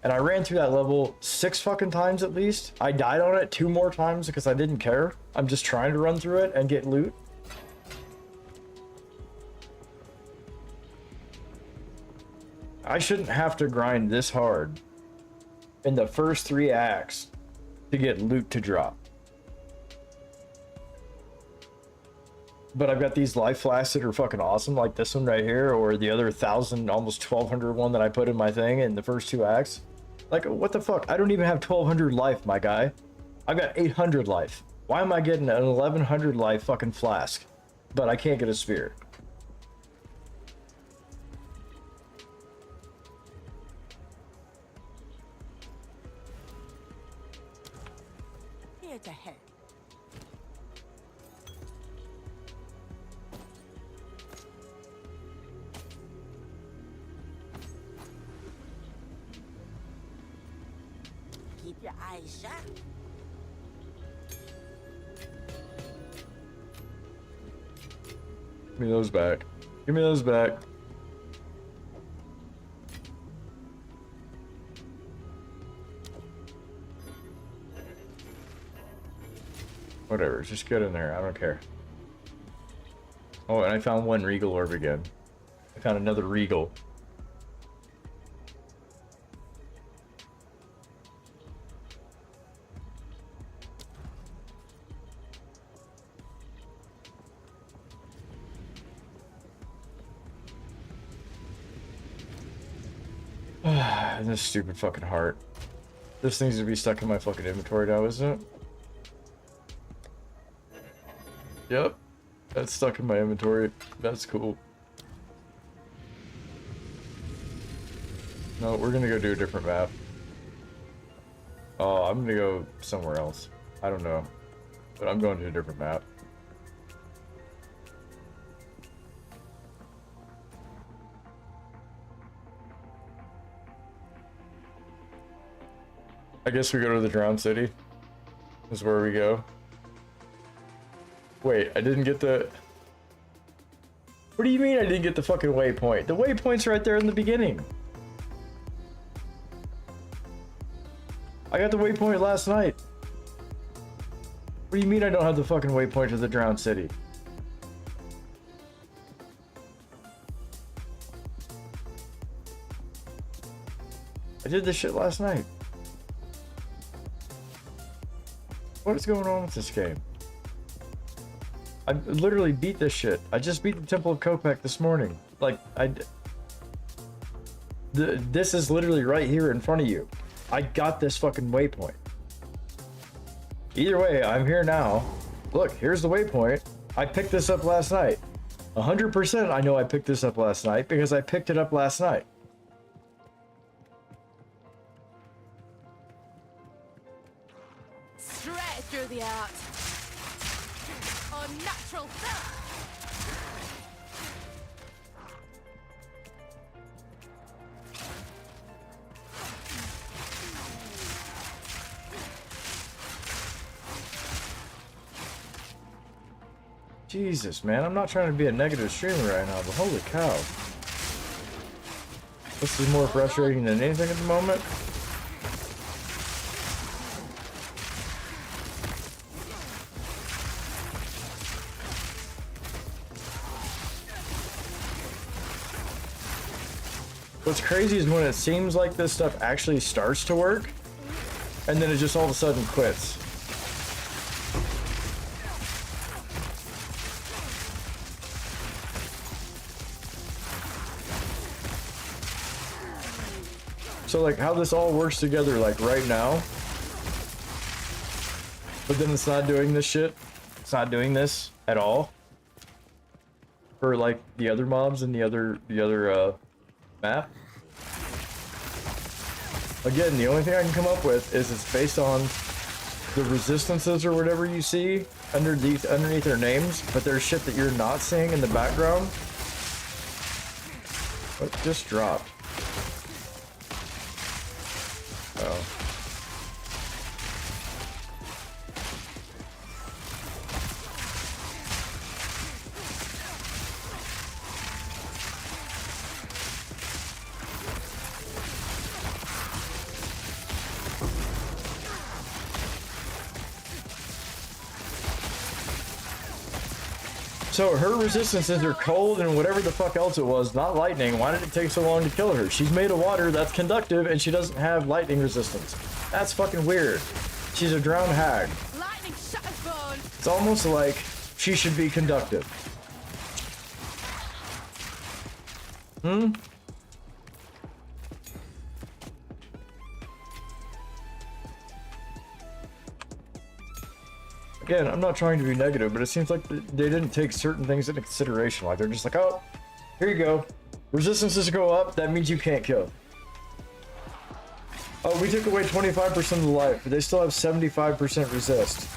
S1: And I ran through that level 6 fucking times at least. I died on it 2 more times because I didn't care. I'm just trying to run through it and get loot. I shouldn't have to grind this hard in the first 3 acts to get loot to drop. But I've got these life flasks that are fucking awesome, like this one right here, or the other 1,000, almost 1,200 one that I put in my thing in the first 2 acts. Like, what the fuck? I don't even have 1,200 life, my guy. I've got 800 life. Why am I getting an 1,100 life fucking flask, but I can't get a spear?
S4: Here to help. your eyes shut.
S1: Give me those back. Give me those back. Whatever, just get in there. I don't care. Oh, and I found one Regal orb again. I found another Regal. And this stupid fucking heart. This needs to be stuck in my fucking inventory now, isn't it? Yep. That's stuck in my inventory. That's cool. No, we're gonna go do a different map. Oh, I'm gonna go somewhere else. I don't know. But I'm going to a different map. I guess we go to the Drowned City. Is where we go. Wait, I didn't get the... What do you mean I didn't get the fucking waypoint? The waypoint's right there in the beginning. I got the waypoint last night. What do you mean I don't have the fucking waypoint to the Drowned City? I did this shit last night. What is going on with this game? I literally beat this shit. I just beat the Temple of Kopek this morning. Like, this is literally right here in front of you. I got this fucking waypoint. Either way, I'm here now. Look, here's the waypoint. I picked this up last night. 100% I know I picked this up last night because I picked it up last night.
S6: Straight through the art. Unnatural filth.
S1: Jesus, man, I'm not trying to be a negative streamer right now, but holy cow. This is more frustrating than anything at the moment. What's crazy is when it seems like this stuff actually starts to work, and then it just all of a sudden quits. So like how this all works together like right now, but then it's not doing this shit. It's not doing this at all. For like the other mobs and the other map. Again, the only thing I can come up with is it's based on the resistances or whatever you see underneath their names, but there's shit that you're not seeing in the background. What just dropped? Oh. So her resistances are cold and whatever the fuck else it was, not lightning. Why did it take so long to kill her? She's made of water that's conductive and she doesn't have lightning resistance. That's fucking weird. She's a drowned hag.
S6: Lightning shatters bone.
S1: It's almost like she should be conductive. Hmm? Again, I'm not trying to be negative, but it seems like they didn't take certain things into consideration. Like, they're just like, oh, here you go. Resistances go up, that means you can't kill. Oh, we took away 25% of the life, but they still have 75% resist.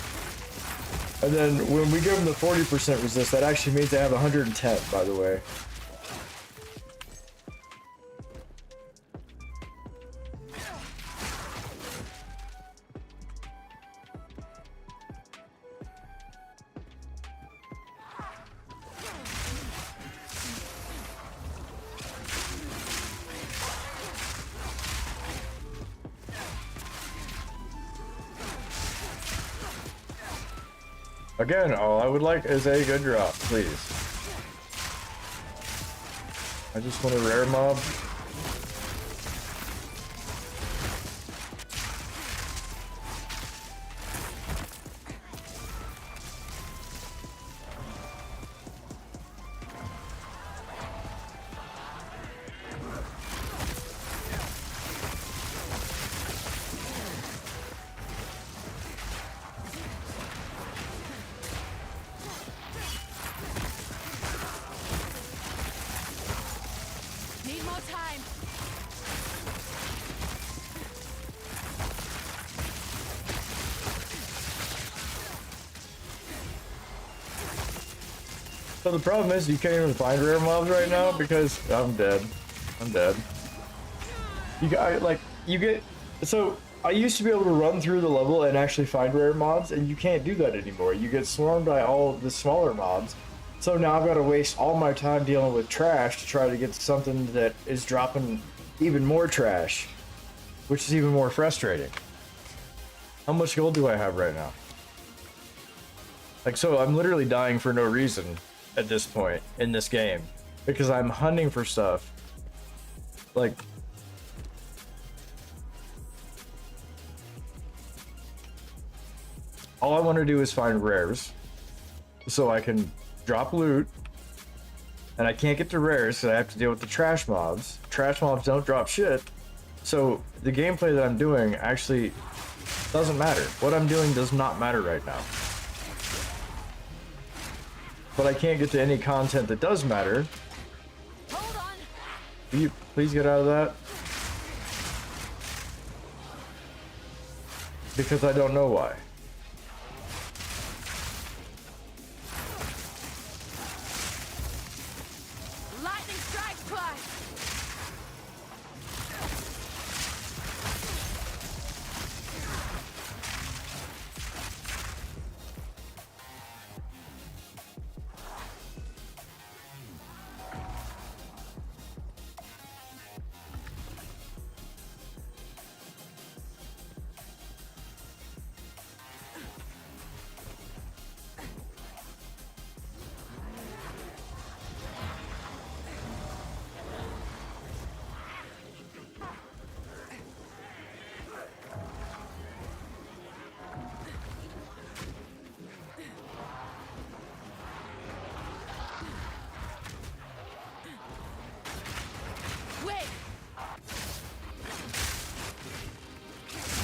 S1: And then when we give them the 40% resist, that actually means they have 110, by the way. Again, all I would like is a good drop, please. I just want a rare mob.
S6: Need more time.
S1: So the problem is you can't even find rare mobs right now because I'm dead. I'm dead. You got like you get so I used to be able to run through the level and actually find rare mobs, and you can't do that anymore. You get swarmed by all the smaller mobs. So now I've got to waste all my time dealing with trash to try to get something that is dropping even more trash, which is even more frustrating. How much gold do I have right now? Like, so I'm literally dying for no reason at this point in this game because I'm hunting for stuff. Like, all I want to do is find rares so I can drop loot, and I can't get to rares so I have to deal with the trash mobs. Trash mobs don't drop shit, so the gameplay that I'm doing actually doesn't matter. What I'm doing does not matter right now. But I can't get to any content that does matter.
S6: Hold on.
S1: Will you please get out of that? Because I don't know why.
S6: Lightning strikes twice. Wait.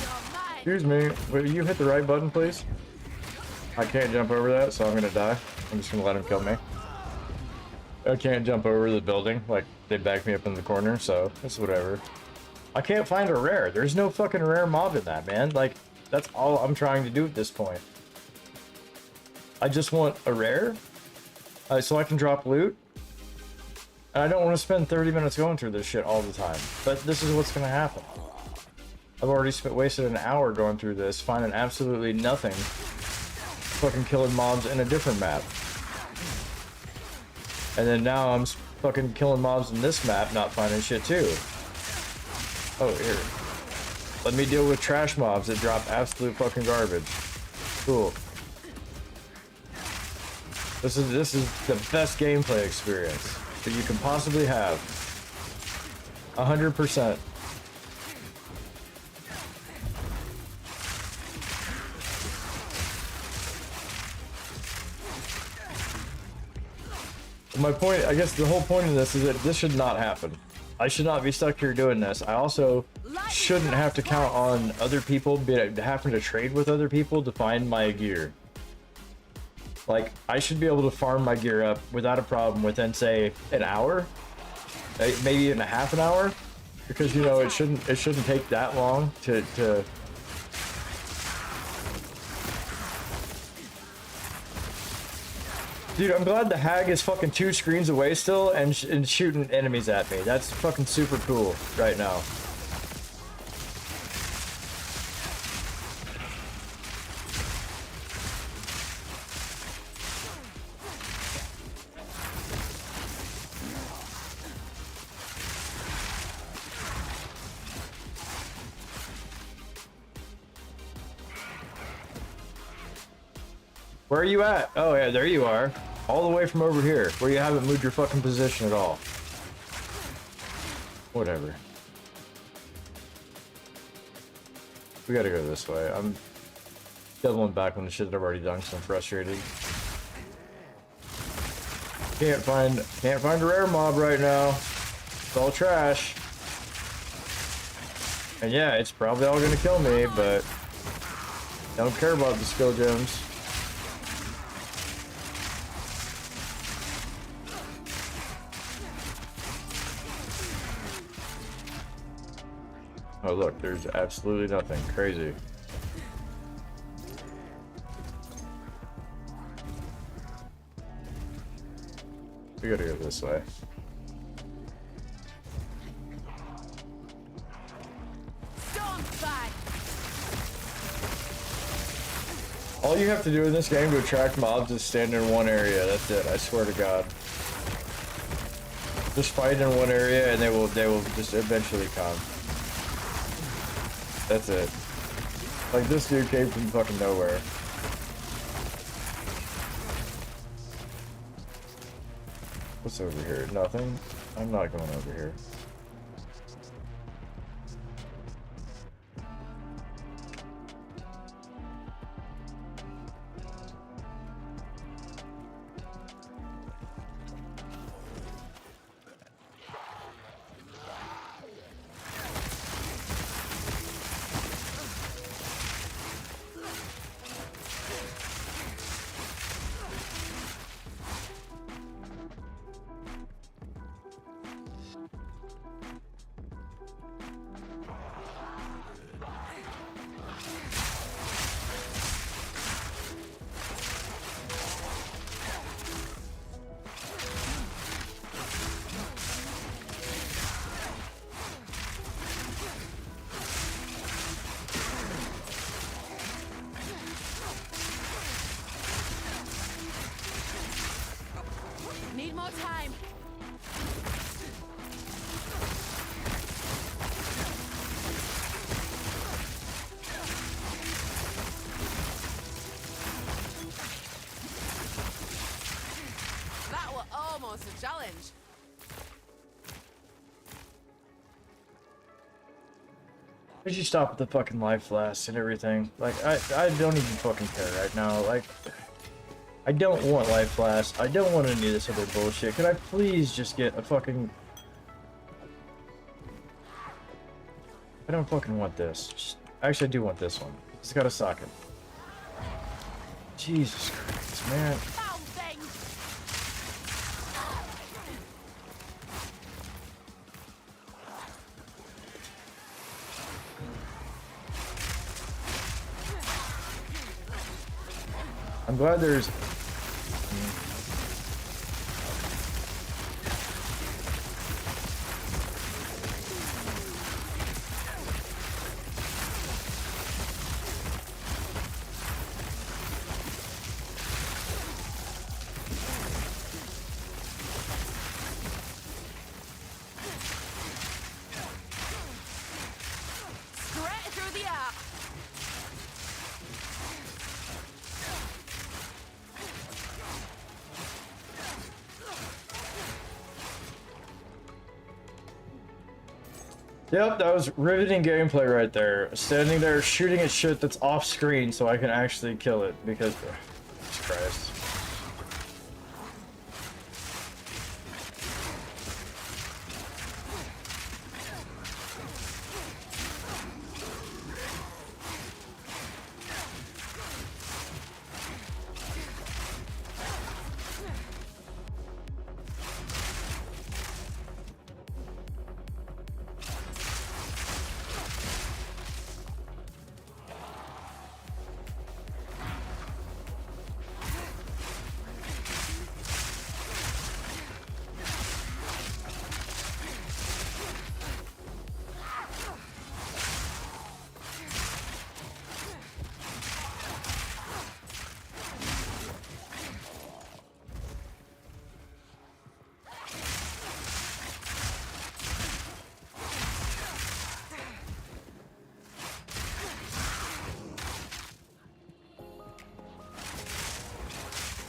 S6: You're mine.
S1: Excuse me, will you hit the right button, please? I can't jump over that, so I'm gonna die. I'm just gonna let him kill me. I can't jump over the building, like, they backed me up in the corner, so it's whatever. I can't find a rare. There's no fucking rare mob in that, man. Like, that's all I'm trying to do at this point. I just want a rare, so I can drop loot. And I don't want to spend 30 minutes going through this shit all the time. But this is what's gonna happen. I've already wasted an hour going through this, finding absolutely nothing. Fucking killing mobs in a different map. And then now I'm fucking killing mobs in this map, not finding shit too. Oh, here. Let me deal with trash mobs that drop absolute fucking garbage. Cool. This is the best gameplay experience that you can possibly have. 100%. My point, I guess the whole point of this is that this should not happen. I should not be stuck here doing this. I also shouldn't have to count on other people having to trade with other people to find my gear. Like, I should be able to farm my gear up without a problem within, say, an hour, maybe even a half an hour, because, you know, it shouldn't take that long to Dude, I'm glad the hag is fucking 2 screens away still and shooting enemies at me. That's fucking super cool right now. Where are you at? Oh yeah, there you are. All the way from over here, where you haven't moved your fucking position at all. Whatever. We gotta go this way. I'm doubling back on the shit that I've already done because I'm frustrated. Can't find a rare mob right now. It's all trash. And yeah, it's probably all gonna kill me, but don't care about the skill gems. Oh look, there's absolutely nothing. Crazy. We gotta go this way. All you have to do in this game to attract mobs is stand in one area. That's it. I swear to God. Just fight in one area, and they will just eventually come. That's it. Like this dude came from fucking nowhere. What's over here? Nothing? I'm not going over here.
S6: Need more time. That was almost a challenge.
S1: Why did you stop at the fucking life flask and everything? Like, I don't even fucking care right now. Like, I don't want life flask. I don't want any of this other bullshit. Could I please just get a fucking... I don't fucking want this. Just... Actually, I do want this one. It's got a socket. Jesus Christ, man. I'm glad there's...
S6: Straight through the app.
S1: Yep, that was riveting gameplay right there. Standing there shooting at shit that's off screen so I can actually kill it because... Jesus Christ.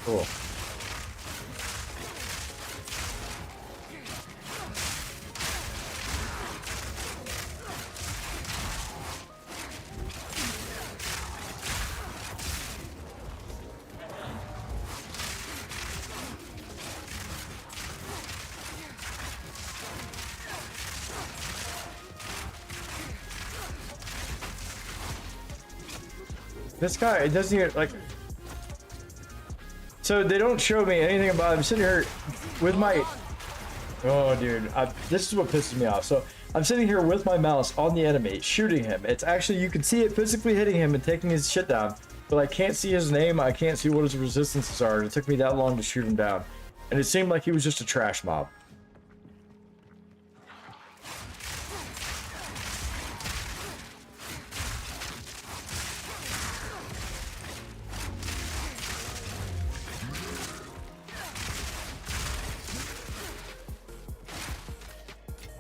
S1: Cool. This guy, it doesn't even, like... So they don't show me anything about him. I'm sitting here with my... Oh, dude. This is what pisses me off. So I'm sitting here with my mouse on the enemy, shooting him. It's actually, you can see it physically hitting him and taking his shit down. But I can't see his name. I can't see what his resistances are. It took me that long to shoot him down. And it seemed like he was just a trash mob.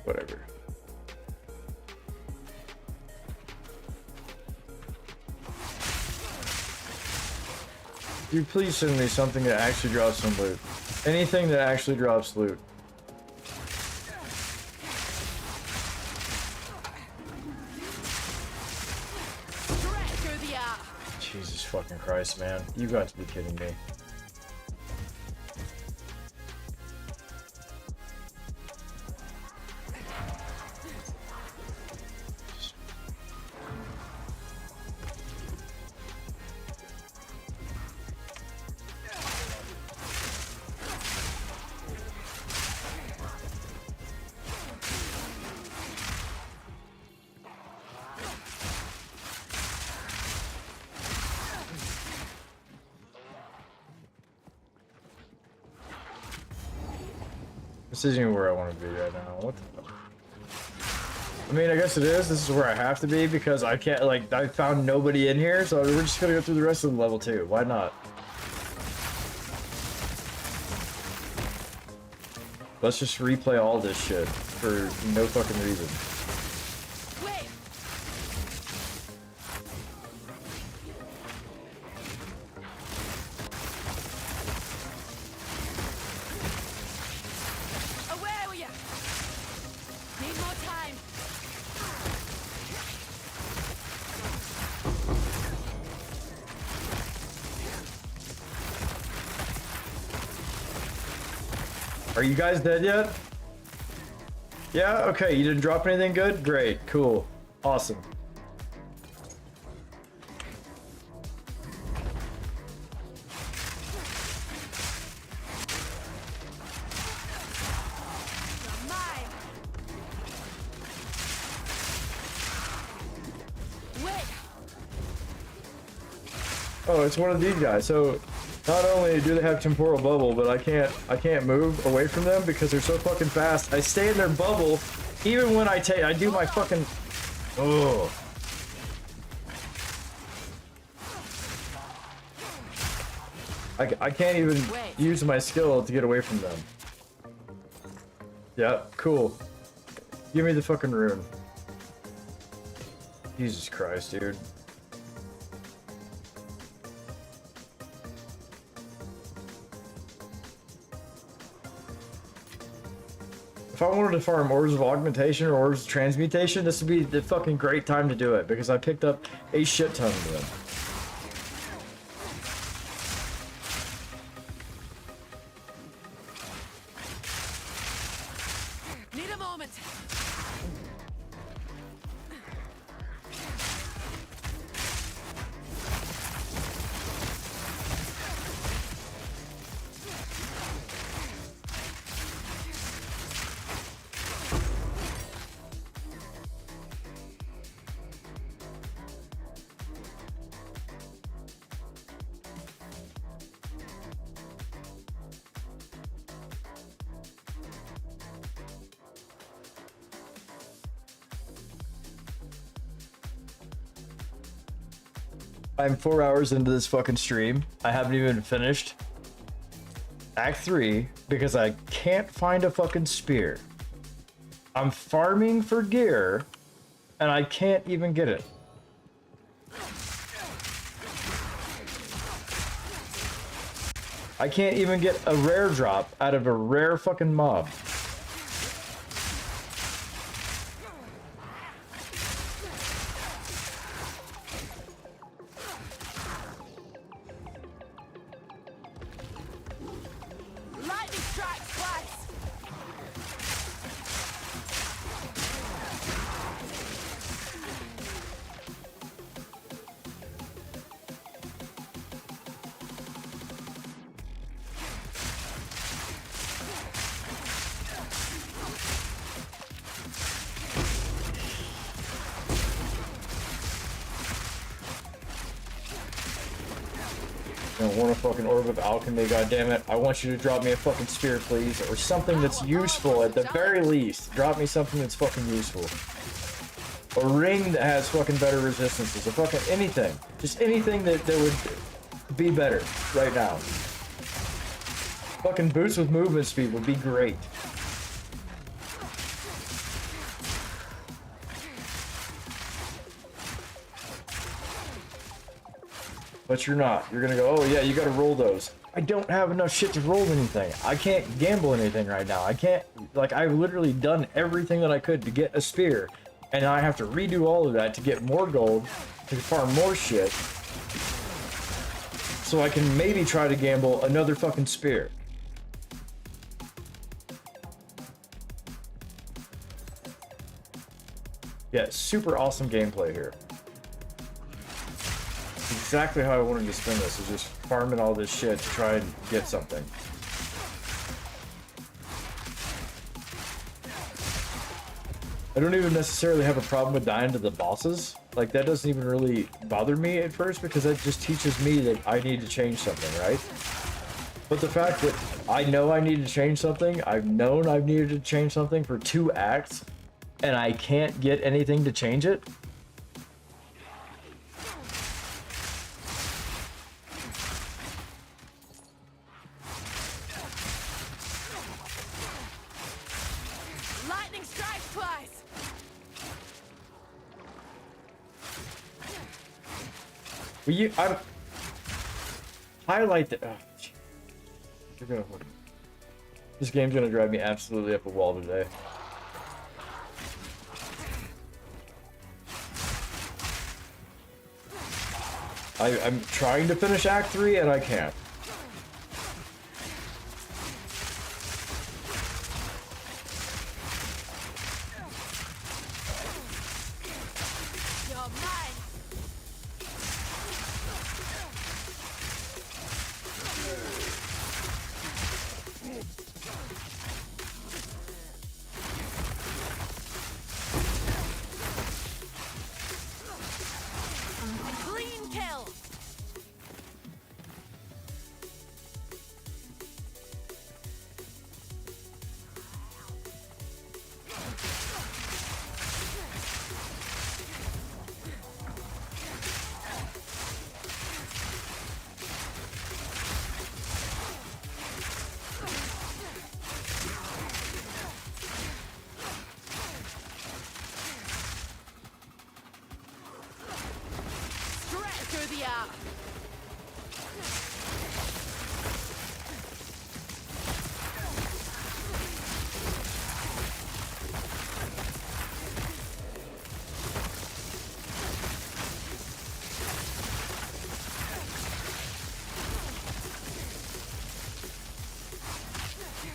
S1: Whatever. Dude, please send me something that actually drops some loot. Anything that actually drops loot. Jesus fucking Christ, man. You got to be kidding me. This isn't even where I want to be right now. What the fuck? I mean, I guess it is. This is where I have to be because I can't, like, I found nobody in here, so we're just gonna go through the rest of the level too. Why not? Let's just replay all this shit for no fucking reason.
S6: Wait. Where were you? Need more time.
S1: Are you guys dead yet? Yeah? Okay, you didn't drop anything good? Great, cool, awesome.
S6: Mine. Wait.
S1: Oh, it's one of these guys. So not only do they have temporal bubble, but I can't move away from them because they're so fucking fast. I stay in their bubble even when I do my fucking... Oh. I can't even use my skill to get away from them. Yeah, cool. Give me the fucking rune. Jesus Christ, dude. If I wanted to farm Orbs of Augmentation or Orbs of Transmutation, this would be the fucking great time to do it because I picked up a shit ton of them.
S6: Need a moment.
S1: I'm 4 hours into this fucking stream. I haven't even finished Act 3 because I can't find a fucking spear. I'm farming for gear and I can't even get it. I can't even get a rare drop out of a rare fucking mob.
S5: Lightning strikes twice.
S1: I don't want a fucking orb of alchemy, goddammit. I want you to drop me a fucking spear, please. Or something that's useful at the very least. Drop me something that's fucking useful. A ring that has fucking better resistances. Or fucking anything. Just anything that would be better right now. Fucking boots with movement speed would be great. But you're not. You're gonna go, oh yeah, you gotta roll those. I don't have enough shit to roll anything. I can't gamble anything right now. I can't, like, I've literally done everything that I could to get a spear. And I have to redo all of that to get more gold, to farm more shit. So I can maybe try to gamble another fucking spear. Yeah, super awesome gameplay here. Exactly how I wanted to spend this, is just farming all this shit to try and get something. I don't even necessarily have a problem with dying to the bosses. Like, that doesn't even really bother me at first, because that just teaches me that I need to change something, right? But the fact that I know I need to change something, I've known I've needed to change something for 2 acts, and I can't get anything to change it.
S5: Lightning strikes twice.
S1: Will I'm highlight the. Oh, you're gonna. This game's gonna drive me absolutely up a wall today. I'm trying to finish Act 3 and I can't.
S5: You're mine. Clean kill. Straight through the air.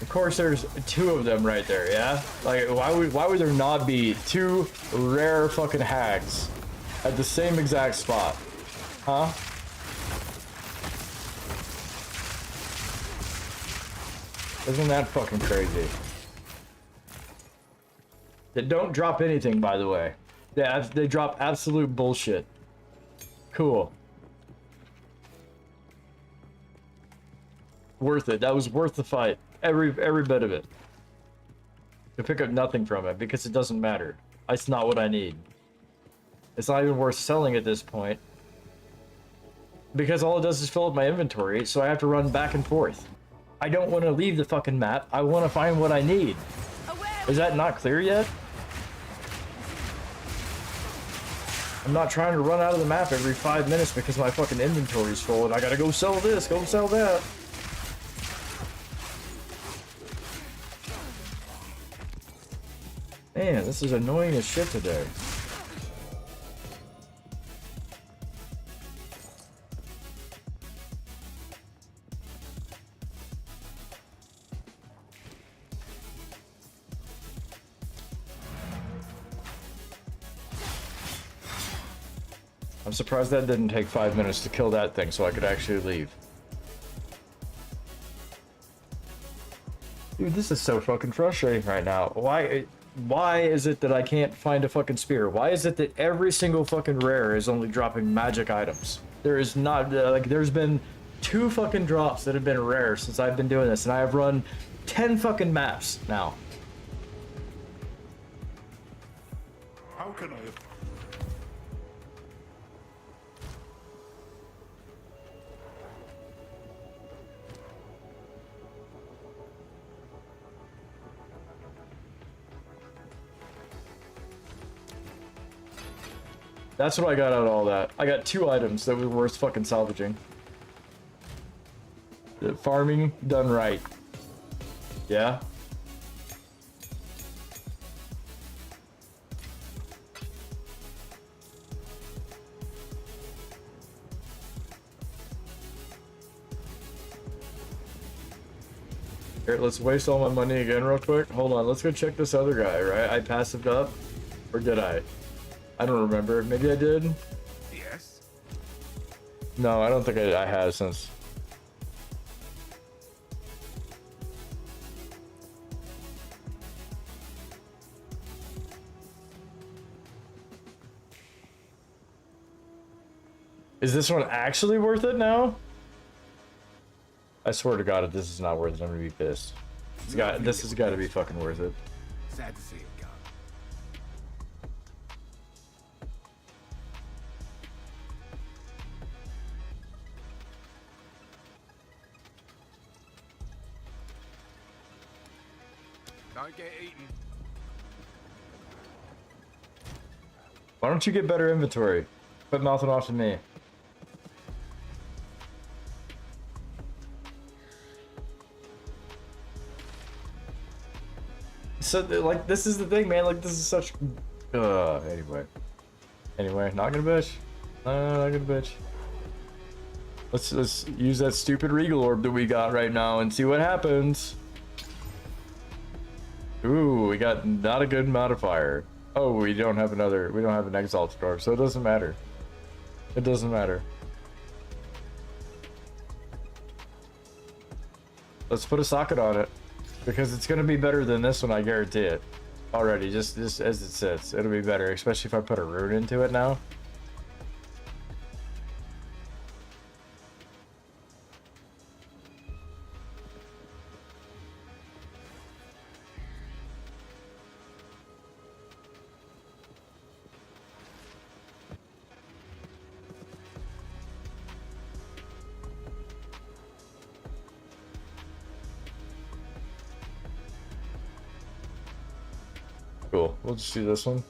S1: Of course, there's 2 of them right there. Yeah, like why would there not be 2 rare fucking hags at the same exact spot? Huh? Isn't that fucking crazy? They don't drop anything, by the way. They drop absolute bullshit. Cool. Worth it. That was worth the fight. Every bit of it. To pick up nothing from it because it doesn't matter. It's not what I need. It's not even worth selling at this point. Because all it does is fill up my inventory, so I have to run back and forth. I don't want to leave the fucking map. I want to find what I need. Is that not clear yet? I'm not trying to run out of the map every 5 minutes because my fucking inventory's full and I gotta go sell this, go sell that. Man, this is annoying as shit today. I'm surprised that didn't take 5 minutes to kill that thing so I could actually leave. Dude, this is so fucking frustrating right now. Why is it that I can't find a fucking spear? Why is it that every single fucking rare is only dropping magic items? There is not, like, there's been 2 fucking drops that have been rare since I've been doing this, and I have run 10 fucking maps now.
S3: How can I?
S1: That's what I got out of all that. I got 2 items that were worth fucking salvaging. The farming done right. Yeah? Here, let's waste all my money again real quick. Hold on, let's go check this other guy, right? I passived up? Or did I? I don't remember. Maybe I did?
S3: Yes.
S1: No, I don't think I have since. Is this one actually worth it now? I swear to God, if this is not worth it, I'm gonna be pissed. This has got to be fucking worth it.
S3: Sad to see it go. Don't get eaten.
S1: Why don't you get better inventory? Quit mouthing off to me. So, like, this is the thing, man. Like, this is such... Anyway, not gonna bitch. Not gonna bitch. Let's use that stupid Regal Orb that we got right now and see what happens. Ooh, we got not a good modifier. Oh, we don't have an Exalted Orb, so it doesn't matter. It doesn't matter. Let's put a socket on it. Because it's gonna be better than this one, I guarantee it. Already, just as it sits, it'll be better, especially if I put a rune into it now. Cool, we'll just do this one.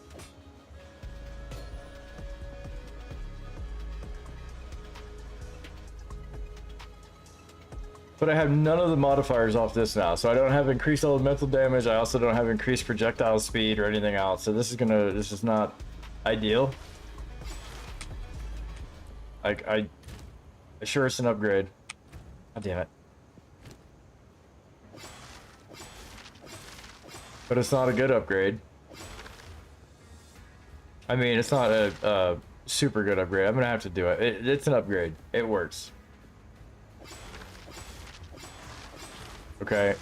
S1: But I have none of the modifiers off this now, so I don't have increased elemental damage. I also don't have increased projectile speed or anything else. So this is not ideal. Like, I sure it's an upgrade. God damn it. But it's not a good upgrade. I mean, it's not a super good upgrade. I'm gonna have to do it. It's an upgrade. It works. Okay.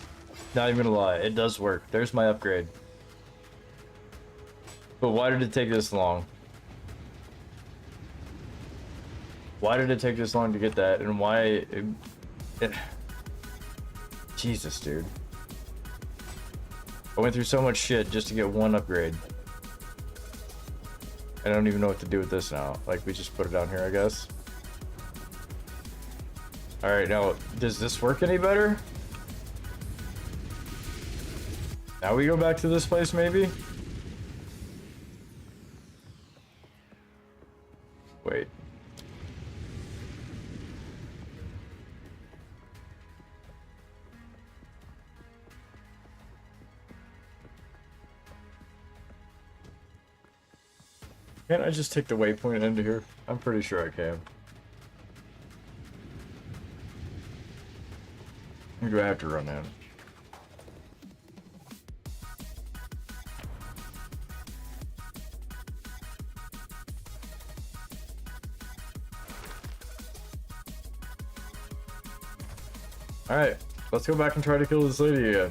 S1: Not even gonna lie. It does work. There's my upgrade. But why did it take this long? Why did it take this long to get that? And why... Jesus, dude. I went through so much shit just to get one upgrade. I don't even know what to do with this now. Like, we just put it down here, I guess. Alright, now, does this work any better? Now we go back to this place, maybe? Wait. Can't I just take the waypoint into here? I'm pretty sure I can. Or do I have to run in? Alright, let's go back and try to kill this lady again.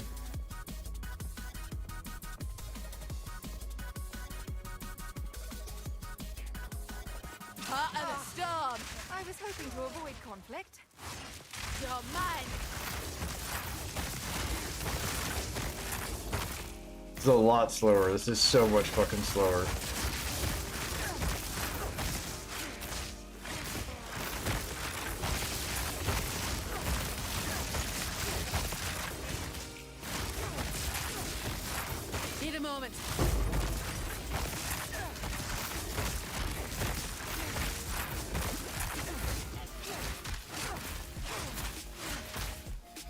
S5: Heart of the storm. I was hoping to avoid conflict. You're mine.
S1: This is a lot slower. This is so much fucking slower.
S6: Need a moment.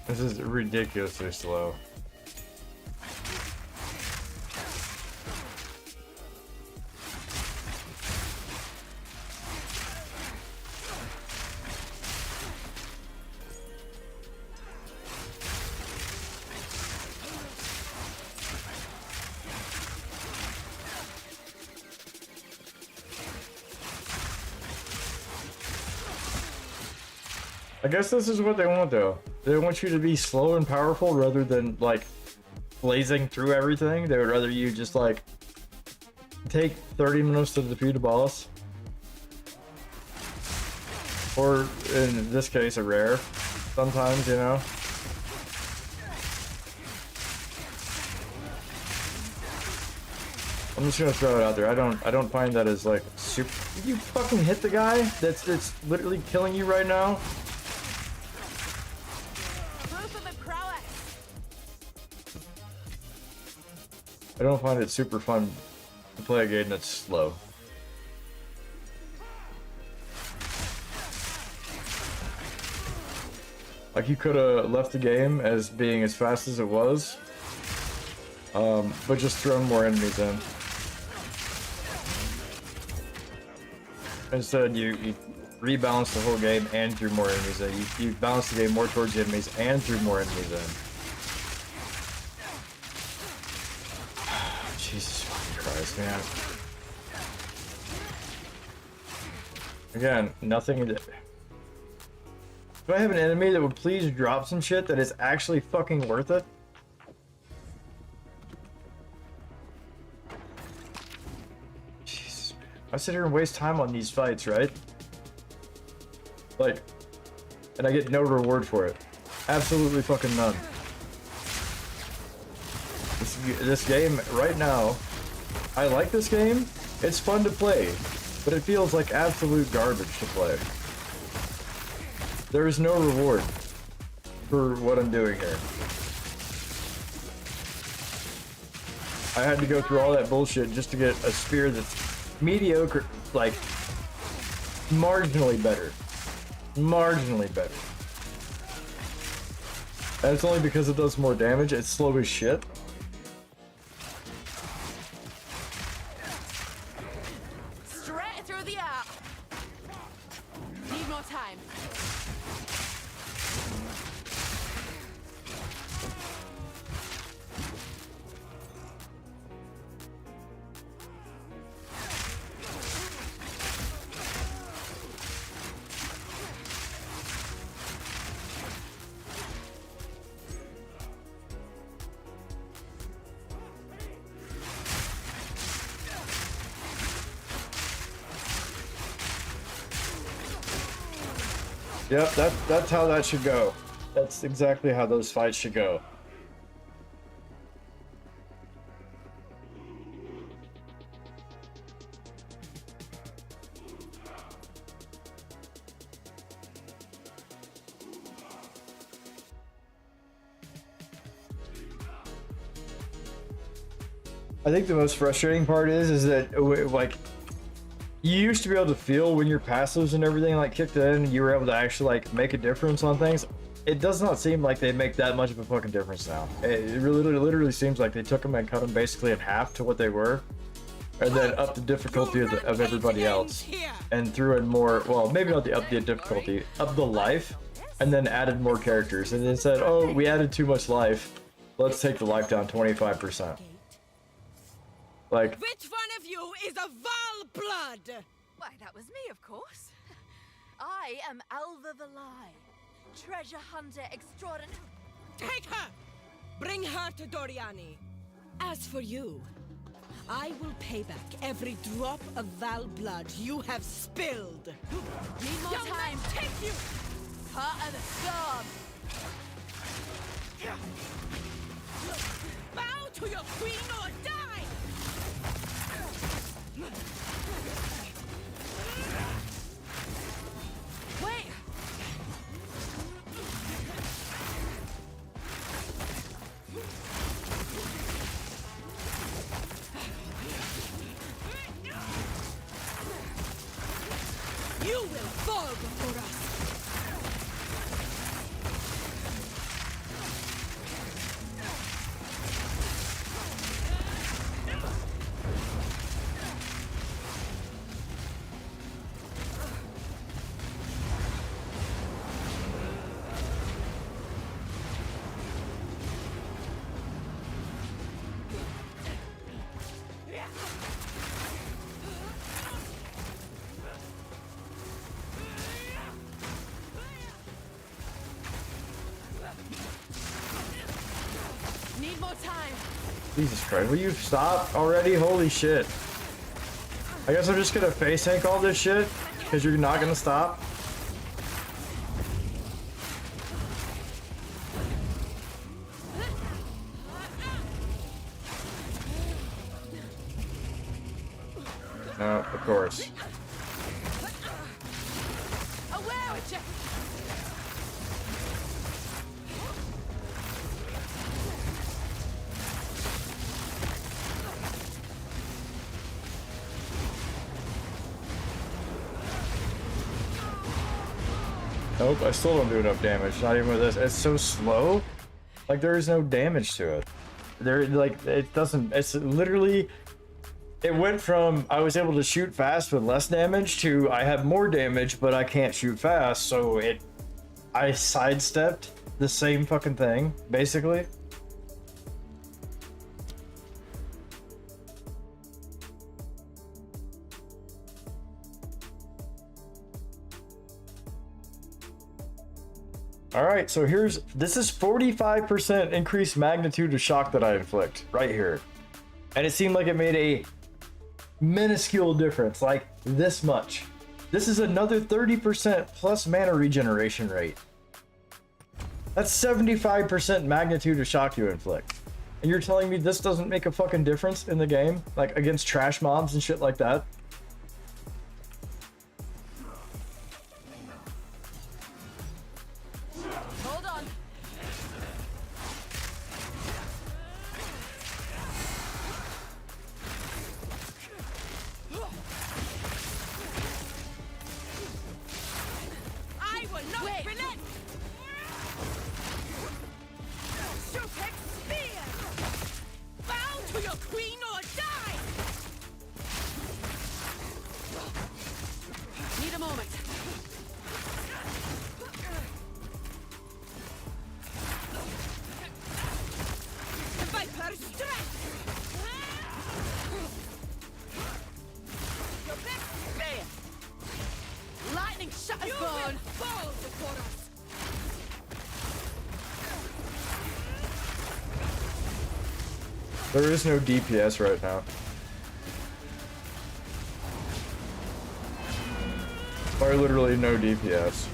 S1: This is ridiculously slow. I guess this is what they want though. They want you to be slow and powerful rather than like blazing through everything. They would rather you just like take 30 minutes to defeat a boss. Or in this case a rare. Sometimes, you know. I'm just gonna throw it out there. I don't find that as like super. Did you fucking hit the guy that's literally killing you right now? I don't find it super fun to play a game that's slow. Like you could have left the game as being as fast as it was, but just thrown more enemies in. Instead, you rebalance the whole game and threw more enemies in. You balance the game more towards the enemies and threw more enemies in. Jesus fucking Christ, man. Again, nothing. Do I have an enemy that would please drop some shit that is actually fucking worth it? Jesus, man. I sit here and waste time on these fights, right? Like, and I get no reward for it. Absolutely fucking none. This game right now, I like this game. It's fun to play, but it feels like absolute garbage to play. There is no reward for what I'm doing here. I had to go through all that bullshit just to get a spear that's mediocre, like marginally better. Marginally better. And it's only because it does more damage. It's slow as shit.
S5: Straight through the app. Need more time.
S1: Yep, that's how that should go. That's exactly how those fights should go. I think the most frustrating part is that like you used to be able to feel when your passives and everything like kicked in, you were able to actually like make a difference on things. It does not seem like they make that much of a fucking difference now. It literally seems like they took them and cut them basically in half to what they were. and then up the difficulty of everybody else, and threw in more, well, maybe not up the difficulty, up the life, and then added more characters, and then said, oh, we added too much life, let's take the life down 25%. Like,
S2: Which one of you is a Val blood?
S5: Why, that was me, of course. I am Alva Valai, treasure hunter extraordinary.
S2: Take her! Bring her to Doriani. As for you, I will pay back every drop of Val blood you have spilled.
S5: Need more time.
S2: Take you!
S5: Heart of the storm.
S2: Bow to your queen or die!
S5: Wait.
S2: You will fall before us!
S5: Need more time.
S1: Jesus Christ, will you stop already? Holy shit. I guess I'm just gonna face tank all this shit, because you're not gonna stop. No, of course.
S5: Aware with you.
S1: Nope, I still don't do enough damage. Not even with this. It's so slow. Like, there is no damage to it. There, like, it doesn't. It's literally. It went from I was able to shoot fast with less damage to I have more damage, but I can't shoot fast. So I sidestepped the same fucking thing, basically. Alright, so this is 45% increased magnitude of shock that I inflict, right here. And it seemed like it made a minuscule difference, like this much. This is another 30% plus mana regeneration rate. That's 75% magnitude of shock you inflict. And you're telling me this doesn't make a fucking difference in the game? Like against trash mobs and shit like that?
S5: Hold on.
S2: I will not
S5: Wait.
S2: relent! Supex spear! Bow to your queen or die!
S5: Need a moment.
S2: Viper strike! Your best spear!
S5: Lightning shut
S2: You
S5: his
S2: will
S5: bone.
S2: fall before us!
S1: There is no DPS right now. Or literally no DPS.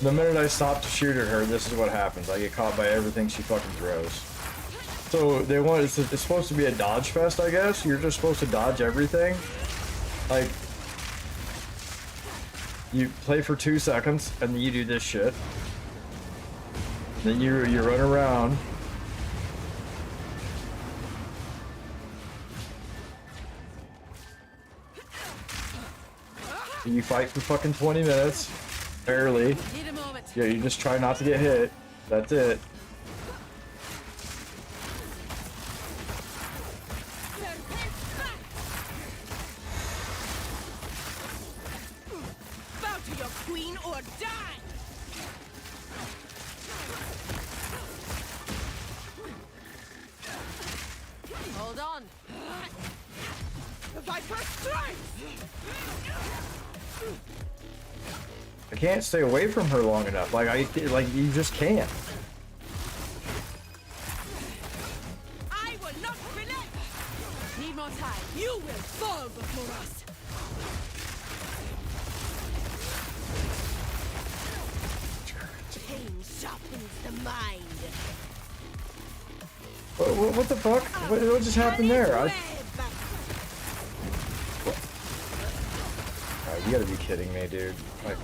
S1: The minute I stop to shoot at her, this is what happens. I get caught by everything she fucking throws. So they want it's supposed to be a dodge fest, I guess. You're just supposed to dodge everything. Like you play for 2 seconds and then you do this shit. Then you run around You fight for fucking 20 minutes. Barely.
S6: Need a moment.
S1: Yeah, you just try not to get hit. That's it.
S2: Bow to your queen or die!
S6: Hold on.
S2: The Viper strikes!
S1: I can't stay away from her long enough. Like you just can't.
S2: I will not relent!
S6: Need more time.
S2: You will fall before us! Pain sharpens the mind.
S1: What the fuck? What just happened there? Alright, you gotta be kidding me, dude. Like,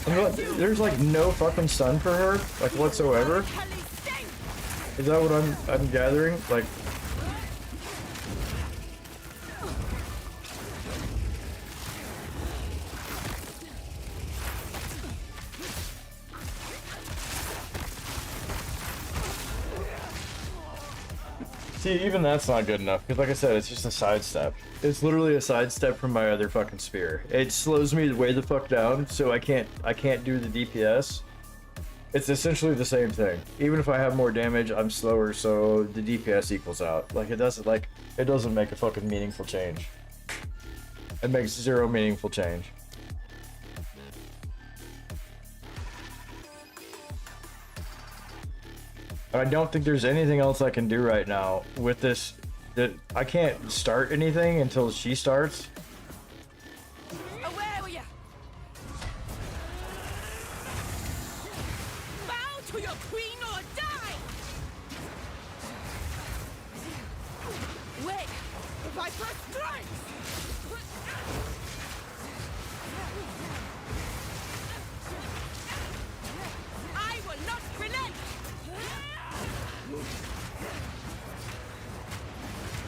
S1: you know what? There's like no fucking sun for her, like whatsoever. Is that what I'm gathering? Like, see, even that's not good enough, because like I said, it's just a sidestep. It's literally a sidestep from my other fucking spear. It slows me way the fuck down, so I can't do the DPS. It's essentially the same thing. Even if I have more damage, I'm slower, so the DPS equals out. Like, it doesn't make a fucking meaningful change. It makes zero meaningful change. I don't think there's anything else I can do right now with this. That I can't start anything until she starts.
S6: Away with you.
S2: Bow to your queen or die!
S6: Wait.
S2: The Viper strikes! I will not relent!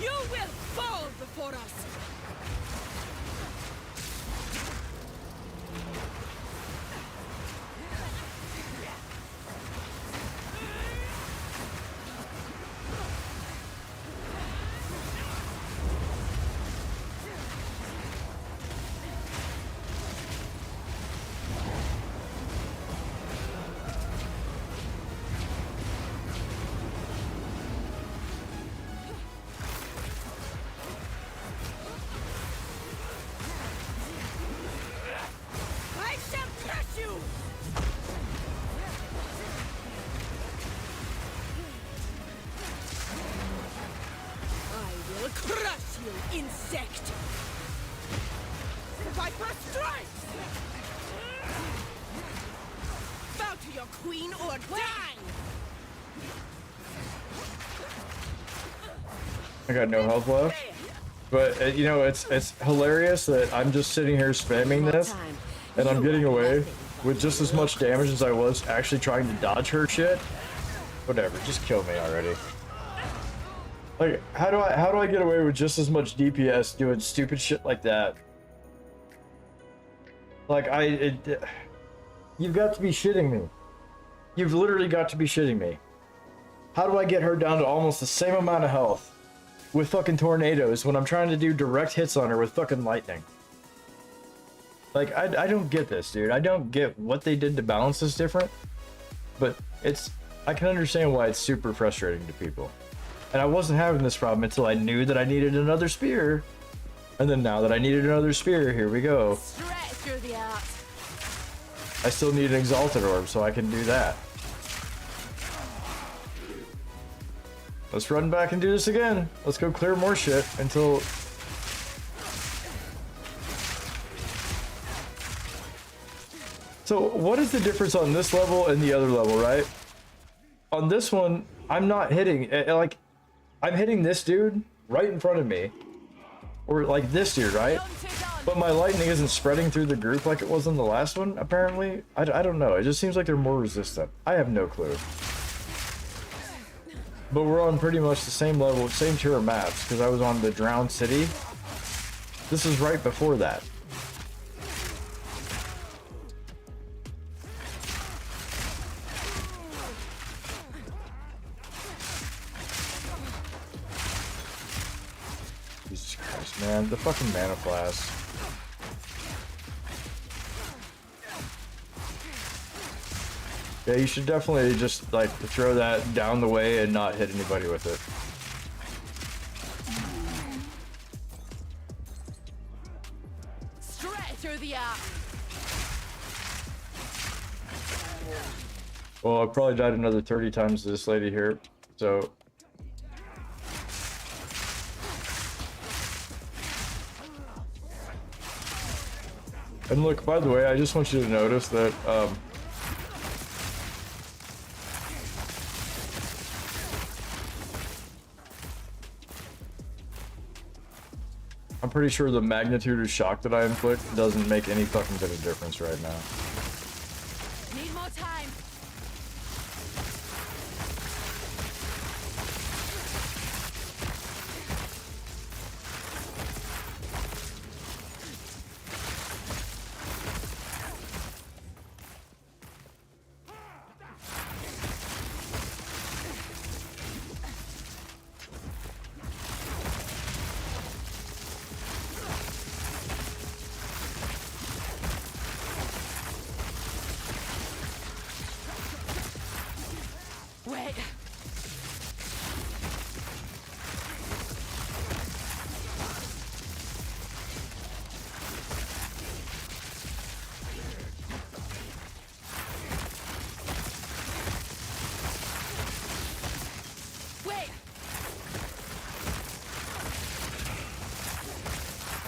S2: You will fall before us! I shall crush you! I will crush you, insect! The Viper strikes! Bow to your queen or die!
S1: I got no health left. But you know, it's hilarious that I'm just sitting here spamming this, and I'm getting away with just as much damage as I was actually trying to dodge her shit. Whatever, just kill me already. Like, how do I get away with just as much DPS doing stupid shit like that? Like, you've got to be shitting me. You've literally got to be shitting me. How do I get her down to almost the same amount of health with fucking tornadoes when I'm trying to do direct hits on her with fucking lightning? Like, I don't get this, dude. I don't get what they did to balance this different, but I can understand why it's super frustrating to people. And I wasn't having this problem until I knew that I needed another spear. And then now that I needed another spear, here we go.
S6: Stretch through the art.
S1: I still need an Exalted Orb, so I can do that. Let's run back and do this again. Let's go clear more shit until... So what is the difference on this level and the other level, right? On this one, I'm not hitting, like, I'm hitting this dude right in front of me. Or like this dude, right?
S6: Don't take on.
S1: But my lightning isn't spreading through the group like it was in the last one, apparently. I don't know. It just seems like they're more resistant. I have no clue. But we're on pretty much the same level, same tier of maps, because I was on the Drowned City. This is right before that. Jesus Christ, man. The fucking mana flask. Yeah, you should definitely just, like, throw that down the way and not hit anybody with it.
S5: Straight through the air.
S1: Well, I've probably died another 30 times to this lady here, so... And look, by the way, I just want you to notice that, I'm pretty sure the magnitude of shock that I inflict doesn't make any fucking bit of difference right now.
S5: Need more time. Wait. Wait.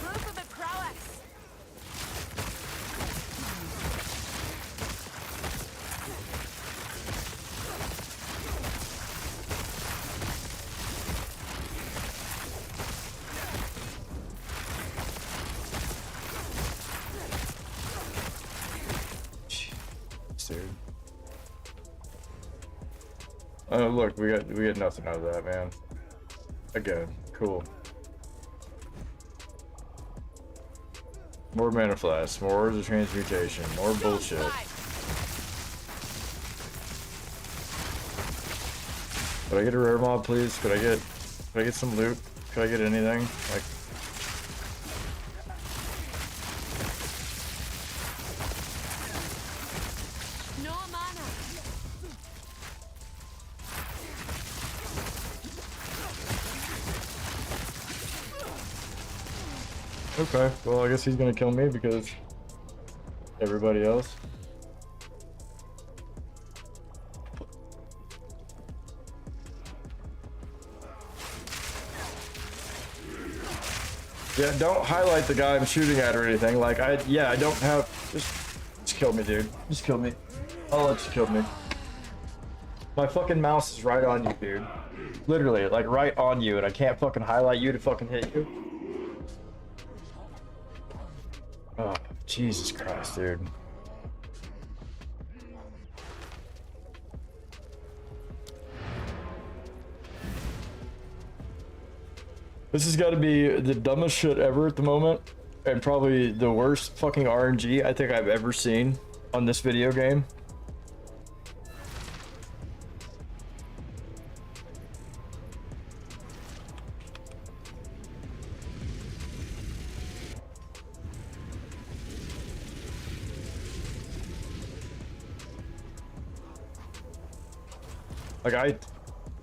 S5: Proof of the prowess.
S1: Dude. Oh look, we get nothing out of that, man. Again, cool. More mana flash, more Words of Transmutation, more bullshit. Could I get a rare mob, please? Could I get some loot? Could I get anything? Like,
S5: No mana.
S1: okay, well I guess he's gonna kill me because everybody else. Yeah, don't highlight the guy I'm shooting at or anything. Like, I don't have... Just kill me, dude. Just kill me. I'll let you kill me. My fucking mouse is right on you, dude. Literally, like, right on you, and I can't fucking highlight you to fucking hit you. Oh, Jesus Christ, dude. This has got to be the dumbest shit ever at the moment, and probably the worst fucking RNG I think I've ever seen on this video game. Like, I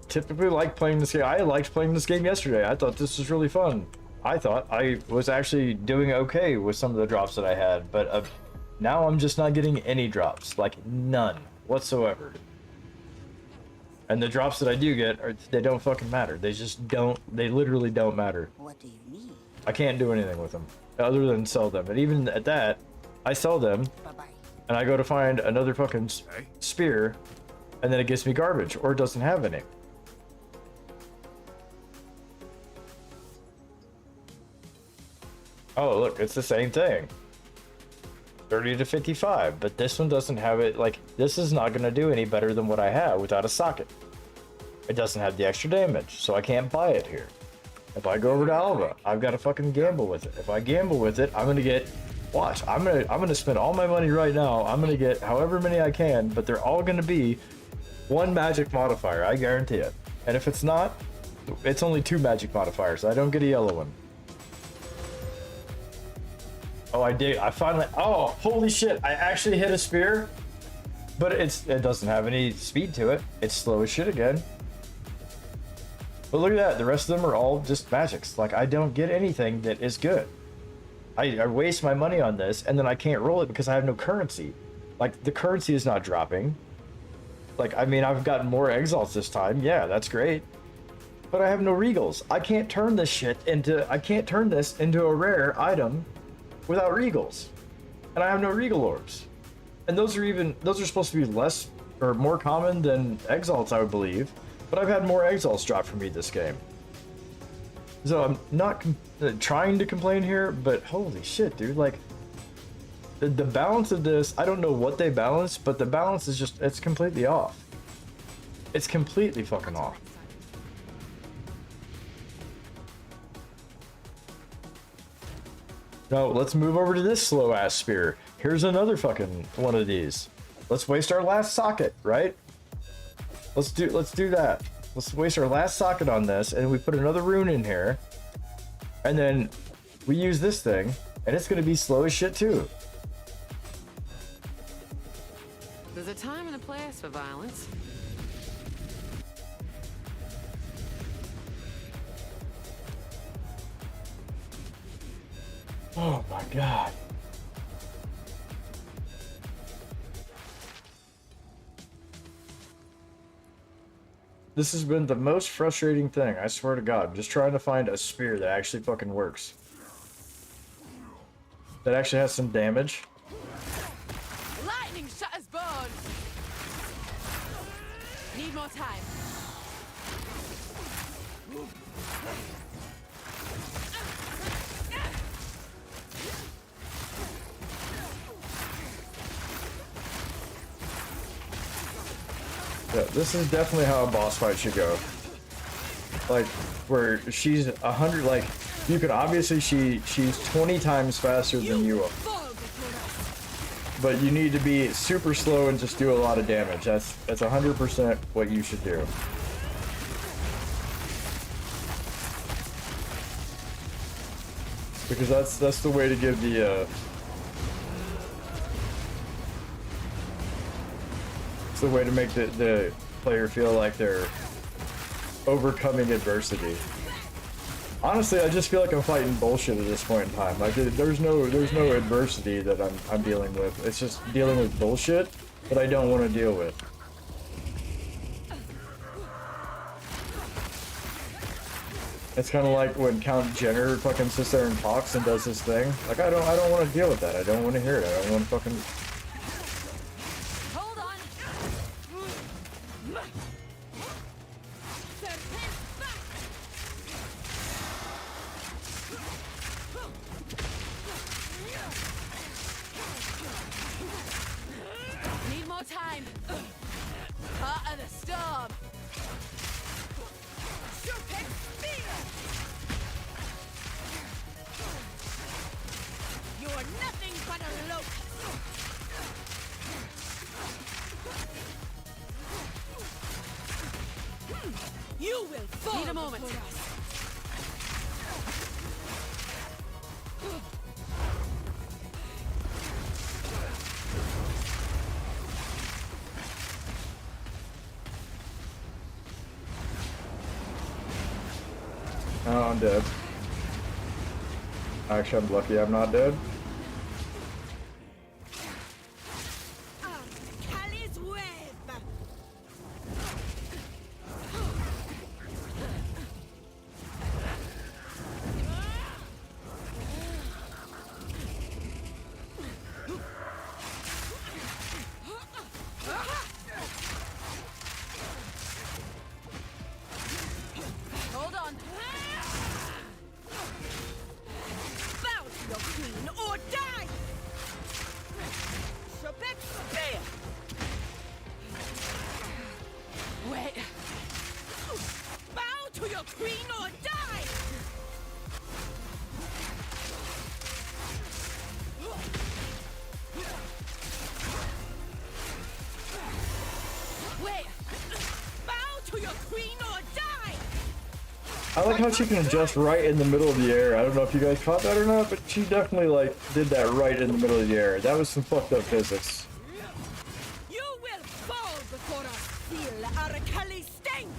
S1: typically like playing this game. I liked playing this game yesterday. I thought this was really fun. I thought I was actually doing okay with some of the drops that I had, but now I'm just not getting any drops, like none whatsoever. And the drops that I do get, they don't fucking matter. They just don't, they literally don't matter.
S4: What do you need?
S1: I can't do anything with them other than sell them. And even at that, I sell them
S4: Bye-bye.
S1: and I go to find another fucking spear, and then it gives me garbage or it doesn't have any. Oh, look, it's the same thing. 30 to 55, but this one doesn't have it. Like, this is not going to do any better than what I have without a socket. It doesn't have the extra damage, so I can't buy it here. If I go over to Alva, I've got to fucking gamble with it. If I gamble with it, I'm going to get... Watch, I'm gonna spend all my money right now. I'm going to get however many I can, but they're all going to be one magic modifier, I guarantee it. And if it's not, it's only 2 magic modifiers. I don't get a yellow one. Oh, I did. I finally... Oh, holy shit. I actually hit a spear. But it doesn't have any speed to it. It's slow as shit again. But look at that. The rest of them are all just magics. Like, I don't get anything that is good. I waste my money on this, and then I can't roll it because I have no currency. Like, the currency is not dropping. Like, I mean, I've gotten more exalts this time. Yeah, that's great. But I have no regals. I can't turn this shit into... I can't turn this into a rare item without regals. And I have no regal orbs. And those are supposed to be less or more common than exalts, I would believe. But I've had more exalts drop for me this game. So I'm not trying to complain here, but holy shit, dude. Like, the balance of this, I don't know what they balance, but the balance is just, it's completely off. It's completely fucking off. Now, let's move over to this slow-ass spear. Here's another fucking one of these. Let's waste our last socket, right? Let's do that. Let's waste our last socket on this, and we put another rune in here. And then we use this thing, and it's gonna be slow as shit too.
S6: There's a time and a place for violence.
S1: Oh my god. This has been the most frustrating thing, I swear to God. I'm just trying to find a spear that actually fucking works. That actually has some damage.
S6: Lightning shatters bones. Need more time.
S1: Yeah, this is definitely how a boss fight should go. Like, where she's 100, like, you can obviously, she's 20 times faster than you are. But you need to be super slow and just do a lot of damage. That's 100% what you should do. Because that's the way to give the, it's the way to make the player feel like they're overcoming adversity. Honestly, I just feel like I'm fighting bullshit at this point in time. Like, there's no adversity that I'm dealing with. It's just dealing with bullshit that I don't want to deal with. It's kind of like when Count Jenner fucking sits there and talks and does his thing. Like, I don't want to deal with that. I don't want to hear it. I don't want to fucking...
S5: Hold on. Need more time. Heart of the storm. Stupid spear. You are nothing but a locust. You will fall.
S6: Need a moment.
S5: before us.
S1: Oh, I'm dead. Actually, I'm lucky I'm not dead.
S2: Callie's web.
S5: Hold on. Bounce your
S2: queen or die!
S5: Wait!
S2: Bow to your queen or die!
S1: I like how she can adjust right in the middle of the air. I don't know if you guys caught that or not, but she definitely like did that right in the middle of the air. That was some fucked up physics.
S2: You will fall before us! Feel Arakali's sting!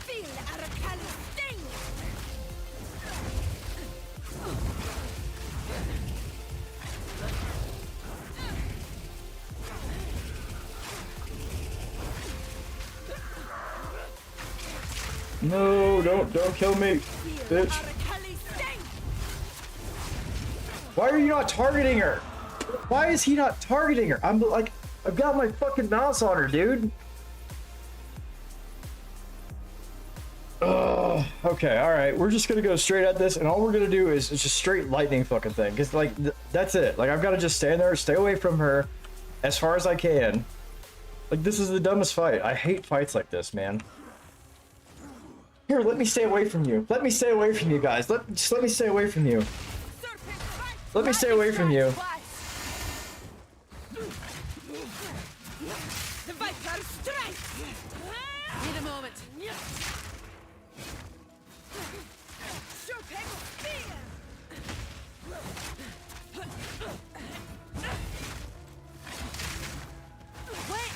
S2: Feel Arakali's sting!
S1: No, don't kill me,
S2: Feel
S1: bitch.
S2: Arakali's sting!
S1: Why are you not targeting her? Why is he not targeting her? I'm like, I've got my fucking mouse on her, dude. Ugh. Okay, all right. We're just gonna go straight at this, and all we're gonna do is just straight lightning fucking thing. Cause like that's it. Like I've got to just stand there, stay away from her, as far as I can. Like this is the dumbest fight. I hate fights like this, man. Here, let me stay away from you. Let me stay away from you guys. Just let me stay away from you. Let me stay away from you.
S2: The Viper strikes!
S5: Need a moment.
S2: Serpent spear!
S5: Wait!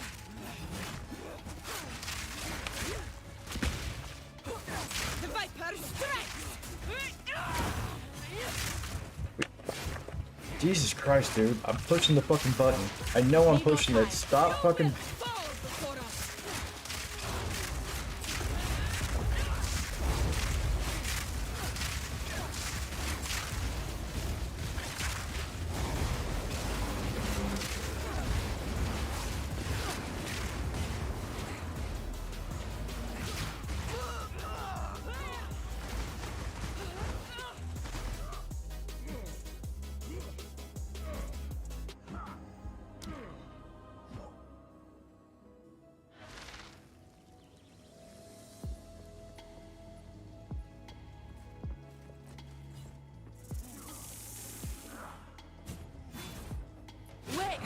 S2: The Viper strikes!
S1: Jesus Christ, dude. I'm pushing the fucking button. I know I'm pushing it. Stop fucking...
S2: Fall before us!
S5: Wait!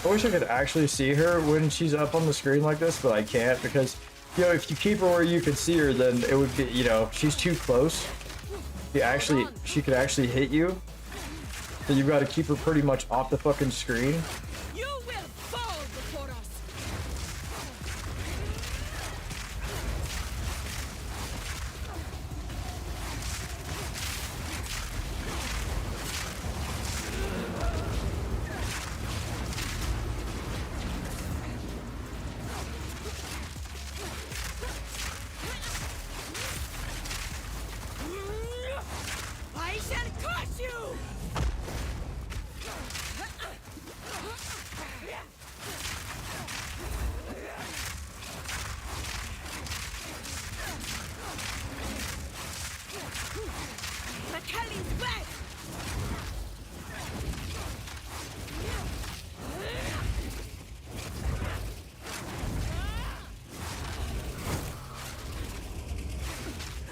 S1: I wish I could actually see her when she's up on the screen like this, but I can't because, you know, if you keep her where you can see her, then it would be, you know, she's too close. She could actually hit you. So you've got to keep her pretty much off the fucking screen.
S2: You will fall before us! I shall crush you! McKellie's back!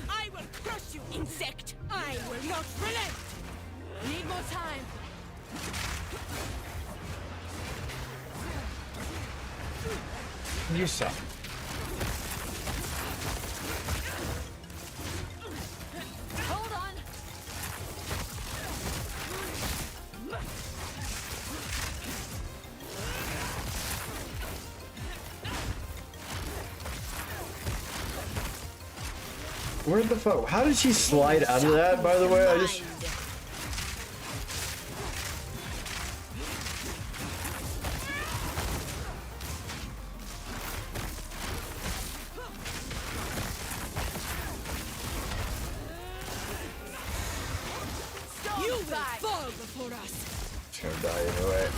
S2: I will crush you, insect! I will not relent!
S5: Need more time.
S1: You suck.
S5: Hold on.
S1: Where the fuck? How did she slide out of that, by the way? I just...
S2: You will fall before us.
S1: She's gonna die anyway.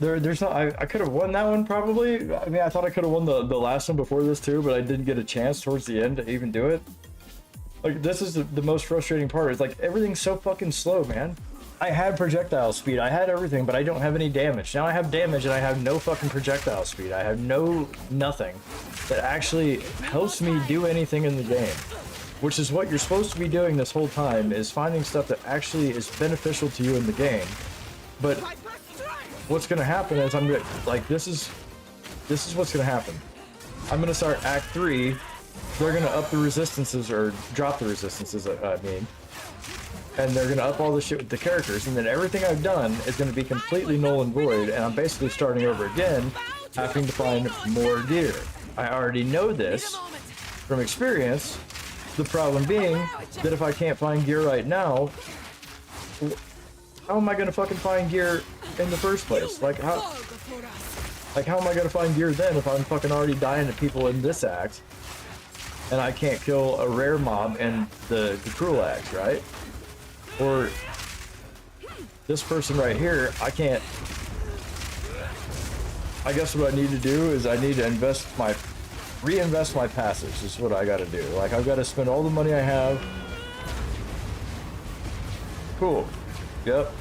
S1: There's not. I could have won that one probably. I mean, I thought I could have won the last one before this too, but I didn't get a chance towards the end to even do it. Like, this is the most frustrating part. It's like everything's so fucking slow, man. I had projectile speed, I had everything, but I don't have any damage. Now I have damage and I have no fucking projectile speed. I have nothing that actually helps me do anything in the game. Which is what you're supposed to be doing this whole time, is finding stuff that actually is beneficial to you in the game. But what's gonna happen is I'm gonna, like, this is what's gonna happen. I'm gonna start Act 3. They're gonna up the resistances, or drop the resistances, I mean. And they're gonna up all the shit with the characters, and then everything I've done is gonna be completely null and void, and I'm basically starting over again, having to find more gear. I already know this from experience. The problem being that if I can't find gear right now, how am I gonna fucking find gear in the first place? Like how am I gonna find gear then if I'm fucking already dying to people in this act, and I can't kill a rare mob and the cruel axe, right? Or this person right here, I can't. I guess what I need to do is I need to reinvest my passage is what I gotta do. Like, I've got to spend all the money I have. Cool. Yep.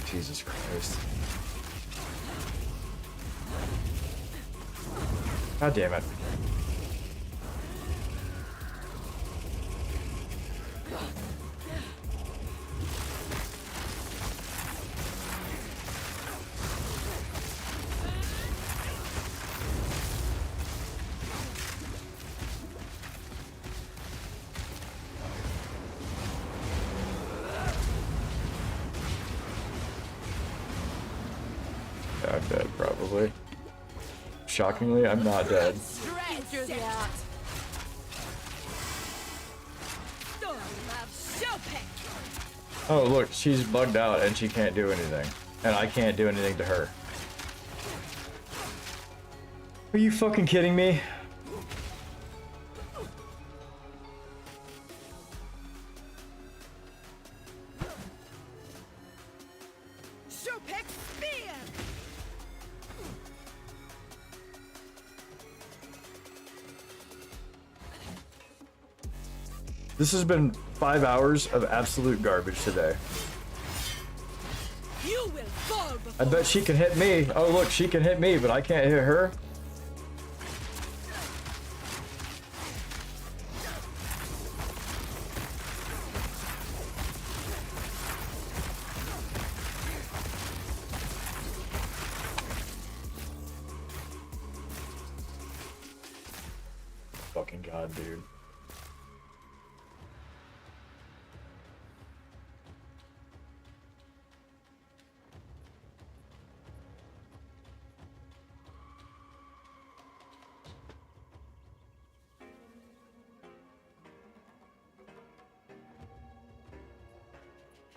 S1: Jesus Christ. God damn it. I'm dead, probably. Shockingly, I'm not dead. Oh, look, she's bugged out and she can't do anything. And I can't do anything to her. Are you fucking kidding me? This has been 5 hours of absolute garbage today. I bet she can hit me. Oh look, she can hit me, but I can't hit her. Fucking God, dude.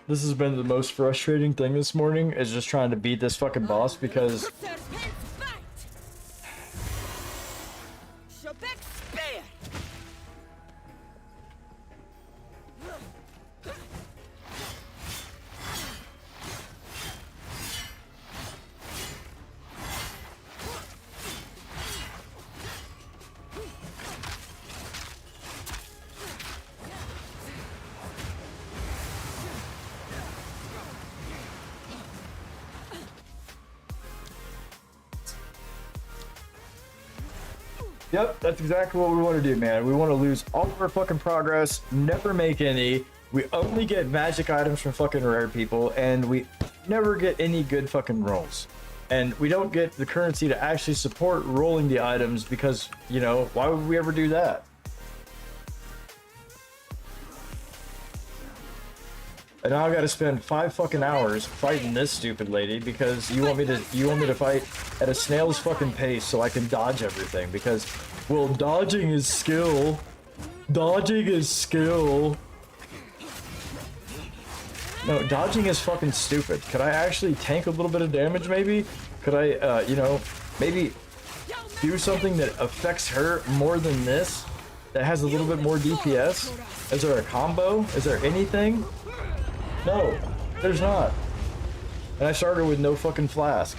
S1: This has been the most frustrating thing this morning, is just trying to beat this fucking boss, because Yep, that's exactly what we want to do, man. We want to lose all of our fucking progress, never make any. We only get magic items from fucking rare people, and we never get any good fucking rolls. And we don't get the currency to actually support rolling the items because, you know, why would we ever do that? And now I gotta spend 5 fucking hours fighting this stupid lady because you want me to fight at a snail's fucking pace so I can dodge everything because, well, dodging is skill. Dodging is skill. No, dodging is fucking stupid. Could I actually tank a little bit of damage maybe? Could I, you know, maybe do something that affects her more than this? That has a little bit more DPS? Is there a combo? Is there anything? No, there's not. And I started with no fucking flask.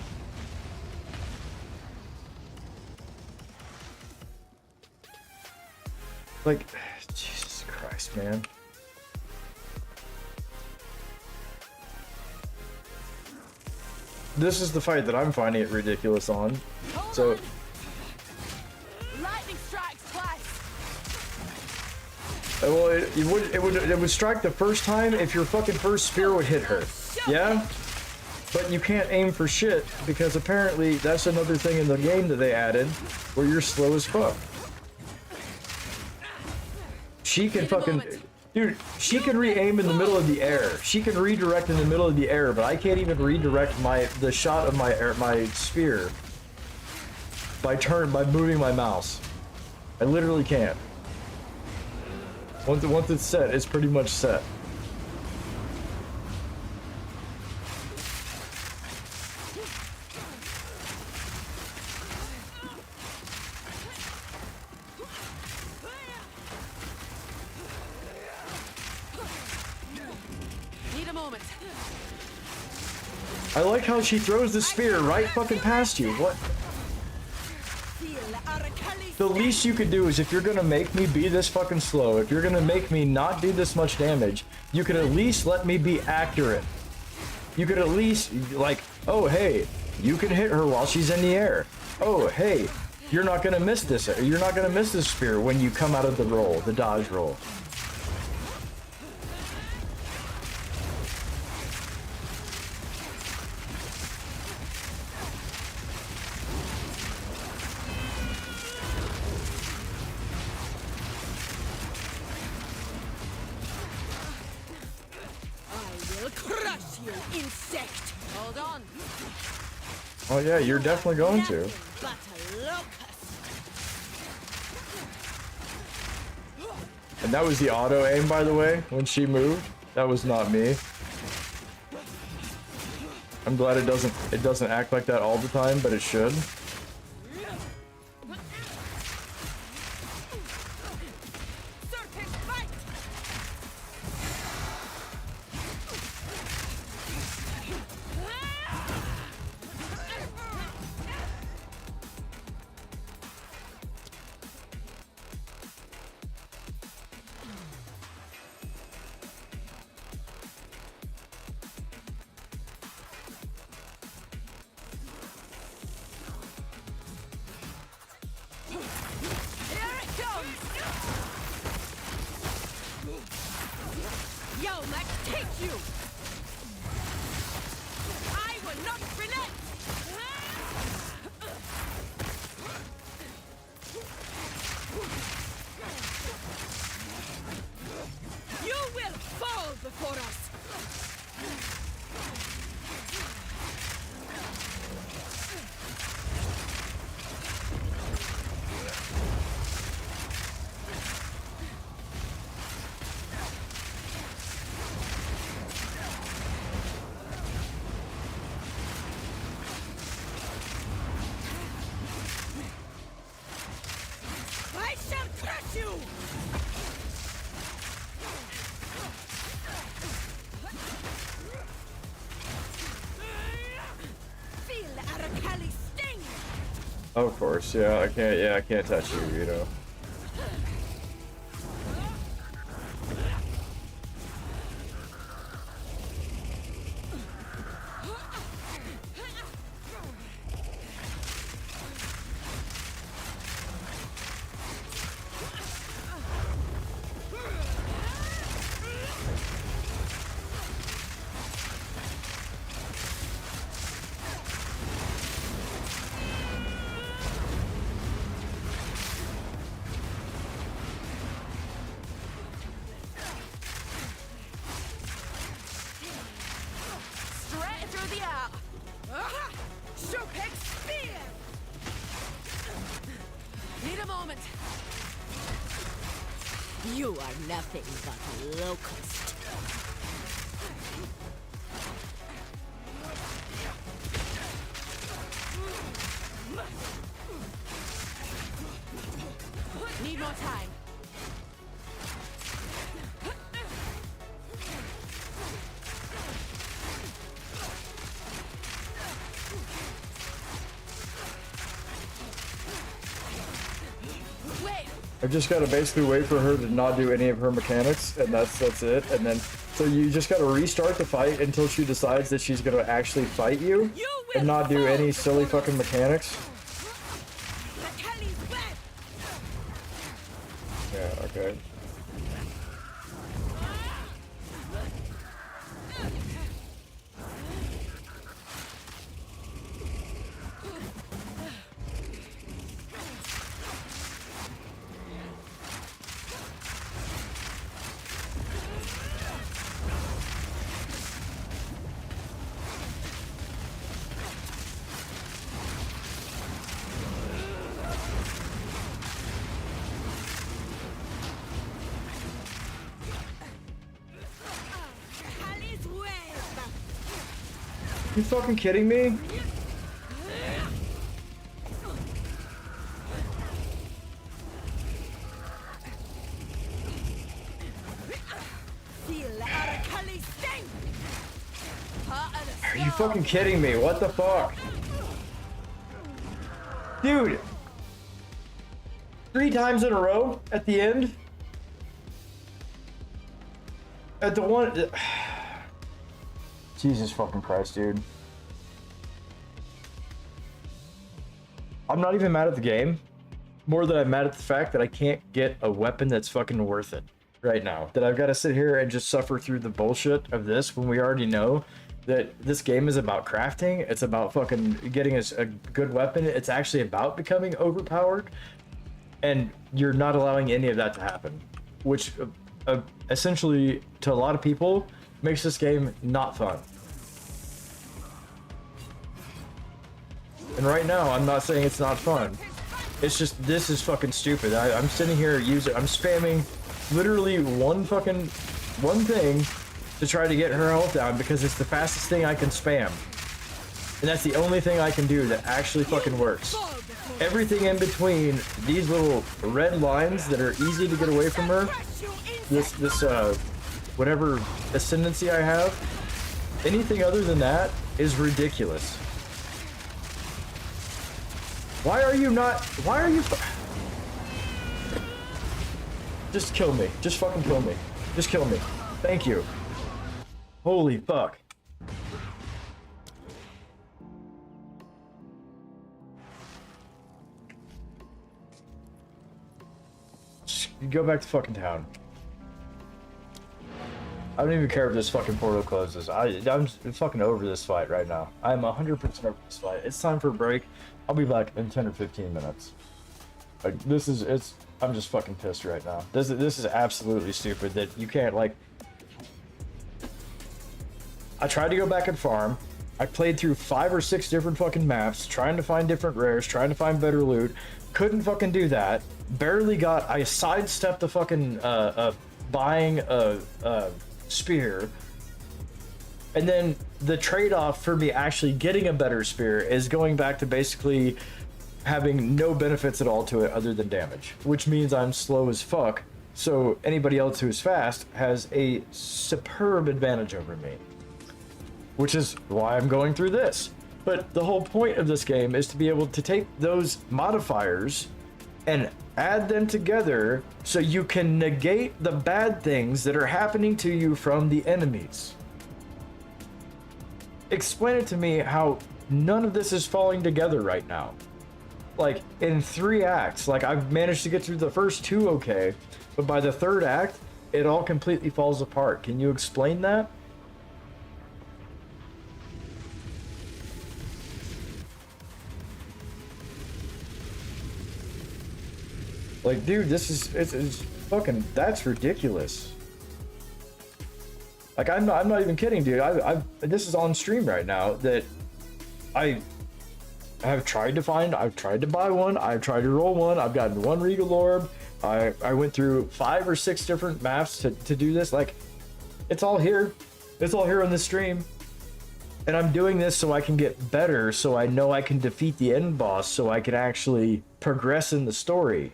S1: Like, Jesus Christ, man. This is the fight that I'm finding it ridiculous on. So,
S5: Lightning strikes twice.
S1: well, it would strike the first time if your fucking first spear would hit her. Yeah? But you can't aim for shit because apparently that's another thing in the game that they added where you're slow as fuck. She can fucking... Dude, she can re-aim in the middle of the air. She can redirect in the middle of the air, but I can't even redirect the shot of my spear by moving my mouse. I literally can't. Once it's set, it's pretty much set.
S5: Need a moment.
S1: I like how she throws the spear right fucking past you. What? The least you could do is if you're gonna make me be this fucking slow, if you're gonna make me not do this much damage, you could at least let me be accurate. You could at least, like, oh hey, you can hit her while she's in the air. Oh hey, you're not gonna miss this. You're not gonna miss this spear when you come out of the roll, the dodge roll.
S2: Crush you, insect!
S5: Hold on.
S1: Oh yeah, you're definitely going to.
S2: But a locust.
S1: And that was the auto aim, by the way, when she moved. That was not me. I'm glad it doesn't act like that all the time, but it should.
S2: Serpent bite!
S5: Here it comes.
S2: Yo, Max, take you! I will not relent! You will fall before us! I shall crush you! Feel Arakali sting!
S1: Of course, yeah, I can't touch you, you know.
S2: Showpick spear!
S5: Need a moment.
S2: You are nothing but a locust.
S5: Need more time. Wait.
S1: I've just got to basically wait for her to not do any of her mechanics, and that's it. And then, so you just got to restart the fight until she decides that she's going to actually fight you, and not do any silly fucking mechanics. Yeah, okay. You fucking kidding me? Are you fucking kidding me? What the fuck? Dude! 3 times in a row at the end? At the one... Jesus fucking Christ, dude. I'm not even mad at the game. More than I'm mad at the fact that I can't get a weapon that's fucking worth it right now. That I've got to sit here and just suffer through the bullshit of this when we already know that this game is about crafting. It's about fucking getting a good weapon. It's actually about becoming overpowered. And you're not allowing any of that to happen. Which essentially, to a lot of people, makes this game not fun. And right now, I'm not saying it's not fun. It's just, this is fucking stupid. I'm sitting here I'm spamming literally one thing to try to get her health down because it's the fastest thing I can spam. And that's the only thing I can do that actually fucking works. Everything in between these little red lines that are easy to get away from her, this whatever ascendancy I have, anything other than that is ridiculous. Why are you just kill me. Just fucking kill me. Just kill me. Thank you. Holy fuck. Just go back to fucking town. I don't even care if this fucking portal closes. I'm fucking over this fight right now. I'm 100% over this fight. It's time for a break. I'll be back in 10 or 15 minutes. Like, I'm just fucking pissed right now. This is absolutely stupid that you can't, like... I tried to go back and farm. I played through 5 or 6 different fucking maps, trying to find different rares, trying to find better loot. Couldn't fucking do that. Barely got... I sidestepped the fucking, buying a spear. And then the trade-off for me actually getting a better spear is going back to basically having no benefits at all to it other than damage, which means I'm slow as fuck. So anybody else who's fast has a superb advantage over me, which is why I'm going through this. But the whole point of this game is to be able to take those modifiers and add them together so you can negate the bad things that are happening to you from the enemies. Explain it to me how none of this is falling together right now. Like, in 3 acts, like, I've managed to get through the first 2 okay, but by the 3rd act, it all completely falls apart. Can you explain that? Like, dude, it's fucking, that's ridiculous. Like, I'm not even kidding, dude. This is on stream right now that I have tried to buy one, I've tried to roll one, I've gotten one Regal Orb, I went through 5 or 6 different maps to do this. Like, it's all here. It's all here on the stream. And I'm doing this so I can get better, so I know I can defeat the end boss, so I can actually progress in the story.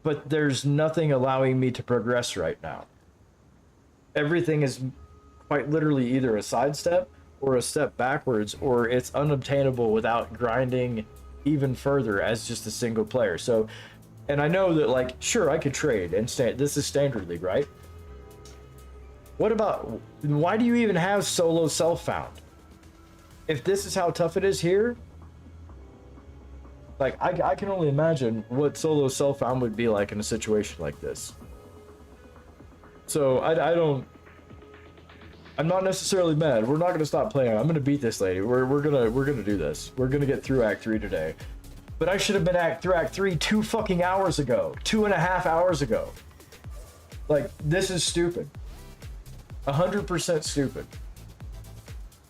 S1: But there's nothing allowing me to progress right now. Everything is quite literally either a sidestep or a step backwards, or it's unobtainable without grinding even further as just a single player. So, and I know that, like, sure, I could trade and this is Standard League, right? What about, why do you even have solo self-found? If this is how tough it is here, like, I can only imagine what solo self-found would be like in a situation like this. So I'm not necessarily mad. We're not gonna stop playing. I'm gonna beat this lady. We're gonna do this. We're gonna get through Act 3 today. But I should have been through Act 3 2 fucking hours ago. 2.5 hours ago. Like, this is stupid. 100% stupid.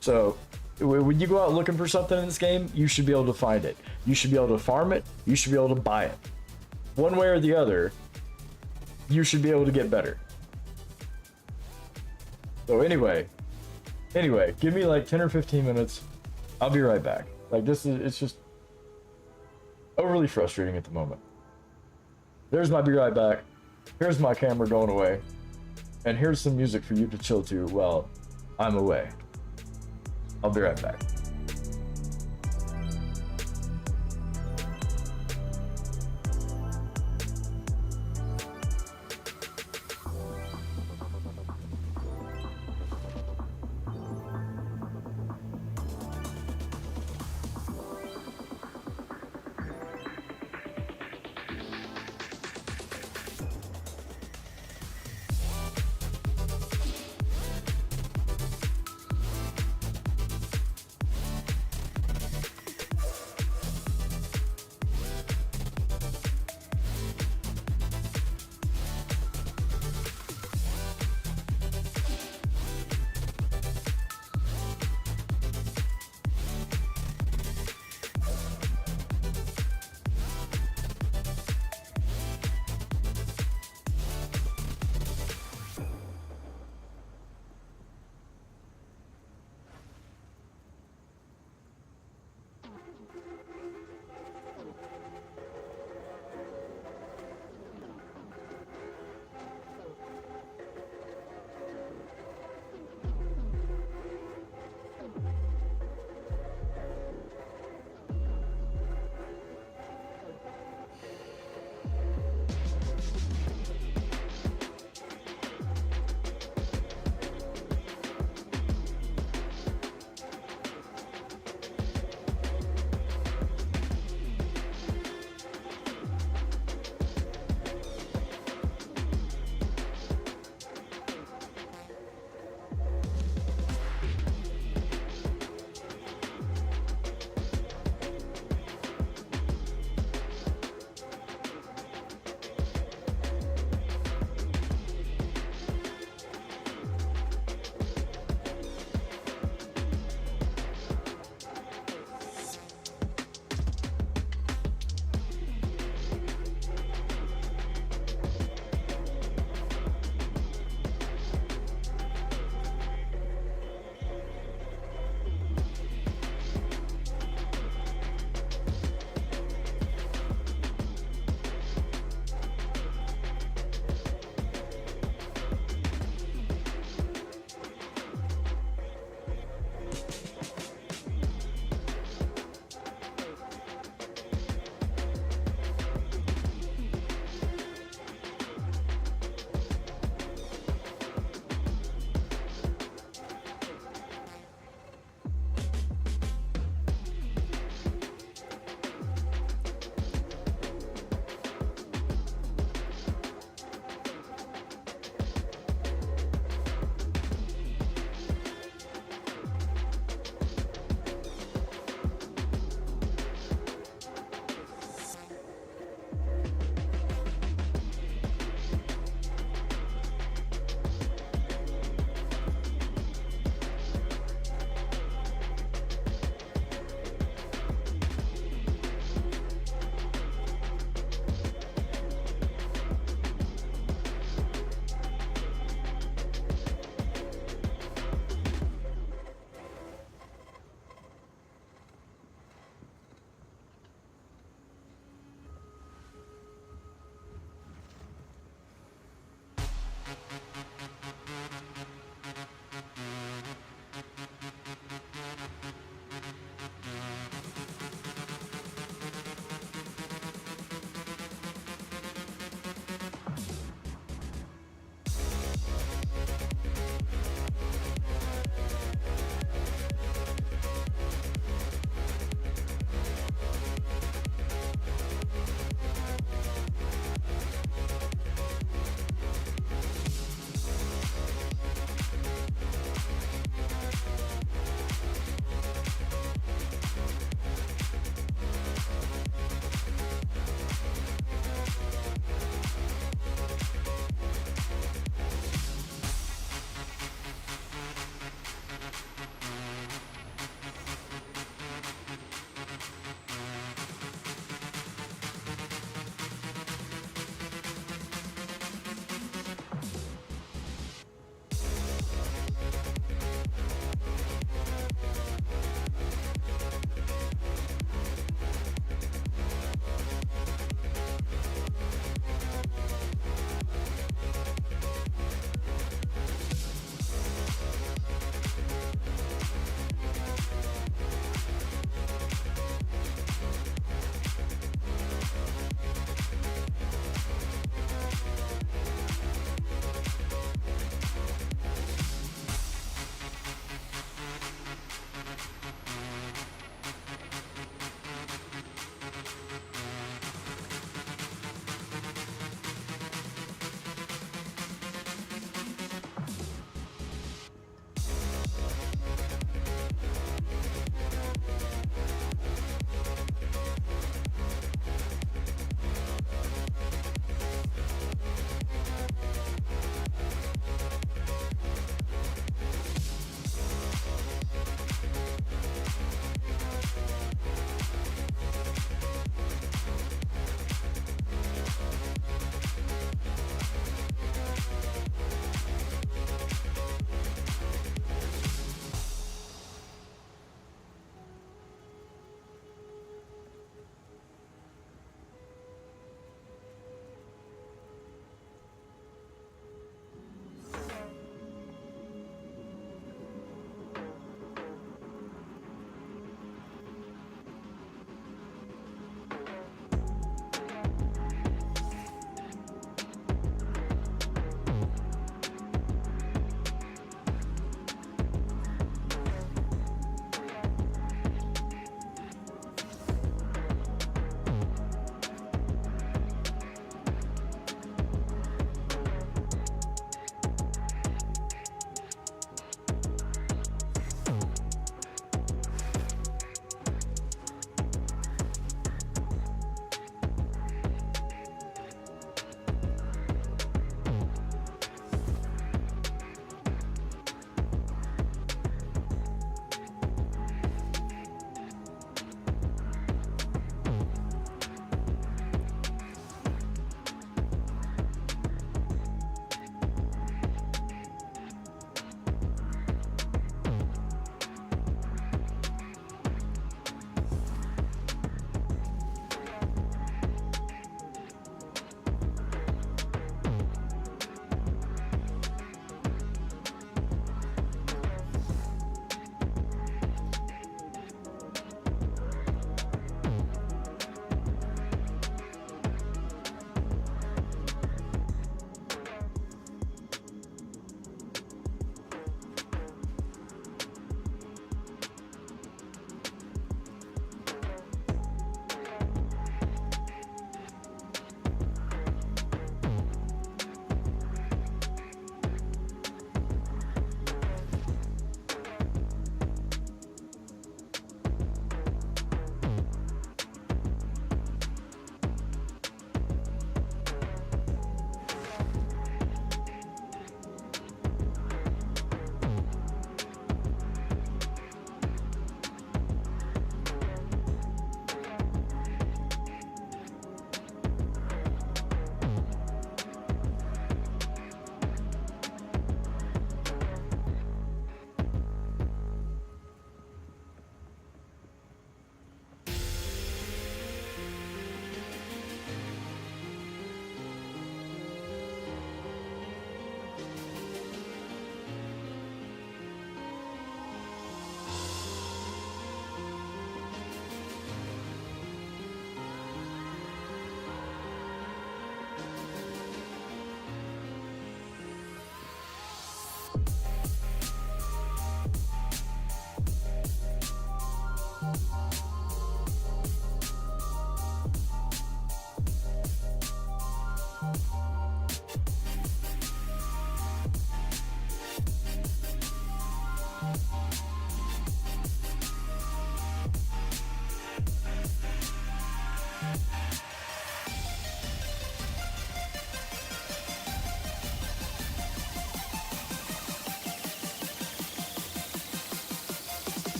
S1: So, when you go out looking for something in this game, you should be able to find it. You should be able to farm it. You should be able to buy it. One way or the other, you should be able to get better. So anyway, give me like 10 or 15 minutes. I'll be right back. Like, it's just overly frustrating at the moment. There's my be right back. Here's my camera going away. And here's some music for you to chill to while I'm away. I'll be right back.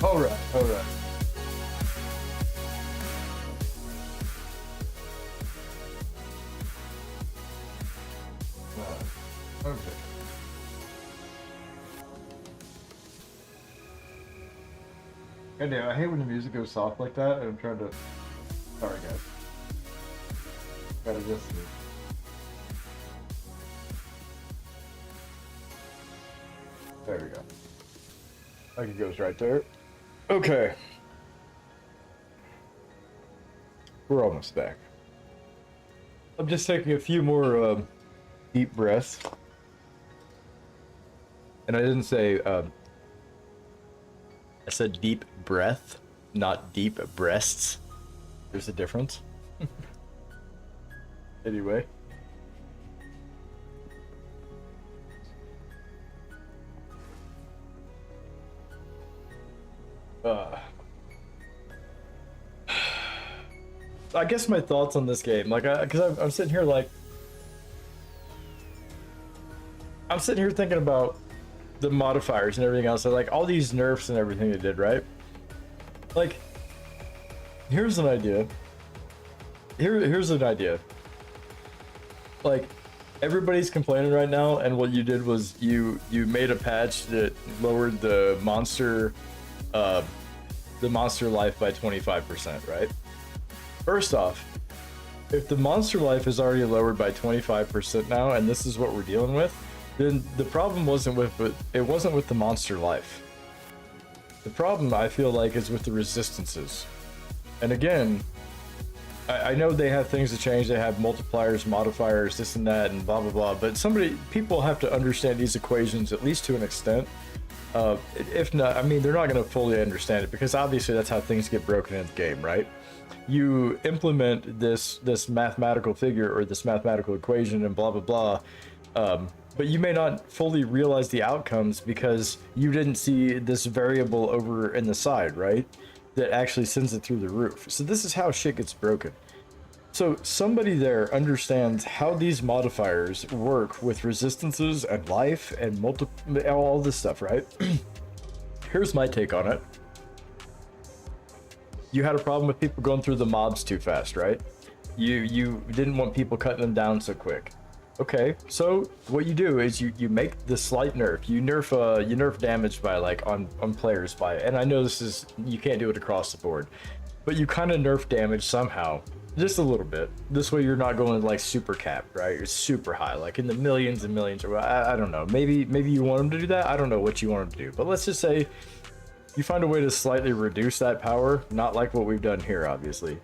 S1: All right, all right. Okay. Goddamn, I hate when the music goes soft like that, and I'm trying to. Sorry, guys. Gotta just. There we go. Like it goes right there. Okay. We're almost back. I'm just taking a few more deep breaths. And I didn't say, I said deep breath, not deep breasts. There's a difference. Anyway. I guess my thoughts on this game, like, because I'm sitting here like, I'm sitting here thinking about the modifiers and everything else, so like all these nerfs and everything they did, right? Like, here's an idea. Here's an idea. Like, everybody's complaining right now, and what you did was you made a patch that lowered the monster life by 25%, right? First off, if the monster life is already lowered by 25% now, and this is what we're dealing with, then the problem wasn't with the monster life. The problem, I feel like, is with the resistances. And again, I know they have things to change. They have multipliers, modifiers, this and that, and blah blah blah. But people have to understand these equations at least to an extent. If not, I mean, they're not going to fully understand it, because obviously that's how things get broken in the game, right? You implement this mathematical figure or this mathematical equation and blah blah blah, but you may not fully realize the outcomes because you didn't see this variable over in the side, right? That actually sends it through the roof. So this is how shit gets broken. So somebody there understands how these modifiers work with resistances and life and all this stuff, right? Here's my take on it. You had a problem with people going through the mobs too fast, right? You didn't want people cutting them down so quick. Okay, so what you do is you make the slight nerf. You nerf damage by like on players by, and I know this is, you can't do it across the board, but you kind of nerf damage somehow, just a little bit. This way you're not going like super capped, right? You're super high, like in the millions and millions, or I don't know. Maybe you want them to do that. I don't know what you want them to do, but let's just say you find a way to slightly reduce that power, not like what we've done here, obviously.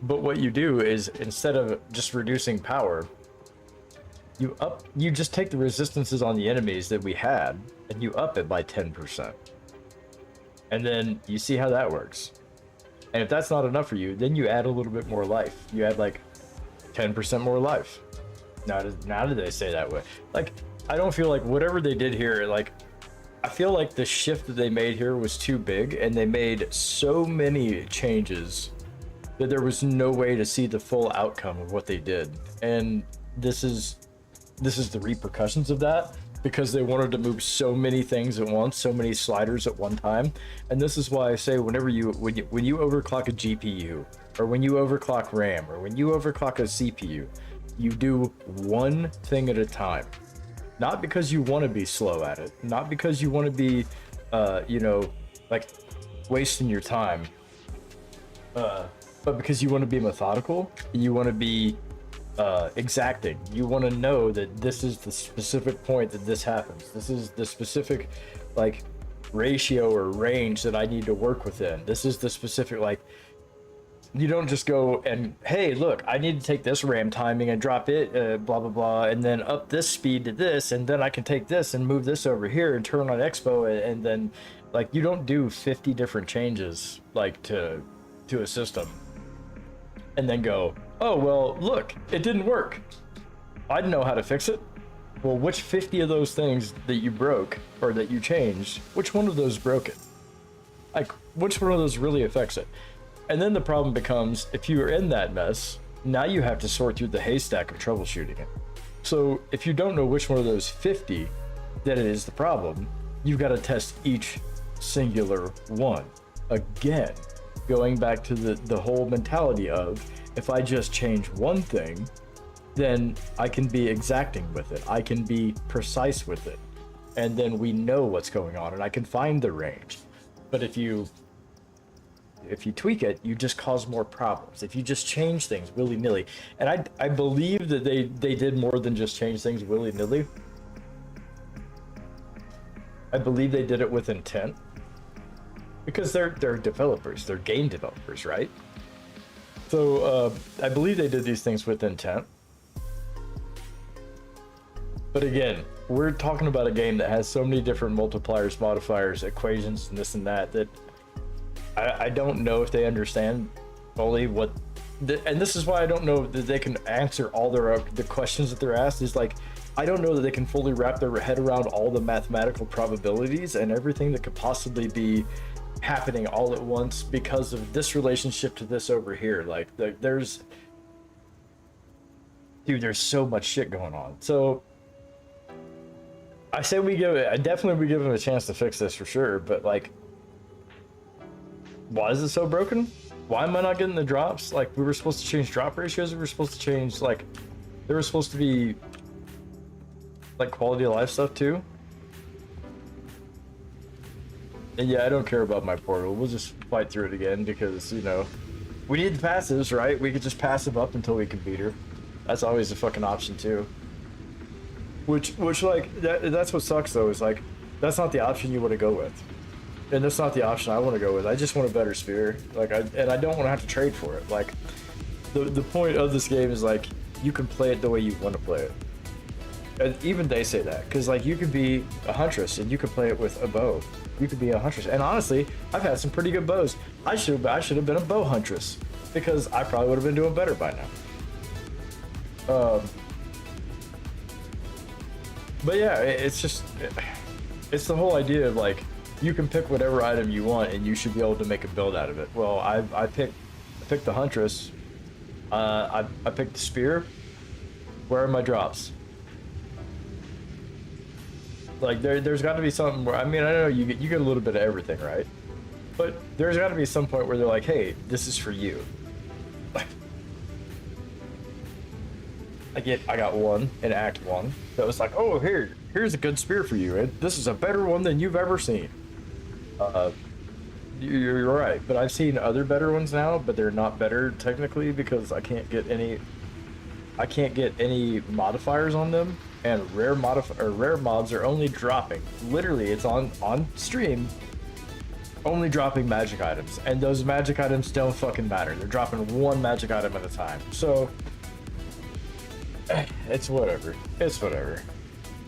S1: But what you do is, instead of just reducing power, you just take the resistances on the enemies that we had and you up it by 10%. And then you see how that works. And if that's not enough for you, then you add a little bit more life. You add like 10% more life. Now did they say that way? Like, I don't feel like whatever they did here, like, I feel like the shift that they made here was too big, and they made so many changes that there was no way to see the full outcome of what they did. And this is the repercussions of that, because they wanted to move so many things at once, so many sliders at one time. And this is why I say, when you overclock a GPU, or when you overclock RAM, or when you overclock a CPU, you do one thing at a time. Not because you want to be slow at it, not because you want to be, you know, like wasting your time, but because you want to be methodical, you want to be exacting. You want to know that this is the specific point that this happens. This is the specific, like, ratio or range that I need to work within. This is the specific, like, you don't just go and, hey, look, I need to take this RAM timing and drop it, blah, blah, blah, and then up this speed to this, and then I can take this and move this over here and turn on Expo, and then, like, you don't do 50 different changes, like, to a system, and then go, oh, well, look, it didn't work. I didn't know how to fix it. Well, which 50 of those things that you broke, or that you changed, which one of those broke it? Like, which one of those really affects it? And then the problem becomes, if you are in that mess, now you have to sort through the haystack of troubleshooting it. So if you don't know which one of those 50 that it is the problem, you've got to test each singular one. Again, going back to the whole mentality of, if I just change one thing, then I can be exacting with it. I can be precise with it. And then we know what's going on and I can find the range. But if you tweak it, you just cause more problems. If you just change things willy-nilly, and I believe that they did more than just change things willy-nilly. I believe they did it with intent, because they're developers, they're game developers, right? So I believe they did these things with intent. But again, we're talking about a game that has so many different multipliers, modifiers, equations, and this and that, that I don't know if they understand fully what, and this is why I don't know that they can answer all the questions that they're asked. Is like, I don't know that they can fully wrap their head around all the mathematical probabilities and everything that could possibly be happening all at once because of this relationship to this over here. Like, there's so much shit going on. So I say we give it, definitely we give them a chance to fix this for sure, but like, why is it so broken? Why am I not getting the drops? Like, we were supposed to change drop ratios, we were supposed to change, like, there was supposed to be like quality of life stuff too. And yeah, I don't care about my portal. We'll just fight through it again because, you know, we need the passives, right? We could just passive up until we can beat her. That's always a fucking option too. Which like, that's what sucks though, is like, that's not the option you want to go with. And that's not the option I want to go with. I just want a better spear. Like, I don't want to have to trade for it. Like, the point of this game is like, you can play it the way you want to play it. And even they say that, because like, you could be a Huntress and you could play it with a bow. You could be a Huntress, and honestly, I've had some pretty good bows. I should have been a bow Huntress, because I probably would have been doing better by now. But yeah, it's just, it's the whole idea of like, you can pick whatever item you want and you should be able to make a build out of it. Well, I picked the Huntress. I picked the spear. Where are my drops? Like, there's got to be something where, I mean, I know you get a little bit of everything, right? But there's got to be some point where they're like, hey, this is for you. I got one in Act 1 that was like, oh, here's a good spear for you. This is a better one than you've ever seen. You're right, but I've seen other better ones now, but they're not better technically because I can't get any modifiers on them, and rare mods are only dropping. Literally, it's on stream. Only dropping magic items, and those magic items don't fucking matter. They're dropping one magic item at a time. So it's whatever. It's whatever.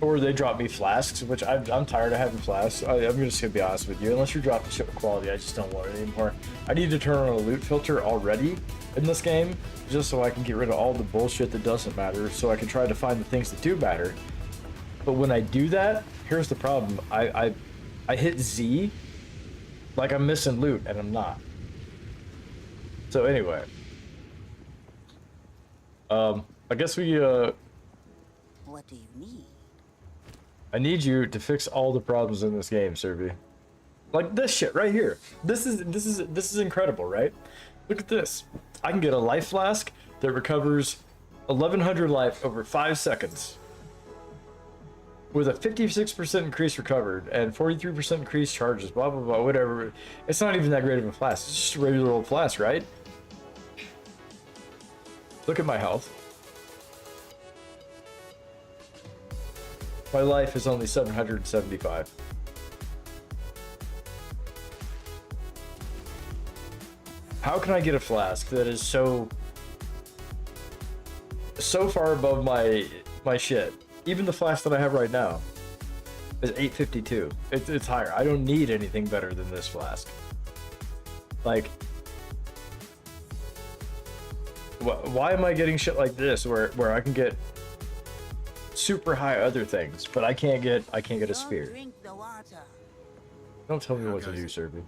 S1: Or they drop me flasks, which I'm tired of having flasks. I'm just gonna be honest with you. Unless you're dropping shit with quality, I just don't want it anymore. I need to turn on a loot filter already in this game, just so I can get rid of all the bullshit that doesn't matter, so I can try to find the things that do matter. But when I do that, here's the problem. I hit Z, like I'm missing loot, and I'm not. So anyway. I guess we,
S4: What do you need?
S1: I need you to fix all the problems in this game, Serby. Like this shit right here. This is incredible, right? Look at this. I can get a life flask that recovers 1100 life over 5 seconds. With a 56% increase recovered and 43% increased charges, blah blah blah, whatever. It's not even that great of a flask. It's just a regular old flask, right? Look at my health. My life is only 775. How can I get a flask that is so far above my shit? Even the flask that I have right now is 852. It's higher. I don't need anything better than this flask. Like, why am I getting shit like this where I can get super high other things, but I can't get a spear?
S4: Drink the water.
S1: Don't tell me what to do, Serby.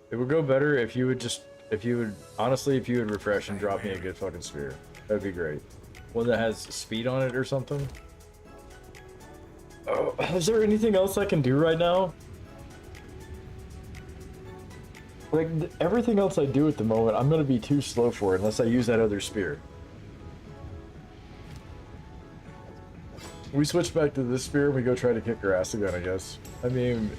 S1: It would go better if you would honestly refresh and drop me a good fucking spear. That'd be great. One that has speed on it or something. Oh, is there anything else I can do right now? Like, everything else I do at the moment, I'm gonna be too slow for unless I use that other spear. We switch back to this spear and we go try to kick her ass again, I guess. I mean...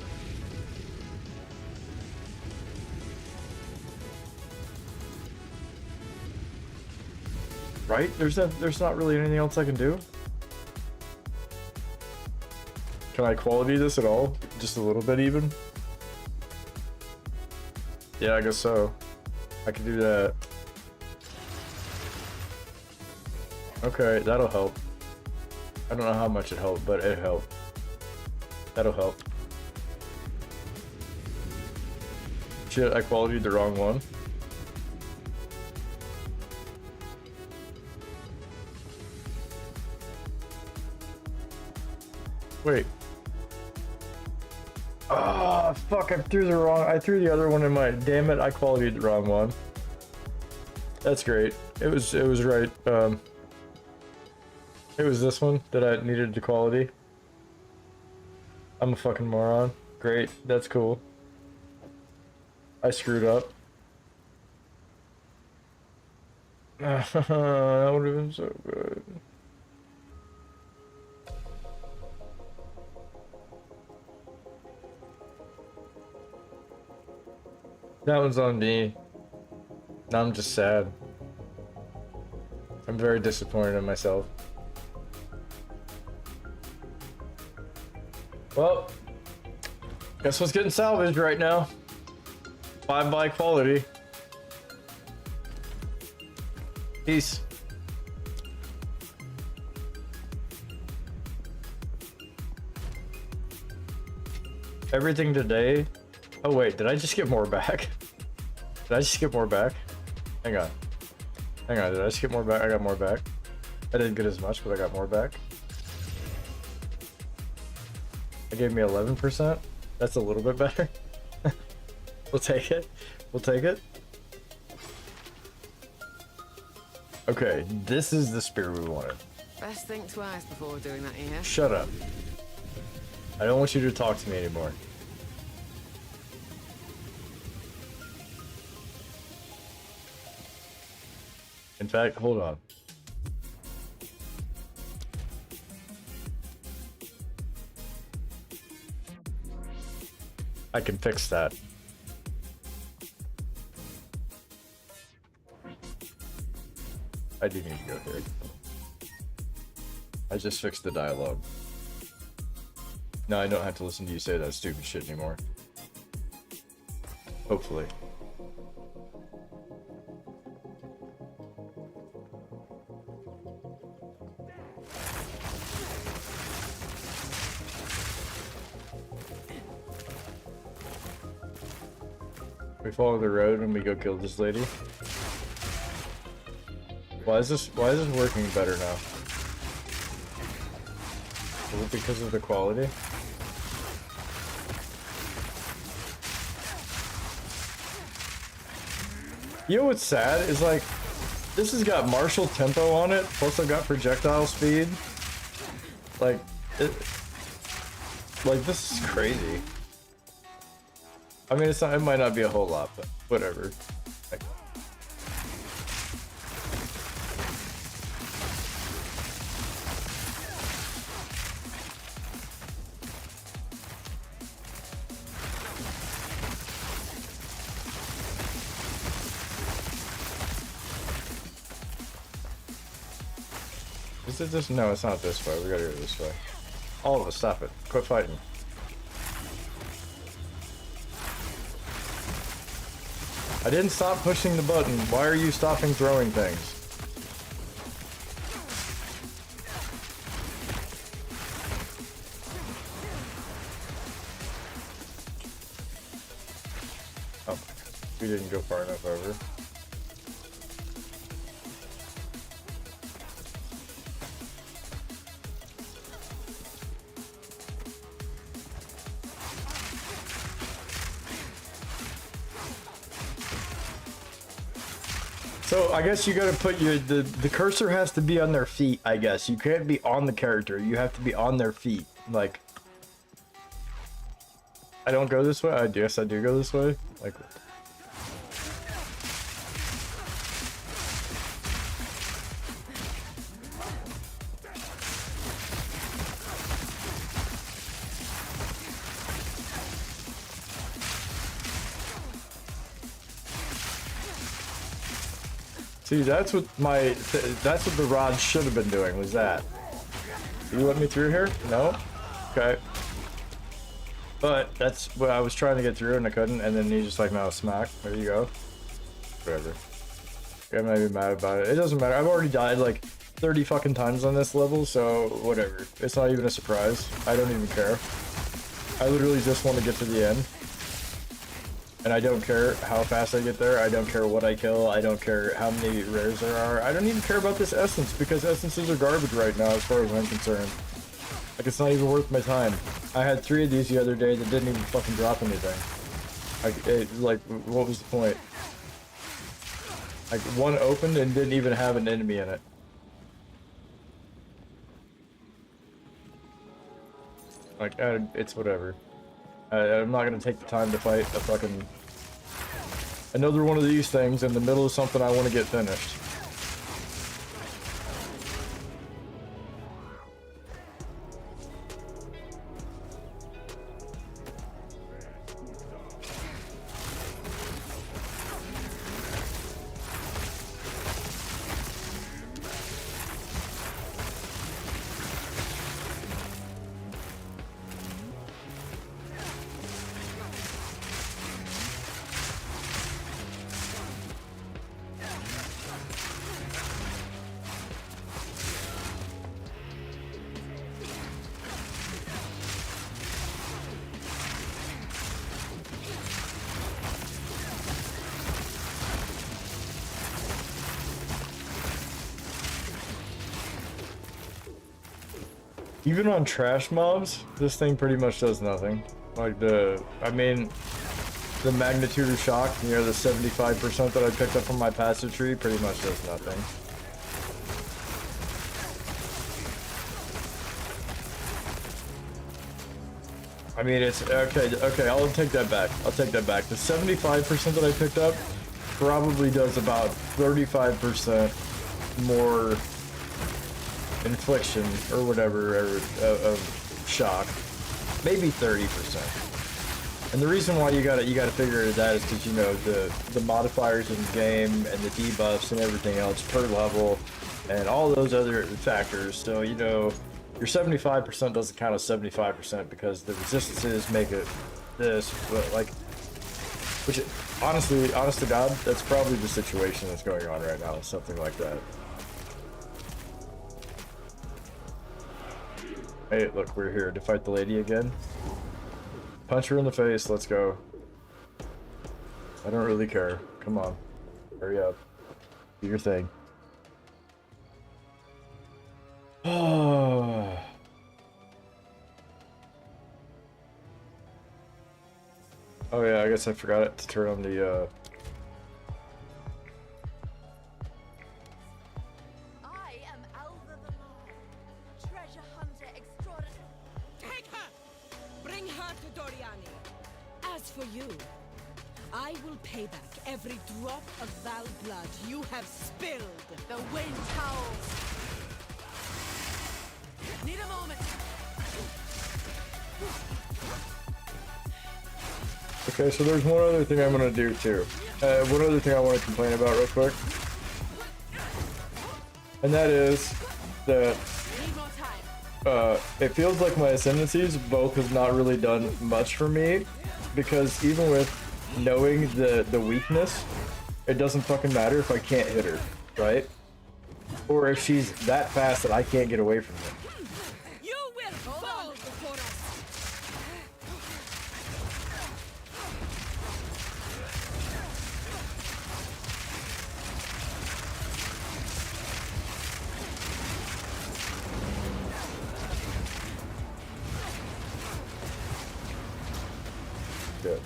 S1: Right? There's not really anything else I can do? Can I quality this at all? Just a little bit even? Yeah, I guess so. I can do that. Okay, that'll help. I don't know how much it helped, but it helped. That'll help. Shit, I qualityed the wrong one. Wait. Oh, fuck, I threw the other one in my, damn it, I qualityed the wrong one. That's great. It was right. It was this one that I needed to quality. I'm a fucking moron. Great, that's cool. I screwed up. That would have been so good. That one's on me. Now I'm just sad. I'm very disappointed in myself. Well, guess what's getting salvaged right now? Bye-bye quality. Peace. Everything today. Oh wait, did I just get more back? Did I just get more back? Hang on. Hang on, did I just get more back? I got more back. I didn't get as much, but I got more back. It gave me 11%. That's a little bit better. We'll take it. We'll take it. Okay, this is the spear we wanted.
S6: Best think twice before doing that here.
S1: Shut up. I don't want you to talk to me anymore. In fact, hold on. I can fix that. I do need to go here. I just fixed the dialogue. No, I don't have to listen to you say that stupid shit anymore. Hopefully. We follow the road and we go kill this lady. Why is this working better now? Is it because of the quality? You know what's sad is like this has got martial tempo on it, plus I've got projectile speed. Like this is crazy. I mean, it might not be a whole lot, but whatever. Like, is it this? No, it's not this way. We gotta go this way. All of us, stop it. Quit fighting. I didn't stop pushing the button. Why are you stopping throwing things? Oh my god. We didn't go far enough over. So I guess you gotta put the cursor has to be on their feet, I guess. You can't be on the character, you have to be on their feet. Like, I don't go this way? I guess I do go this way? Like, see, that's what that's what the rod should have been doing, was that. You let me through here? No? Okay. But that's what I was trying to get through and I couldn't, and then he just like, no, smack. There you go. Whatever. I might be mad about it. It doesn't matter. I've already died like 30 fucking times on this level, so whatever. It's not even a surprise. I don't even care. I literally just want to get to the end. And I don't care how fast I get there, I don't care what I kill, I don't care how many rares there are, I don't even care about this essence, because essences are garbage right now as far as I'm concerned. Like, it's not even worth my time. I had 3 of these the other day that didn't even fucking drop anything. Like, what was the point? Like, one opened and didn't even have an enemy in it. Like, it's whatever. I'm not gonna take the time to fight a fucking another one of these things in the middle of something I want to get finished. Even on trash mobs, this thing pretty much does nothing. Like the magnitude of shock, you know, the 75% that I picked up from my passive tree pretty much does nothing. I mean, it's, okay, I'll take that back. I'll take that back. The 75% that I picked up probably does about 35% more infliction or whatever of shock, maybe 30%. And the reason why you gotta figure that is because, you know, the modifiers in the game and the debuffs and everything else per level and all those other factors. So, you know, your 75% doesn't count as 75% because the resistances make it this, but like, which honestly, honest to God, that's probably the situation that's going on right now, something like that. Hey, look, we're here to fight the lady again. Punch her in the face, let's go. I don't really care. Come on. Hurry up. Do your thing. Oh. Oh yeah, I guess I forgot to turn on the
S5: I am Alva the Lord, treasure hunter extraordinary.
S2: Take her! Bring her to Doriani. As for you, I will pay back every drop of Val blood you have spilled.
S5: The wind howls. Need a moment.
S1: Okay, so there's one other thing I'm gonna do too. One other thing I want to complain about real quick. And that is that
S5: Need more time.
S1: it feels like my ascendancies both have not really done much for me, because even with knowing the weakness, it doesn't fucking matter if I can't hit her, right? Or if she's that fast that I can't get away from her.
S2: You will fall before us.
S1: Good.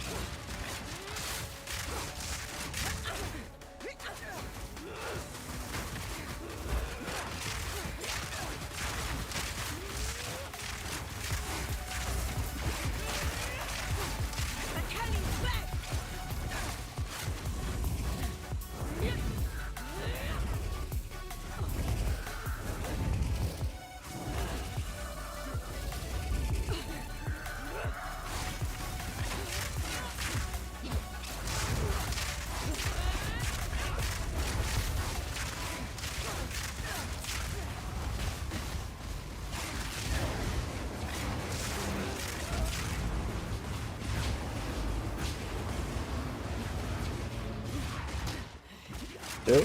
S1: Yep.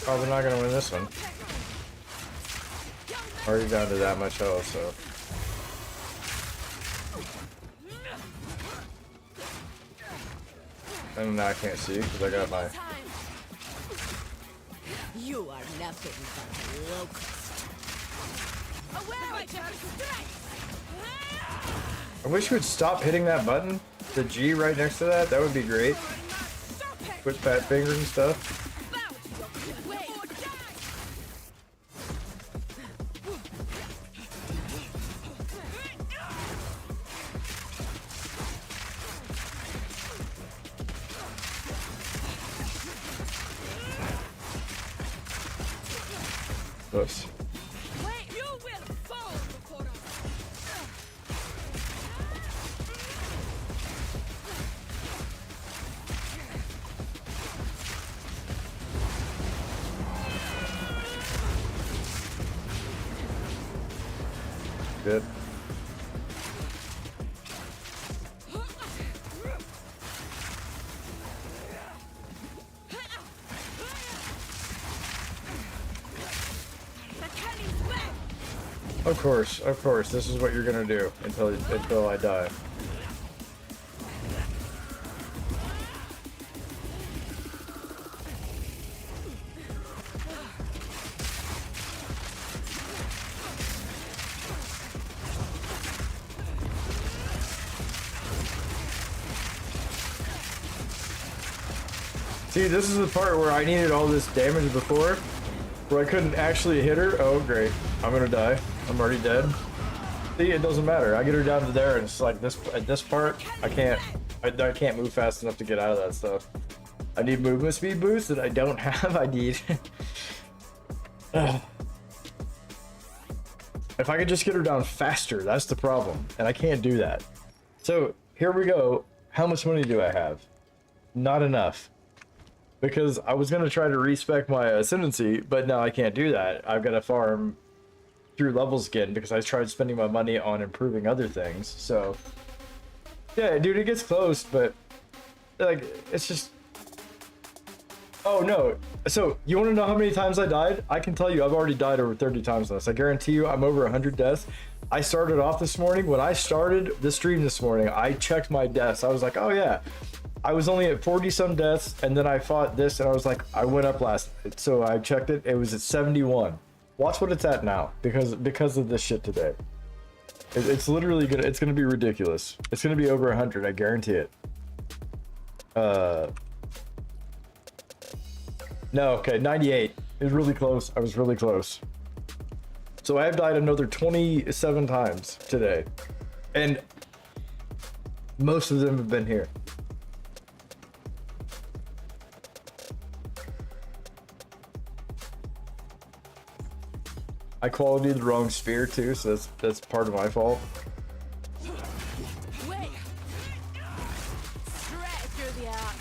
S1: Probably not gonna win this one. Already down to that much health, so. And now I can't see because I got my.
S2: You are nothing but a locust.
S1: I wish you would stop hitting that button. The G right next to that. That would be great. With fat fingers and stuff. Oops.
S2: You will fall before us.
S1: Good. Of course, this is what you're gonna do until I die. See, this is the part where I needed all this damage before, where I couldn't actually hit her. Oh, great. I'm gonna die. I'm already dead. See, it doesn't matter. I get her down to there, and it's like this. At this part, I can't I can't move fast enough to get out of that stuff. I need movement speed boost that I don't have. I need. If I could just get her down faster, that's the problem. And I can't do that. So here we go. How much money do I have? Not enough. Because I was going to try to respec my ascendancy, but now I can't do that. I've got to farm through levels again because I tried spending my money on improving other things. So yeah, dude, it gets close, but like, it's just... Oh no. So you want to know how many times I died? I can tell you I've already died over 30 times on this. I guarantee you I'm over 100 deaths. I started off this morning. When I started the stream this morning, I checked my deaths. I was like, oh yeah, I was only at 40 some deaths, and then I fought this and I was like, I went up last night. So I checked it. It was at 71. Watch what it's at now because of this shit today. It's literally gonna, it's gonna be ridiculous. It's gonna be over 100. I guarantee it. No, okay, 98. It was really close. I was really close. So I have died another 27 times today. And most of them have been here. I qualityed the wrong sphere too, so that's part of my fault.
S5: Wait. Straight through the arc.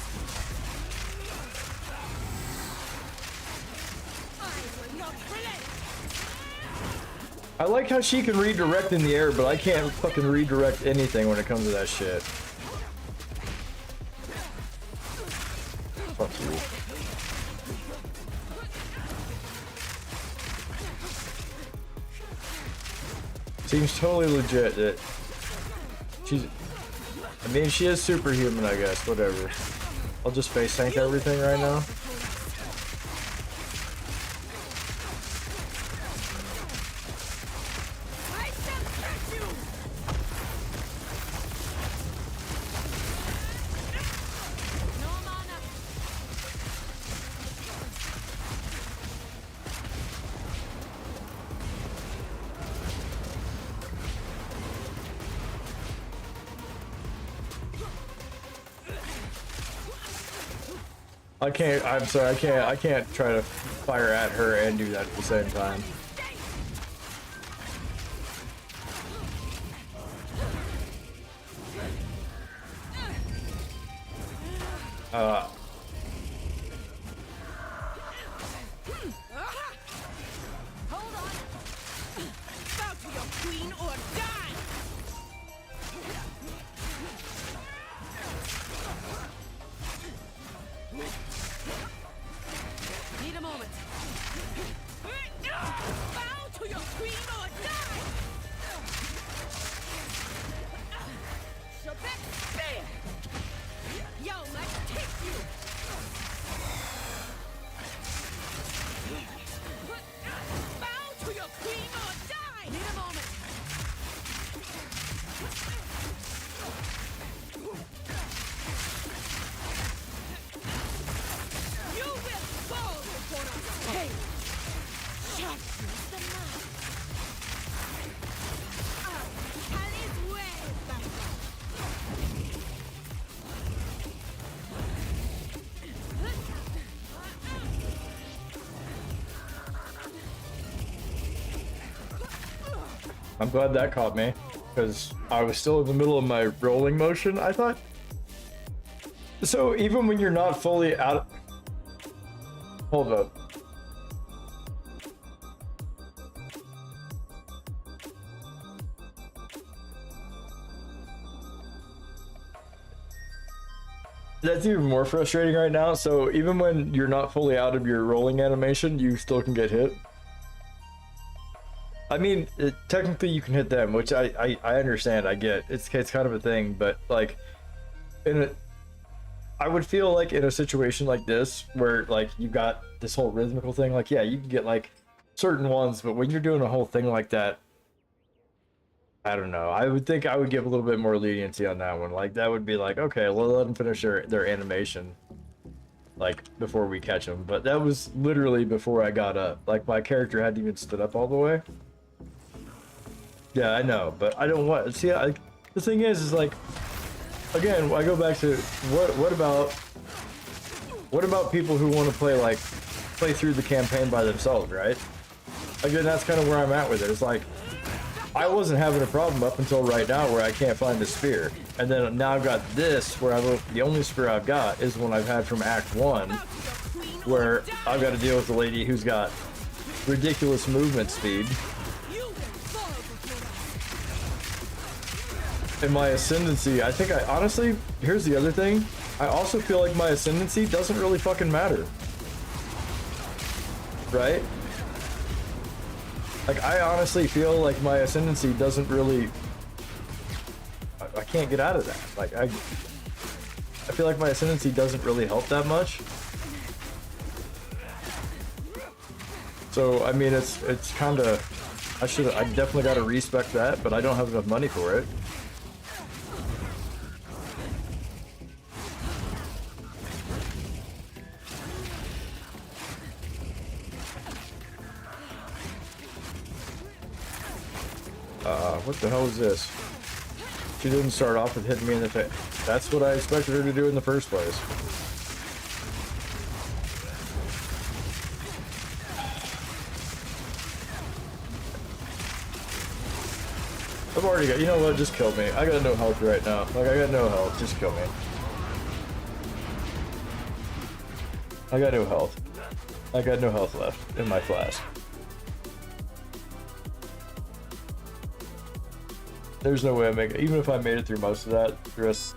S1: I like how she can redirect in the air, but I can't fucking redirect anything when it comes to that shit. Fuck you. Seems totally legit that she's... I mean, she is superhuman, I guess. Whatever. I'll just face tank everything right now. I can't, I'm sorry, I can't try to fire at her and do that at the same time.
S2: Hold on. Bow to your queen or die.
S5: Need a moment.
S2: Bow to your queen or die. Shabbat spear. Yo, let's take you. Bow to your queen or die.
S5: Need a moment.
S2: You will fall before us. Hey, shut the mouth. And it's way back.
S1: I'm glad that caught me, because I was still in the middle of my rolling motion, I thought. So even when you're not fully out... Hold up. That's even more frustrating right now. So even when you're not fully out of your rolling animation, you still can get hit. I mean, technically you can hit them, which I understand, I get. It's kind of a thing, but like, I would feel like in a situation like this, where like you got this whole rhythmical thing, like yeah, you can get like certain ones, but when you're doing a whole thing like that, I don't know. I would think I would give a little bit more leniency on that one. Like that would be like, okay, well, let them finish their animation, like before we catch them. But that was literally before I got up. Like my character hadn't even stood up all the way. Yeah, I know, but I don't want. See, the thing is like, again, I go back to what about people who want to play through the campaign by themselves, right? Again, that's kind of where I'm at with it. It's like, I wasn't having a problem up until right now where I can't find the spear. And then now I've got this, where the only spear I've got is one I've had from Act 1, where I've got to deal with a lady who's got ridiculous movement speed. And my ascendancy, I think honestly, here's the other thing. I also feel like my ascendancy doesn't really fucking matter. Right? Like, I honestly feel like my ascendancy doesn't really... I can't get out of that. Like, I feel like my ascendancy doesn't really help that much. So, I mean, it's kind of... I definitely got to respect that, but I don't have enough money for it. What the hell is this? She didn't start off with hitting me in the face. That's what I expected her to do in the first place. I've already got, you know what, just kill me. I got no health right now. Like, I got no health, just kill me. I got no health. I got no health left in my flask. There's no way I make it. Even if I made it through most of that, the rest...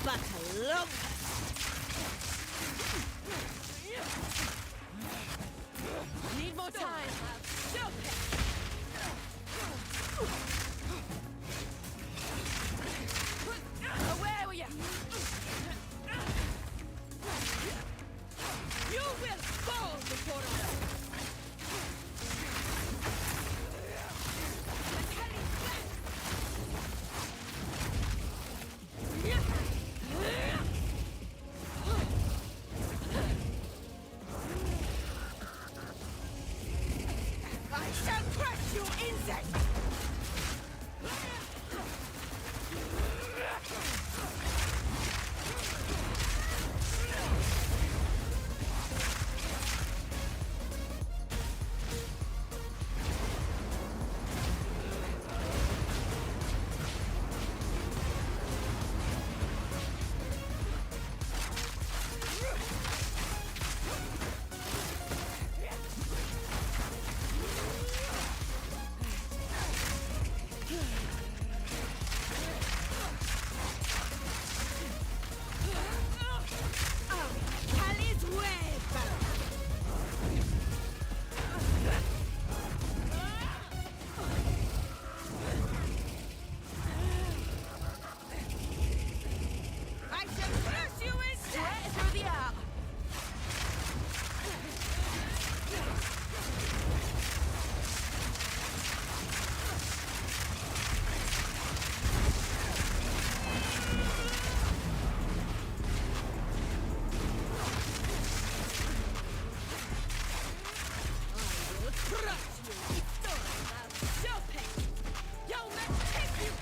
S2: battle.
S5: Need more time. Where were you?
S2: You will fall before us. I shall crush you, insect! Callie's way better. I shall crush you instead!
S5: Straight through the heart.
S2: I will crush you! It's your pain! Yo, let's take you!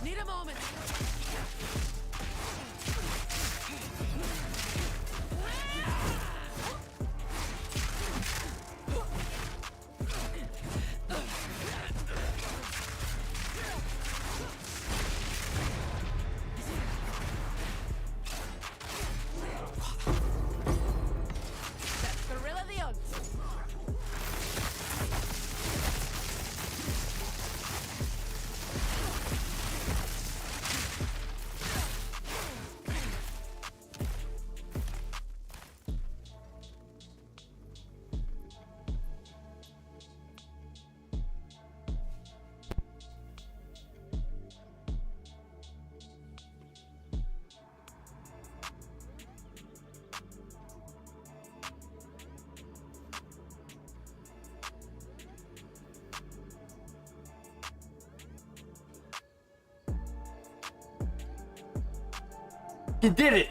S5: Need a moment. That's Gorilla the Hunt.
S1: You did it!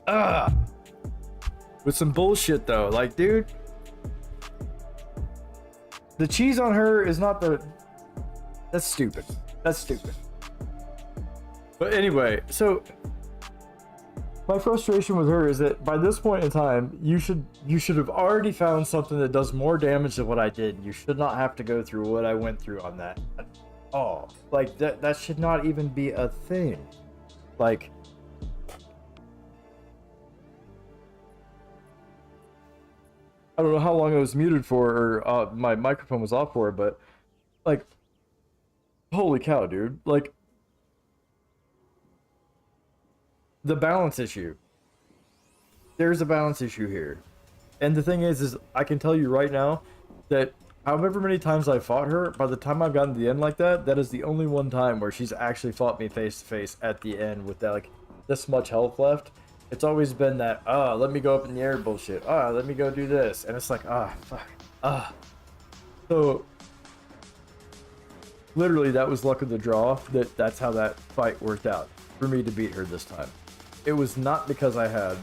S1: Ugh. With some bullshit though, like, dude, the cheese on her is not the. That's stupid. That's stupid. But anyway, so my frustration with her is that by this point in time, you should have already found something that does more damage than what I did. You should not have to go through what I went through on that. Oh, like that should not even be a thing. Like, I don't know how long I was muted for, or my microphone was off for, but like, holy cow, dude! Like, the balance issue. There's a balance issue here, and the thing is I can tell you right now that however many times I fought her, by the time I've gotten to the end like that, that is the only one time where she's actually fought me face to face at the end with that, like, this much health left. It's always been that, let me go up in the air bullshit. Let me go do this. And it's like, fuck. So, literally, that was luck of the draw. That's how that fight worked out for me to beat her this time. It was not because I had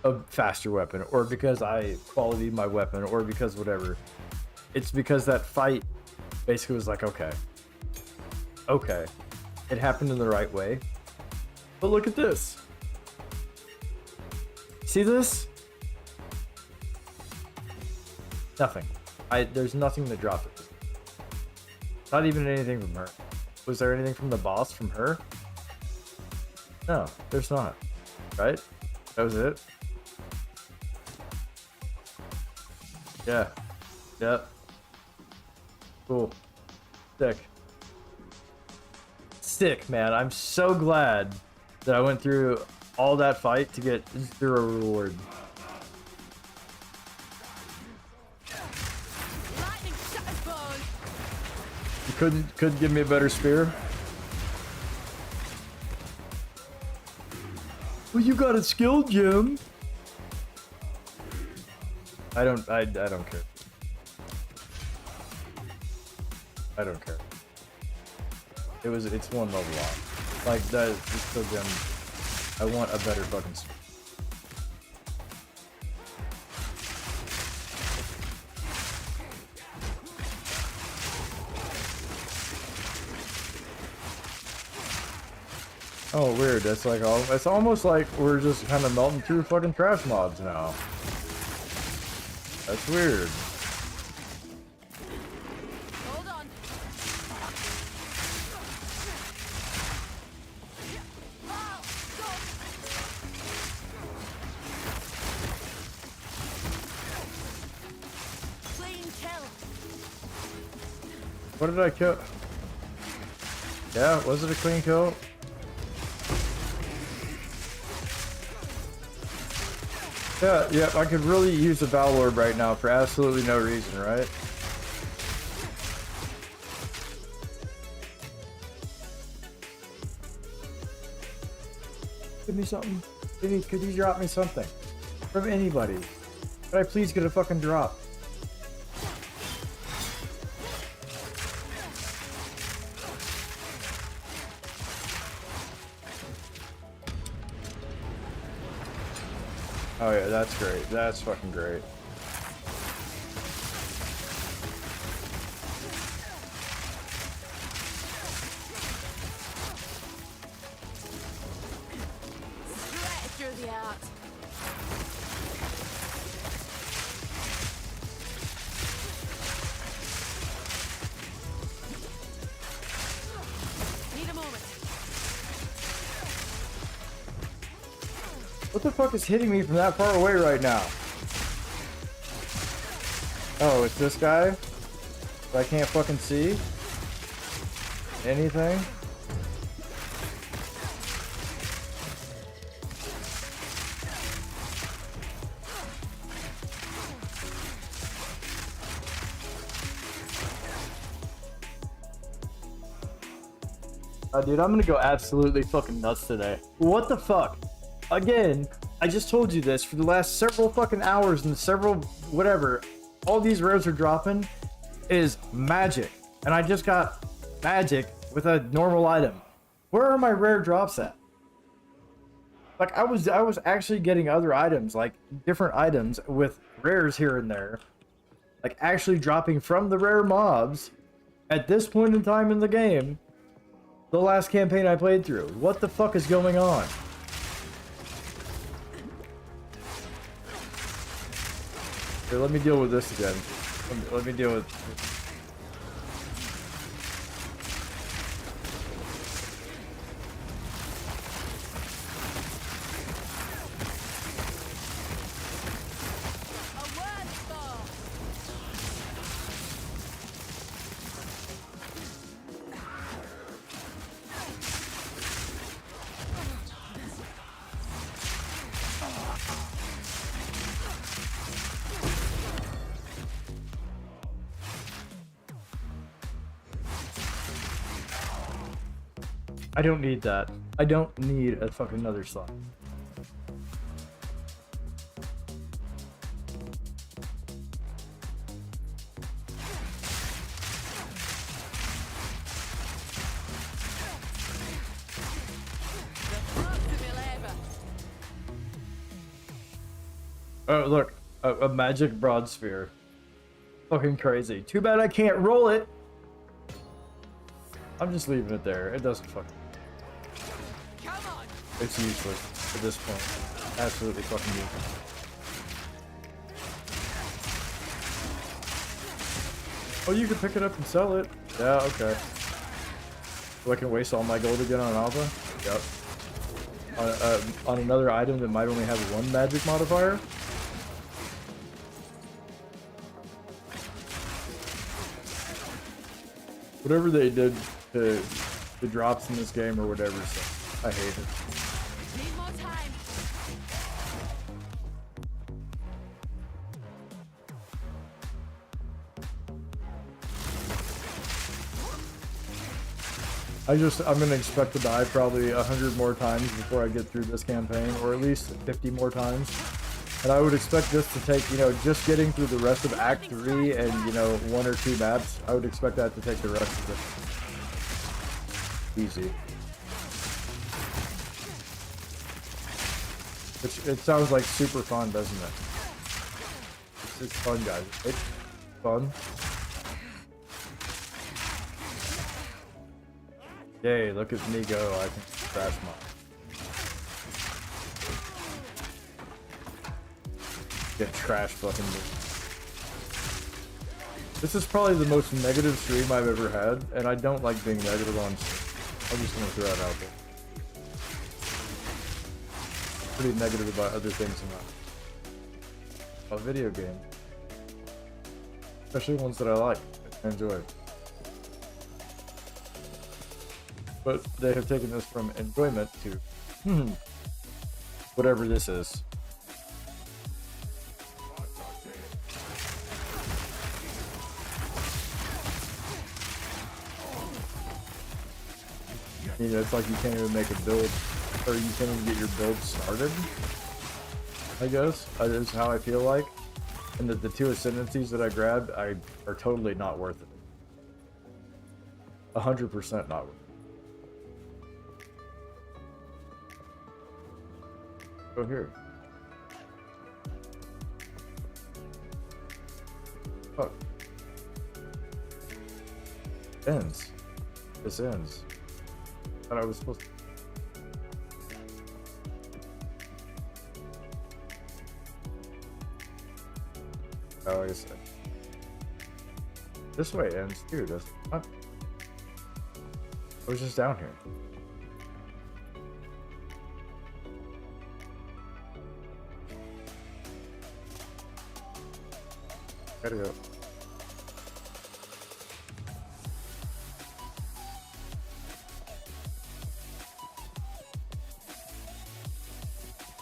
S1: a faster weapon, or because I qualityed my weapon, or because whatever. It's because that fight basically was like, okay, it happened in the right way. But look at this. See this? Nothing. There's nothing to drop it. Not even anything from her. Was there anything from the boss from her? No, there's not. Right? That was it. Yeah. Yep. Cool. Sick. Sick, man. I'm so glad that I went through all that fight to get 0 reward.
S5: Lightning shatters bones.
S1: You couldn't give me a better spear? Well, you got a skill gem. I don't care. I don't care. It's one level off. Like that is still gem. I want a better fucking spear. Oh, weird. That's like it's almost like we're just kind of melting through fucking trash mobs now. That's weird.
S5: Hold on. Clean kill.
S1: What did I kill? Yeah, was it a clean kill? Yeah, I could really use the Battle Orb right now for absolutely no reason, right? Give me something. Could you drop me something? From anybody. Could I please get a fucking drop? Oh yeah, that's great. That's fucking great.
S5: Straight through the art. Need a moment.
S1: What the fuck is hitting me from that far away right now? Oh, it's this guy? That I can't fucking see? Anything? Dude, I'm gonna go absolutely fucking nuts today. What the fuck? Again, I just told you this for the last several fucking hours and several whatever. All these rares are dropping is magic. And I just got magic with a normal item. Where are my rare drops at? Like I was actually getting other items, like different items with rares here and there. Like actually dropping from the rare mobs at this point in time in the game. The last campaign I played through. What the fuck is going on? Here, let me deal with this again. Let me deal with...
S5: A word for.
S1: I don't need that. I don't need a fucking another slot. Oh, look. A magic broad sphere. Fucking crazy. Too bad I can't roll it. I'm just leaving it there. It doesn't fucking...
S5: Come on.
S1: It's useless at this point. Absolutely fucking useless. Oh, you can pick it up and sell it. Yeah, okay. So I can waste all my gold again on Alpha? Yep. On another item that might only have one magic modifier? Whatever they did to the drops in this game or whatever, so I hate it.
S5: Need more time.
S1: I'm gonna expect to die probably 100 more times before I get through this campaign, or at least 50 more times. And I would expect this to take, you know, just getting through the rest of Act 3 and, you know, 1 or 2 maps, I would expect that to take the rest of it. Easy. It sounds like super fun, doesn't it? It's fun, guys. It's fun. Yay, look at me go. I can crash mine. Get trash fucking moved. This is probably the most negative stream I've ever had, and I don't like being negative on stream. I'm just gonna throw it out there. Pretty negative about other things in life. A video game. Especially ones that I like and enjoy. But they have taken this from enjoyment to whatever this is. You know, it's like you can't even make a build, or you can't even get your build started, I guess. That is how I feel like. And that the 2 ascendancies that I grabbed are totally not worth it. 100% not worth it. Go here. Fuck. Ends. This ends. Thought I was supposed to. Oh, I guess. This way ends too, doesn't it? I was just down here. Gotta go.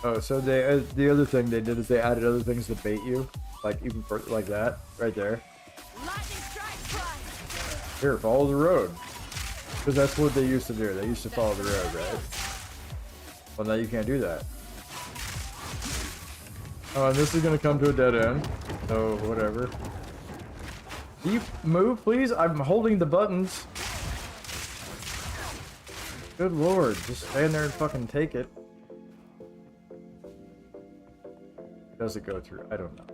S1: Oh, so they the other thing they did is they added other things to bait you, like even for, like that right there. Here, follow the road, because that's what they used to do. They used to follow the road, right? Well, now you can't do that. Oh, and this is gonna come to a dead end. So whatever. Can you move, please? I'm holding the buttons. Good lord, just stand there and fucking take it. Does it go through? I don't know.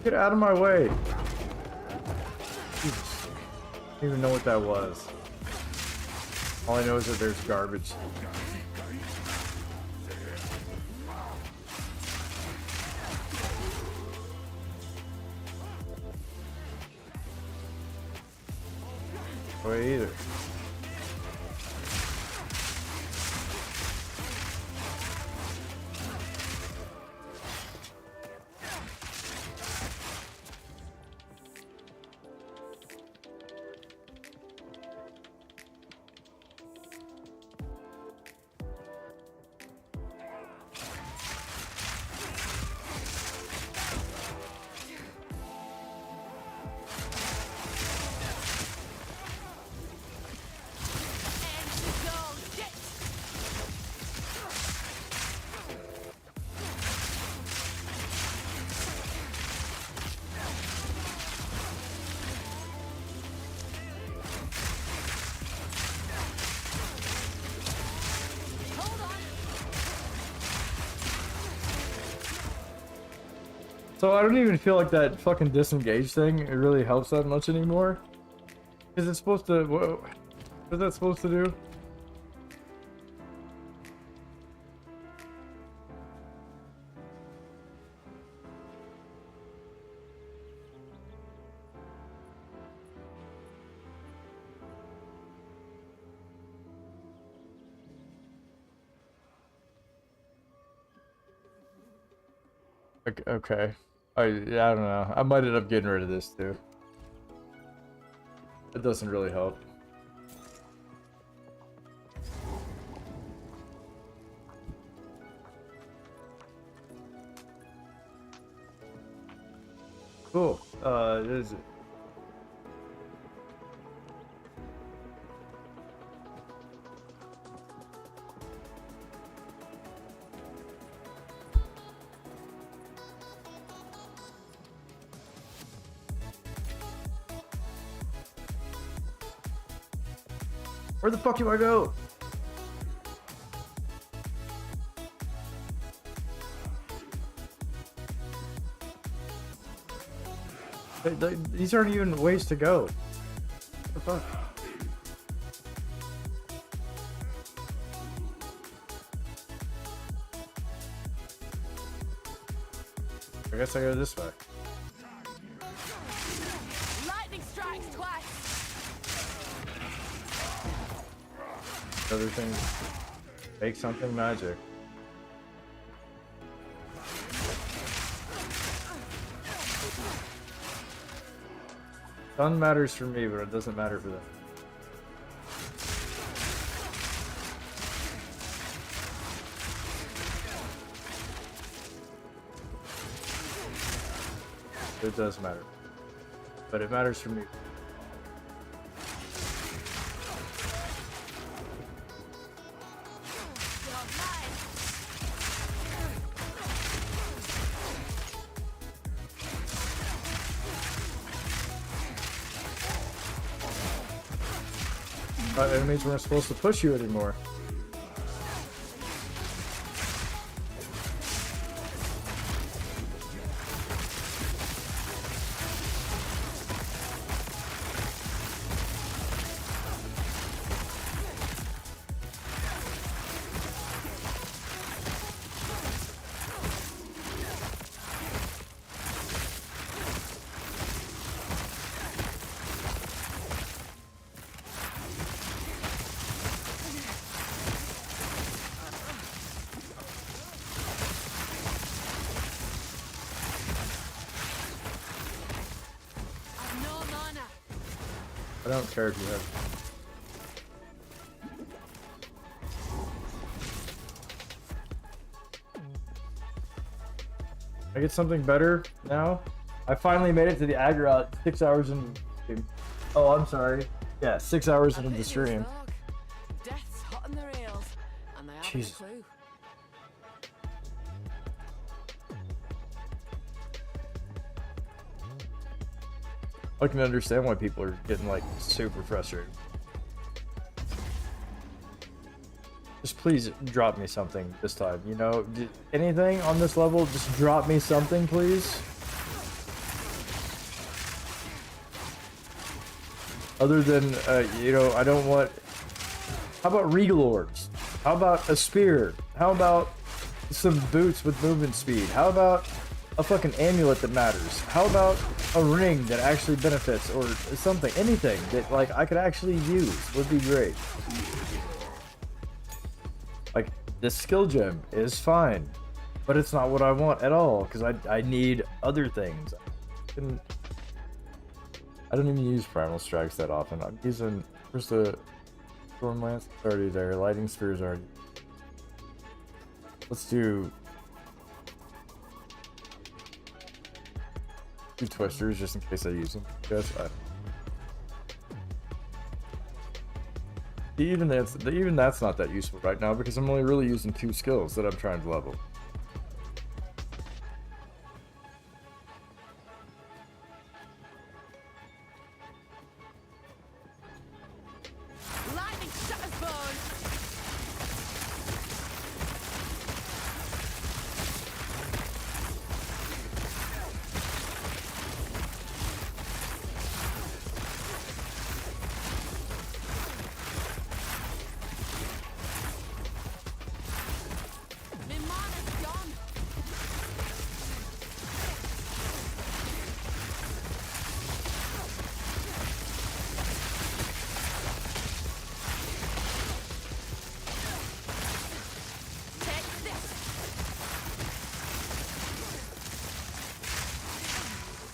S1: Get out of my way. Jesus. I don't even know what that was. All I know is that there's garbage. Way either. So I don't even feel like that fucking disengage thing, it really helps that much anymore. Is it supposed to, what is that supposed to do? Okay. Yeah, I don't know. I might end up getting rid of this too. It doesn't really help. Cool. Is it? Where the fuck do I go? These aren't even ways to go. What the fuck? I guess I go this way.
S5: Lightning strikes twice.
S1: Other things. Make something magic. Sun matters for me, but it doesn't matter for them. It does matter. But it matters for me. It means we're not supposed to push you anymore. I don't care if you have. I get something better now. I finally made it to the aggro 6 hours into the stream. Oh, I'm sorry. Yeah, 6 hours into the stream.
S5: Death's hot on their heels, and they haven't a
S1: Jesus.
S5: clue.
S1: I can understand why people are getting like super frustrated. Just please drop me something this time, you know? Anything on this level, just drop me something, please. Other than, you know, I don't want... How about Regal Orbs? How about a spear? How about some boots with movement speed? How about a fucking amulet that matters? How about a ring that actually benefits, or something? Anything that, like, I could actually use would be great. Like, this skill gem is fine, but it's not what I want at all, because I need other things. I don't even use Primal Strikes that often. I'm using, where's the Storm Lance? It's already there. Lighting Spear's already. Let's do Twisters just in case I use them. Yes, even that's not that useful right now because I'm only really using 2 skills that I'm trying to level.
S5: Lightning shatters bones. Me mana's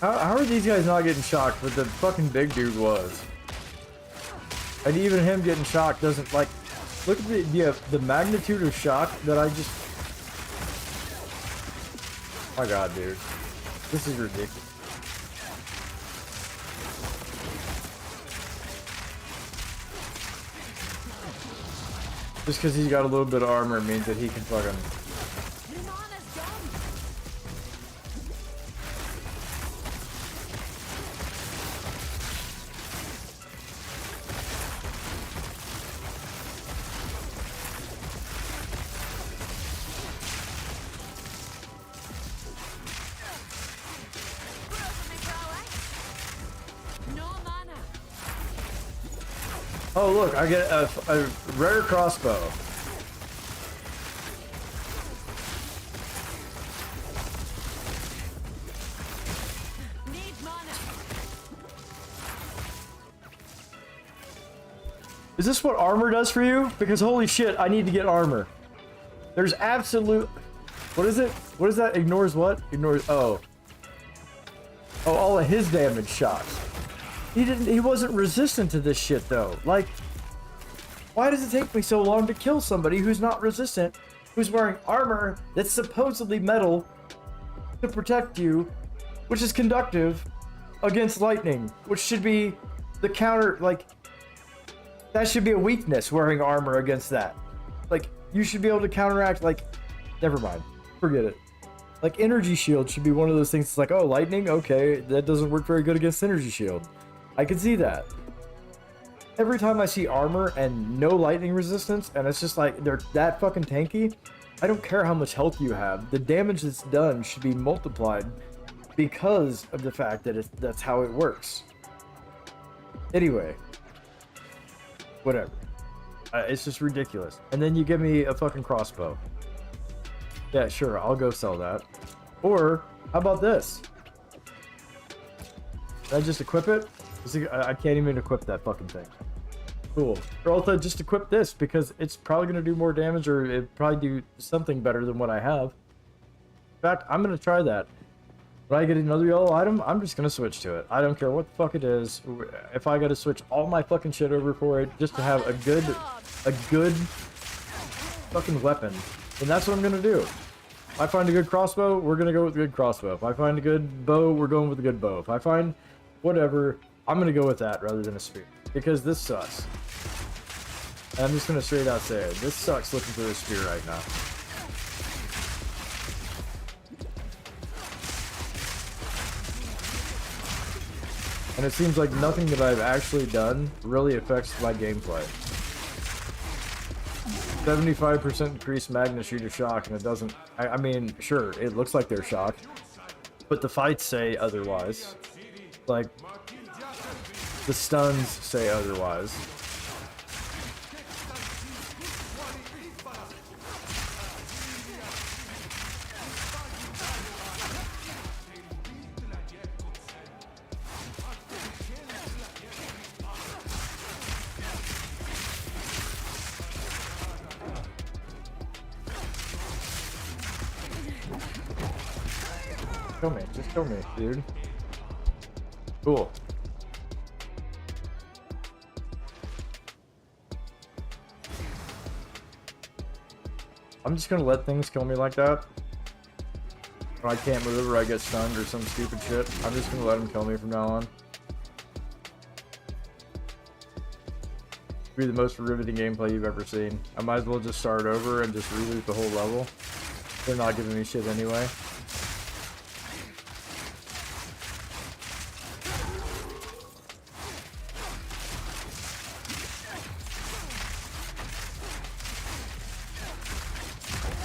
S1: How are these guys not getting shocked, but the fucking big dude was? And even him getting shocked doesn't, like... Look at the magnitude of shock that I just... Oh my god, dude. This is ridiculous. Just because he's got a little bit of armor means that he can fucking... Oh look, I get a rare crossbow.
S5: Need mana.
S1: Is this what armor does for you? Because holy shit, I need to get armor. There's absolute... What is it? What is that? Ignores what? Ignores... Oh. Oh, all of his damage shots. He wasn't resistant to this shit though. Like, why does it take me so long to kill somebody who's not resistant, who's wearing armor that's supposedly metal to protect you, which is conductive against lightning, which should be the counter, like, that should be a weakness, wearing armor against that. Like, you should be able to counteract, like, never mind, forget it. Like, energy shield should be one of those things. It's like, oh, lightning, okay, that doesn't work very good against energy shield. I can see that. Every time I see armor and no lightning resistance, and it's just like, they're that fucking tanky, I don't care how much health you have. The damage that's done should be multiplied because of the fact that that's how it works. Anyway. Whatever. It's just ridiculous. And then you give me a fucking crossbow. Yeah, sure, I'll go sell that. Or, how about this? Did I just equip it? I can't even equip that fucking thing. Cool. Or also just equip this because it's probably going to do more damage, or it probably do something better than what I have. In fact, I'm going to try that. When I get another yellow item, I'm just going to switch to it. I don't care what the fuck it is. If I got to switch all my fucking shit over for it just to have a good fucking weapon, then that's what I'm going to do. If I find a good crossbow, we're going to go with a good crossbow. If I find a good bow, we're going with a good bow. If I find whatever, I'm going to go with that rather than a spear. Because this sucks. And I'm just going to straight out say it. This sucks looking for a spear right now. And it seems like nothing that I've actually done really affects my gameplay. 75% increased magnitude of shock, and it doesn't... I mean, sure, it looks like they're shocked. But the fights say otherwise. Like, the stuns say otherwise. Kill me, just kill me, dude. Cool. I'm just gonna let things kill me like that. When I can't move or I get stunned or some stupid shit, I'm just gonna let them kill me from now on. Be the most riveting gameplay you've ever seen. I might as well just start over and just reloot the whole level. They're not giving me shit anyway.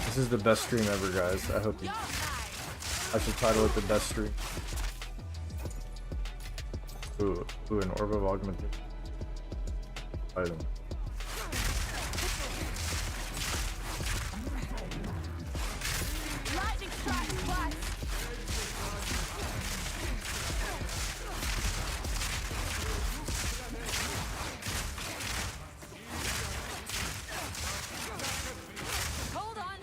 S1: This is the best stream ever, guys. I hope you... I should title it the best stream. Ooh, an orb of augmentation. Item.
S5: Lightning strike twice. Hold on.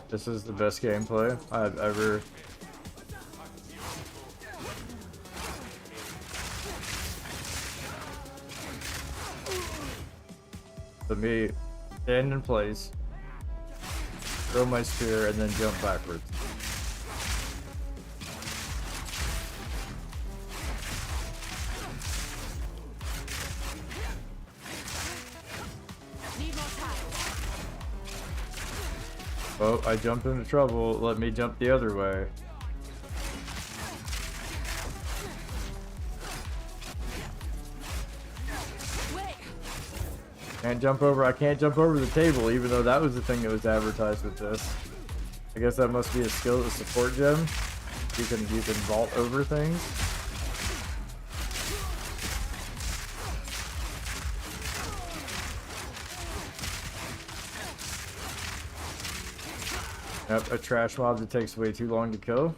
S1: This is the best gameplay I've ever. So me, stand in place, throw my spear, and then jump backwards.
S5: Need more time.
S1: Oh, I jumped into trouble. Let me jump the other way.
S5: Wait.
S1: Can't jump over. I can't jump over the table, even though that was the thing that was advertised with this. I guess that must be a skill, a support gem. You can vault over things. Yep, a trash mob that takes way too long to kill.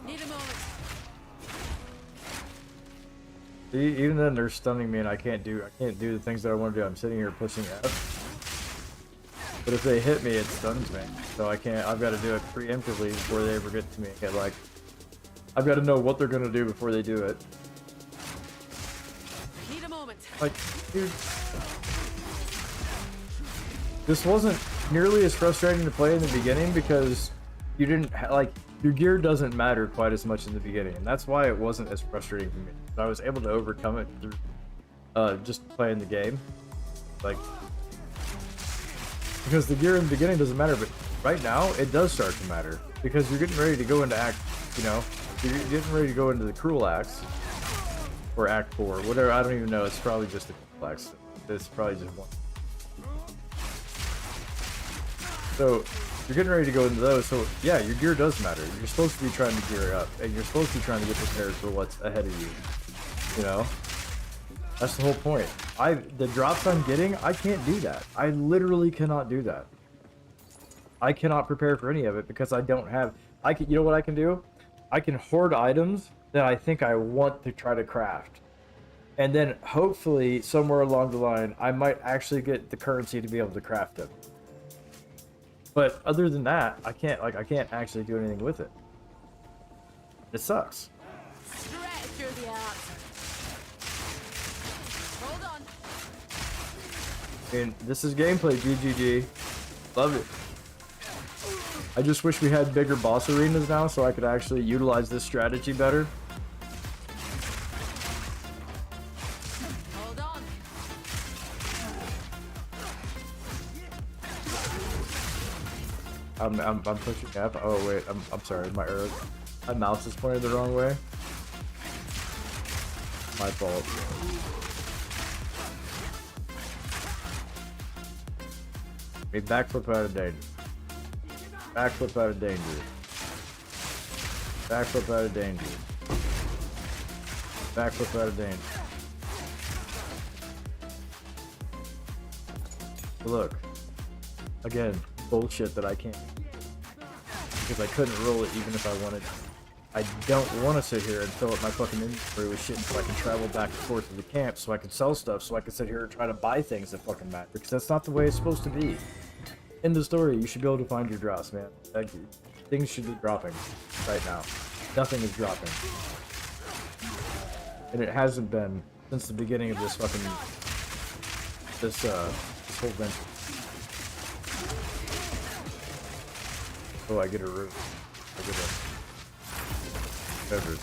S5: Need a moment.
S1: See, even then they're stunning me and I can't do the things that I want to do. I'm sitting here pushing F. But if they hit me, it stuns me. So I can't, I've got to do it preemptively before they ever get to me. Okay, like, I've got to know what they're gonna do before they do it.
S5: Need a moment.
S1: Like, dude. This wasn't nearly as frustrating to play in the beginning because you didn't, like, your gear doesn't matter quite as much in the beginning. And that's why it wasn't as frustrating for me. I was able to overcome it through just playing the game. Like, because the gear in the beginning doesn't matter, but right now it does start to matter. Because you're getting ready to go into act, you know, you're getting ready to go into the cruel acts. Or act 4, whatever, I don't even know, it's probably just a complex. It's probably just one. So, you're getting ready to go into those, so yeah, your gear does matter. You're supposed to be trying to gear up, and you're supposed to be trying to get prepared for what's ahead of you. You know? That's the whole point. The drops I'm getting, I can't do that. I literally cannot do that. I cannot prepare for any of it because I don't have, you know what I can do? I can hoard items that I think I want to try to craft. And then hopefully somewhere along the line, I might actually get the currency to be able to craft them. But other than that, I can't actually do anything with it. It sucks.
S5: Stretch through the arts. Hold on.
S1: And this is gameplay, GGG. Love it. I just wish we had bigger boss arenas now so I could actually utilize this strategy better.
S5: Hold on.
S1: I'm pushing F. Oh wait, I'm sorry, my mouse is pointed the wrong way. My fault. A backflip out of danger. Backflip out of danger. Backflip out of danger. Backflip out of danger. Look. Again, bullshit that I can't. Because I couldn't roll it even if I wanted. I don't want to sit here and fill up my fucking inventory with shit so I can travel back and forth to the camp so I can sell stuff so I can sit here and try to buy things that fucking matter. Because that's not the way it's supposed to be. In the story, you should be able to find your drops, man. Like, things should be dropping right now. Nothing is dropping. And it hasn't been since the beginning of this fucking this whole venture. Oh, I get a root. I get a whatever.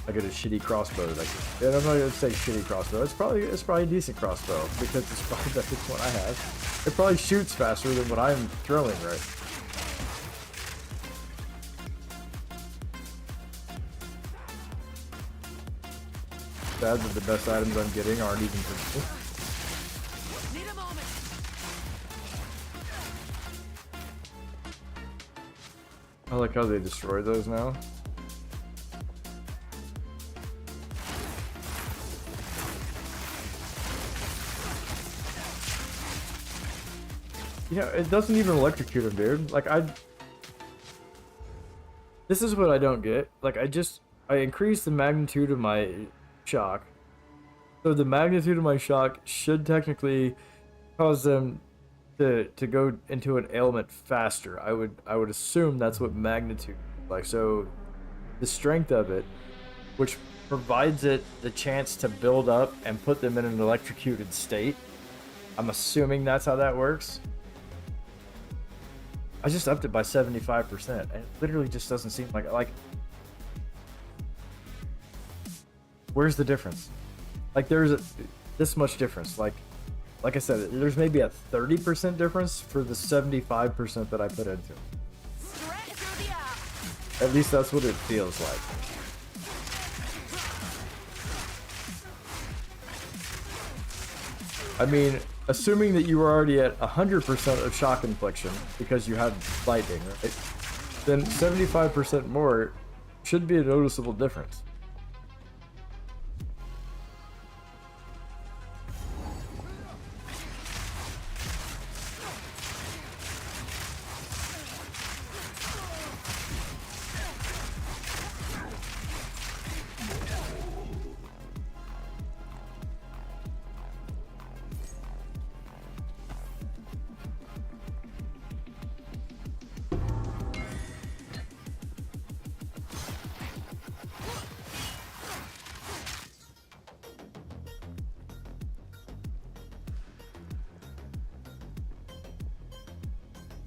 S1: I get a shitty crossbow. Like, and I'm not gonna say shitty crossbow. It's probably a decent crossbow because it's probably the best one I have. It probably shoots faster than what I'm throwing, right? Sad that the best items I'm getting aren't even for me.
S5: Need a moment.
S1: I like how they destroy those now. You know, it doesn't even electrocute him, dude. Like, this is what I don't get. Like, I increased the magnitude of my shock. So the magnitude of my shock should technically cause them to go into an ailment faster. I would assume that's what magnitude is like. So the strength of it, which provides it the chance to build up and put them in an electrocuted state. I'm assuming that's how that works. I just upped it by 75%, and it literally just doesn't seem like where's the difference? Like, there's this much difference. Like I said, there's maybe a 30% difference for the 75% that I put into it. At least that's what it feels like. I mean, assuming that you were already at 100% of shock infliction because you had lightning, right? Then 75% more should be a noticeable difference.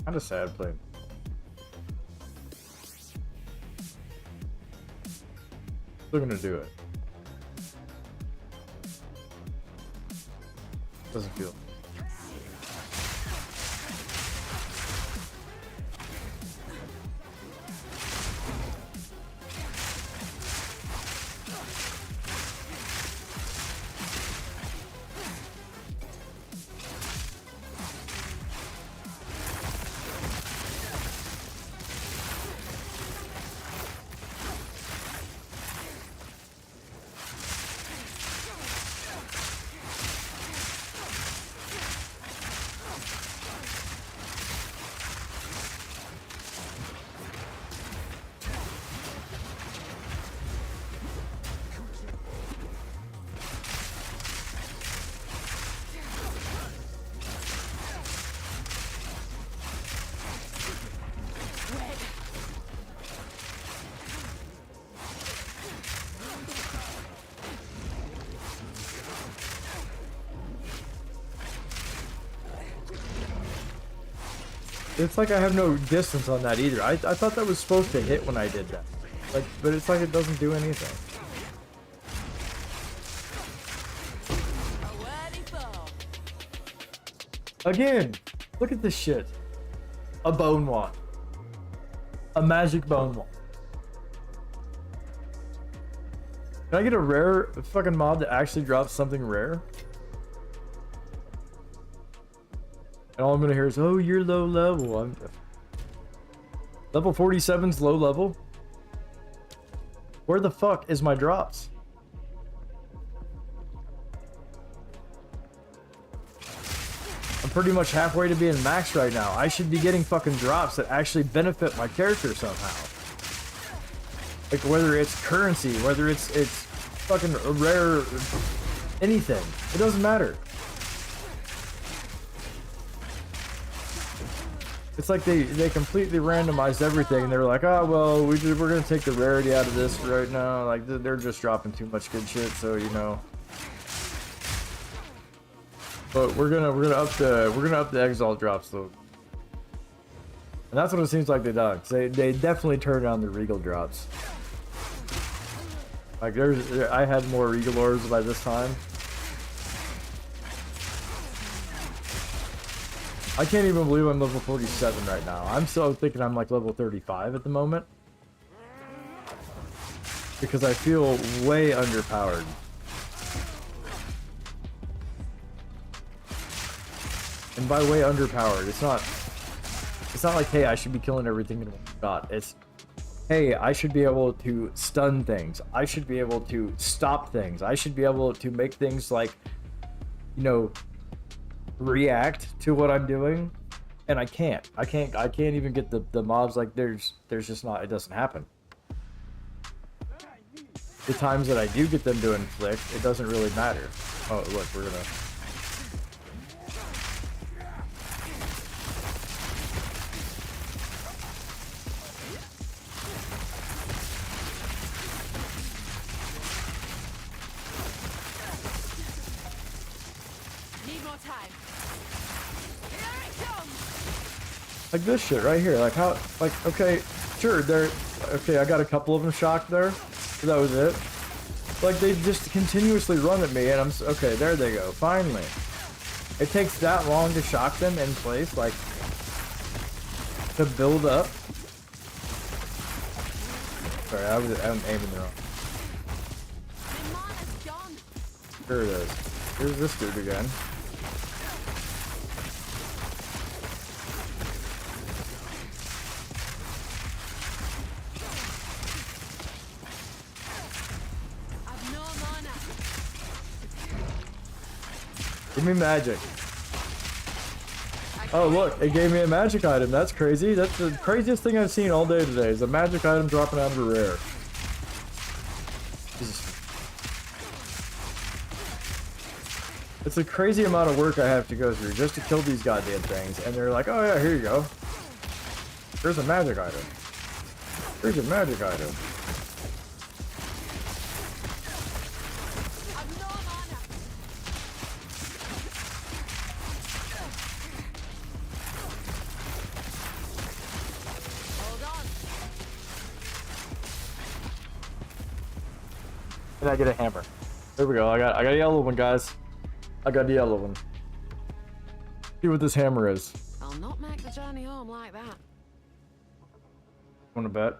S1: Kind of sad playing. Still gonna do it. Doesn't feel. It's like I have no distance on that either. I thought that was supposed to hit when I did that. Like, but it's like it doesn't do anything. Again, look at this shit. A bone wand. A magic bone wand. Can I get a rare fucking mod that actually drops something rare? And all I'm gonna hear is, oh, you're low level. I'm level 47's low level. Where the fuck is my drops? I'm pretty much halfway to being max right now. I should be getting fucking drops that actually benefit my character somehow. Like, whether it's currency, whether it's fucking a rare anything. It doesn't matter. It's like they completely randomized everything, and they were like, oh, well, we're gonna take the rarity out of this right now. Like, they're just dropping too much good shit, so, you know. But we're gonna up the exalt drops though. And that's what it seems like they done. They definitely turned on the regal drops. Like, I had more regal orbs by this time. I can't even believe I'm level 47 right now. I'm still thinking I'm like level 35 at the moment. Because I feel way underpowered. And by way underpowered, it's not like, hey, I should be killing everything in one shot. It's, hey, I should be able to stun things. I should be able to stop things. I should be able to make things like, you know, react to what I'm doing. and I can't even get the mobs. Like there's just not, it doesn't happen. The times that I do get them to inflict, it doesn't really matter. Oh look, we're gonna.
S6: Need more time. Here it comes.
S1: Like this shit right here. Like how, like, okay, sure, they're, okay, I got a couple of them shocked there. But that was it. Like, they just continuously run at me, and I'm, okay, there they go, finally. It takes that long to shock them in place, like, to build up. Sorry, I'm aiming the wrong.
S6: My mana's gone.
S1: There it is. Here's this dude again.
S6: I've no mana.
S1: Give me magic. Oh look, it gave me a magic item. That's crazy. That's the craziest thing I've seen all day today, is a magic item dropping out of a rare. Jesus. It's a crazy amount of work I have to go through just to kill these goddamn things, and they're like, oh yeah, here you go. Here's a magic item. Here's a magic item.
S6: I've no mana. Hold on.
S1: And I get a hammer. There we go. I got a yellow one, guys. I got the yellow one. See what this hammer is.
S6: I'll not make the journey home like that.
S1: Wanna bet?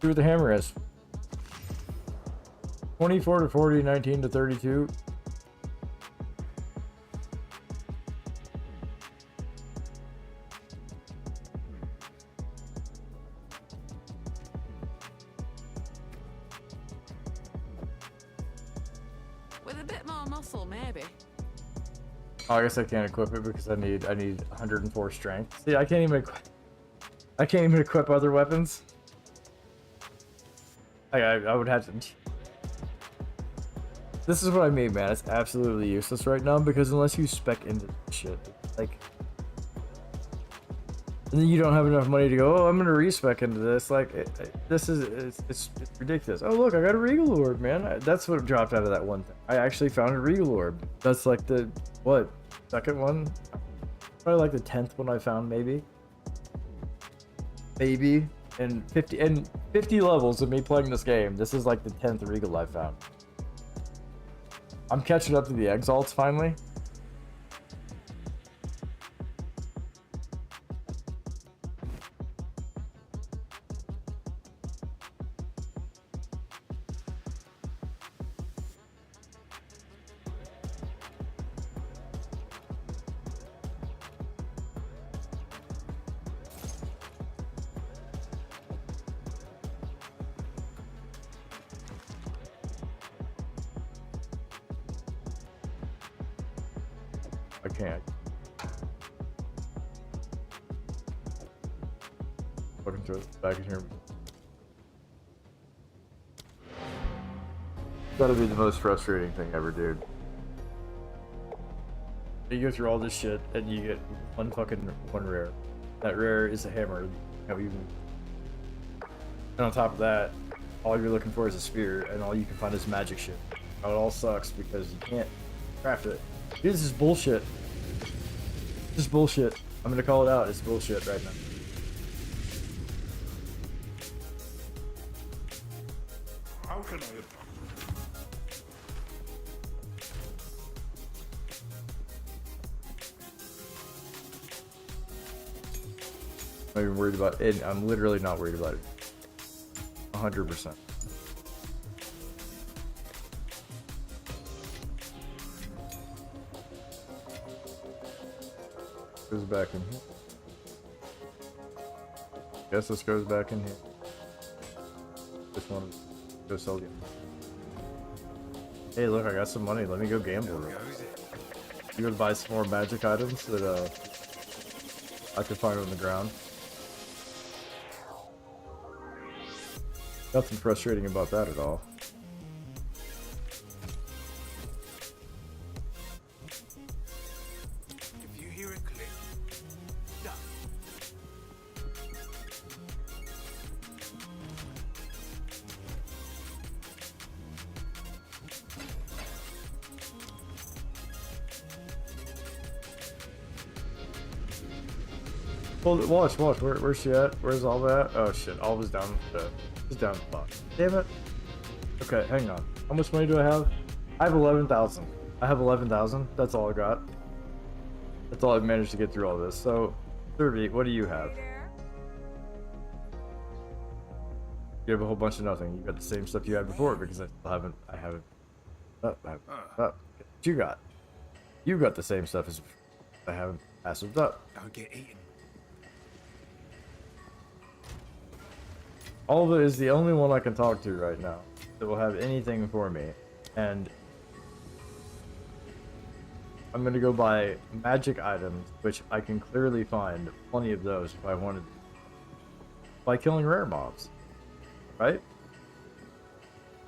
S1: See what the hammer is. 24 to 40, 19 to 32.
S6: With a bit more muscle, maybe.
S1: Oh, I guess I can't equip it because I need 104 strength. See, I can't even equip other weapons. I would have to. This is what I mean, man. It's absolutely useless right now because unless you spec into shit, like, and then you don't have enough money to go, oh, I'm gonna respec into this. Like, it's ridiculous. Oh look, I got a Regal Orb, man. That's what dropped out of that one thing. I actually found a Regal Orb. That's like the what, second one? Probably like the 10th one I found, maybe. Maybe. And 50 levels of me playing this game. This is like the 10th Regal I found. I'm catching up to the Exalts finally. I can't. Fucking throw it back in here. Gotta be the most frustrating thing ever, dude. You go through all this shit and you get one rare. That rare is a hammer. And on top of that, all you're looking for is a spear, and all you can find is magic shit. It all sucks because you can't craft it. Dude, this is bullshit. This is bullshit. I'm gonna call it out. It's bullshit right now.
S3: How can I?
S1: I'm not even worried about it. I'm literally not worried about it. 100%. Goes back in here. Guess this goes back in here. Just want to go sell you. Hey, look, I got some money. Let me go gamble. You would buy some more magic items that I could find on the ground. Nothing frustrating about that at all.
S3: If you hear a click, duck.
S1: Well, watch. Where's she at? Where's all that? Oh shit, all was down the. It's down the bottom. Damn it. Okay, hang on. How much money do I have? I have 11,000. I have 11,000. That's all I got. That's all I've managed to get through all this. So, Derby, what do you have? You have a whole bunch of nothing. You got the same stuff you had before because I still haven't. I haven't. What you got? You got the same stuff as I haven't passed up.
S3: Don't get eaten.
S1: Alva is the only one I can talk to right now that will have anything for me, and I'm gonna go buy magic items, which I can clearly find plenty of those if I wanted, by killing rare mobs, right?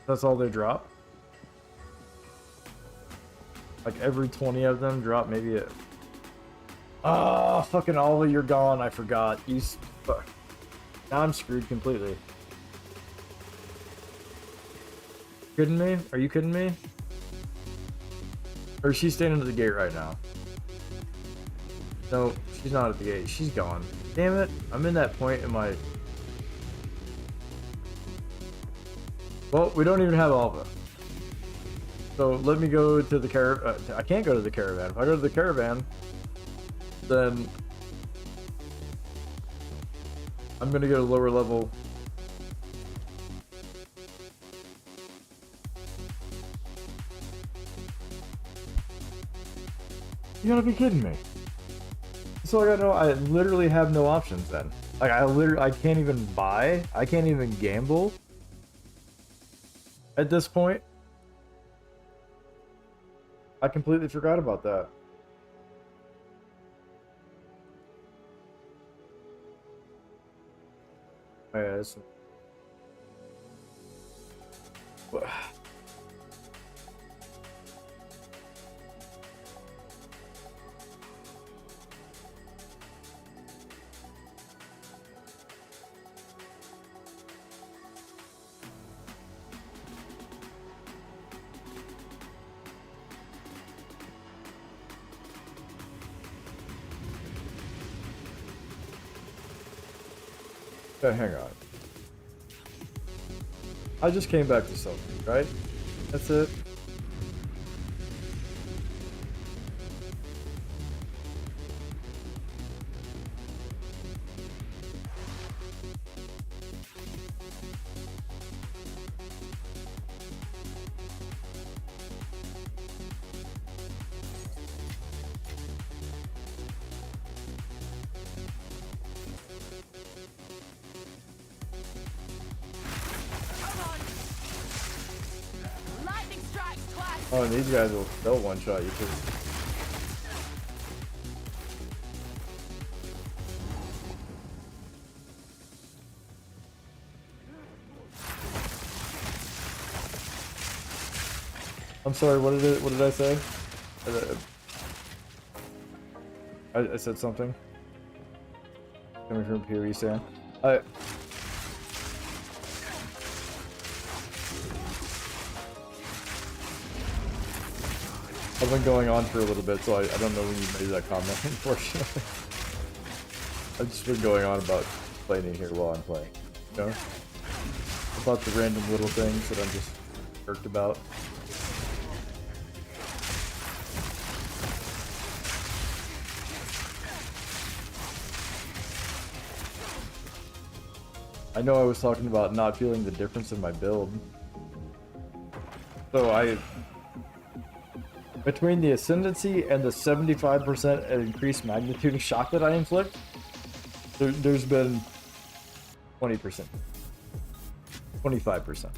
S1: That's all they drop. Like every 20 of them drop maybe a. Ah, fucking Alva, you're gone. I forgot. Fuck. Now I'm screwed completely. Kidding me? Are you kidding me? Or is she standing at the gate right now? No, she's not at the gate. She's gone. Damn it. I'm in that point in my... Well, we don't even have Alva. So let me go to the caravan. I can't go to the caravan. If I go to the caravan, then I'm gonna get a lower level. You gotta be kidding me. So I got no. I literally have no options then. Like I can't even buy. I can't even gamble. At this point, I completely forgot about that. Oh, yeah, it's... Okay, hang on. I just came back to something, right? That's it.
S5: Lightning strikes twice.
S1: Oh, and these guys they'll one-shot you too. I'm sorry, what did I say? I said something. Coming from PoE Sam. I've been going on for a little bit, so I don't know when you made that comment, unfortunately. I've just been going on about complaining here while I'm playing, you know? About the random little things that I'm just irked about. I know I was talking about not feeling the difference in my build. So between the ascendancy and the 75% increased magnitude of shock that I inflict, there's been 20%. 25%.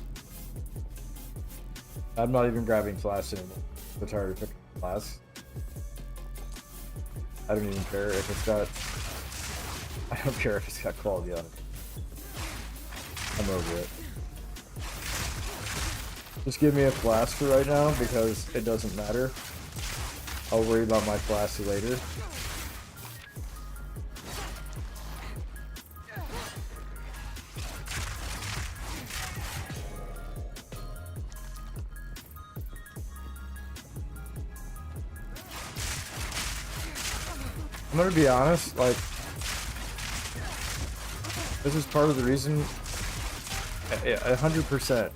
S1: I'm not even grabbing flasks anymore. I'm tired of picking flasks. I don't even care if it's got... I don't care if it's got quality on it. I'm over it. Just give me a flask for right now because it doesn't matter. I'll worry about my flask later. I'm gonna be honest, like, this is part of the reason, 100%,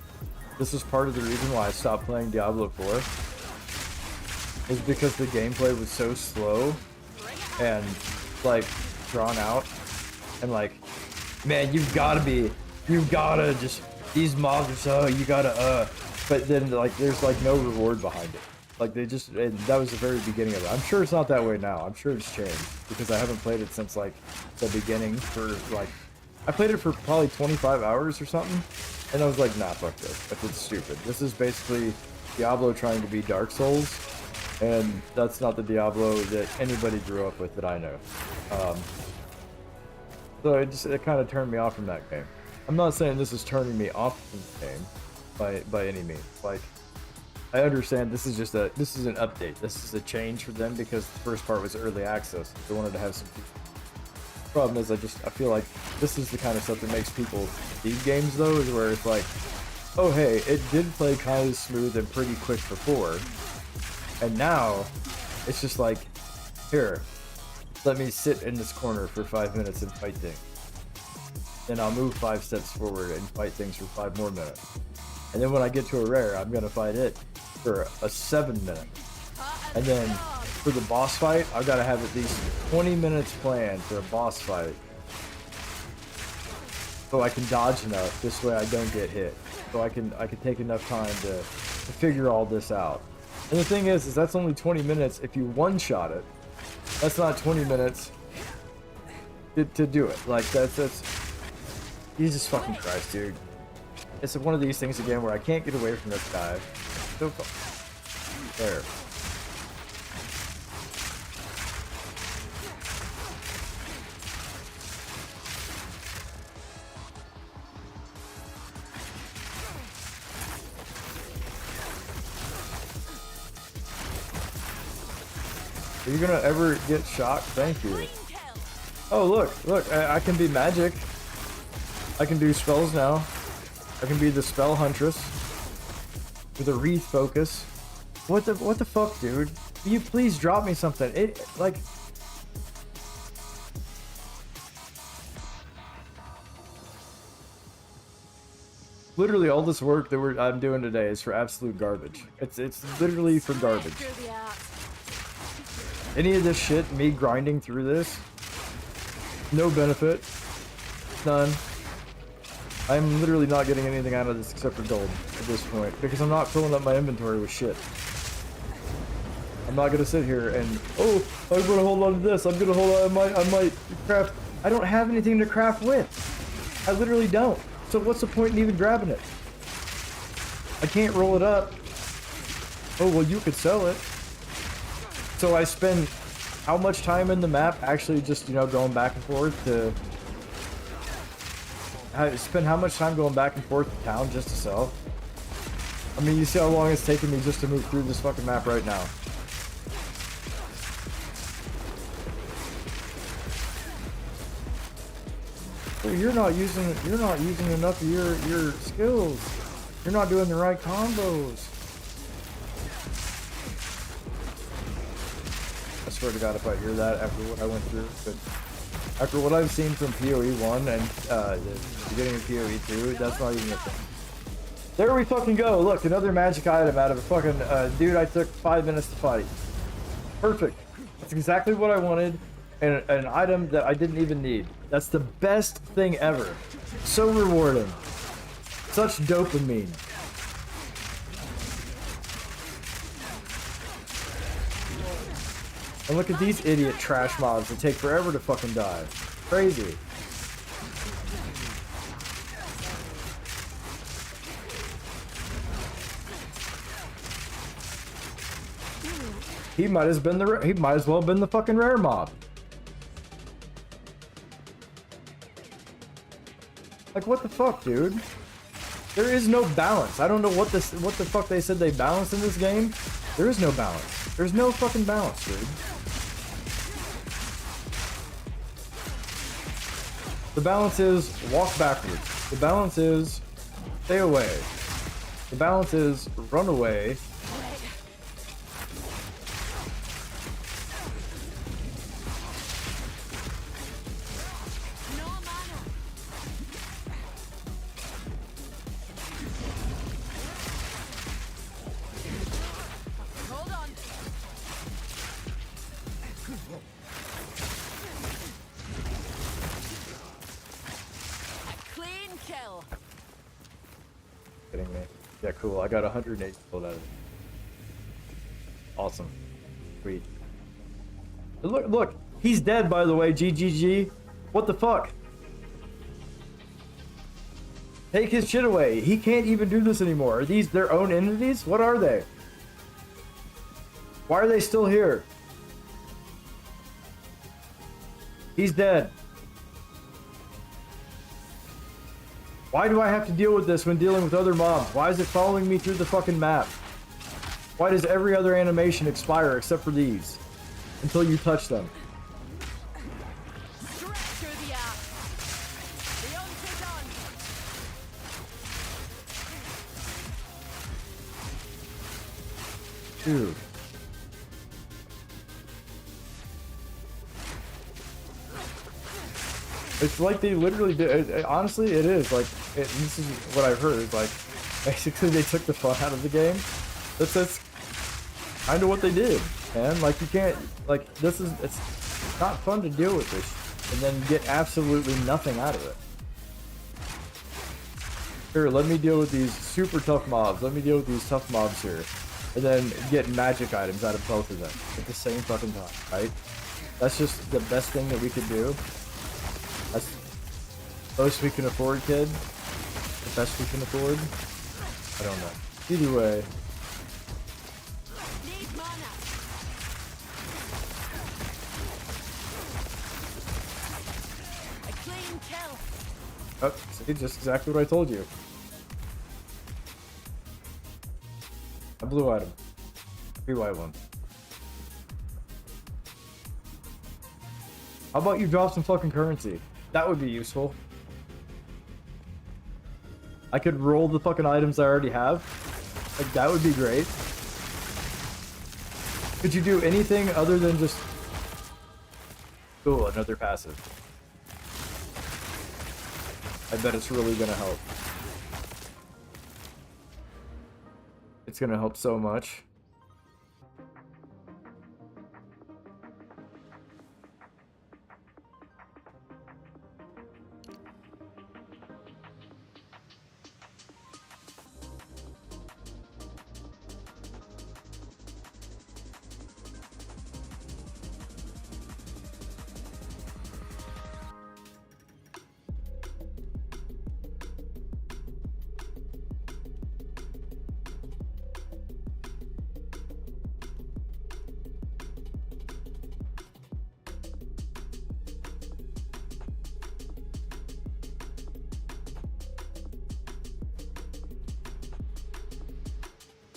S1: this is part of the reason why I stopped playing Diablo 4, is because the gameplay was so slow, and, like, drawn out, and like, man, you gotta just, these mobs are so, you gotta, but then, like, there's, like, no reward behind it. Like, they just, and that was the very beginning of it. I'm sure it's not that way now. I'm sure it's changed, because I haven't played it since, like, the beginning for, like, I played it for probably 25 hours or something, and I was like, nah, fuck this. It's stupid. This is basically Diablo trying to be Dark Souls, and that's not the Diablo that anybody grew up with that I know. So it kind of turned me off from that game. I'm not saying this is turning me off from the game by any means. Like, I understand this is an update. This is a change for them because the first part was early access. They wanted to have some. Problem is, I feel like this is the kind of stuff that makes people leave games though, is where it's like, oh hey, it did play kind of smooth and pretty quick before, and now it's just like, here, let me sit in this corner for 5 minutes and fight things. Then I'll move 5 steps forward and fight things for 5 more minutes. And then when I get to a rare, I'm gonna fight it for a 7 minute. And then for the boss fight, I've gotta have at least 20 minutes planned for a boss fight. So I can dodge enough, this way I don't get hit. So I can take enough time to figure all this out. And the thing is that's only 20 minutes if you one-shot it. That's not 20 minutes to do it. Like, that's... Jesus fucking Christ, dude. It's one of these things again where I can't get away from this guy. There. Are you gonna ever get shocked? Thank you. Oh, look, I can be magic. I can do spells now. I can be the spell Huntress with a wreath focus. What the fuck, dude? Will you please drop me something? It, like... Literally all this work that I'm doing today is for absolute garbage. It's literally for garbage. Any of this shit, me grinding through this, no benefit, none. I'm literally not getting anything out of this except for gold at this point, because I'm not filling up my inventory with shit. I'm not gonna sit here and, oh, I'm gonna hold on to this, I'm gonna hold on, I might craft. I don't have anything to craft with. I literally don't. So what's the point in even grabbing it? I can't roll it up. Oh, well, you could sell it. So I spend how much time in the map actually just, you know, going back and forth to... I spend how much time going back and forth to town just to sell? I mean, you see how long it's taken me just to move through this fucking map right now. Well, you're not using enough of your skills. You're not doing the right combos. I swear to God, if I hear that after what I went through, but after what I've seen from PoE 1 and the beginning of PoE 2, that's not even a thing. There we fucking go. Look, another magic item out of a fucking dude I took 5 minutes to fight. Perfect. That's exactly what I wanted, and an item that I didn't even need. That's the best thing ever. So rewarding. Such dopamine. And look at these idiot trash mobs that take forever to fucking die. Crazy. He might as well have been the fucking rare mob. Like, what the fuck, dude? There is no balance. I don't know what the fuck they said they balanced in this game. There is no balance. There's no fucking balance, dude. The balance is walk backwards. The balance is stay away. The balance is run away. Kidding me. Yeah, cool. I got 108 pulled out of it. Awesome. Sweet. Look, he's dead, by the way. GGG. What the fuck? Take his shit away. He can't even do this anymore. Are these their own entities? What are they? Why are they still here? He's dead. Why do I have to deal with this when dealing with other mobs? Why is it following me through the fucking map? Why does every other animation expire except for these? Until you touch them. Dude. It's like they literally did. Honestly, it is like this is what I've heard. Like basically, they took the fun out of the game. That's kind of what they did, man. Like you can't like it's not fun to deal with this and then get absolutely nothing out of it. Here, let me deal with these super tough mobs. Let me deal with these tough mobs here, and then get magic items out of both of them at the same fucking time, right? That's just the best thing that we could do. That's the most we can afford, kid. The best we can afford. I don't know. Either way. Oh, see, just exactly what I told you. A blue item. 3 white ones. How about you drop some fucking currency? That would be useful. I could roll the fucking items I already have. Like, that would be great. Could you do anything other than just... Cool, another passive. I bet it's really gonna help. It's gonna help so much.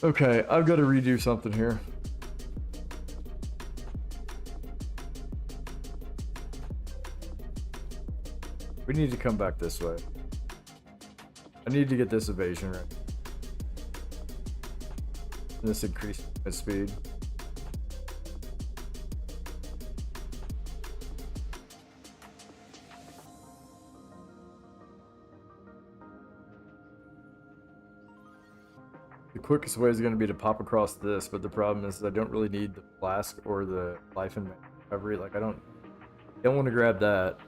S1: Okay, I've got to redo something here. We need to come back this way. I need to get this evasion right. And this increased speed. The quickest way is going to be to pop across this, but the problem is I don't really need the flask or the life and recovery. Like I don't want to grab that.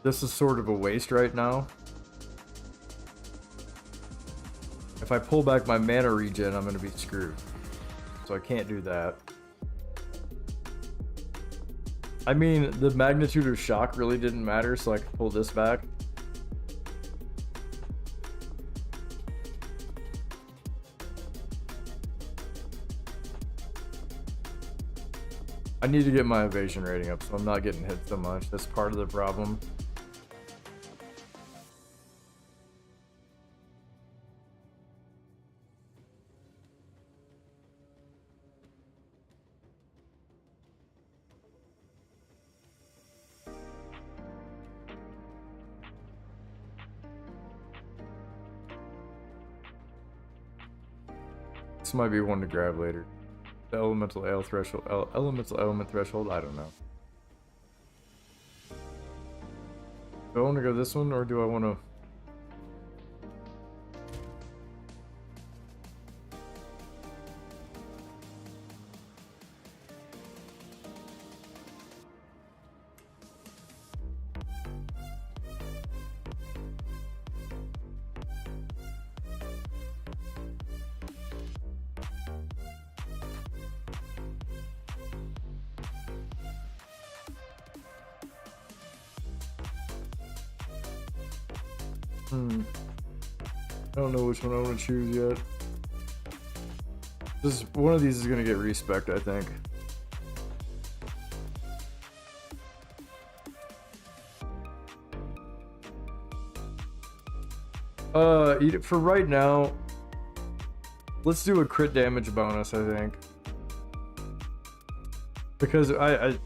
S1: This is sort of a waste right now. If I pull back my mana regen, I'm going to be screwed. So I can't do that. I mean, the magnitude of shock really didn't matter, so I could pull this back. I need to get my evasion rating up so I'm not getting hit so much. That's part of the problem. This might be one to grab later. The elemental ale threshold, elemental element threshold. I don't know. Do I want to go this one or do I want to? I don't know which one I want to choose yet. One of these is gonna get respect, I think. Eat it for right now. Let's do a crit damage bonus, I think. Because I'm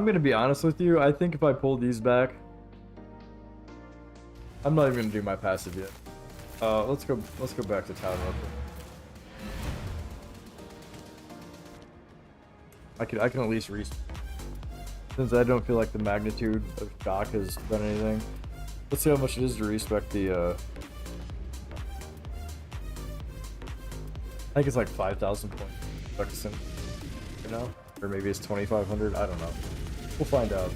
S1: gonna be honest with you, I think if I pull these back, I'm not even gonna do my passive yet. Let's go back to town real quick. I can at least since I don't feel like the magnitude of shock has done anything. Let's see how much it is to respec the I think it's like 5,000 points, you know? Or maybe it's 2,500, I don't know. We'll find out.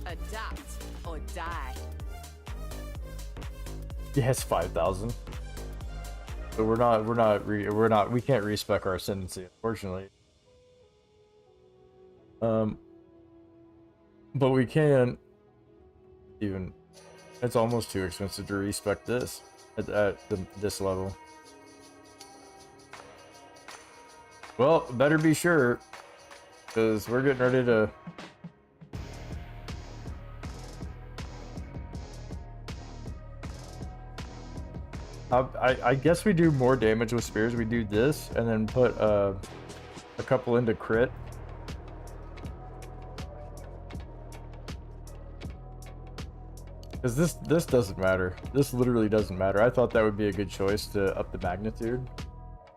S6: Adapt or die.
S1: Yeah, it's 5,000. So we can't respec our ascendancy, unfortunately. But we can even. It's almost too expensive to respec this at this level. Well, better be sure, because we're getting ready to. I guess we do more damage with spears. We do this and then put a couple into crit. Because this doesn't matter. This literally doesn't matter. I thought that would be a good choice to up the magnitude,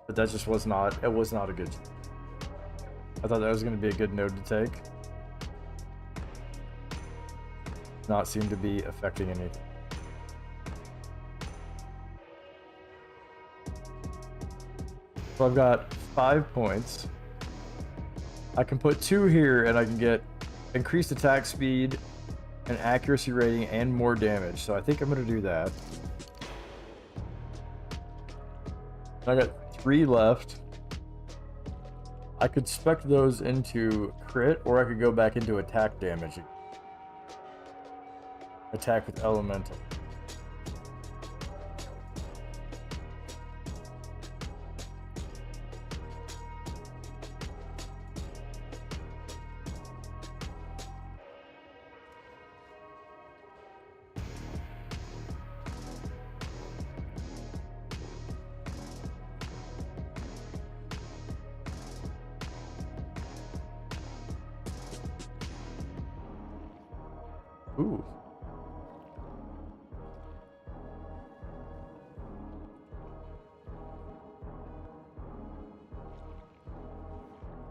S1: but that just was not. It was not a good. I thought that was going to be a good node to take. Not seem to be affecting anything. So I've got 5 points. I can put 2 here and I can get increased attack speed and accuracy rating and more damage. So I think I'm going to do that. I got 3 left. I could spec those into crit or I could go back into attack damage. Attack with elemental. Ooh.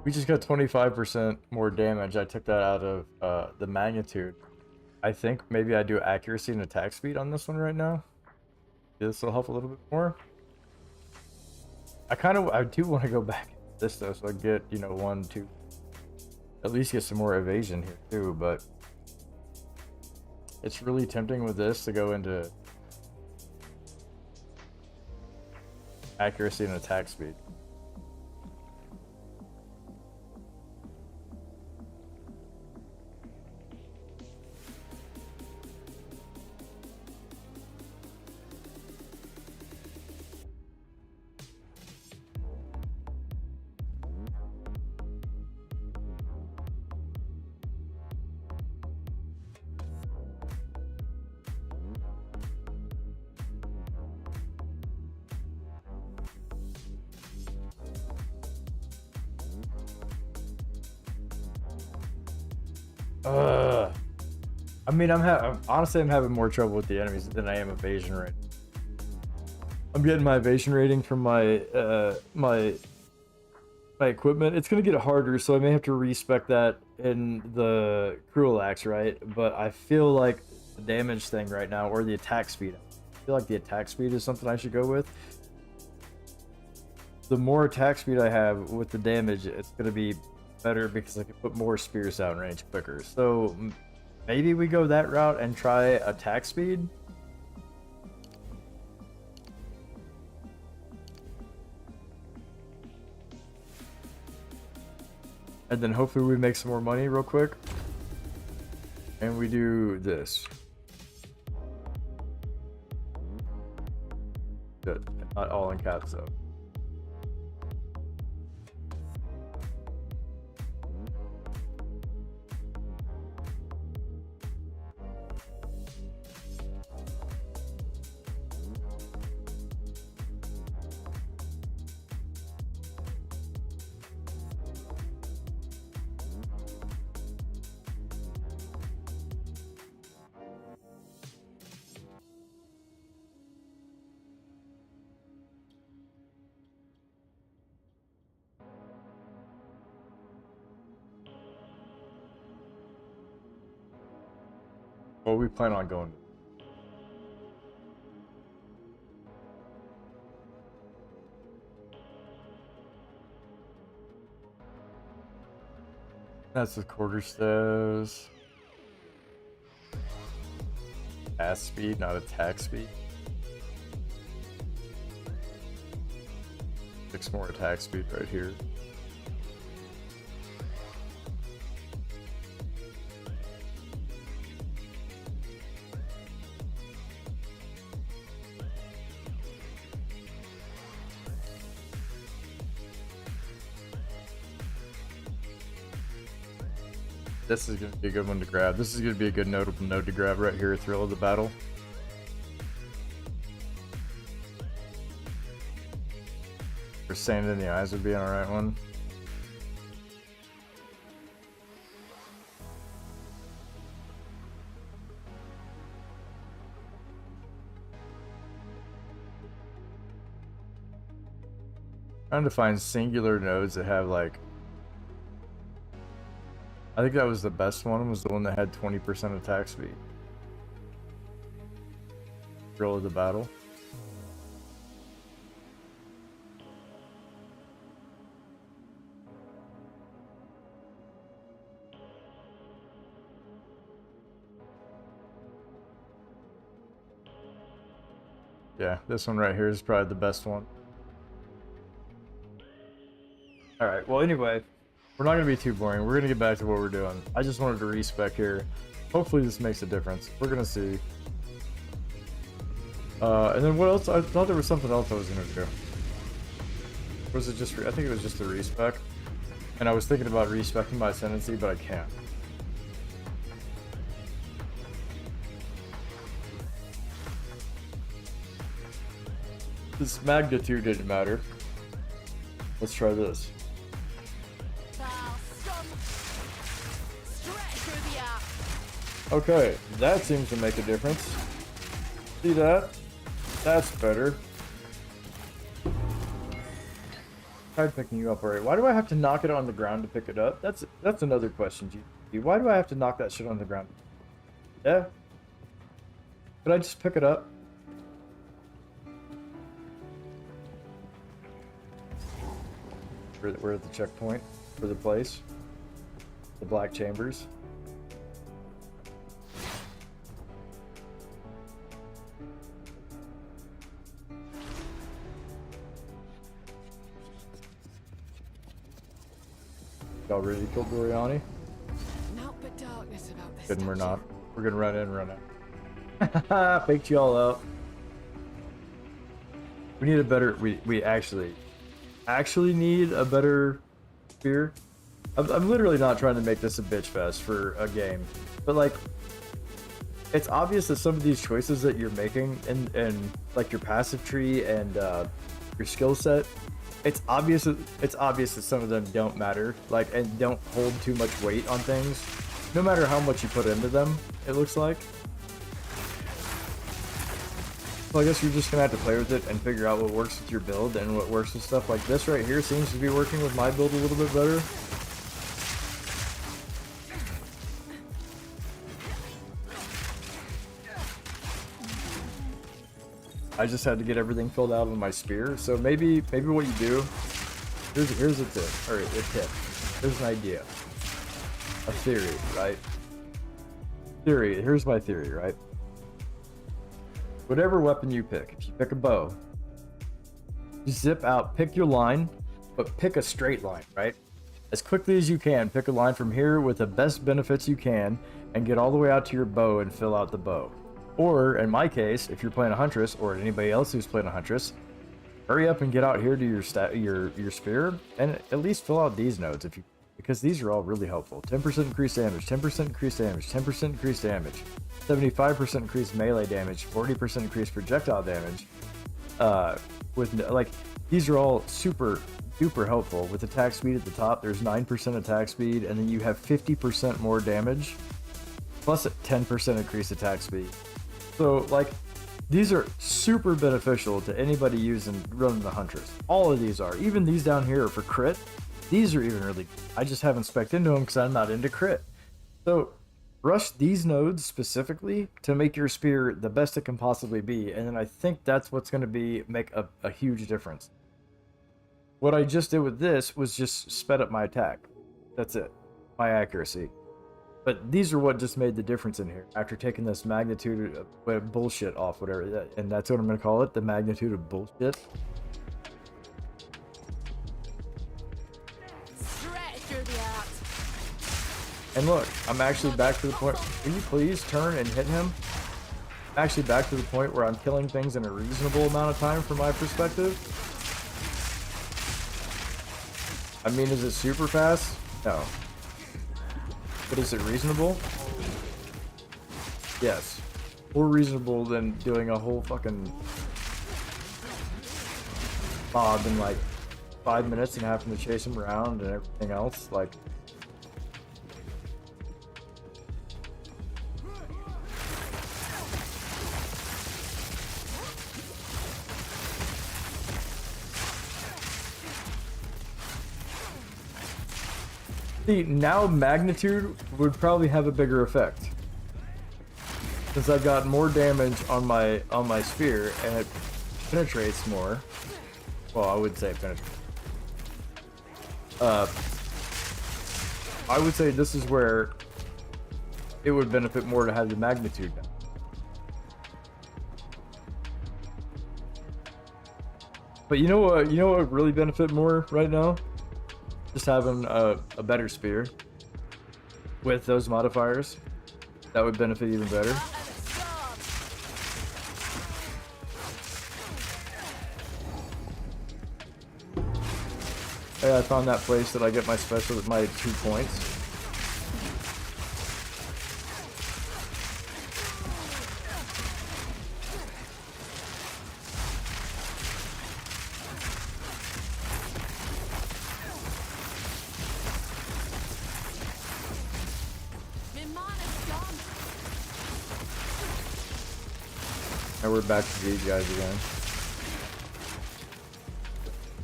S1: We just got 25% more damage. I took that out of the magnitude. I think maybe I do accuracy and attack speed on this one right now. This will help a little bit more. I do want to go back to this though, so I get, you know, 1, 2, at least get some more evasion here too, but it's really tempting with this to go into accuracy and attack speed. I mean, honestly, I'm having more trouble with the enemies than I am evasion rating. I'm getting my evasion rating from my my equipment. It's gonna get harder, so I may have to respec that in the cruel axe, right? But I feel like the damage thing right now, or the attack speed. I feel like the attack speed is something I should go with. The more attack speed I have with the damage, it's gonna be better because I can put more spears out in range quicker. So maybe we go that route and try attack speed. And then hopefully we make some more money real quick. And we do this. Good. Not all in caps though. Well, we plan on going. That's the quarterstaves. Pass speed, not attack speed. 6 more attack speed right here. This is going to be a good one to grab. This is going to be a good notable node to grab right here, Thrill of the Battle. Or Sand in the Eyes would be an alright one. Trying to find singular nodes that have like, I think that was the best one, was the one that had 20% attack speed. Thrill of the Battle. Yeah, this one right here is probably the best one. Alright, well anyway, we're not going to be too boring. We're going to get back to what we're doing. I just wanted to respec here. Hopefully this makes a difference. We're going to see. And then what else? I thought there was something else I was going to do. Was it just, I think it was just a respec. And I was thinking about respecing my ascendancy, but I can't. This magnitude didn't matter. Let's try this. Okay, that seems to make a difference. See that? That's better. Tried picking you up already. Why do I have to knock it on the ground to pick it up? That's another question, G. Why do I have to knock that shit on the ground? Yeah. Could I just pick it up? We're at the checkpoint for the place. The Black Chambers. Y'all ready to kill Doriani?
S5: Not but darkness about this.
S1: Good, and we're not. We're gonna run in and run out. Faked you all out. We need a better. We actually need a better spear. I'm literally not trying to make this a bitch fest for a game, but like, it's obvious that some of these choices that you're making and like your passive tree and your skill set, it's obvious that some of them don't matter, like, and don't hold too much weight on things. no matter how much you put into them, it looks like. So I guess you're just gonna have to play with it and figure out what works with your build and what works with stuff like this right here seems to be working with my build a little bit better. I just had to get everything filled out on my spear. So maybe what you do, here's a tip, or a tip. Here's an idea. A theory, right? Here's my theory, right? Whatever weapon you pick, if you pick a bow, zip out, pick your line, but pick a straight line, right? As quickly as you can, pick a line from here with the best benefits you can, and get all the way out to your bow and fill out the bow. Or, in my case, if you're playing a Huntress, or anybody else who's playing a Huntress, hurry up and get out here to your spear, and at least fill out these nodes because these are all really helpful. 10% increased damage, 10% increased damage, 10% increased damage, 75% increased melee damage, 40% increased projectile damage. These are all super duper helpful. With attack speed at the top, there's 9% attack speed, and then you have 50% more damage, plus a 10% increased attack speed. So, like, these are super beneficial to anybody running the Huntress. All of these are. Even these down here are for crit. These are even really... I just haven't spec'd into them because I'm not into crit. So, rush these nodes specifically to make your spear the best it can possibly be. And then I think that's what's going to make a huge difference. What I just did with this was just sped up my attack. That's it. My accuracy. But these are what just made the difference in here. After taking this magnitude of bullshit off, whatever, and that's what I'm going to call it, the magnitude of bullshit. And look, I'm actually back to the point. Will you please turn and hit him? I'm actually back to the point where I'm killing things in a reasonable amount of time from my perspective. I mean, is it super fast? No. But is it reasonable? Yes. More reasonable than doing a whole fucking mob in like 5 minutes and having to chase him around and everything else. Like, see, now magnitude would probably have a bigger effect, since I've got more damage on my spear and it penetrates more. Well, I wouldn't say it penetrates. I would say this is where it would benefit more to have the magnitude now. But you know what? You know what would really benefit more right now? Just having a better spear with those modifiers. That would benefit even better. Hey, I found that place that I get my special with my 2 points. And we're back to these guys again.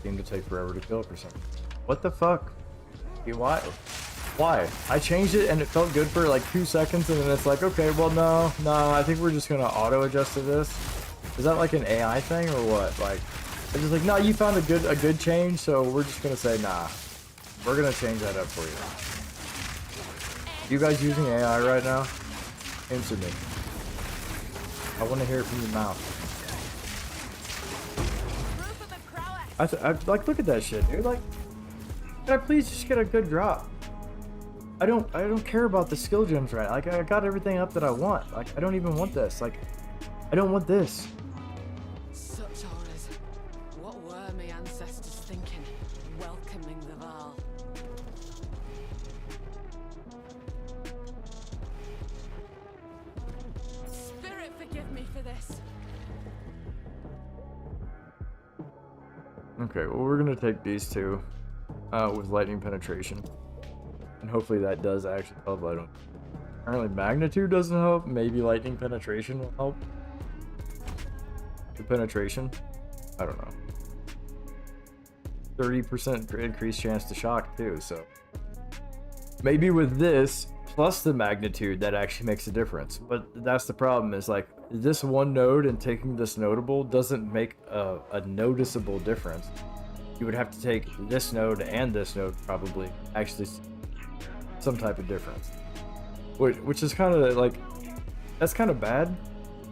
S1: Seem to take forever to kill for something. What the fuck? Why? Why? I changed it and it felt good for like 2 seconds, and then it's like, okay, well, no, I think we're just gonna auto adjust to this. Is that like an AI thing or what? Like, it's just like, no, you found a good change, so we're just gonna say, nah, we're gonna change that up for you. You guys using AI right now? Answer me. I want to hear it from your mouth. I like, look at that shit, dude. Like, can I please just get a good drop? I don't care about the skill gems, right? Like, I got everything up that I want. Like, I don't even want this. Like, I don't want this.
S6: Such horrors. What were my ancestors thinking? Welcoming the Val. Spirit, forgive me for this.
S1: Okay, well, we're gonna take these two with lightning penetration, and hopefully that does actually help. I don't Apparently magnitude doesn't help. Maybe lightning penetration will help. The penetration? I don't know. 30% increased chance to shock too, so. Maybe with this, plus the magnitude, that actually makes a difference. But that's the problem, is like, this one node and taking this notable doesn't make a noticeable difference. You would have to take this node and this node probably actually some type of difference. Which is kind of like, that's kind of bad.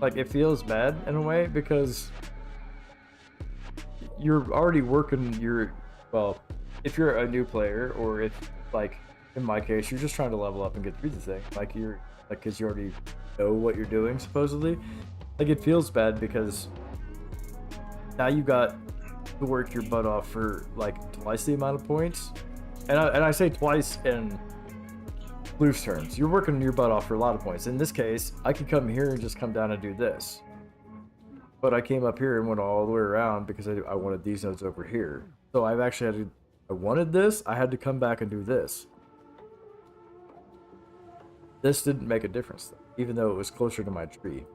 S1: Like, it feels bad in a way because you're already working your, well, if you're a new player, or if, like, in my case, you're just trying to level up and get through the thing. Like, you're, like, because you already know what you're doing, supposedly. Like, it feels bad because now you got to work your butt off for, like, twice the amount of points. And I say twice in loose terms. You're working your butt off for a lot of points. In this case, I could come here and just come down and do this. But I came up here and went all the way around because I wanted these nodes over here. So I've actually had to, I wanted this, I had to come back and do this. This didn't make a difference though, even though it was closer to my tree.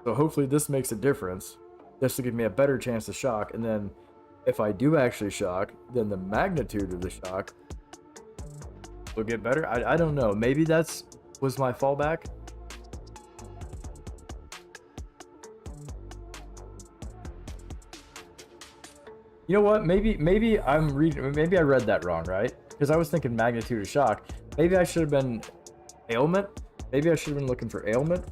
S1: So hopefully this makes a difference. This will give me a better chance to shock, and then if I do actually shock, then the magnitude of the shock will get better. I don't know. Maybe that's was my fallback. You know what? Maybe I'm reading. Maybe I read that wrong, right? Because I was thinking magnitude of shock. Maybe I should have been ailment. Maybe I should have been looking for ailment.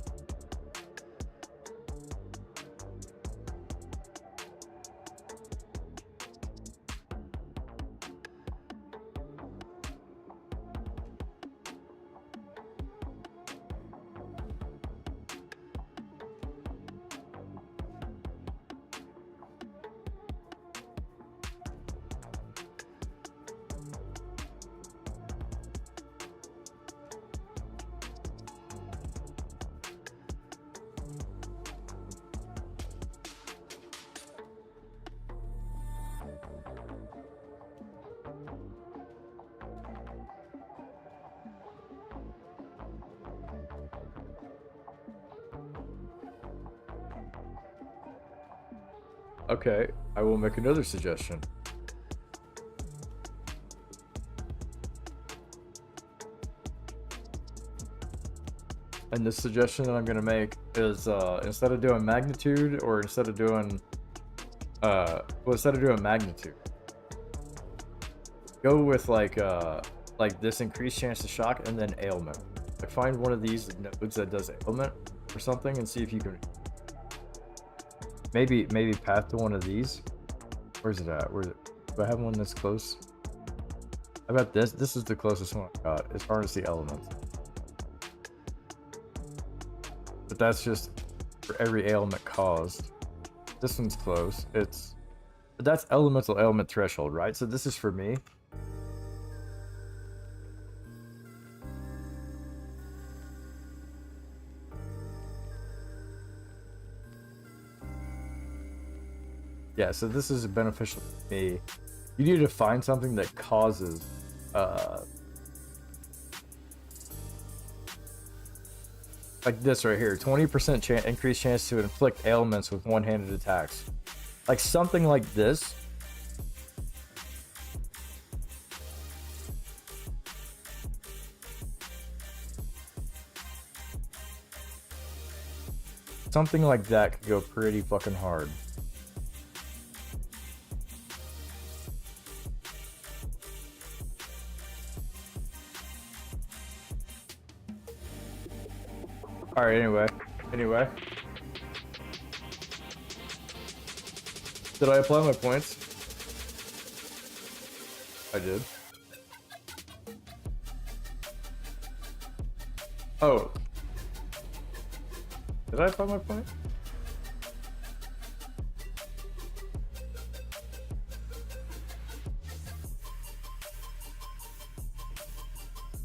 S1: Okay, I will make another suggestion. And the suggestion that I'm gonna make is instead of doing magnitude, or instead of doing magnitude, go with like this increased chance to shock and then ailment. Like, find one of these nodes that does ailment or something and see if you can maybe path to one of these. Where's it at? Where is it? Do I have one that's close? I bet this is the closest one I got as far as the elements. But that's just for every ailment caused. This one's close. But that's elemental ailment threshold, right? So this is for me. Yeah, so this is beneficial to me. You need to find something that causes like this right here, 20% increased chance to inflict ailments with one-handed attacks. Like something like this. Something like that could go pretty fucking hard. Alright, anyway. Did I apply my points? I did. Oh. Did I apply my point?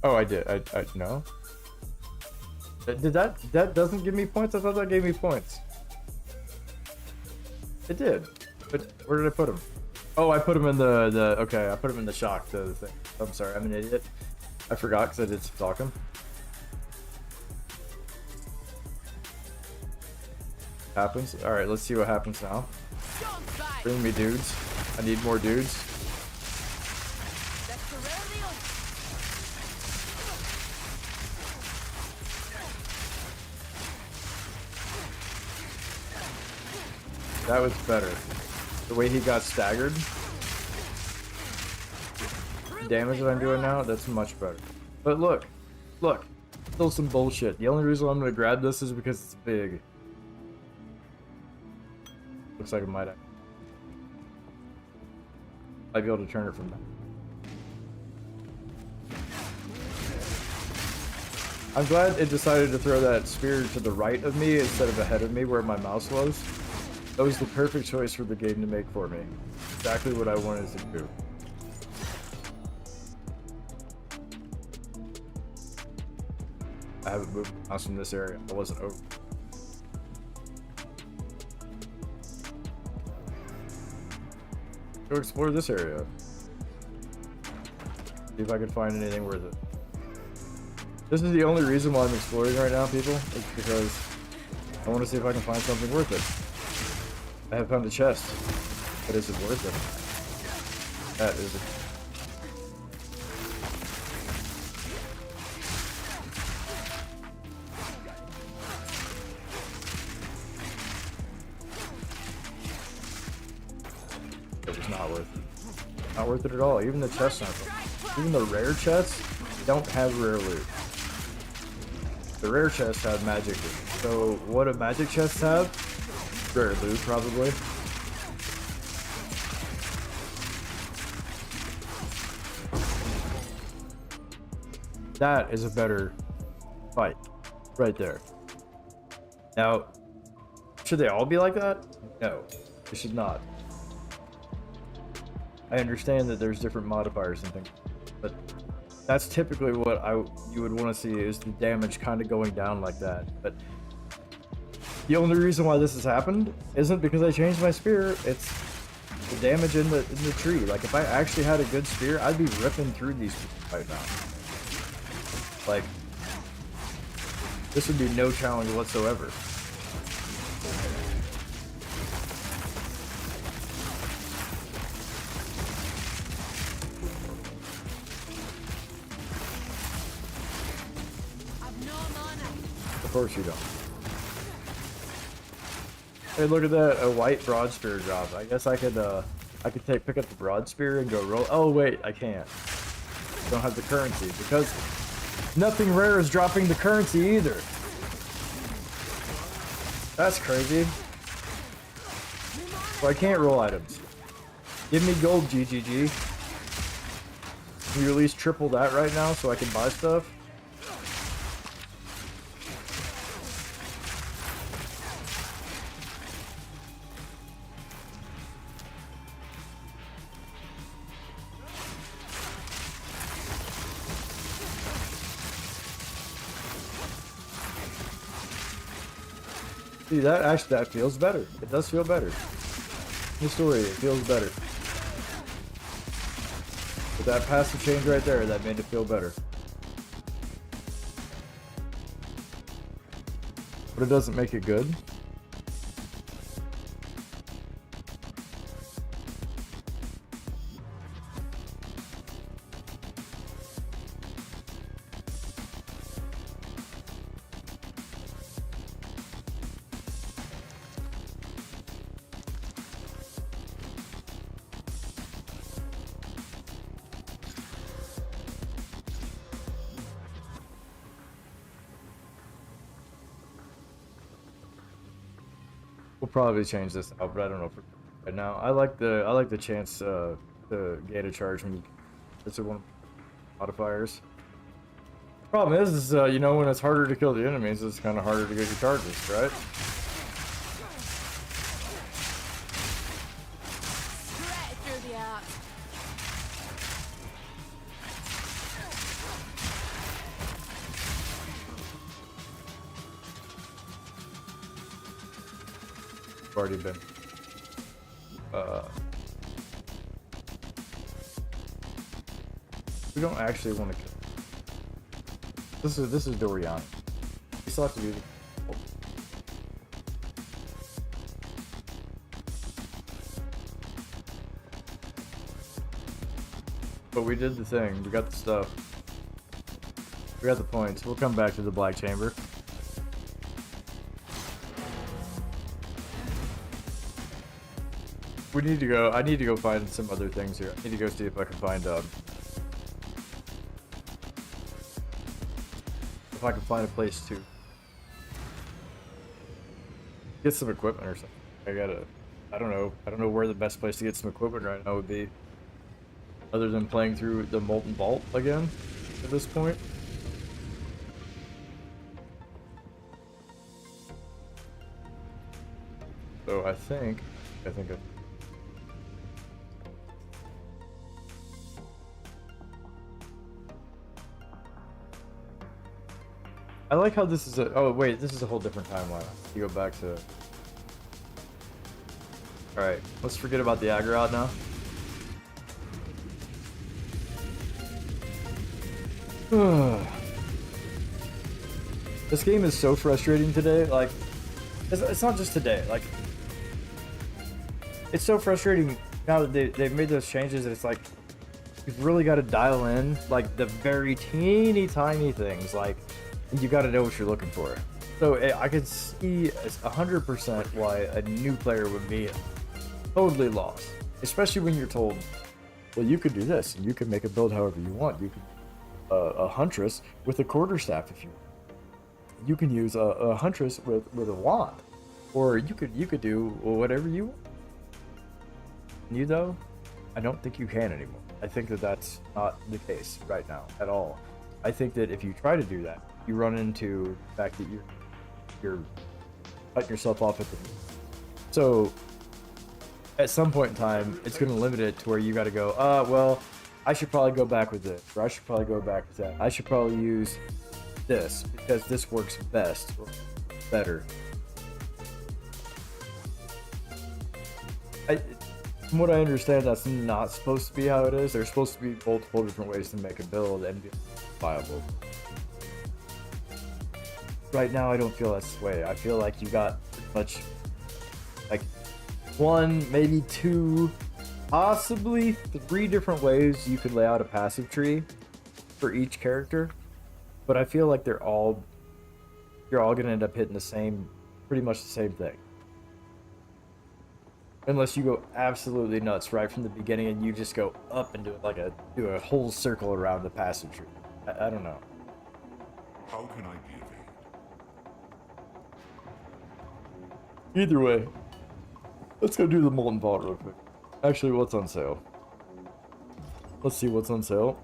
S1: Oh, I did. I no. Did that doesn't give me points? I thought that gave me points. It did. But where did I put them? Oh, I put them in the okay, I put them in the shock, the thing. I'm sorry, I'm an idiot. I forgot because I did some talking. Happens. All right, let's see what happens now.
S5: Storm's back.
S1: Bring me dudes. I need more dudes.
S5: Let's corral the others.
S1: That was better. The way he got staggered. The damage that I'm doing now, that's much better. But look, still some bullshit. The only reason I'm gonna grab this is because it's big. Looks like it might be able to turn it from that. I'm glad it decided to throw that spear to the right of me instead of ahead of me where my mouse was. That was the perfect choice for the game to make for me. Exactly what I wanted to do. I haven't moved the mouse from this area. I wasn't over. Go explore this area. See if I can find anything worth it. This is the only reason why I'm exploring right now, people. It's because I want to see if I can find something worth it. I have found a chest, but is it worth it? That is it. It was not worth it. Not worth it at all. Even the chests aren't. Even the rare chests don't have rare loot. The rare chests have magic loot. So what do magic chests have? Rare loot, probably. That is a better fight right there. Now, should they all be like that? No, they should not. I understand that there's different modifiers and things, but that's typically what you would want to see is the damage kind of going down like that. But the only reason why this has happened isn't because I changed my spear. It's the damage in the tree. Like if I actually had a good spear, I'd be ripping through these people right now. Like this would be no challenge whatsoever. Of course you don't. Hey, look at that! A white broad spear drop. I guess I could pick up the broad spear and go roll. Oh wait, I can't. Don't have the currency because nothing rare is dropping the currency either. That's crazy. So I can't roll items. Give me gold, GGG. Can you at least triple that right now so I can buy stuff? See, that feels better. It does feel better. The story, it feels better. With that passive change right there, that made it feel better. But it doesn't make it good. We'll probably change this out, but I don't know for right now. I like the chance to gain a charge when it's one of the modifiers. Problem is you know, when it's harder to kill the enemies, it's kind of harder to get your charges, right?
S5: Straight through the art.
S1: Already been. We don't actually want to kill. This is Dorian. We still have to do. But we did the thing. We got the stuff. We got the points. We'll come back to the Black Chamber. We need to go. I need to go find some other things here. I need to go see if I can find a place to get some equipment or something. I don't know where the best place to get some equipment right now would be, other than playing through the Molten Vault again at this point. So I think I like how this is oh wait, this is a whole different timeline. You go back to... Alright, let's forget about the aggro now. This game is so frustrating today, like, it's not just today, like, it's so frustrating now that they've made those changes that it's like, you've really got to dial in, like, the very teeny tiny things, like, you got to know what you're looking for. So I could see 100% why a new player would be totally lost, especially when you're told, well, you could do this and you can make a build however you want. You can a Huntress with a quarterstaff if you can use a Huntress with a wand, or you could do whatever you want. You though, I don't think you can anymore. I think that that's not the case right now at all. I think that if you try to do that, you run into the fact that you're cutting yourself off at the... So at some point in time, it's going to limit it to where you got to go, well, I should probably go back with this, or I should probably go back with that. I should probably use this because this works best or better. From what I understand, that's not supposed to be how it is. There's supposed to be multiple different ways to make a build and be viable. Right now, I don't feel that's the way. I feel like you got pretty much like one, maybe two, possibly three different ways you could lay out a passive tree for each character. But I feel like you're all gonna end up hitting the same, pretty much the same thing. Unless you go absolutely nuts right from the beginning and you just go up and do a whole circle around the passive tree. I don't know.
S3: How can I be of aid?
S1: Either way, let's go do the Molten Vault real quick. Actually, what's on sale? Let's see what's on sale.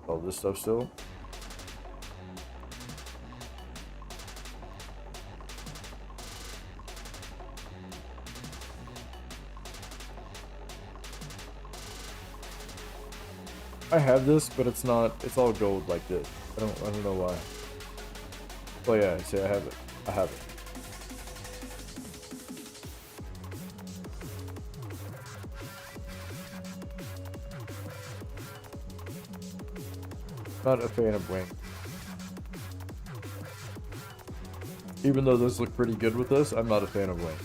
S1: All this stuff still. I have this, but it's not. It's all gold like this. I don't know why. Oh yeah, see, I have it. I have it. Not a fan of wing. Even though those look pretty good with this, I'm not a fan of wing.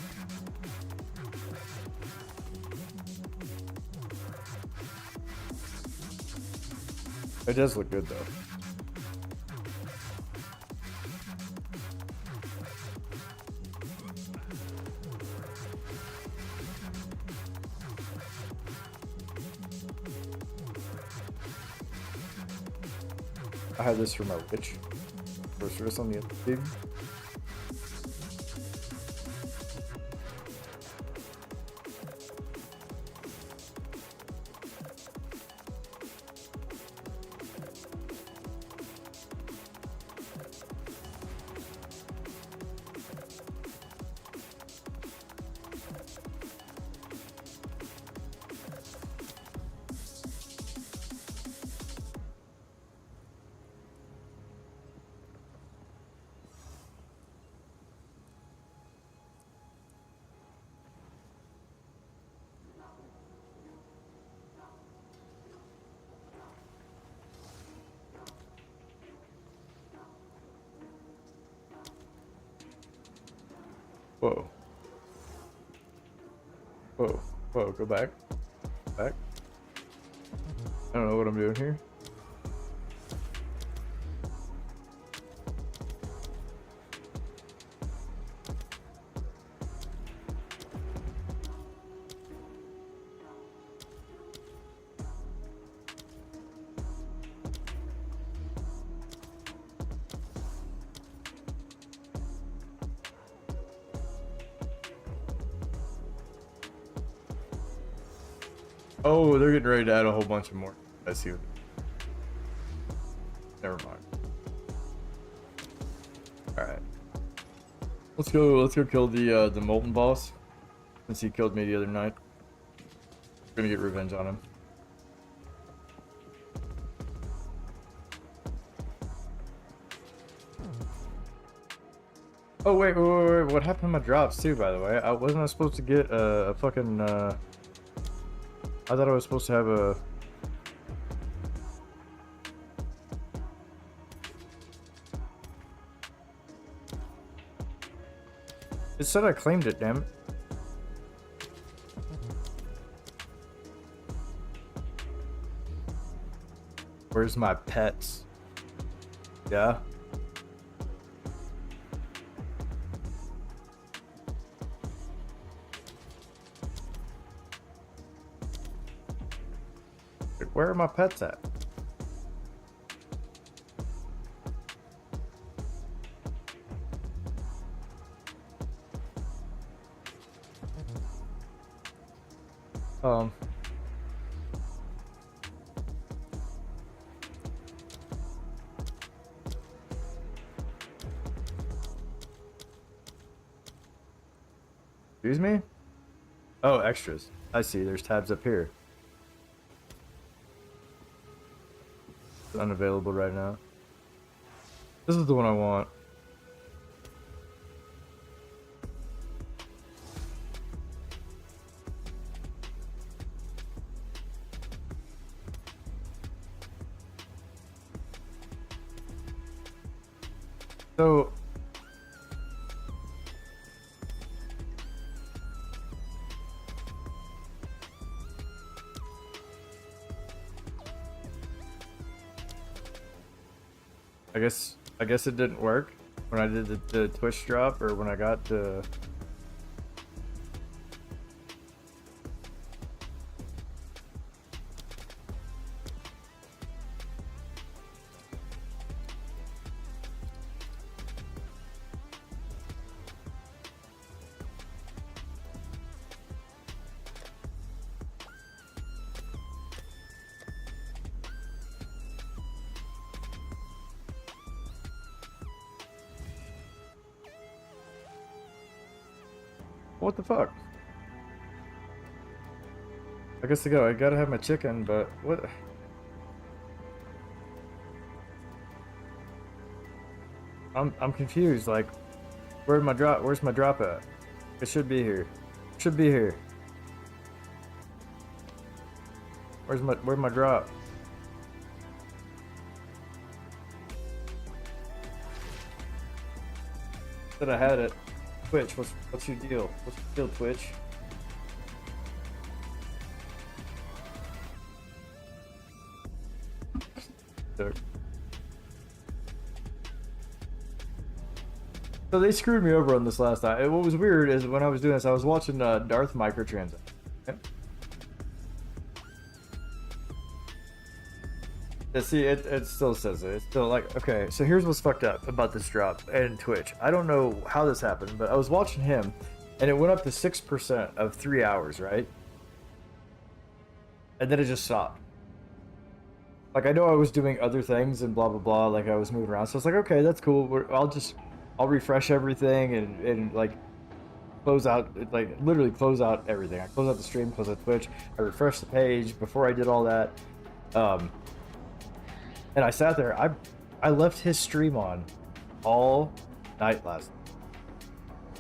S1: It does look good though. I had this for my witch. Sorceress on the other team. Whoa. Whoa. Whoa, go back. Back. I don't know what I'm doing here. Oh, they're getting ready to add a whole bunch of more. I see. Never mind. All right. Let's go. Let's go kill the molten boss, since he killed me the other night. We're gonna get revenge on him. Oh wait. What happened to my drops too? By the way, wasn't I supposed to get a fucking? I thought I was supposed to have a. It said I claimed it, damn it. Where's my pets? Yeah. Where are my pets at? Excuse me? Oh, extras. I see, there's tabs up here. It's unavailable right now. This is the one I want. So I guess it didn't work when I did the Twitch drop, or when I got the. What the fuck? I guess I gotta have my chicken, but what? I'm confused. Like, where's my drop? Where's my drop at? It should be here. Should be here. Where's my drop? Said I had it. Twitch, what's your deal? What's your deal, Twitch? So they screwed me over on this last night. And what was weird is when I was doing this, I was watching Darth microtransact. Okay? Yeah, see, it still says it. It's still like, okay, so here's what's fucked up about this drop and Twitch. I don't know how this happened, but I was watching him, and it went up to 6% of 3 hours, right? And then it just stopped. Like, I know I was doing other things and blah, blah, blah, like I was moving around, so I was like, okay, that's cool. I'll refresh everything and like, close out, like, literally close out everything. I close out the stream, close out Twitch, I refreshed the page before I did all that. And I sat there. I left his stream on all night last night.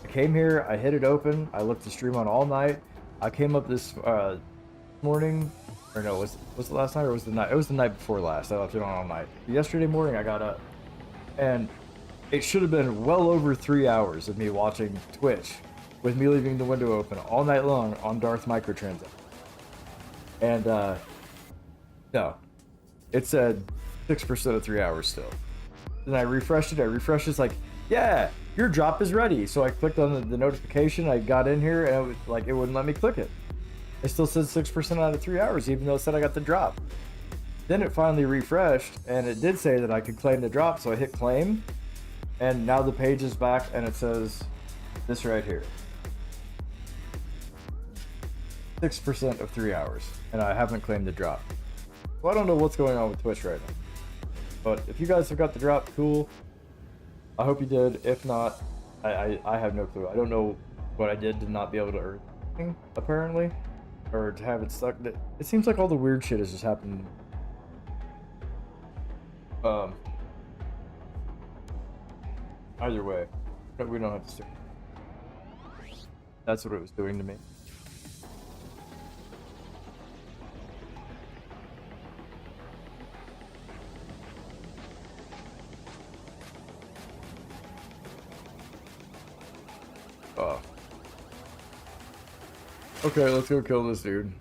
S1: I came here. I hit it open. I left the stream on all night. I came up this morning, or no, was the last night or was the night? It was the night before last. I left it on all night. Yesterday morning, I got up, and it should have been well over 3 hours of me watching Twitch, with me leaving the window open all night long on Darth microtransact. And no. it said 6% of 3 hours still. Then I refreshed it. It's like, yeah, your drop is ready. So I clicked on the notification. I got in here and it was like it wouldn't let me click it. It still says 6% out of 3 hours, even though it said I got the drop. Then it finally refreshed and it did say that I could claim the drop. So I hit claim, and now the page is back and it says this right here. 6% of 3 hours, and I haven't claimed the drop. So I don't know what's going on with Twitch right now. But if you guys have got the drop, cool. I hope you did. If not, I have no clue. I don't know what I did to not be able to earn anything, apparently. Or to have it stuck. It seems like all the weird shit has just happened. Either way, but we don't have to stick. That's what it was doing to me. Oh. Okay, let's go kill this dude.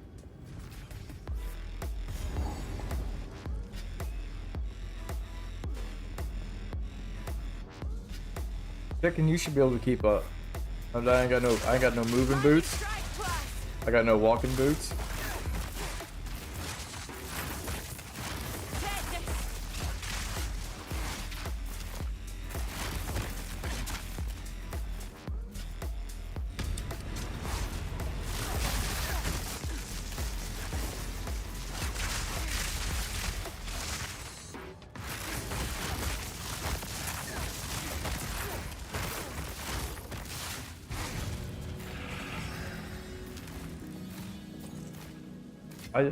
S1: Chicken, you should be able to keep up. I ain't got no moving boots. I got no walking boots.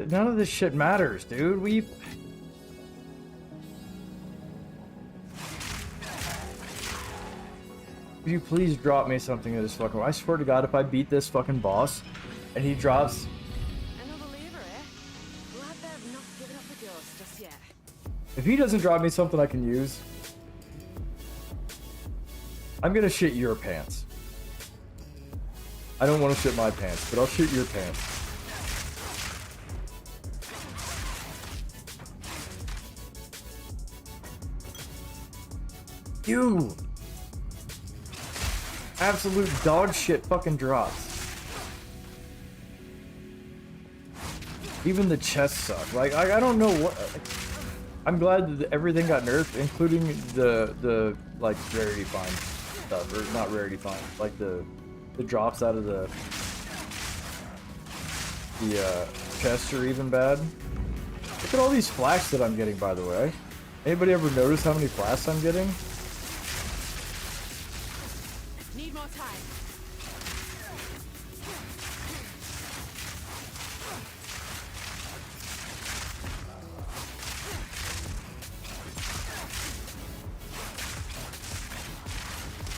S1: None of this shit matters, dude. Would you please drop me something in this fucking... I swear to God, if I beat this fucking boss and he drops...
S6: Another lever, eh? Glad they've not given up the ghost just yet.
S1: If he doesn't drop me something I can use, I'm gonna shit your pants. I don't want to shit my pants, but I'll shit your pants. You absolute dog shit fucking drops. Even the chests suck. Like I don't know what. I'm glad that everything got nerfed, including the like rarity find stuff, or not rarity find, like the drops out of the chests are even bad. Look at all these flasks that I'm getting, by the way. Anybody ever notice how many flasks I'm getting?
S6: Need more time.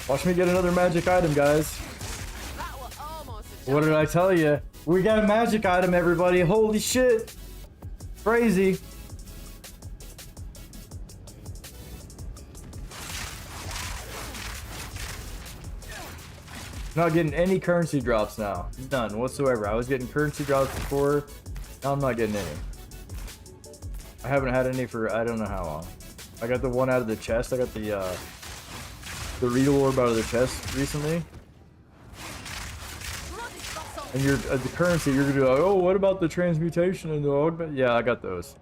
S1: Watch me get another magic item, guys.
S6: That was almost a
S1: What did I tell you? We got a magic item, everybody. Holy shit. Crazy. Not getting any currency drops now. None whatsoever. I was getting currency drops before. Now I'm not getting any. I haven't had any for I don't know how long. I got the one out of the chest. I got the Regal Orb out of the chest recently. And the currency, you're gonna be like, oh, what about the transmutation and the augment? Yeah, I got those.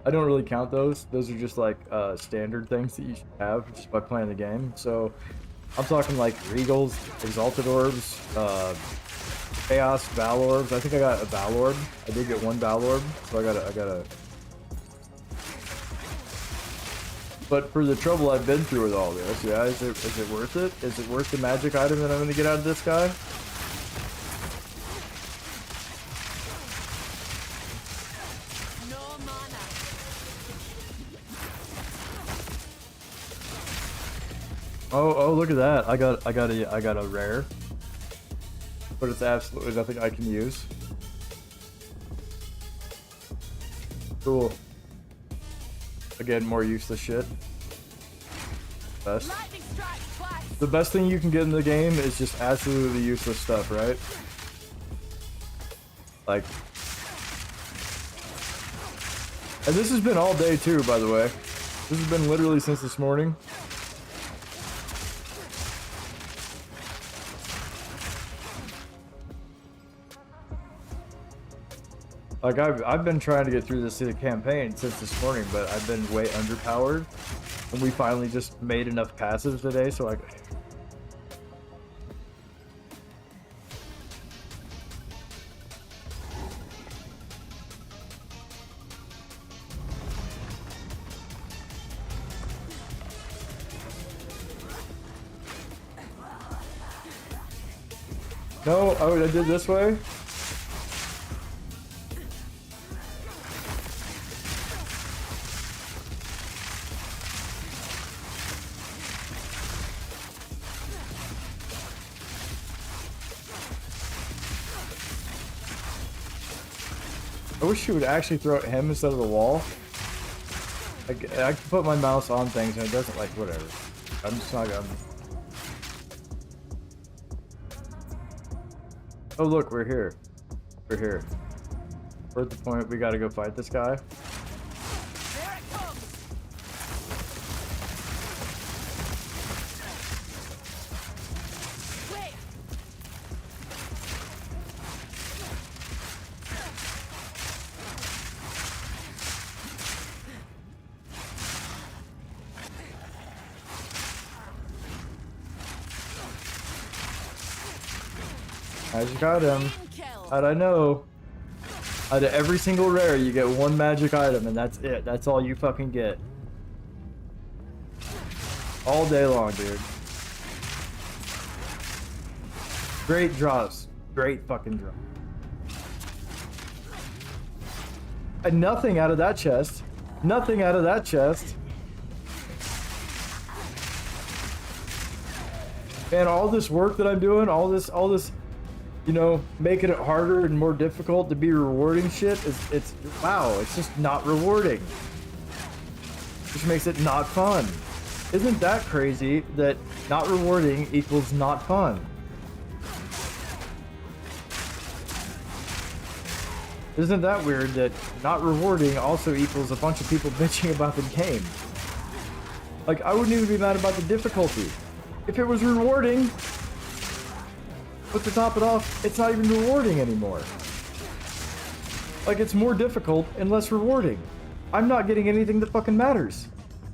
S1: I don't really count those. Those are just like standard things that you should have just by playing the game. So I'm talking like Regals, Exalted Orbs, Chaos, Val Orbs. I think I got a Val Orb. I did get one Val Orb, so I got a. But for the trouble I've been through with all this, yeah, is it worth it? Is it worth the magic item that I'm gonna get out of this guy?
S6: no mana.
S1: Oh, look at that! I got a rare, but it's absolutely nothing I can use. Cool. Again, more useless shit. Best.
S6: Lightning strike twice.
S1: The best thing you can get in the game is just absolutely useless stuff, right? Like And this has been all day too, by the way. This has been literally since this morning. Like I've been trying to get through this campaign since this morning, but I've been way underpowered, and we finally just made enough passives today, so I. No, oh, I did this way. I wish she would actually throw at him instead of the wall. Like, I can put my mouse on things and it doesn't, like, whatever. I'm just not gonna... Oh look, we're here. We're here. We're at the point we gotta go fight this guy.
S5: There it comes. Wait.
S1: I just got him.
S5: Kill.
S1: How'd I know? Out of every single rare, you get one magic item, and that's it. That's all you fucking get. All day long, dude. Great drops. Great fucking drop. And nothing out of that chest. Nothing out of that chest. And all this work that I'm doing, all this, you know, making it harder and more difficult to be rewarding shit, it's wow, it's just not rewarding. Which makes it not fun. Isn't that crazy that not rewarding equals not fun? Isn't that weird that not rewarding also equals a bunch of people bitching about the game? Like, I wouldn't even be mad about the difficulty. If it was rewarding, but to top it off, it's not even rewarding anymore. Like, it's more difficult and less rewarding. I'm not getting anything that fucking matters.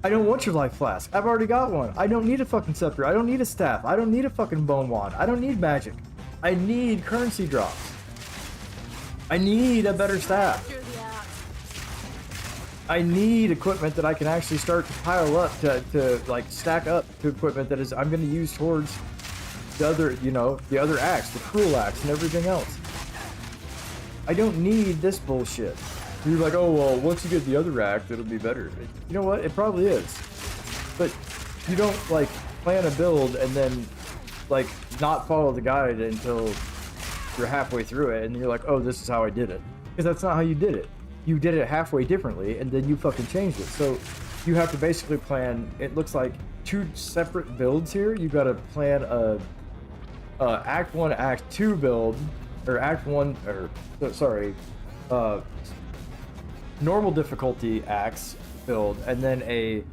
S1: I don't want your life flask. I've already got one. I don't need a fucking scepter. I don't need a staff. I don't need a fucking bone wand. I don't need magic. I need currency drops. I need a better staff. I need equipment that I can actually start to pile up to like stack up to equipment that is I'm going to use towards the other, you know, the other axe, the cruel axe, and everything else. I don't need this bullshit. You're like, oh well, once you get the other axe, it'll be better. You know what? It probably is. But you don't like plan a build and then like not follow the guide until you're halfway through it, and you're like, oh, this is how I did it. Because that's not how you did it. You did it halfway differently, and then you fucking changed it. So you have to basically plan, it looks like 2 separate builds here. You gotta plan a Act 1, Act 2 build, or Act 1, or, sorry, normal difficulty axe build, and then a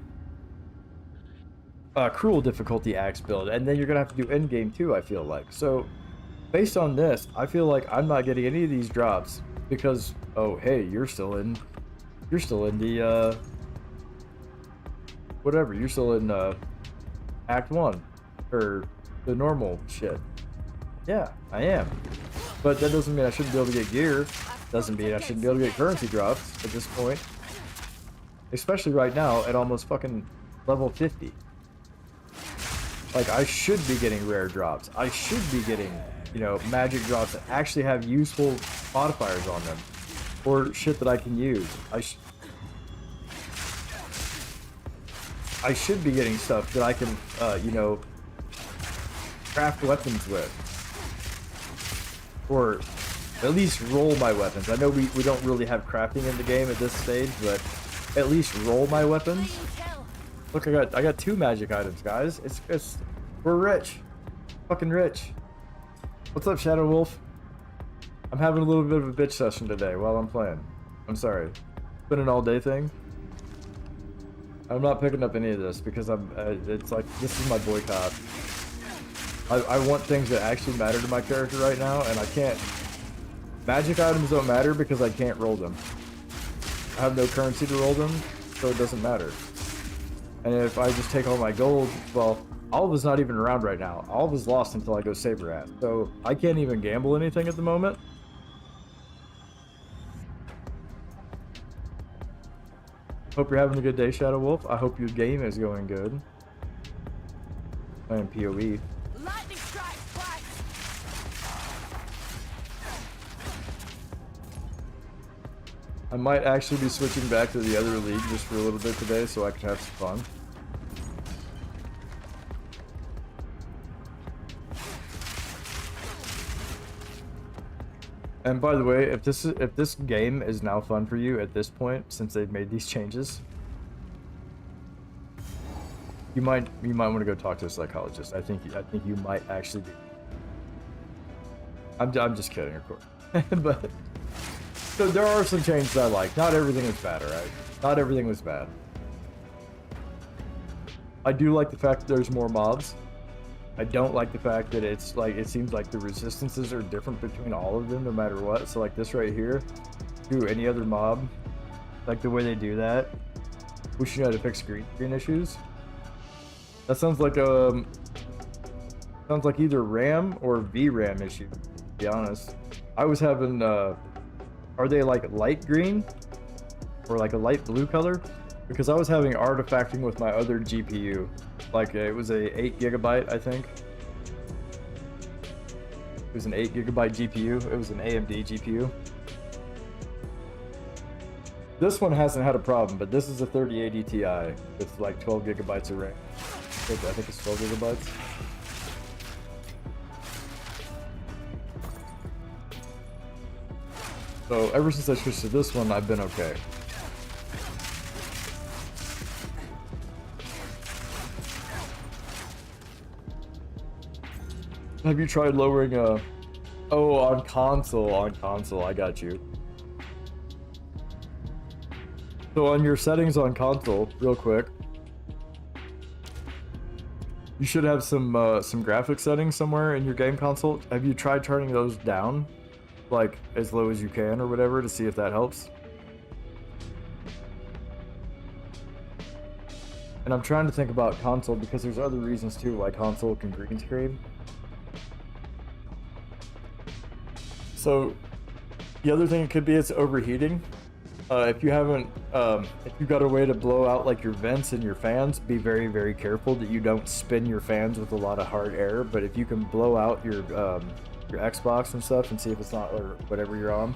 S1: cruel difficulty axe build, and then you're gonna have to do endgame too, I feel like. So based on this, I feel like I'm not getting any of these drops because, oh hey, you're still in the whatever, you're still in Act 1 or the normal shit. Yeah, I am, but that doesn't mean I shouldn't be able to get gear. Doesn't mean I shouldn't be able to get currency drops at this point, especially right now at almost fucking level 50. Like, I should be getting rare drops. I should be getting, you know, magic drops that actually have useful modifiers on them, or shit that I can use. I should be getting stuff that I can, you know, craft weapons with, or at least roll my weapons. I know we don't really have crafting in the game at this stage, but at least roll my weapons. Look, I got 2 magic items, guys. We're rich, fucking rich. What's up, Shadow Wolf? I'm having a little bit of a bitch session today while I'm playing. I'm sorry. been an all day thing. I'm not picking up any of this because it's like, this is my boycott. I want things that actually matter to my character right now, and I can't. Magic items don't matter because I can't roll them. I have no currency to roll them, so it doesn't matter. And if I just take all my gold, well, Oliva's not even around right now. Oliva's lost until I go save her ass. So I can't even gamble anything at the moment. Hope you're having a good day, Shadow Wolf. I hope your game is going good. Playing PoE.
S5: Lightning strikes twice.
S1: I might actually be switching back to the other league just for a little bit today so I can have some fun. And by the way, if this game is now fun for you at this point, since they've made these changes, you might want to go talk to a psychologist. I think you might actually be. I'm just kidding, of course. But so there are some changes I like. Not everything is bad, alright? Not everything was bad. I do like the fact that there's more mobs. I don't like the fact that it's like, it seems like the resistances are different between all of them no matter what. So like this right here, do any other mob, like the way they do that. Wish you knew how to fix green issues. That sounds like either RAM or VRAM issue, to be honest. I was having are they like light green or like a light blue color? Because I was having artifacting with my other GPU. Like it was a 8 gigabyte, I think. It was an 8 gigabyte GPU. It was an AMD GPU. This one hasn't had a problem, but this is a 3080 Ti with like 12 gigabytes of RAM. I think it's 12 gigabytes. So ever since I switched to this one, I've been okay. Have you tried lowering oh, on console, I got you. So on your settings on console, real quick, you should have some graphics settings somewhere in your game console. Have you tried turning those down, like as low as you can or whatever, to see if that helps? And I'm trying to think about console because there's other reasons too, why console can green screen. So the other thing it could be is overheating. If you haven't, if you've got a way to blow out like your vents and your fans, be very, very careful that you don't spin your fans with a lot of hard air. But if you can blow out your Xbox and stuff and see if it's not, or whatever you're on.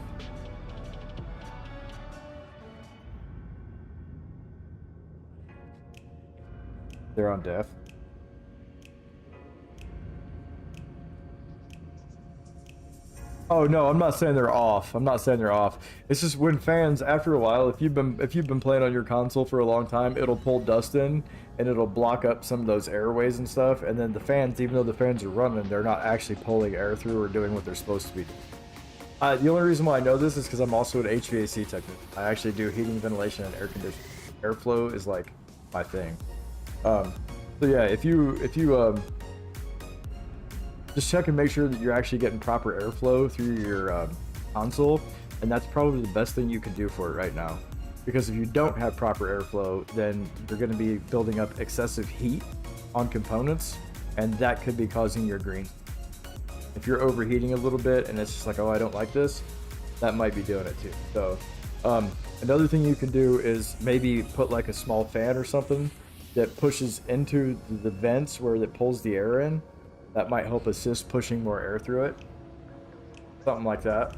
S1: They're on def. Oh no, I'm not saying they're off. I'm not saying they're off. It's just when fans, after a while, if you've been playing on your console for a long time, it'll pull dust in and it'll block up some of those airways and stuff. And then the fans, even though the fans are running, they're not actually pulling air through or doing what they're supposed to be doing. The only reason why I know this is because I'm also an HVAC technician. I actually do heating, ventilation, and air conditioning. Airflow is like my thing. So yeah, if you just check and make sure that you're actually getting proper airflow through your console, and that's probably the best thing you can do for it right now. Because if you don't have proper airflow, then you're going to be building up excessive heat on components, and that could be causing your green. If you're overheating a little bit and it's just like, oh, I don't like this, that might be doing it too. So another thing you can do is maybe put like a small fan or something that pushes into the vents where it pulls the air in. That might help assist pushing more air through it. Something like that.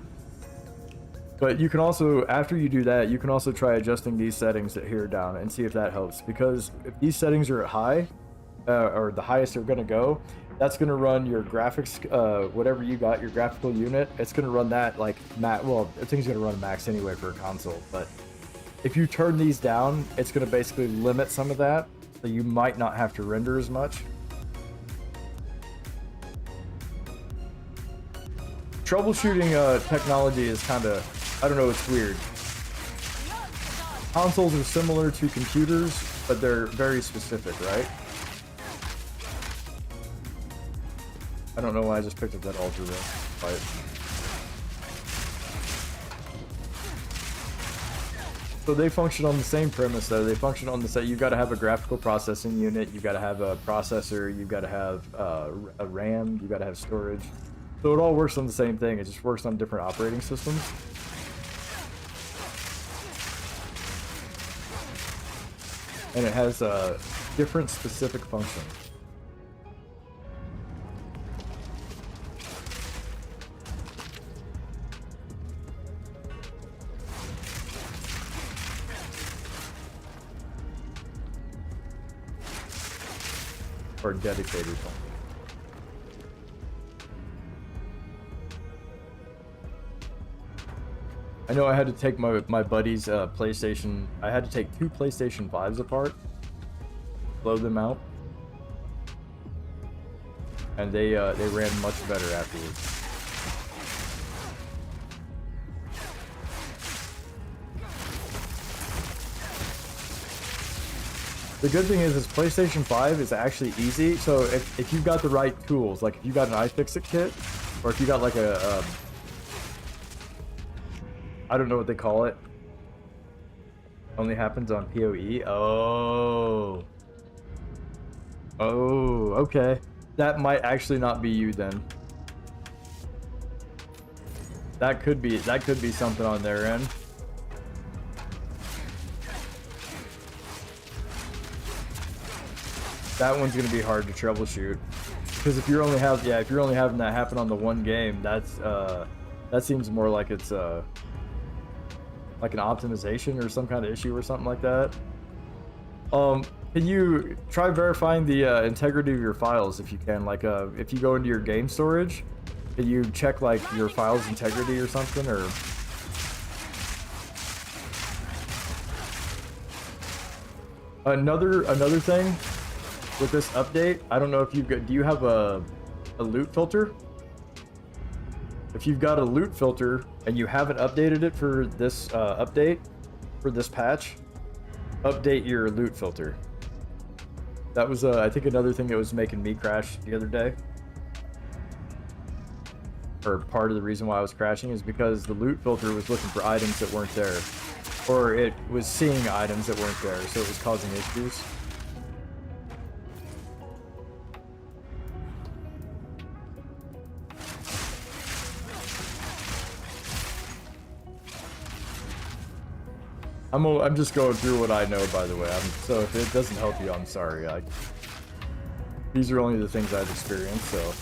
S1: But you can also, after you do that, you can also try adjusting these settings here down and see if that helps. Because if these settings are at high, or the highest they're going to go, that's going to run your graphics, whatever you got, your graphical unit, it's going to run that like well, I think it's going to run max anyway for a console. But if you turn these down, it's going to basically limit some of that. So you might not have to render as much. Troubleshooting technology is kind of, I don't know, it's weird. consoles are similar to computers, but they're very specific, right? I don't know why I just picked up that Ultra though. But so they function on the same premise though. They function on the same. You've got to have a graphical processing unit. You've got to have a processor. You've got to have a RAM. You've got to have storage. So it all works on the same thing. It just works on different operating systems. And it has different specific functions. Or dedicated one. I know I had to take my buddy's PlayStation. I had to take 2 PlayStation 5s apart, blow them out, and they ran much better afterwards. The good thing is PlayStation 5 is actually easy. So if you've got the right tools, like if you got an iFixit kit, or if you got like a I don't know what they call it. Only happens on PoE. Oh. Oh, okay. That might actually not be you then. That could be something on their end. That one's gonna be hard to troubleshoot, because if you're only having that happen on the one game, that seems more like it's like an optimization or some kind of issue or something like that. Can you try verifying the integrity of your files if you can? Like if you go into your game storage, can you check like your files integrity or something? Or another thing with this update, I don't know if do you have a loot filter? If you've got a loot filter and you haven't updated it for this update, for this patch, update your loot filter. That was I think another thing that was making me crash the other day. Or part of the reason why I was crashing is because the loot filter was looking for items that weren't there. Or it was seeing items that weren't there, so it was causing issues. I'm just going through what I know, by the way. So if it doesn't help you, I'm sorry. These are only the things I've experienced, so.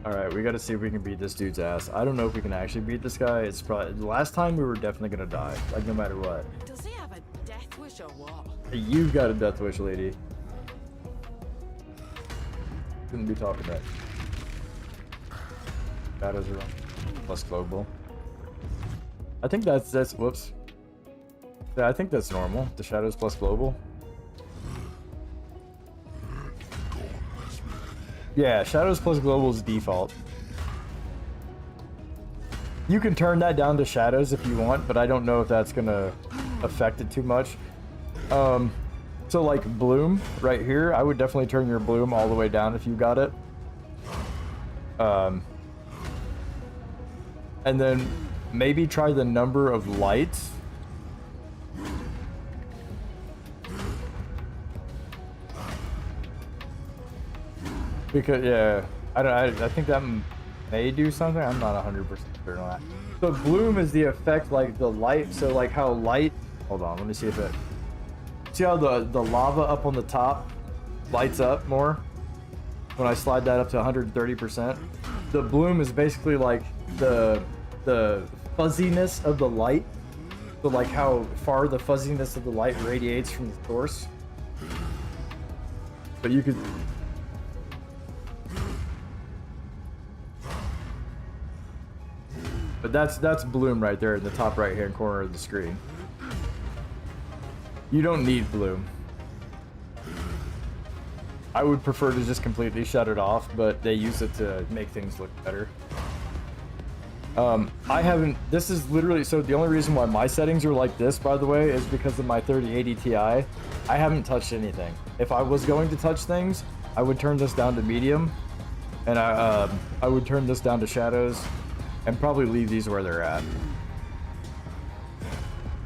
S1: Alright, we gotta see if we can beat this dude's ass. I don't know if we can actually beat this guy. It's probably the last time we were definitely gonna die, like no matter what.
S6: Does he have a death wish or what?
S1: You've got a death wish, lady. Shouldn't be talking that. Shadows are wrong. Plus global. I think that's whoops. Yeah, I think that's normal. The shadows plus global. Yeah, shadows plus global is default. You can turn that down to shadows if you want, but I don't know if that's gonna affect it too much. So like bloom right here, I would definitely turn your bloom all the way down if you got it. And then maybe try the number of lights. Because yeah, I think that may do something. I'm not 100% sure on that. So bloom is the effect, like the light. So like how light. Hold on, let me see if it. See how the lava up on the top lights up more when I slide that up to 130%. The bloom is basically like the fuzziness of the light. So like how far the fuzziness of the light radiates from the source. But you could. But that's bloom right there in the top right hand corner of the screen. You don't need bloom. I would prefer to just completely shut it off, but they use it to make things look better. I haven't, this is literally, so the only reason why my settings are like this, by the way, is because of my 3080 Ti. I haven't touched anything. If I was going to touch things, I would turn this down to medium, and I would turn this down to shadows, and probably leave these where they're at.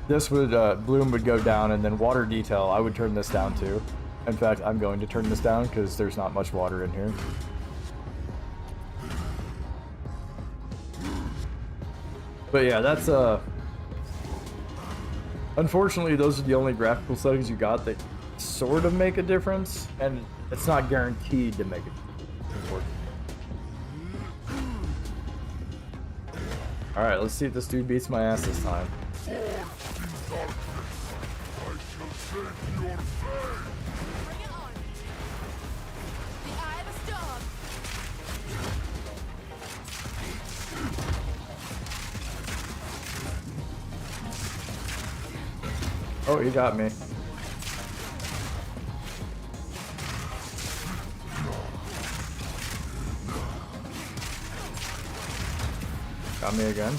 S1: This would, bloom would go down, and then water detail, I would turn this down too. In fact, I'm going to turn this down because there's not much water in here. But yeah, that's unfortunately, those are the only graphical settings you got that sort of make a difference, and it's not guaranteed to make it important. All right, let's see if this dude beats my ass this time.
S5: Bring it on. The eye of the storm.
S1: Oh, he got me. Got me again.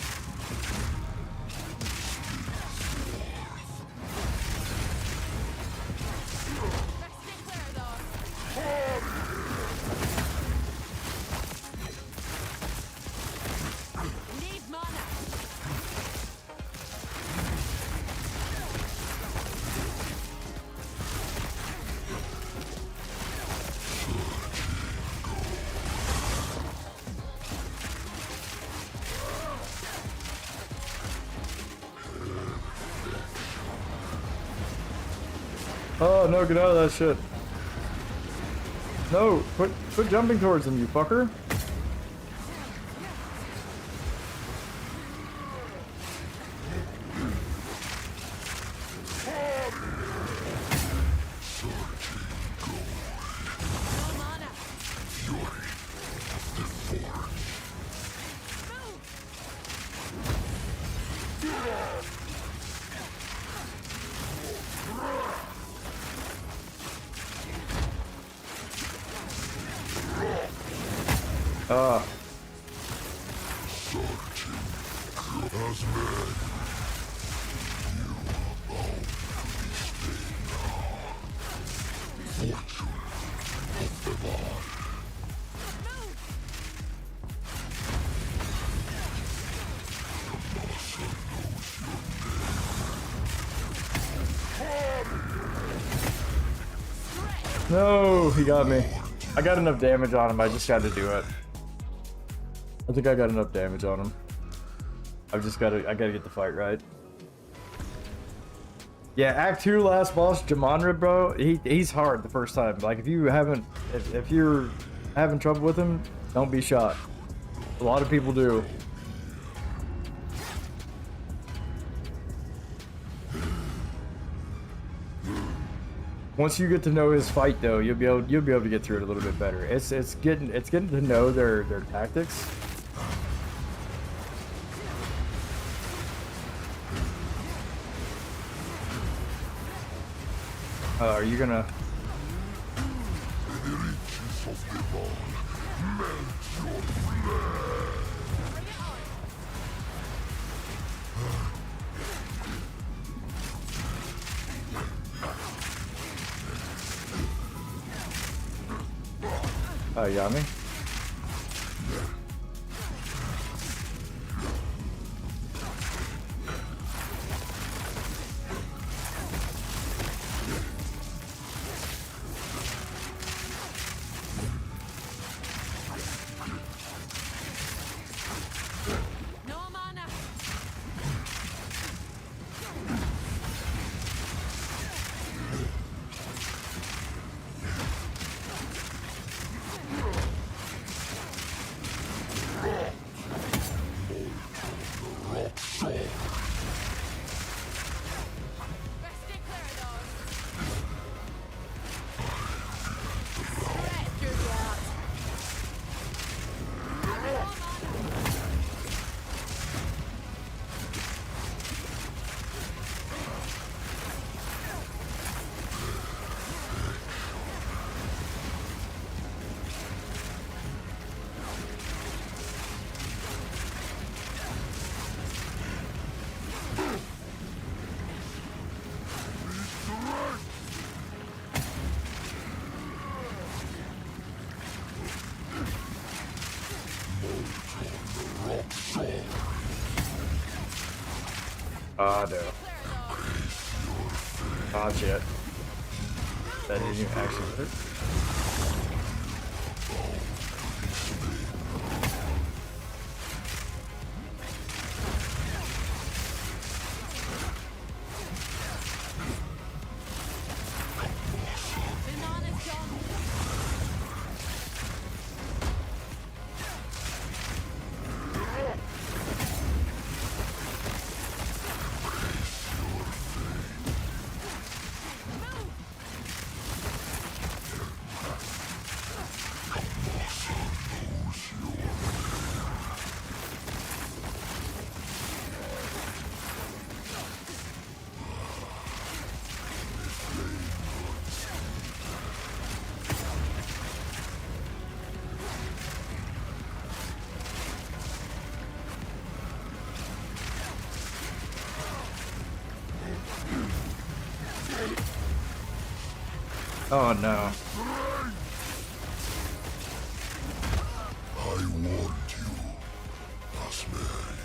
S1: Oh no, get out of that shit. No, quit jumping towards him, you fucker. No, he got me. I got enough damage on him, I just had to do it. I think I got enough damage on him. I gotta get the fight right. Yeah, Act 2 last boss, Jamonra, bro, he's hard the first time. Like, if you're having trouble with him, don't be shot. A lot of people do. Once you get to know his fight, though, you'll be able to get through it a little bit better. It's getting to know their tactics. Are you gonna? Oh, you got me?
S5: No mana.
S1: Ah, no. Ah, shit. That didn't even actually hurt. Oh no.
S3: I warned you, Asmeri.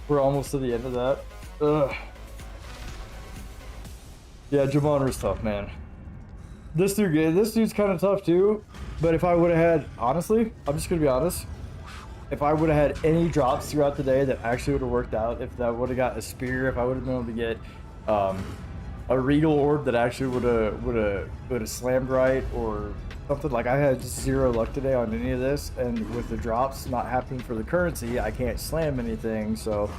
S1: We're almost to the end of that. Ugh. Yeah, Jamonra's tough, man. This dude's kind of tough too. But if I would have had, honestly, I'm just gonna be honest. If I would have had any drops throughout the day that actually would have worked out, if that would have got a spear, if I would have been able to get a regal orb that actually would have slammed right or something, like I had just zero luck today on any of this, and with the drops not happening for the currency, I can't slam anything, so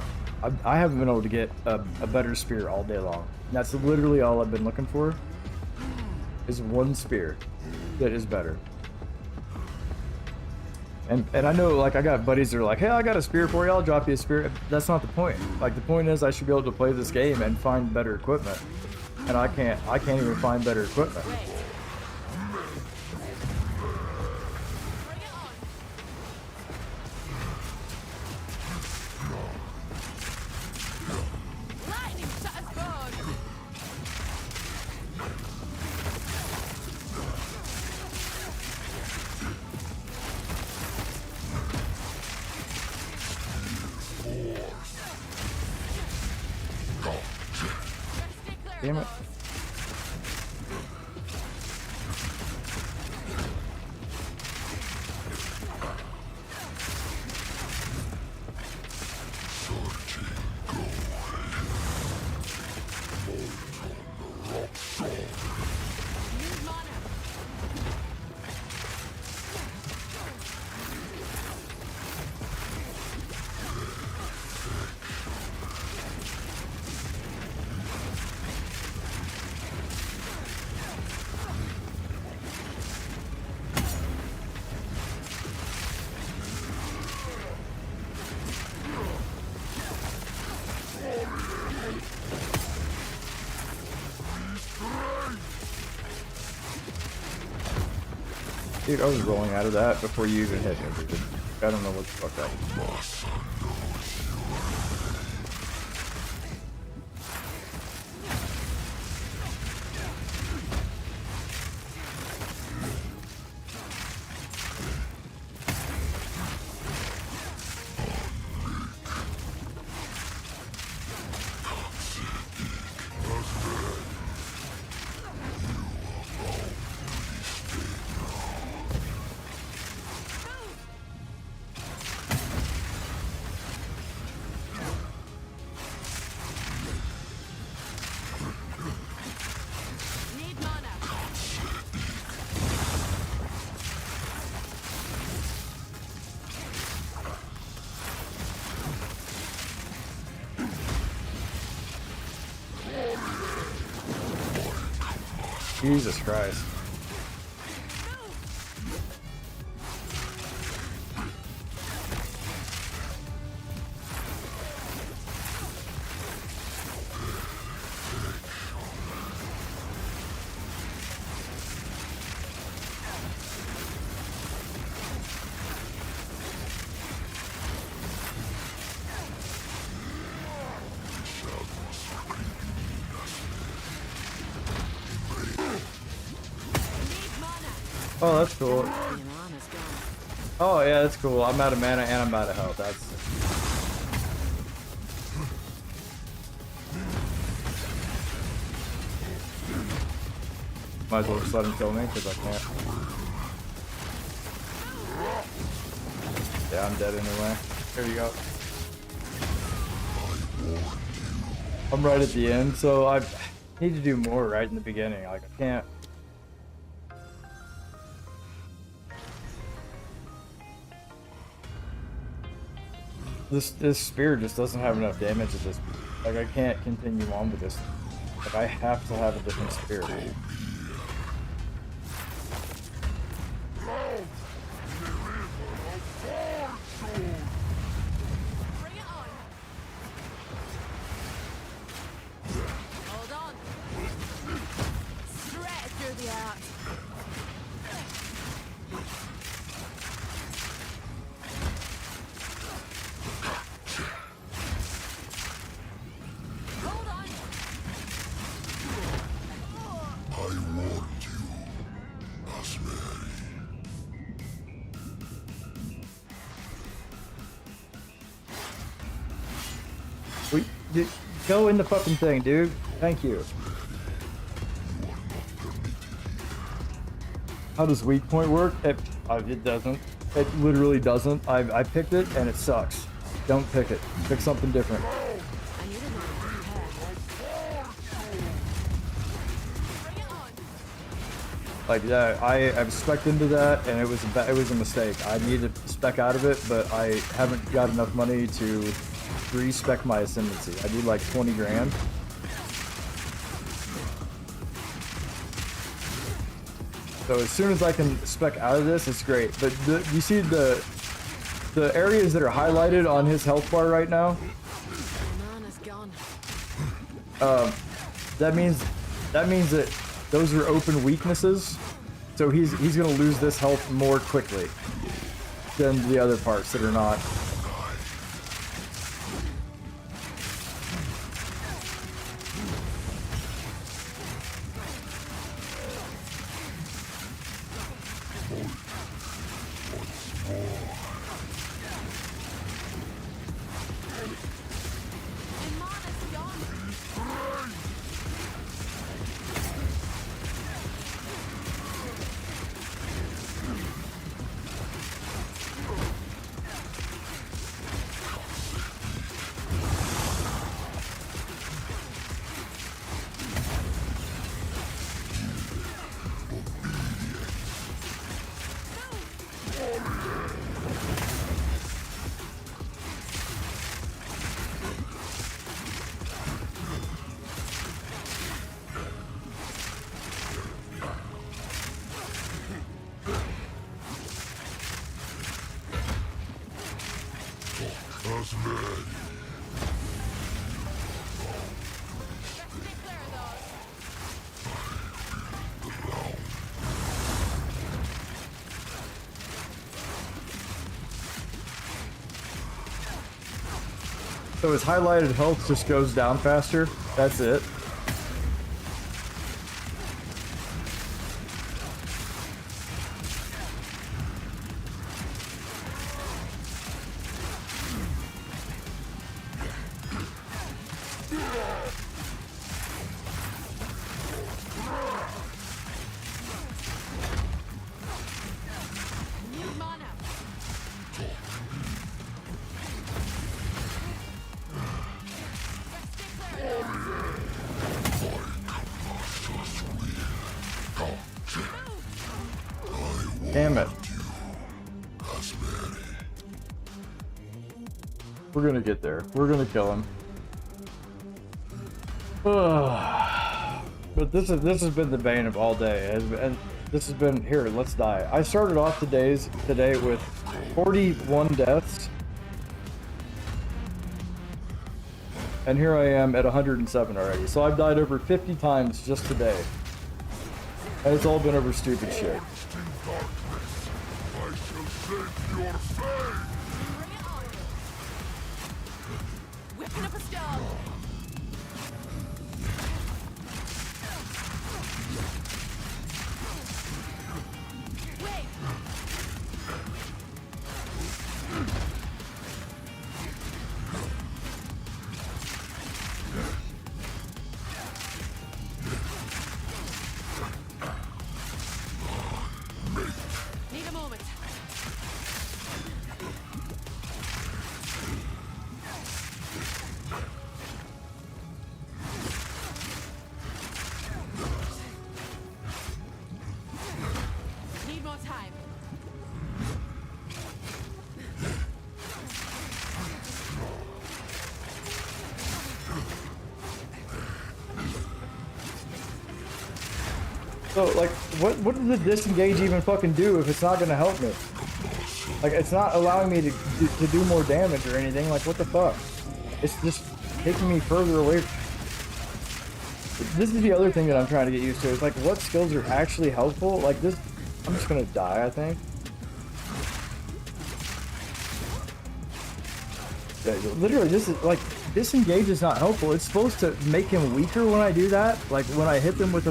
S1: I haven't been able to get a better spear all day long. And that's literally all I've been looking for, is one spear that is better. And I know, like, I got buddies that are like, hey, I got a spear for you, I'll drop you a spear. That's not the point. Like, the point is I should be able to play this game and find better equipment. And I can't even find better equipment. Damn it. Dude, I was rolling out of that before you even hit me, dude. I don't know what the fuck that was. Jesus Christ. Oh, that's cool. Oh, yeah, that's cool. I'm out of mana and I'm out of health. That's... Might as well just let him kill me, because I can't. Yeah, I'm dead anyway. Here you go. I'm right at the end, so I need to do more right in the beginning. Like, I can't. This spear just doesn't have enough damage at this. Like, I can't continue on with this. Like, I have to have a different spear.
S5: Bring it on. Hold on. Straight through the arc. Hold on.
S3: I warned you, Asmeri.
S1: Go in the fucking thing, dude. Thank you. How does weak point work? It doesn't. It literally doesn't. I picked it and it sucks. Don't pick it. Pick something different.
S5: I need another repair. Bring it on.
S1: Like that, I spec'd into that, and it was a mistake. I needed to spec out of it, but I haven't got enough money to respec my ascendancy. I need like 20 grand. So as soon as I can spec out of this, it's great. But you see the areas that are highlighted on his health bar right now?
S6: Mana's gone.
S1: That means that those are open weaknesses. So he's gonna lose this health more quickly than the other parts that are not.
S5: Mana's gone.
S3: Asmeri.
S5: Stay clear of those.
S1: So his highlighted health just goes down faster. That's it.
S5: Need mana. Stay clear of those.
S1: Damn it.
S3: Asmeri.
S1: We're gonna get there. We're gonna kill him. But this has been the bane of all day, and this has been here. Let's die. I started off today with 41 deaths, and here I am at 107 already. So I've died over 50 times just today, and it's all been over stupid shit.
S3: I shall save your fate.
S5: Bring it on. Whipping up a storm. Wait.
S1: So, like, what does the disengage even fucking do if it's not gonna help me? Like, it's not allowing me to do more damage or anything. Like, what the fuck? It's just taking me further away. This is the other thing that I'm trying to get used to. Is like, what skills are actually helpful? Like this, I'm just gonna die, I think. Yeah, literally, this is like, disengage is not helpful. It's supposed to make him weaker when I do that. Like when I hit them with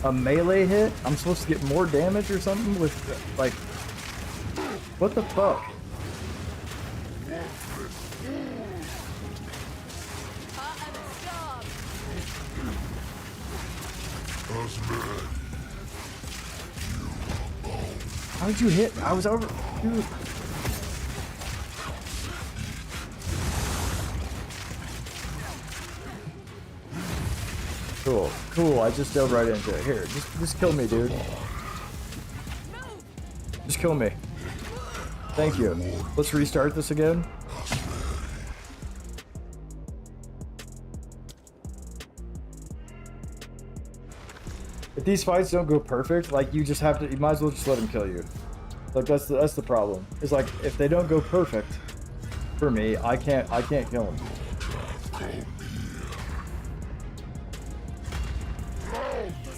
S1: a melee hit, I'm supposed to get more damage or something with, like, what the fuck? How did you hit? I was over. Dude. Cool, cool. I just dove right into it. Here, just kill me, dude. Just kill me. Thank you. Let's restart this again. If these fights don't go perfect, like, you just have to, you might as well just let him kill you. Like, that's the problem. It's like, if they don't go perfect for me, I can't kill him.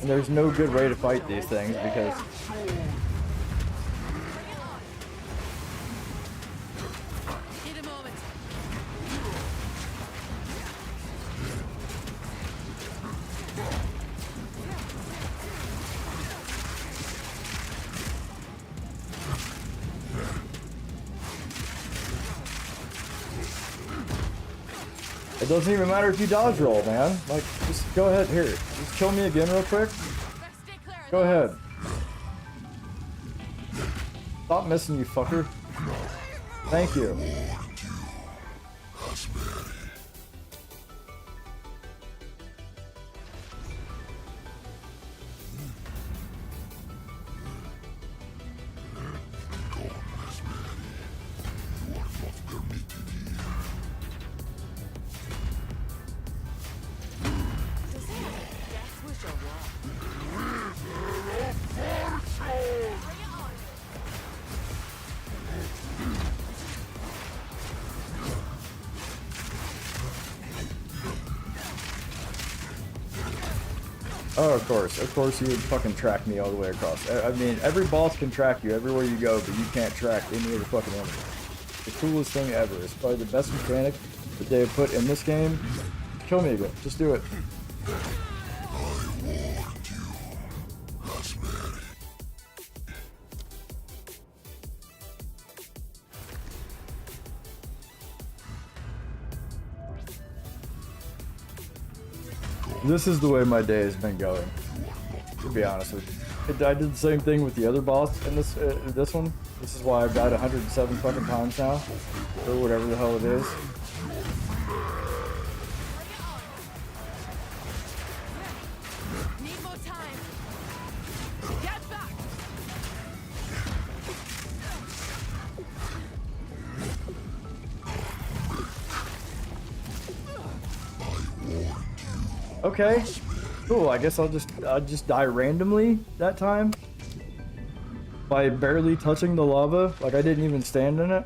S1: And there's no good way to fight these things because it doesn't even matter if you dodge roll, man. Like, just go ahead here. Just kill me again real quick. Go ahead. Stop missing, you fucker. Thank you. Oh, of course you would fucking track me all the way across. I mean, every boss can track you everywhere you go, but you can't track any of the fucking enemies. The coolest thing ever. It's probably the best mechanic that they have put in this game. Kill me again. Just do it. This is the way my day has been going, to be honest with you. I did the same thing with the other boss in this one. This is why I've died 107 fucking times now, or whatever the hell it is.
S5: Need more time. Get back.
S1: Okay, cool. I guess I'll just die randomly that time by barely touching the lava. Like, I didn't even stand in it.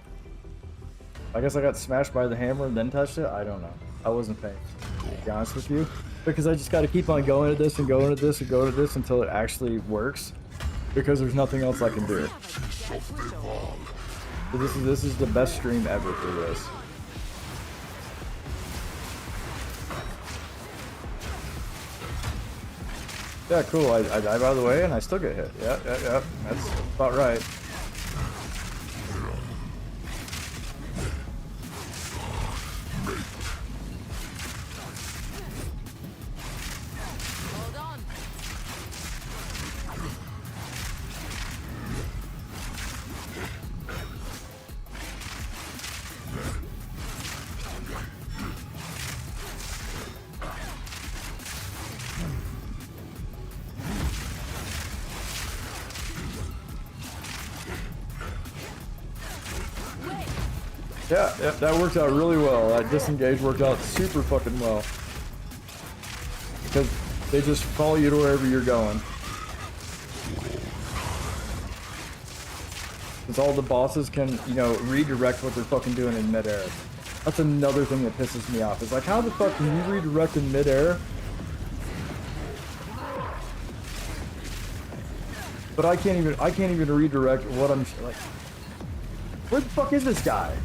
S1: I guess I got smashed by the hammer and then touched it. I don't know. I wasn't paying, to be honest with you, because I just got to keep on going at this and going at this and going at this until it actually works, because there's nothing else I can do. So this is the best stream ever for this. Yeah, cool. I dive out of the way and I still get hit. Yeah. That's about right.
S5: Hold on.
S1: Yeah, that worked out really well. That disengage worked out super fucking well. Because They just follow you to wherever you're going. Because all the bosses can, you know, redirect what they're fucking doing in midair. That's another thing that pisses me off. It's like, how the fuck can you redirect in midair? But I can't even redirect what I'm like. Where the fuck is this guy?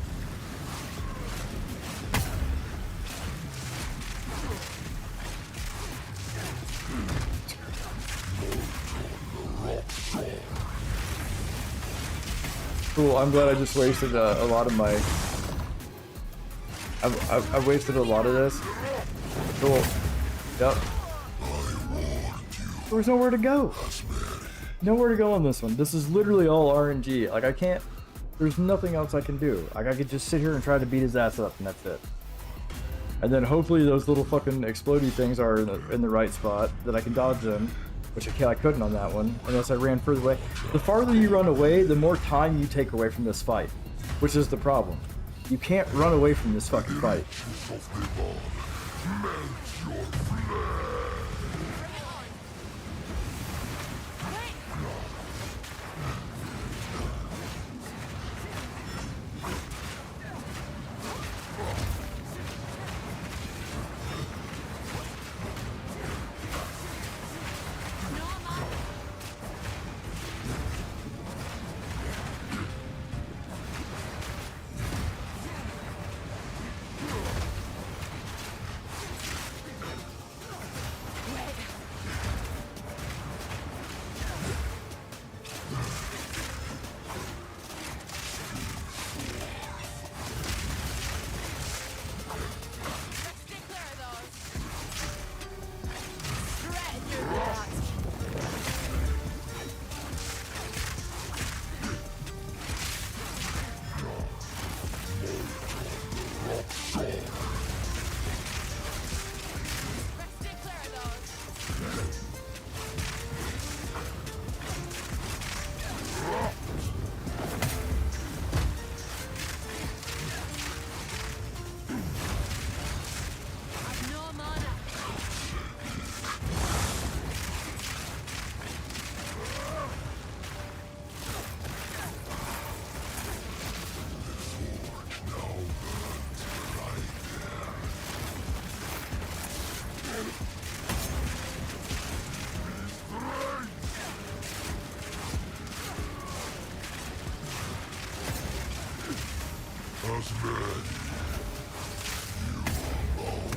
S1: Cool, I'm glad I just wasted a lot of my... I've wasted a lot of this. Cool. Yep. There's nowhere to go. Nowhere to go on this one. This is literally all RNG. Like, I can't... There's nothing else I can do. Like, I could just sit here and try to beat his ass up, and that's it. And then hopefully those little fucking explodey things are in the right spot, that I can dodge them. Which I couldn't on that one, unless I ran further away. The farther you run away, the more time you take away from this fight. Which is the problem. You can't run away from this fucking fight.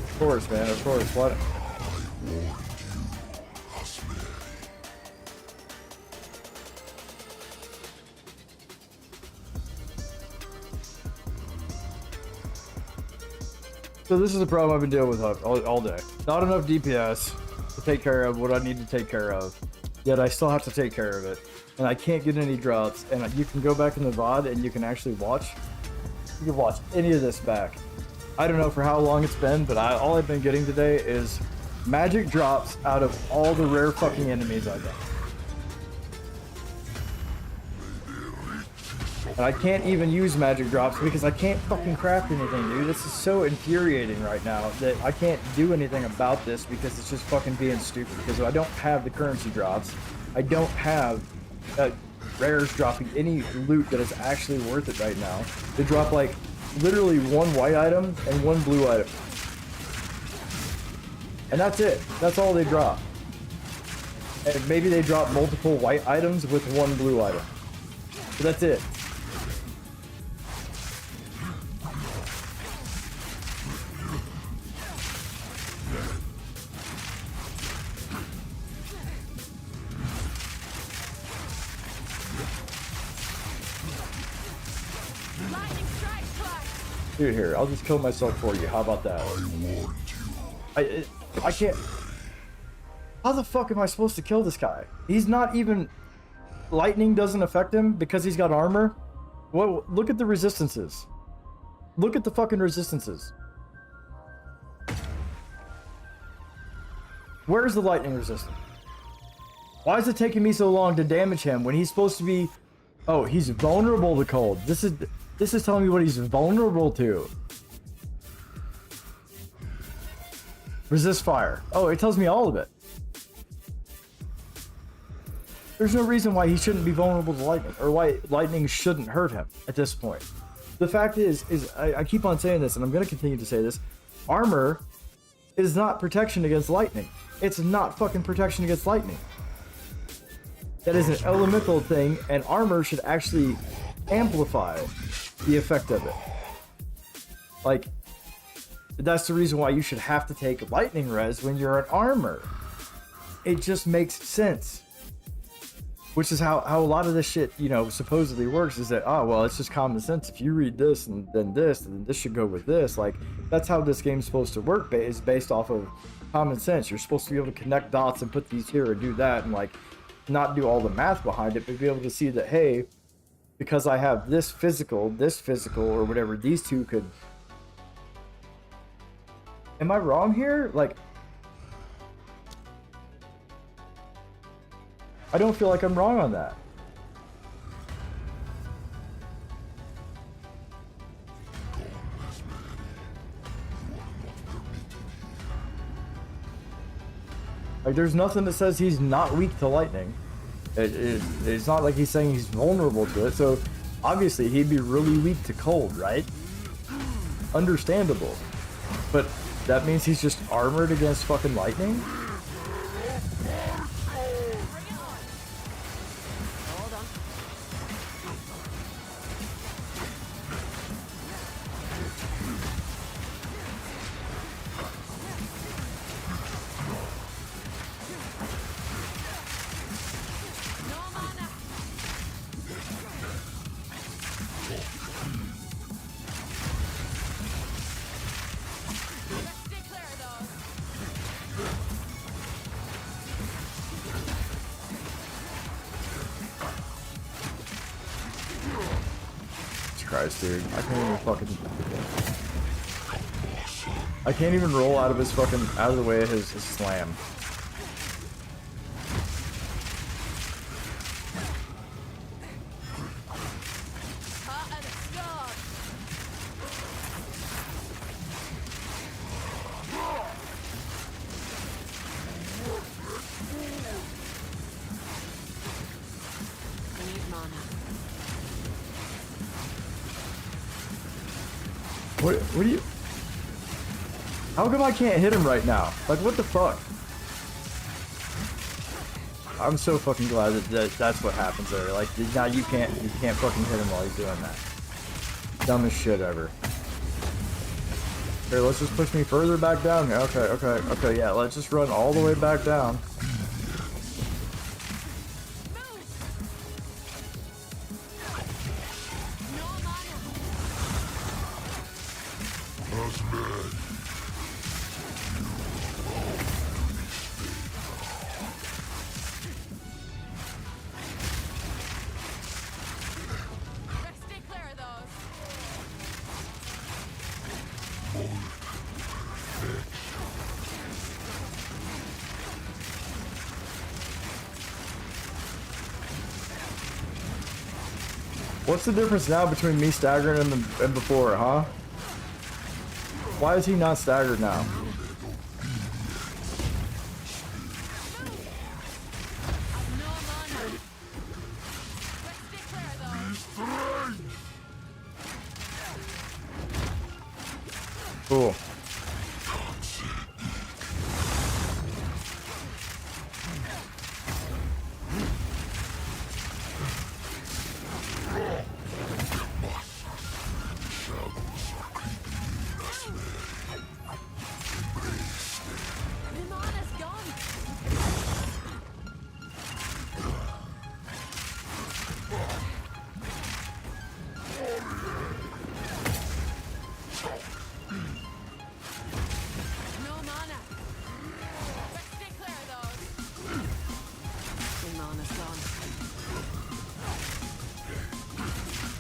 S1: Of course, man, of course. What? So this is a problem I've been dealing with all day. Not enough DPS to take care of what I need to take care of, yet I still have to take care of it. And I can't get any drops, and you can go back in the VOD and you can actually watch. You can watch any of this back. I don't know for how long it's been, but all I've been getting today is magic drops out of all the rare fucking enemies I got. And I can't even use magic drops because I can't fucking craft anything, dude. This is so infuriating right now that I can't do anything about this because it's just fucking being stupid. Because I don't have the currency drops. I don't have rares dropping any loot that is actually worth it right now. They drop like literally one white item and one blue item. And that's it. That's all they drop. And maybe they drop multiple white items with one blue item. But that's it. Dude, here, I'll just kill myself for you. How about that? I can't... How the fuck am I supposed to kill this guy? He's not even... Lightning doesn't affect him because he's got armor? Well, look at the resistances. Look at the fucking resistances. Where's the lightning resistance? Why is it taking me so long to damage him when he's supposed to be... Oh, he's vulnerable to cold. This is telling me what he's vulnerable to. Resist fire. Oh, it tells me all of it. There's no reason why he shouldn't be vulnerable to lightning, or why lightning shouldn't hurt him at this point. The fact is I keep on saying this, and I'm going to continue to say this. Armor is not protection against lightning. It's not fucking protection against lightning. That is an elemental thing, and armor should actually amplify the effect of it. Like, that's the reason why you should have to take lightning res when you're in armor. It just makes sense. Which is how a lot of this shit, you know, supposedly works, is that, oh, well, it's just common sense. If you read this and then this should go with this. Like, that's how this game's supposed to work, is based off of common sense. You're supposed to be able to connect dots and put these here and do that, and, like, not do all the math behind it, but be able to see that, hey, because I have this physical, or whatever, these two could... Am I wrong here? Like... I don't feel like I'm wrong on that. Like, there's nothing that says he's not weak to lightning. It's not like he's saying he's vulnerable to it, so obviously he'd be really weak to cold, right? Understandable. But that means he's just armored against fucking lightning? Christ, dude. I can't even roll out of his fucking, out of the way of his slam. What do you... How come I can't hit him right now? Like, what the fuck? I'm so fucking glad that's what happens there. Like, now you can't fucking hit him while he's doing that. Dumbest shit ever. Here, let's just push me further back down. Okay, yeah, let's just run all the way back down. What's the difference now between me staggering and before, huh? Why is he not staggered now? Cool.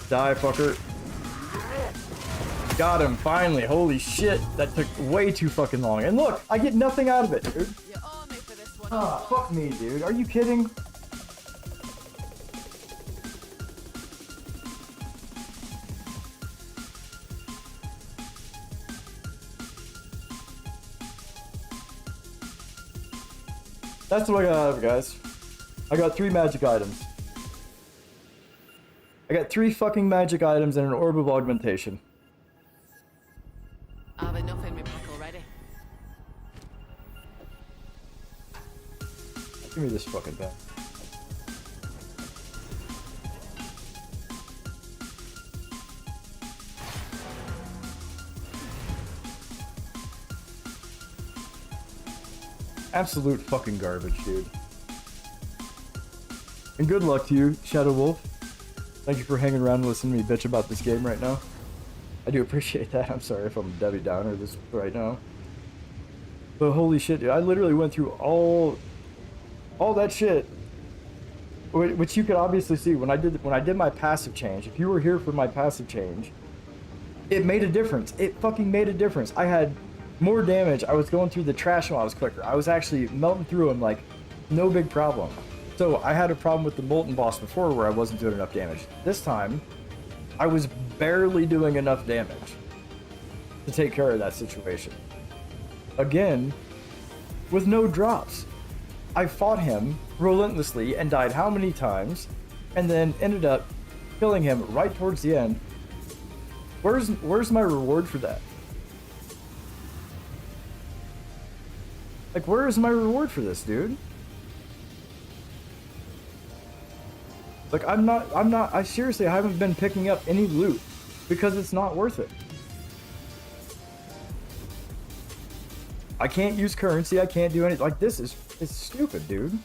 S1: Die, fucker. Got him, finally. Holy shit. That took way too fucking long. And look, I get nothing out of it, dude. Ah, fuck me, dude. Are you kidding? That's what I got out of it, guys. I got 3 magic items. I got 3 fucking magic items and an orb of augmentation.
S6: I've enough in my pack already.
S1: Give me this fucking thing. Absolute fucking garbage, dude. And good luck to you, Shadow Wolf. Thank you for hanging around and listening to me bitch about this game right now. I do appreciate that. I'm sorry if I'm Debbie Downer this right now. But holy shit, dude, I literally went through all that shit, which you could obviously see when I did my passive change. If you were here for my passive change, it made a difference. It fucking made a difference. I had more damage. I was going through the trash mobs quicker. I was actually melting through them like no big problem. So I had a problem with the Molten boss before where I wasn't doing enough damage. This time, I was barely doing enough damage to take care of that situation. Again, with no drops. I fought him relentlessly and died how many times, and then ended up killing him right towards the end. Where's my reward for that? Like, where is my reward for this, dude? Like, I seriously haven't been picking up any loot because it's not worth it. I can't use currency, I can't do anything. Like, this is stupid, dude.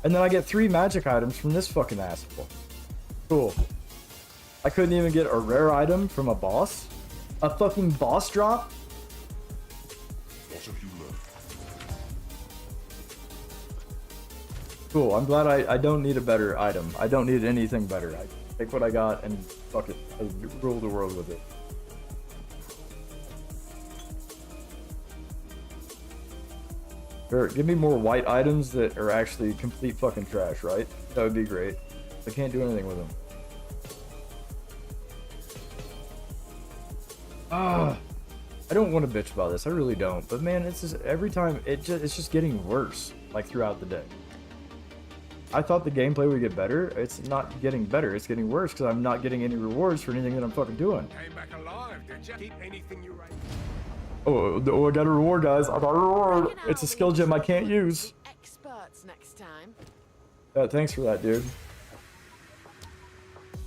S1: And then I get 3 magic items from this fucking asshole. Cool. I couldn't even get a rare item from a boss? A fucking boss drop? Cool, I'm glad I don't need a better item. I don't need anything better. I take what I got and fuck it. I rule the world with it. Sure, give me more white items that are actually complete fucking trash, right? That would be great. I can't do anything with them. I don't want to bitch about this. I really don't. But man, it's just every time it's just getting worse, like throughout the day. I thought the gameplay would get better. It's not getting better. It's getting worse because I'm not getting any rewards for anything that I'm fucking doing.
S3: Came back alive, did you? Keep anything you raise.
S1: Oh, I got a reward, guys. I got a reward. It's a skill gem I can't use.
S6: Experts next time.
S1: Thanks for that, dude.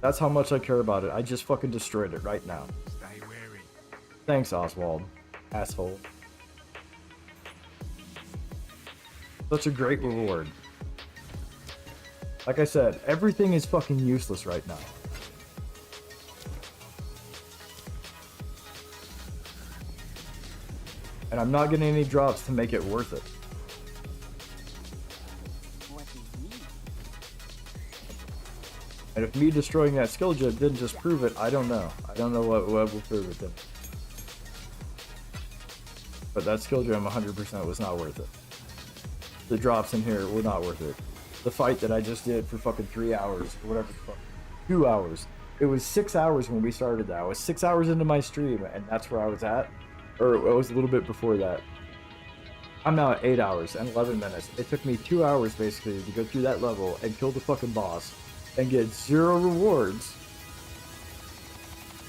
S1: That's how much I care about it. I just fucking destroyed it right now.
S3: Stay wary.
S1: Thanks, Oswald. Asshole. Such a great reward. Like I said, everything is fucking useless right now. And I'm not getting any drops to make it worth it.
S4: What do you mean?
S1: And if me destroying that skill gem didn't just prove it, I don't know. I don't know what will prove it then. But that skill gem 100% was not worth it. The drops in here were not worth it. The fight that I just did for fucking 3 hours, or whatever the fuck. 2 hours. It was 6 hours when we started that. I was 6 hours into my stream, and that's where I was at. Or it was a little bit before that. I'm now at 8 hours and 11 minutes. It took me 2 hours basically to go through that level and kill the fucking boss and get 0 rewards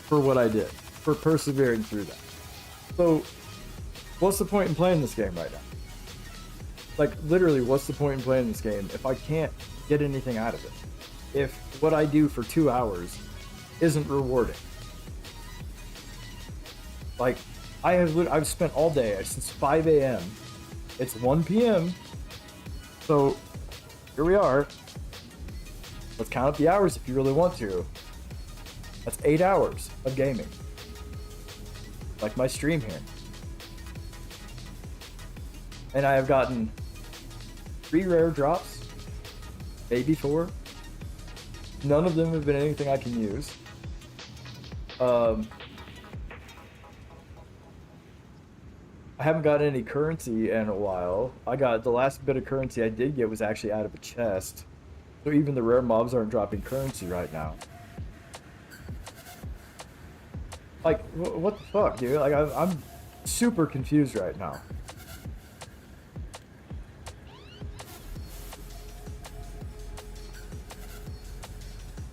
S1: for what I did, for persevering through that. So, what's the point in playing this game right now? Like, literally, what's the point in playing this game if I can't get anything out of it? If what I do for 2 hours isn't rewarding? Like, I've spent all day since 5 a.m. It's 1 p.m. So, here we are. Let's count up the hours if you really want to. That's 8 hours of gaming. Like my stream here. And I have gotten 3 rare drops, maybe 4. None of them have been anything I can use. I haven't got any currency in a while. I got the last bit of currency I did get was actually out of a chest. So even the rare mobs aren't dropping currency right now. Like, what the fuck, dude? Like, I'm super confused right now.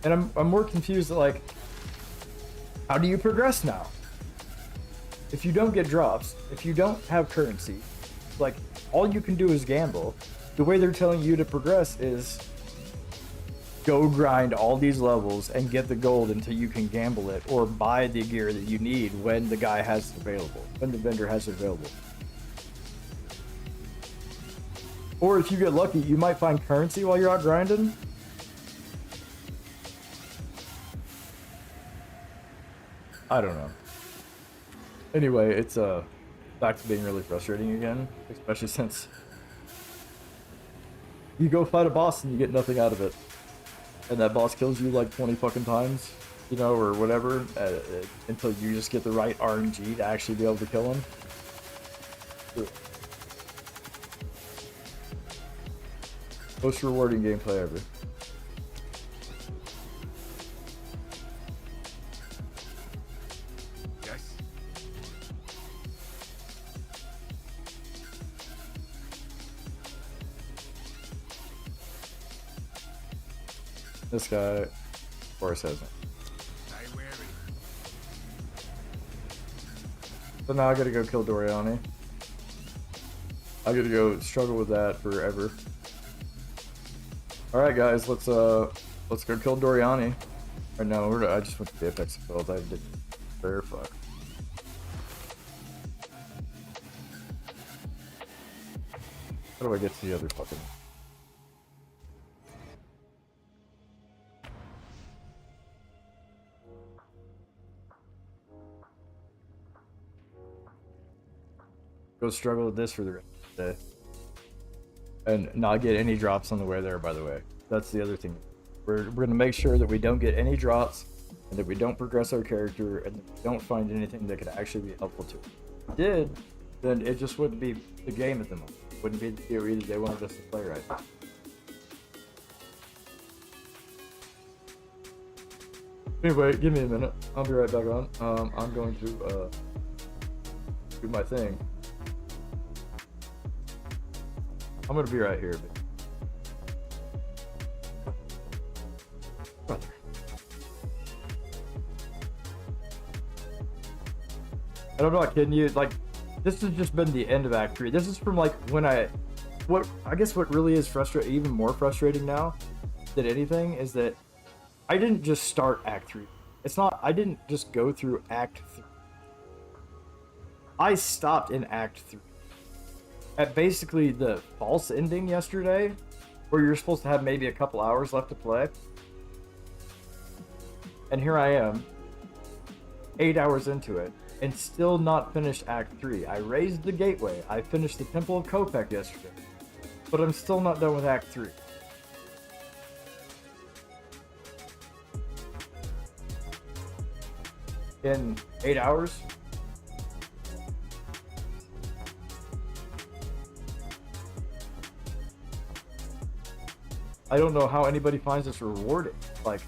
S1: And I'm more confused, like, how do you progress now? If you don't get drops, if you don't have currency, like, all you can do is gamble. The way they're telling you to progress is go grind all these levels and get the gold until you can gamble it or buy the gear that you need when the guy has it available, when the vendor has it available. Or if you get lucky, you might find currency while you're out grinding. I don't know. Anyway, it's back to being really frustrating again, especially since you go fight a boss and you get nothing out of it. And that boss kills you like 20 fucking times, you know, or whatever, until you just get the right RNG to actually be able to kill him. Most rewarding gameplay ever.
S3: Yes.
S1: This guy, of course, hasn't.
S3: I wear it.
S1: So now I gotta go kill Doriani. I gotta go struggle with that forever. All right, guys, let's go kill Doriani. Right now, I just went to the Apex build. I did fair fuck. How do I get to the other fucking? Go struggle with this for the rest of the day. And not get any drops on the way there, by the way. That's the other thing. We're going to make sure that we don't get any drops, and that we don't progress our character, and that we don't find anything that could actually be helpful to us. If we did, then it just wouldn't be the game at the moment. It wouldn't be the PoE that they wanted us to play right now. Anyway, give me a minute. I'll be right back on. I'm going to do my thing. I'm gonna be right here, but... Brother. And I'm not kidding you, like, this has just been the end of Act 3. This is from, like, when I guess what really is frustrating, even more frustrating now than anything, is that I didn't just start Act 3. I didn't just go through Act 3. I stopped in Act 3. At basically the false ending yesterday, where you're supposed to have maybe a couple hours left to play. And here I am, 8 hours into it, and still not finished Act 3. I raised the gateway, I finished the Temple of Kopek yesterday, but I'm still not done with Act 3. In 8 hours? I don't know how anybody finds this rewarding. Like,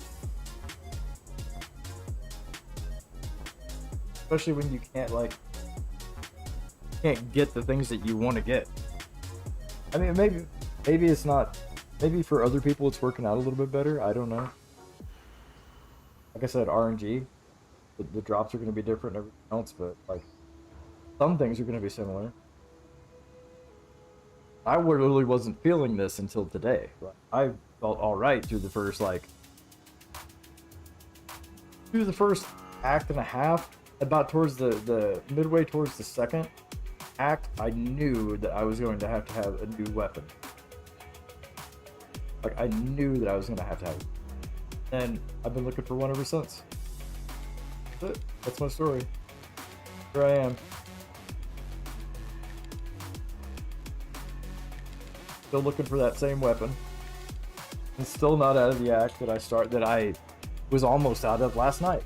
S1: especially when you can't get the things that you want to get. I mean, maybe it's not. Maybe for other people it's working out a little bit better. I don't know. Like I said, RNG, the drops are going to be different and everything else, but like some things are going to be similar. I literally wasn't feeling this until today. I felt all right through the first act and a half. About towards the midway towards the second act, I knew that I was going to have a new weapon. Like, I knew that I was going to have it. And I've been looking for one ever since. That's it. That's my story. Here I am. Still looking for that same weapon. And still not out of the act that I was almost out of last night.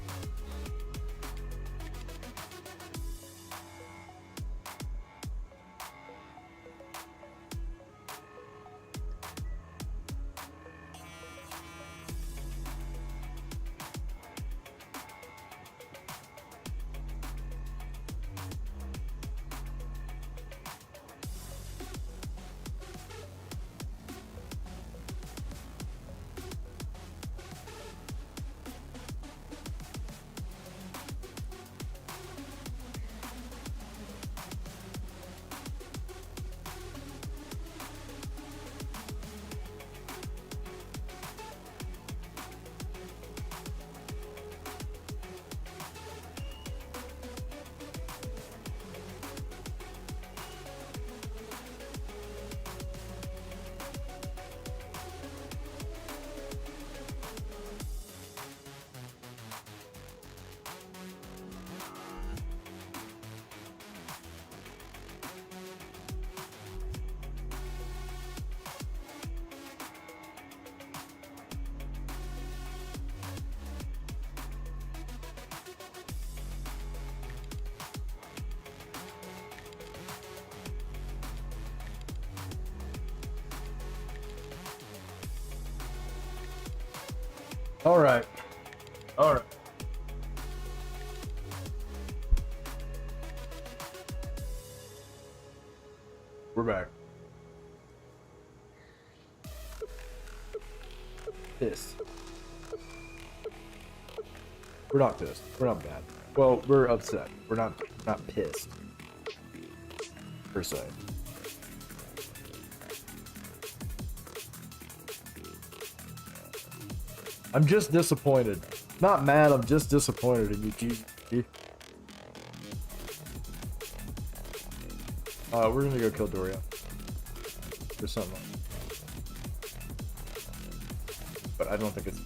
S1: All right. All right. We're back. Pissed. We're not pissed. We're not mad. Well, we're upset. We're not pissed. Per se. I'm just disappointed. Not mad, I'm just disappointed in you, G. We're gonna go kill Doria. Or something. But I don't think it's...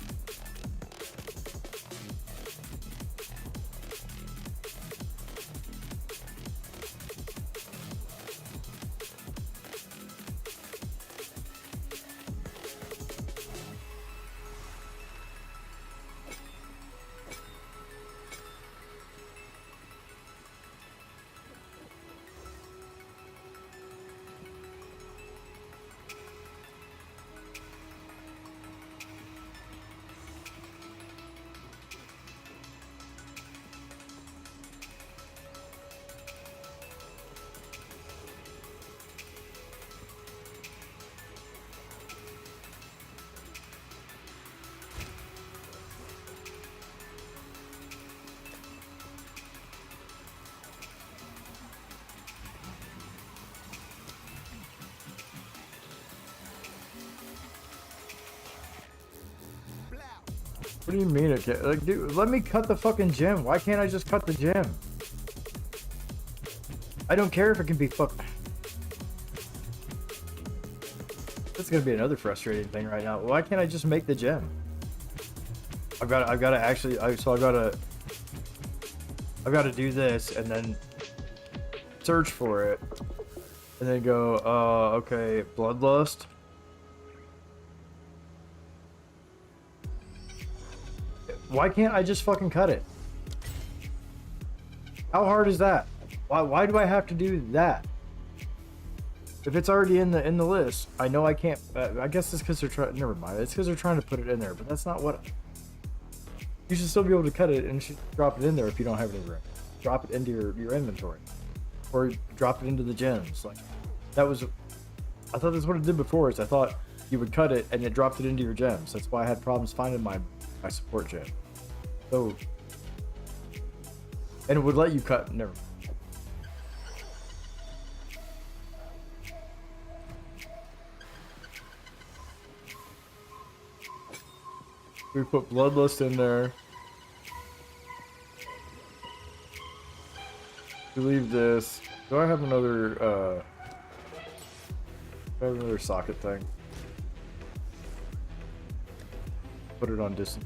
S1: What do you mean it can't? Like, dude, let me cut the fucking gem. Why can't I just cut the gem? I don't care if it can be fucked. That's gonna be another frustrating thing right now. Why can't I just make the gem? I've got to actually, I've got to do this and then search for it and then go, okay, bloodlust. Why can't I just fucking cut it? How hard is that? Why do I have to do that? If it's already in the list, I know I can't. I guess it's because they're trying. Never mind. It's because they're trying to put it in there, but that's not what. You should still be able to cut it and should drop it in there if you don't have any room. Drop it into your inventory, or drop it into the gems. Like that was. I thought that's what it did before. Is I thought you would cut it and it dropped it into your gems. That's why I had problems finding my support gem. So, and it would let you cut. Never mind. We put bloodlust in there. We leave this. Do I have another do I have another socket thing? Put it on distant.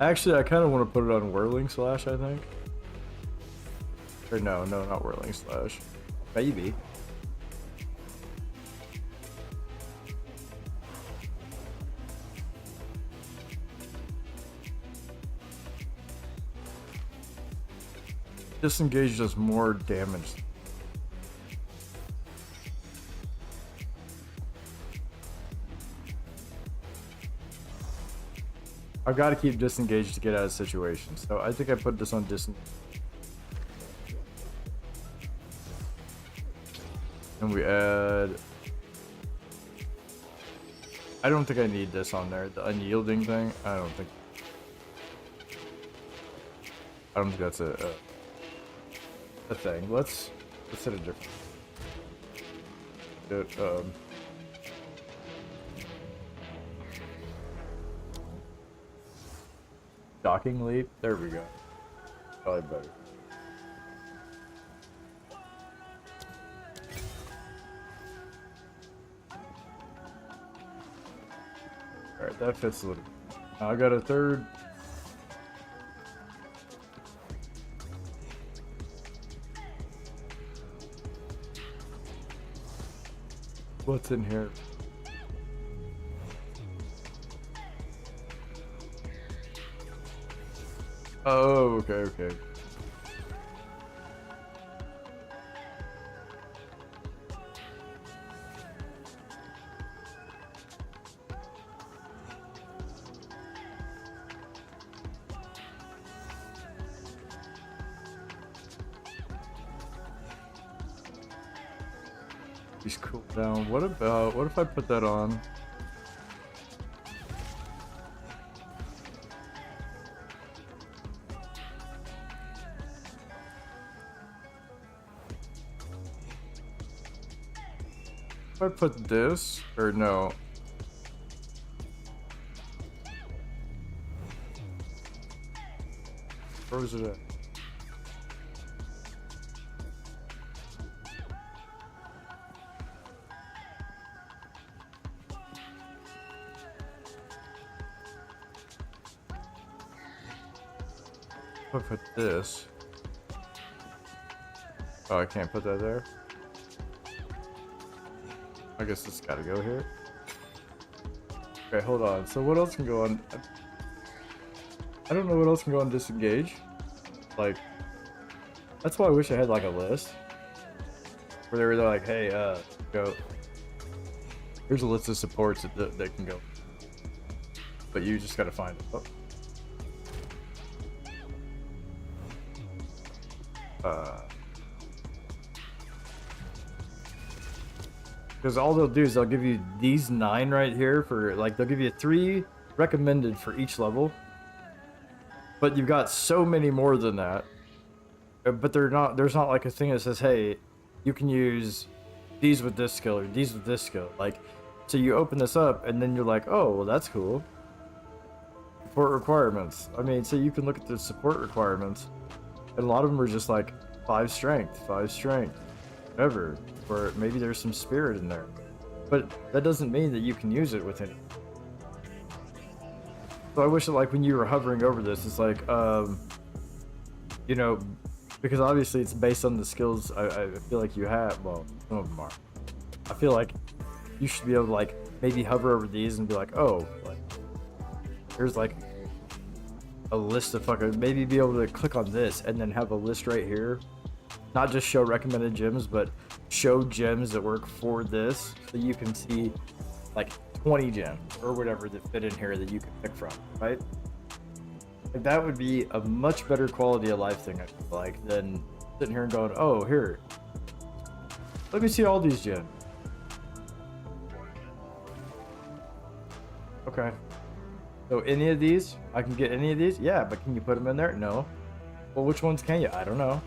S1: Actually, I kind of want to put it on Whirling Slash, I think. Or no, not Whirling Slash. Maybe. Disengage does more damage. I've got to keep disengaged to get out of situations, so I think I put this on disengage. And we add... I don't think I need this on there, the unyielding thing. I don't think that's a thing. Let's hit a different... Docking leap? There we go. Probably better. Alright, that fits a little. Now I got a third. What's in here? Oh, okay. He's cool down. What if I put that on? If I put this, or no? Where was it at? If I put this. Oh, I can't put that there. I guess it's gotta go here. Okay, hold on. So what else can go on? I don't know what else can go on disengage. Like, that's why I wish I had like a list where they were like, hey, go. Here's a list of supports that can go, but you just gotta find it. Oh. Because all they'll do is they'll give you these 9 right here for like, they'll give you 3 recommended for each level, but you've got so many more than that. But there's not like a thing that says, hey, you can use these with this skill or these with this skill. Like, so you open this up and then you're like, oh, well, that's cool. Support requirements. I mean, so you can look at the support requirements, and a lot of them are just like 5 strength, whatever. Or maybe there's some spirit in there, but that doesn't mean that you can use it with any. So I wish that, like, when you were hovering over this, it's like, you know, because obviously it's based on the skills I feel like you have. Well, some of them are. I feel like you should be able to, like, maybe hover over these and be like, oh, like, here's like a list of fucking, maybe be able to click on this and then have a list right here. Not just show recommended gems, but show gems that work for this, so you can see like 20 gems or whatever that fit in here that you can pick from, right? Like, that would be a much better quality of life thing, I feel like, than sitting here and going, oh, here, let me see all these gems. Okay. So any of these, I can get any of these? Yeah, but can you put them in there? No. Well, which ones can you? I don't know.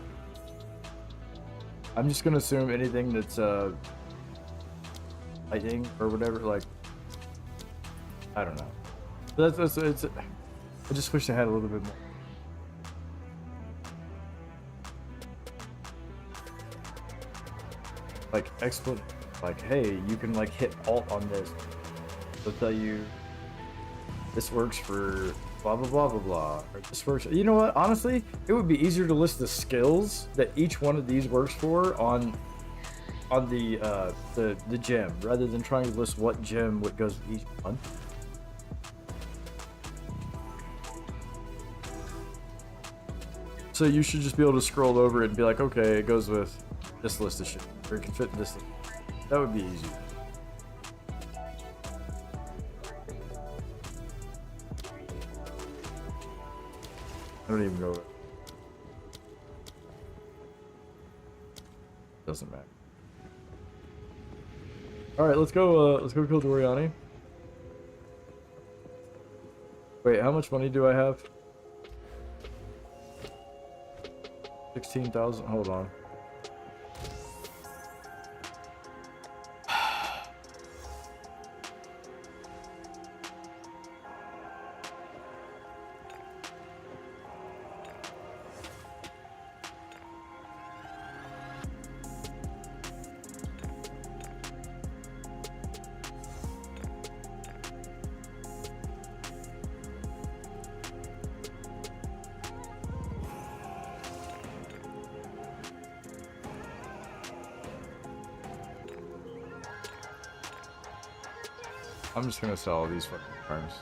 S1: I'm just gonna assume anything that's lightning or whatever, like, I don't know. But that's it's. I just wish I had a little bit more. Like explanation, like, hey, you can like hit Alt on this. They'll tell you this works for blah blah blah blah blah, or this works. You know what? Honestly, it would be easier to list the skills that each one of these works for on the gem, rather than trying to list what gem what goes with each one. So you should just be able to scroll over it and be like, okay, it goes with this list of shit, or it can fit in this list. That would be easy. I don't even go. Doesn't matter. All right, let's go kill Doriani. Wait, how much money do I have? 16,000. Hold on. I'm just gonna sell all these fucking charms.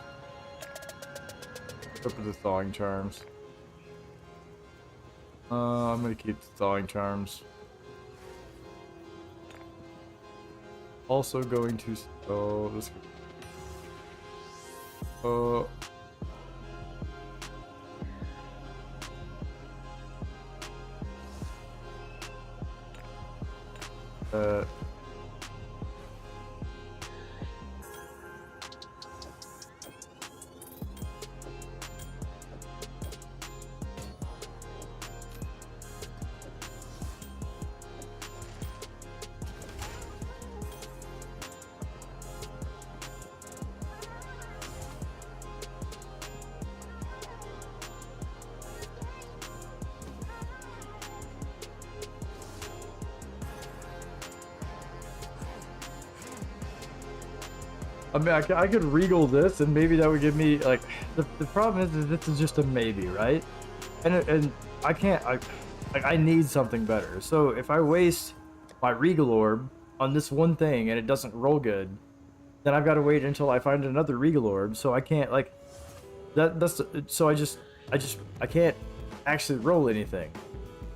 S1: Go for the thawing charms. I'm gonna keep the thawing charms. Also going to sell this. I mean, I could regal this, and maybe that would give me like. The problem is that this is just a maybe, right? And I can't. I need something better. So if I waste my regal orb on this one thing and it doesn't roll good, then I've got to wait until I find another regal orb. So I can't like that. That's so I can't actually roll anything.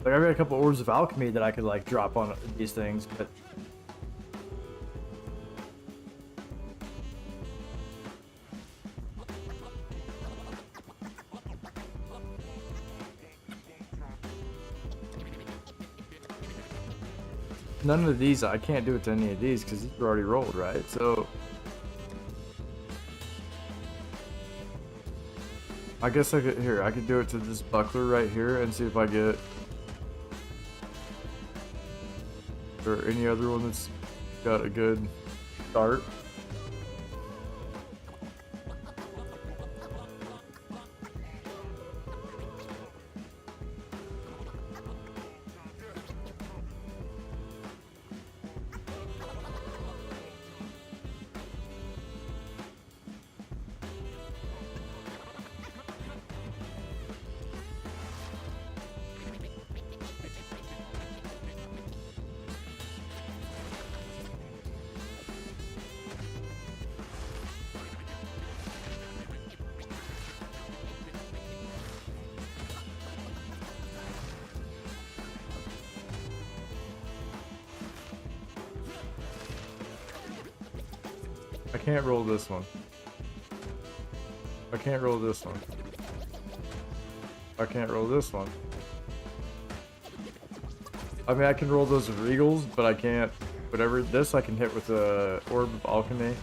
S1: Like I've got a couple orbs of alchemy that I could like drop on these things, but. None of these, I can't do it to any of these because these are already rolled, right? So I guess I could do it to this buckler right here and see if I get, or any other one that's got a good start. I can't roll this one. I can't roll this one. I can't roll this one. I mean, I can roll those with regals, but I can't. Whatever this, I can hit with a orb of alchemy.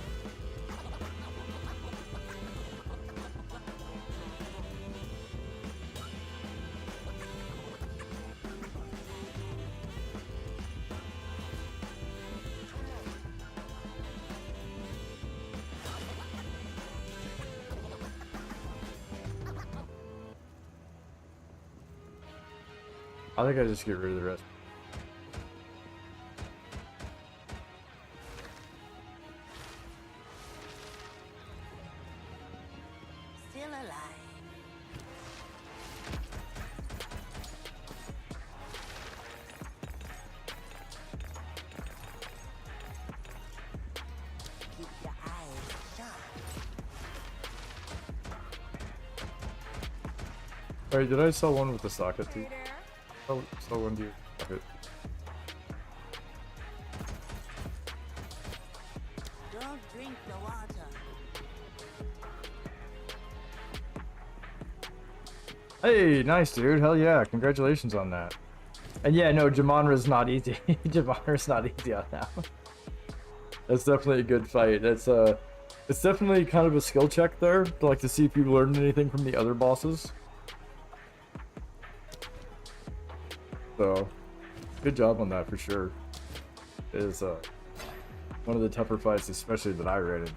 S1: I think I just get rid of the rest.
S4: Still alive. Keep your eyes sharp.
S1: Wait, did I sell one with the socket too? Oh, sell one to you. Socket.
S4: Don't drink the water.
S1: Hey, nice dude. Hell yeah. Congratulations on that. And yeah, no, Jamonra's not easy. Jamonra's not easy on that one. That's definitely a good fight. It's definitely kind of a skill check there, to like to see if you learned anything from the other bosses. So, good job on that for sure. It is one of the tougher fights, especially that I rated.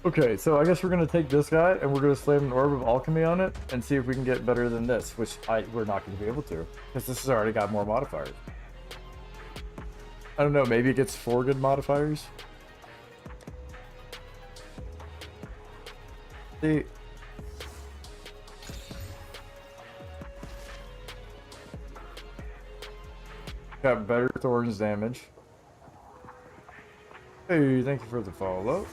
S1: Okay, so I guess we're gonna take this guy and we're gonna slam an orb of alchemy on it and see if we can get better than this, which we're not gonna be able to because this has already got more modifiers. I don't know, maybe it gets 4 good modifiers. See. Got better thorns damage. Hey, thank you for the follow.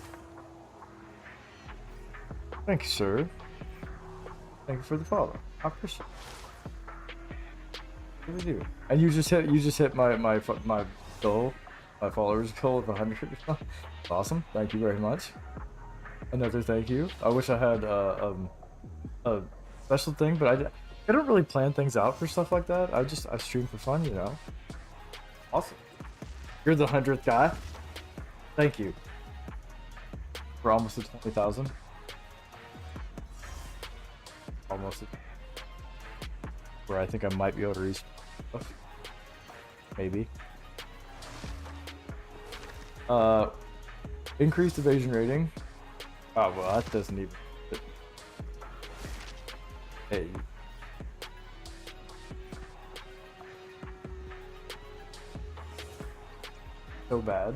S1: Thank you, sir. Thank you for the follow. I appreciate it. What do we do? And you just hit my goal, my followers goal of 100. Awesome. Thank you very much. Another thank you. I wish I had a special thing, but I don't really plan things out for stuff like that. I stream for fun, you know. Awesome. You're the 100th guy. Thank you. We're almost at 20,000. Almost at where I think I might be able to reach stuff. Maybe. Increased evasion rating. Oh well, that doesn't even. Hey. So bad.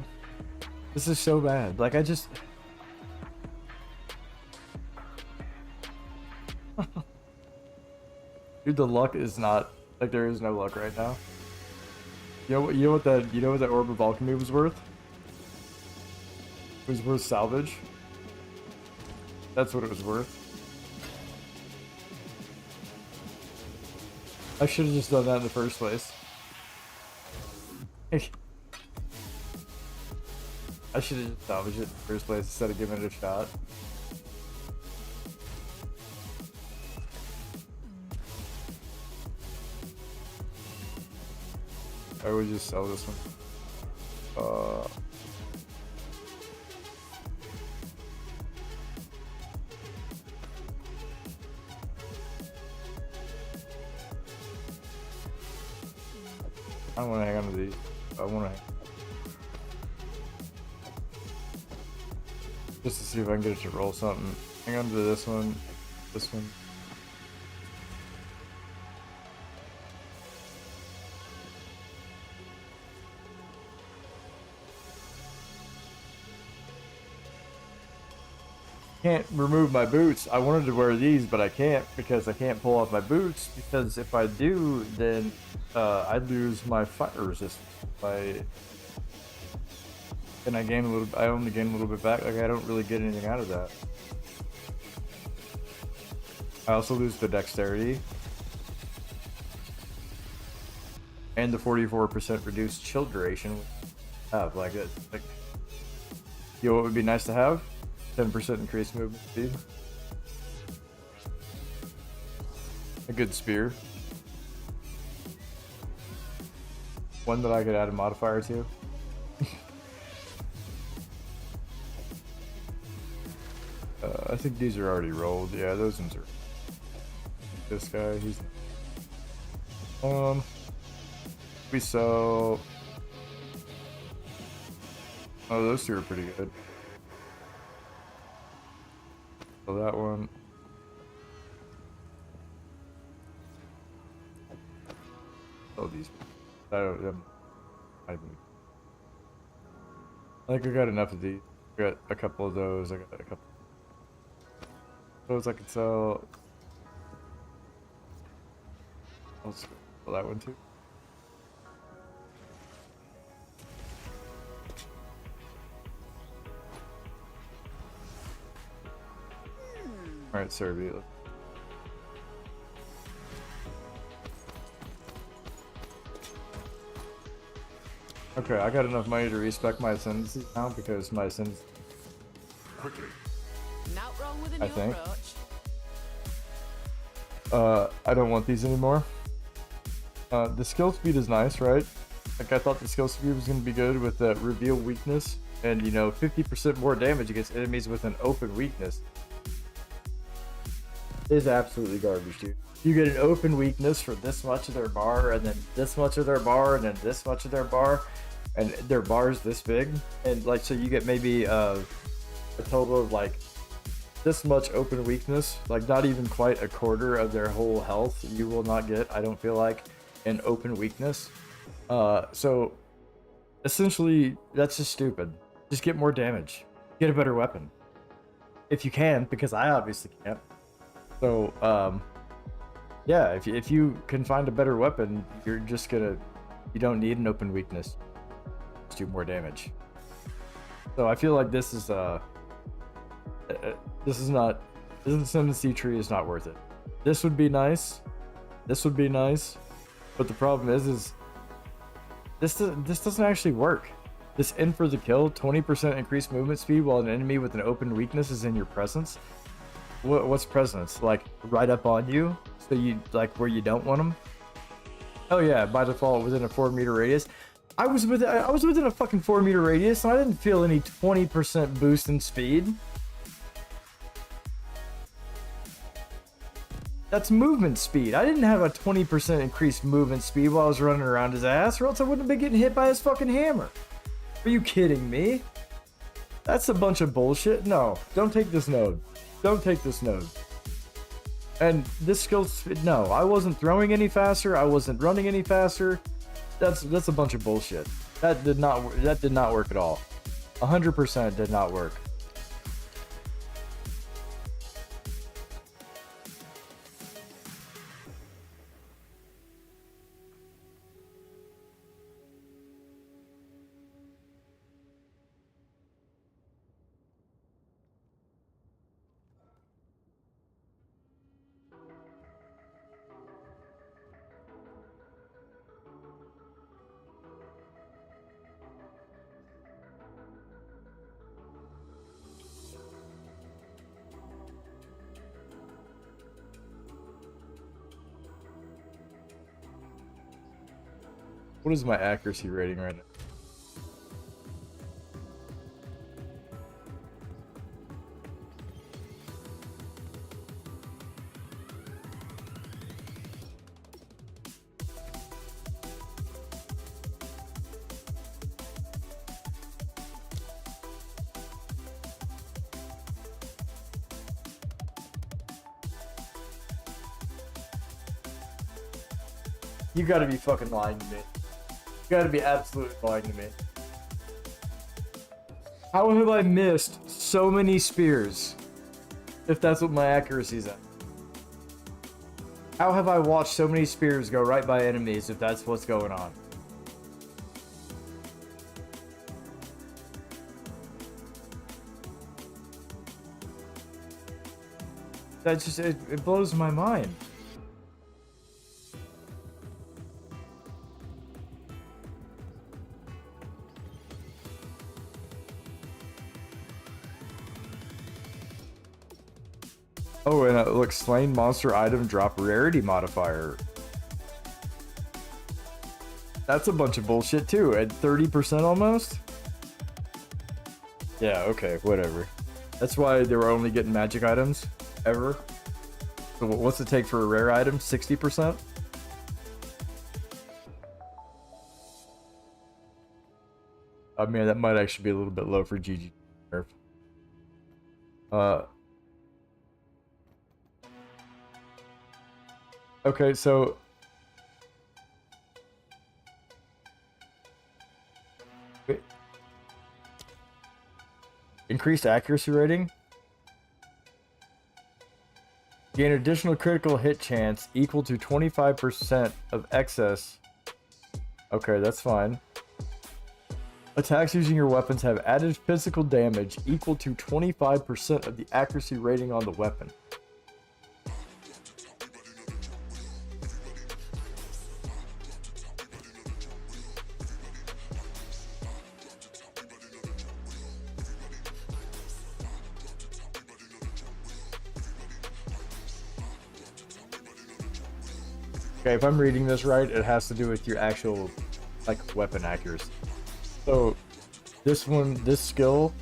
S1: This is so bad. Like, I just... Dude, the luck is not... Like, there is no luck right now. You know what that Orb of Alchemy was worth? It was worth salvage. That's what it was worth. I should have just done that in the first place. I should have just salvaged it in the first place instead of giving it a shot. I would just sell this one. I don't want to hang on to these. I want to just to see if I can get it to roll something. Hang on to this one. This one. Can't remove my boots. I wanted to wear these, but I can't because I can't pull off my boots, because if I do, then I'd lose my fire resistance. And I gain a little. I only gain a little bit back. Like, I don't really get anything out of that. I also lose the dexterity and the 44% reduced chill duration. Have like it. Like, you know what would be nice to have? 10% increased movement speed. A good spear. One that I could add a modifier to. I think these are already rolled. Yeah, those ones are. This guy, he's. We sell. Oh, those two are pretty good. So that one. Oh, these. I don't. I think I got enough of these. I got a couple of those. I got a couple. Those I could sell. I'll sell that one too. Alright, Serby. Okay, I got enough money to respec my sentences now because my sentence.
S3: Quickly.
S6: Not wrong with a new
S1: I think.
S6: approach.
S1: I don't want these anymore. The skill speed is nice, right? Like, I thought the skill speed was going to be good with the reveal weakness. And, you know, 50% more damage against enemies with an open weakness. Is absolutely garbage, dude. You get an open weakness for this much of their bar, and then this much of their bar, and then this much of their bar. And their bar is this big. And, like, so you get maybe a total of, like, this much open weakness, like not even quite a quarter of their whole health. You will not get, I don't feel like, an open weakness. So essentially that's just stupid. Just get more damage, get a better weapon if you can, because I obviously can't. So yeah, if you can find a better weapon, you're just gonna, you don't need an open weakness, just do more damage. So I feel like this is not, this ascendancy tree is not worth it. This would be nice. This would be nice. But the problem is this doesn't actually work. This in for the kill, 20% increased movement speed while an enemy with an open weakness is in your presence. What's presence? Like right up on you? So you, like where you don't want them? Oh yeah, by default within a 4-meter radius. I was within a fucking 4-meter radius and I didn't feel any 20% boost in speed. That's movement speed. I didn't have a 20% increased movement speed while I was running around his ass, or else I wouldn't have been getting hit by his fucking hammer. Are you kidding me? That's a bunch of bullshit. No, don't take this node. Don't take this node. And this skill, no, I wasn't throwing any faster. I wasn't running any faster. That's a bunch of bullshit. That did not work at all. 100% did not work. What is my accuracy rating right now? You gotta be fucking lying to me. You gotta be absolutely lying to me. How have I missed so many spears? If that's what my accuracy's at. How have I watched so many spears go right by enemies if that's what's going on? That just, it blows my mind. Oh, and look, slain monster item drop rarity modifier. That's a bunch of bullshit too, at 30% almost? Yeah, okay, whatever. That's why they were only getting magic items, ever. So what's it take for a rare item? 60%? I mean, that might actually be a little bit low for GG nerf. Okay, so wait. Increased accuracy rating. Gain additional critical hit chance equal to 25% of excess. Okay, that's fine. Attacks using your weapons have added physical damage equal to 25% of the accuracy rating on the weapon. Okay, if I'm reading this right, it has to do with your actual, like, weapon accuracy. So, this one, this skill,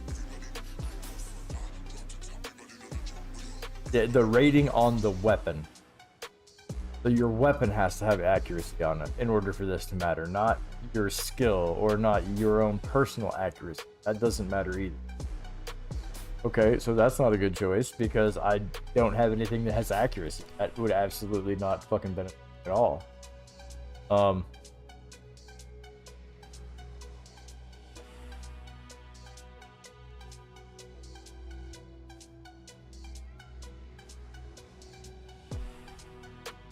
S1: the rating on the weapon. So your weapon has to have accuracy on it in order for this to matter, not your skill or not your own personal accuracy. That doesn't matter either. Okay, so that's not a good choice because I don't have anything that has accuracy. That would absolutely not fucking benefit at all.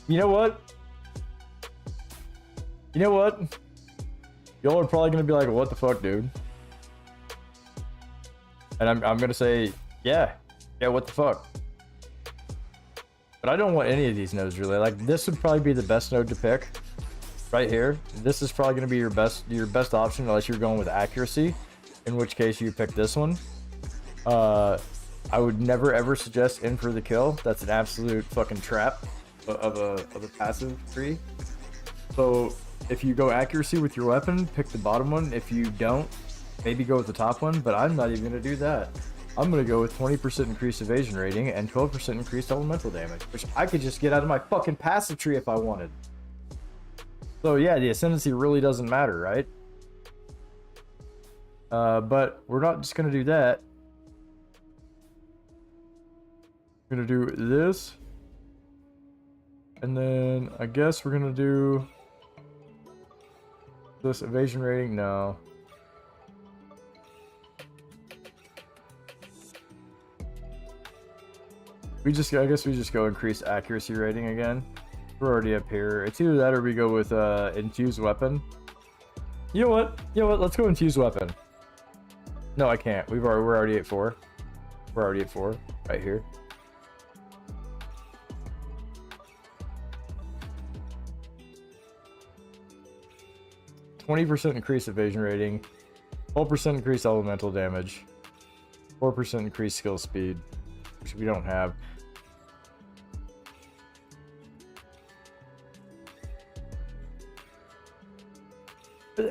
S1: You know what? You know what? Y'all are probably gonna be like, what the fuck, dude? And I'm gonna say, yeah, what the fuck? But I don't want any of these nodes really. Like, this would probably be the best node to pick. Right here. This is probably gonna be your best option unless you're going with accuracy. In which case you pick this one. I would never ever suggest in for the kill. That's an absolute fucking trap of a passive tree. So if you go accuracy with your weapon, pick the bottom one. If you don't, maybe go with the top one, but I'm not even gonna do that. I'm gonna go with 20% increased evasion rating and 12% increased elemental damage, which I could just get out of my fucking passive tree if I wanted. So yeah, the ascendancy really doesn't matter, right? But we're not just gonna do that. We're gonna do this. And then I guess we're gonna do This evasion rating? No. I guess we just go increase accuracy rating again. We're already up here. It's either that or we go with infused weapon. You know what? Let's go infused weapon. No, I can't. We're already at 4. We're already at 4 right here. %20 increase evasion rating, 12% increase elemental damage, 4% increase skill speed, which we don't have.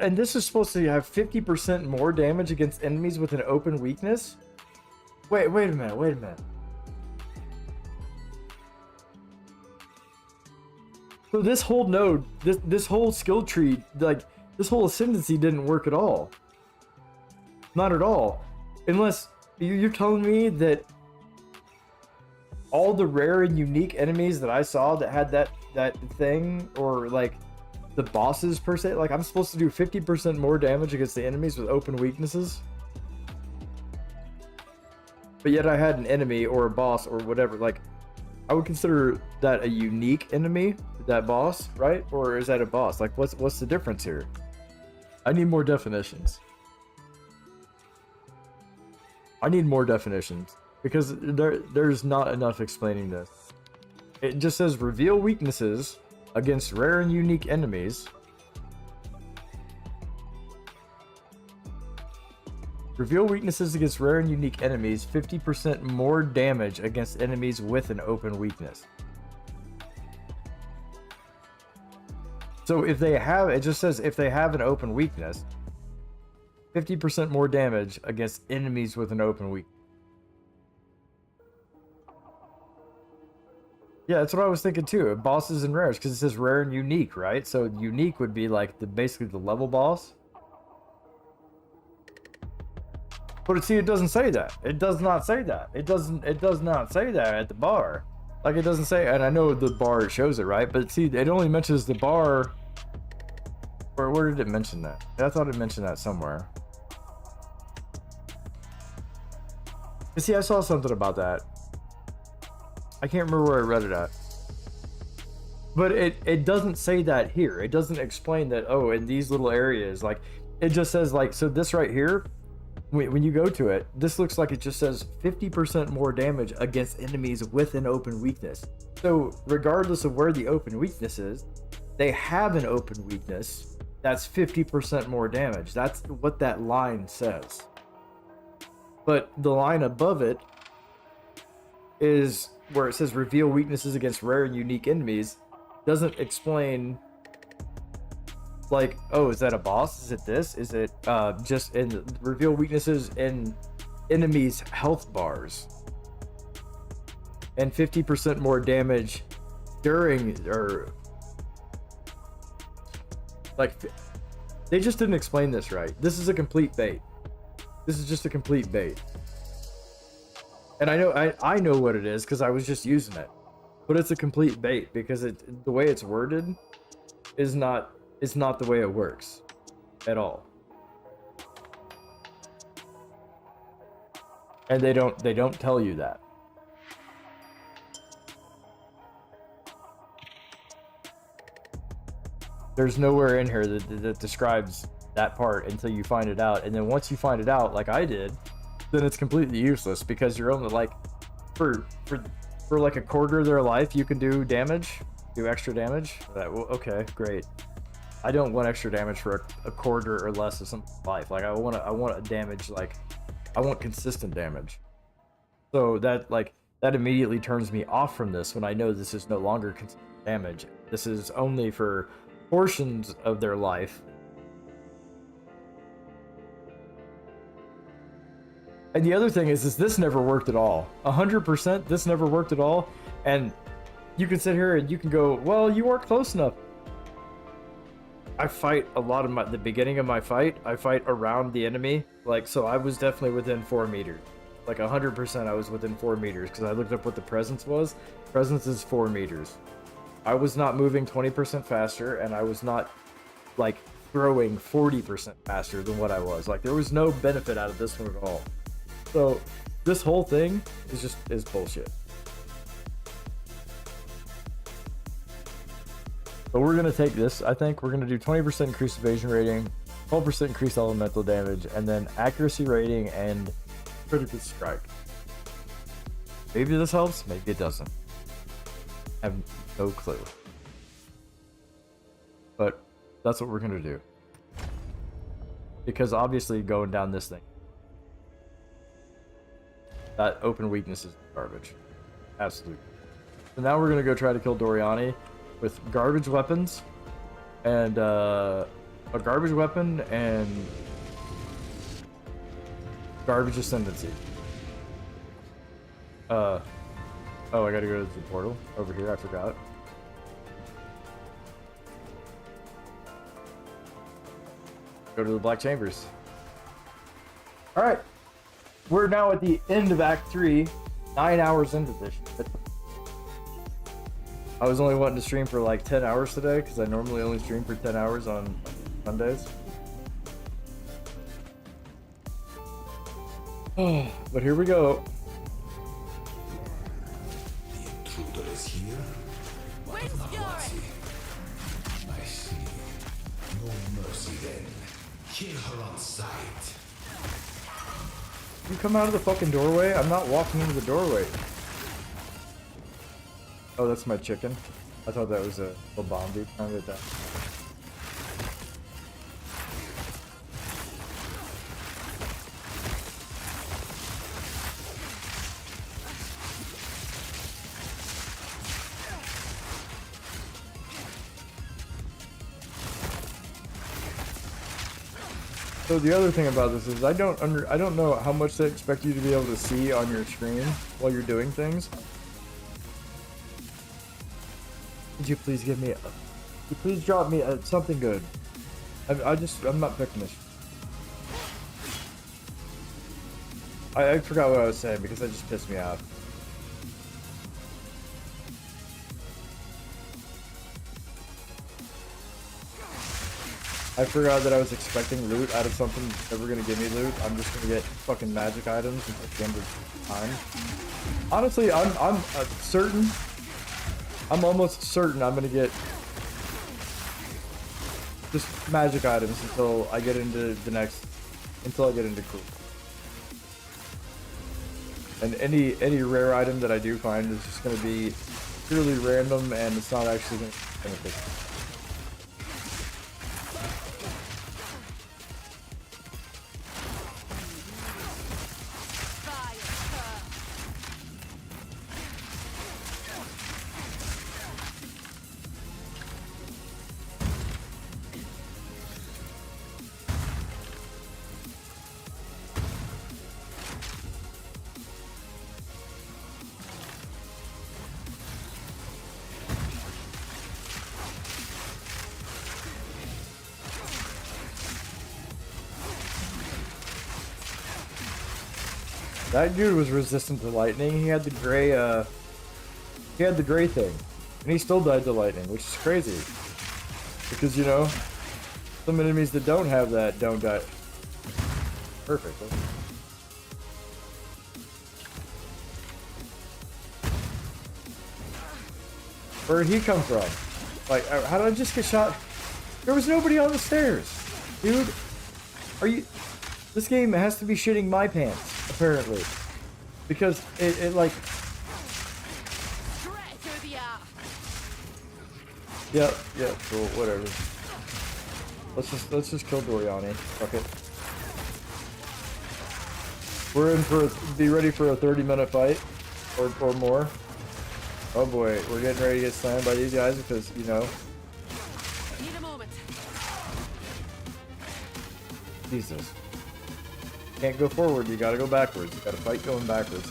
S1: And this is supposed to have 50% more damage against enemies with an open weakness? Wait a minute. So this whole node, this whole skill tree, like, this whole ascendancy didn't work at all. Not at all. Unless you're telling me that all the rare and unique enemies that I saw that had that thing, or like the bosses per se, like I'm supposed to do 50% more damage against the enemies with open weaknesses? But yet I had an enemy or a boss or whatever, like I would consider that a unique enemy, that boss, right? Or is that a boss? Like what's the difference here? I need more definitions. I need more definitions because there's not enough explaining this. It just says reveal weaknesses against rare and unique enemies. Reveal weaknesses against rare and unique enemies, 50% more damage against enemies with an open weakness. So if they have, it just says if they have an open weakness, 50% more damage against enemies with an open weakness. Yeah, that's what I was thinking too. Bosses and rares, because it says rare and unique, right? So unique would be like basically the level boss. But see, it doesn't say that. It does not say that. It does not say that at the bar. Like it doesn't say, and I know the bar shows it, right? But see, it only mentions the bar. Where did it mention that? I thought it mentioned that somewhere. But see, I saw something about that. I can't remember where I read it at. But it doesn't say that here. It doesn't explain that, oh, in these little areas, like, it just says, like, so this right here, when you go to it, this looks like it just says 50% more damage against enemies with an open weakness. So regardless of where the open weakness is, they have an open weakness that's 50% more damage. That's what that line says. But the line above it is where it says reveal weaknesses against rare and unique enemies. Doesn't explain, like, oh, is that a boss? Is it this? Is it just in reveal weaknesses in enemies' health bars and 50% more damage during, or like, they just didn't explain this right. This is a complete bait. This is just a complete bait. And I know what it is because I was just using it, but it's a complete bait because the way it's worded is not the way it works at all. And they don't tell you that. There's nowhere in here that describes that part until you find it out. And then once you find it out, like I did, then it's completely useless because you're only like, for like a quarter of their life, you can do extra damage. Okay, great. I don't want extra damage for a quarter or less of some life. Like I want a damage, like I want consistent damage. So that immediately turns me off from this when I know this is no longer consistent damage. This is only for portions of their life. And the other thing is this never worked at all. 100%, this never worked at all. And you can sit here and you can go, well, you weren't close enough. I fight a lot of the beginning of my fight, I fight around the enemy. Like, so I was definitely within 4 meters. Like 100% I was within 4 meters because I looked up what the presence was. Presence is 4 meters. I was not moving 20% faster and I was not like growing 40% faster than what I was. Like, there was no benefit out of this one at all. So this whole thing is bullshit. But we're gonna take this. I think we're gonna do 20% increased evasion rating, 12% increased elemental damage, and then accuracy rating and critical strike. Maybe this helps, maybe it doesn't. I have no clue. But that's what we're gonna do. Because obviously going down this thing, that open weakness is garbage. Absolutely. So now we're gonna go try to kill Doriani with garbage weapons and a garbage weapon and garbage ascendancy. Oh, I gotta go to the portal over here. I forgot. Go to the Black Chambers. All right, we're now at the end of Act 3, 9 hours into this shit. I was only wanting to stream for like 10 hours today because I normally only stream for 10 hours on Sundays. But here we go.
S3: The intruder is here. What
S5: Wind's
S3: an
S5: going.
S3: mercy. I see. No mercy then. Kill her on sight.
S1: You come out of the fucking doorway? I'm not walking into the doorway. Oh, that's my chicken. I thought that was a bomb dude trying to attack. So the other thing about this is I don't know how much they expect you to be able to see on your screen while you're doing things. Could you please give me could you please drop me something good? I'm not picking this. I forgot what I was saying because that just pissed me off. I forgot that I was expecting loot out of something that were gonna give me loot. I'm just gonna get fucking magic items at the end of time. Honestly, I'm certain. I'm almost certain I'm gonna get just magic items until I get into crew. And any rare item that I do find is just gonna be purely random and it's not actually gonna be beneficial. That dude was resistant to lightning. He had the gray thing. And he still died to lightning, which is crazy. Because, you know, some enemies that don't have that don't die. Perfect. Where'd he come from? Like, how did I just get shot? There was nobody on the stairs. Dude, are you... This game has to be shitting my pants. Apparently, because it like, yeah, cool, whatever. Let's just kill Doriani. Fuck it. We're in for be ready for a 30-minute fight, or more. Oh boy, we're getting ready to get slammed by these guys because you know.
S5: Need a moment.
S1: Jesus. Can't go forward, you gotta go backwards. You gotta fight going backwards.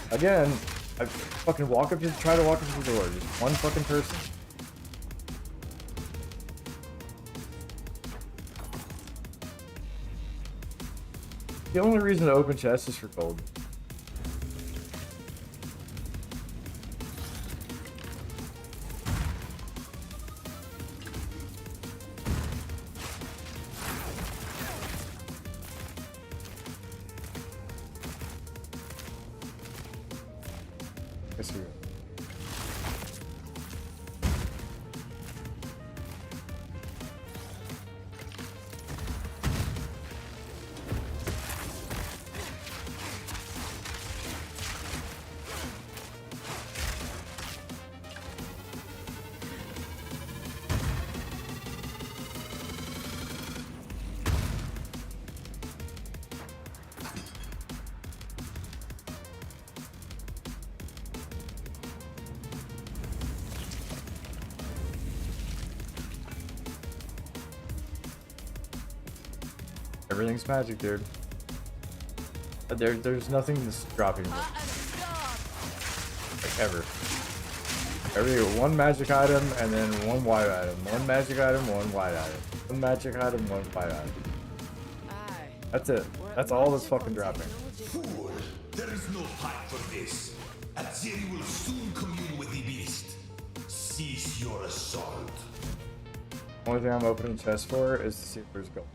S1: Again, I fucking try to walk up to the door. Just one fucking person. The only reason to open chests is for gold. guess we. Everything's magic, dude. There's nothing that's dropping me,
S5: Heart of the storm.
S1: like, ever. One magic item and then one white item. One magic item, one white item. One magic item, one white item.
S6: Aye.
S1: That's it. That's all that's fucking dropping.
S3: Fool, there is no time for this. Azeri will soon commune with the beast. Cease your assault.
S1: Only thing I'm opening chests for is to see if there's gold.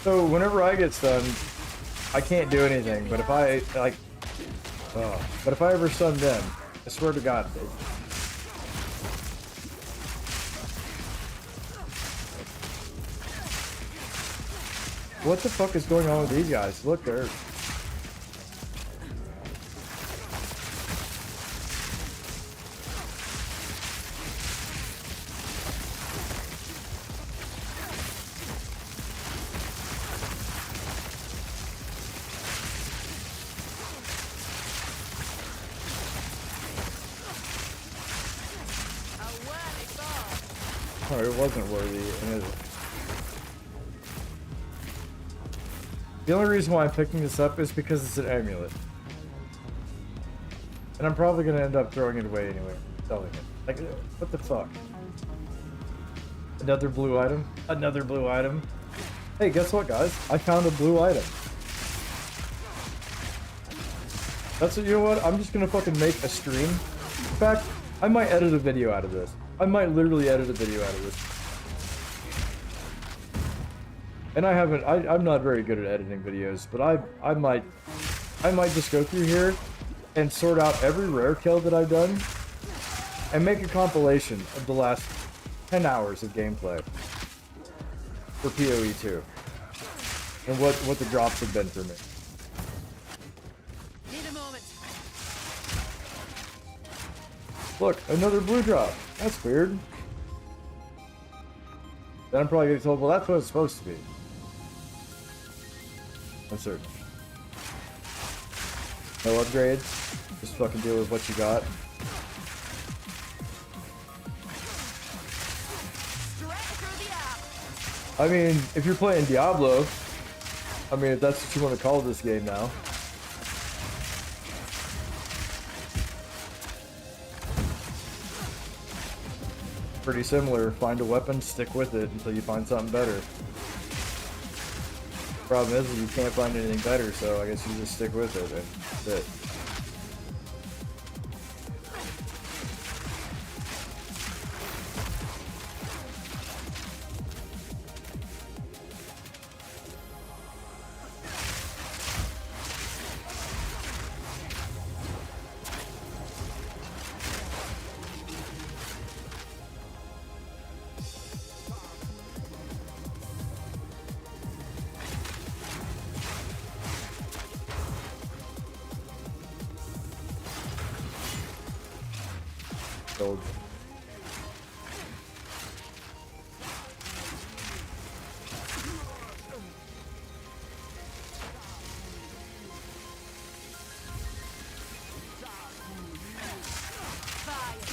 S1: So whenever I get stunned, I can't do anything. But if I like, but if I ever stun them, I swear to God, what the fuck is going on with these guys? Look, they're. Oh, it wasn't worthy. And the only reason why I'm picking this up is because it's an amulet. And I'm probably going to end up throwing it away anyway. Selling it. Like, what the fuck? Another blue item? Another blue item? Hey, guess what, guys? I found a blue item. That's what, you know what? I'm just going to fucking make a stream. In fact, I might edit a video out of this. I might literally edit a video out of this. And I haven't, I'm not very good at editing videos, but I might just go through here and sort out every rare kill that I've done and make a compilation of the last 10 hours of gameplay for PoE 2 and what the drops have been for me.
S6: Need a moment.
S1: Look, another blue drop. That's weird. Then I'm probably gonna get told, well, that's what it's supposed to be. Insert. No upgrades. Just fucking deal with what you got. I mean, if you're playing Diablo, I mean, if that's what you want to call this game now. Pretty similar. Find a weapon, stick with it until you find something better. Problem is you can't find anything better, so I guess you just stick with it and that's it. Gold.
S5: Fire.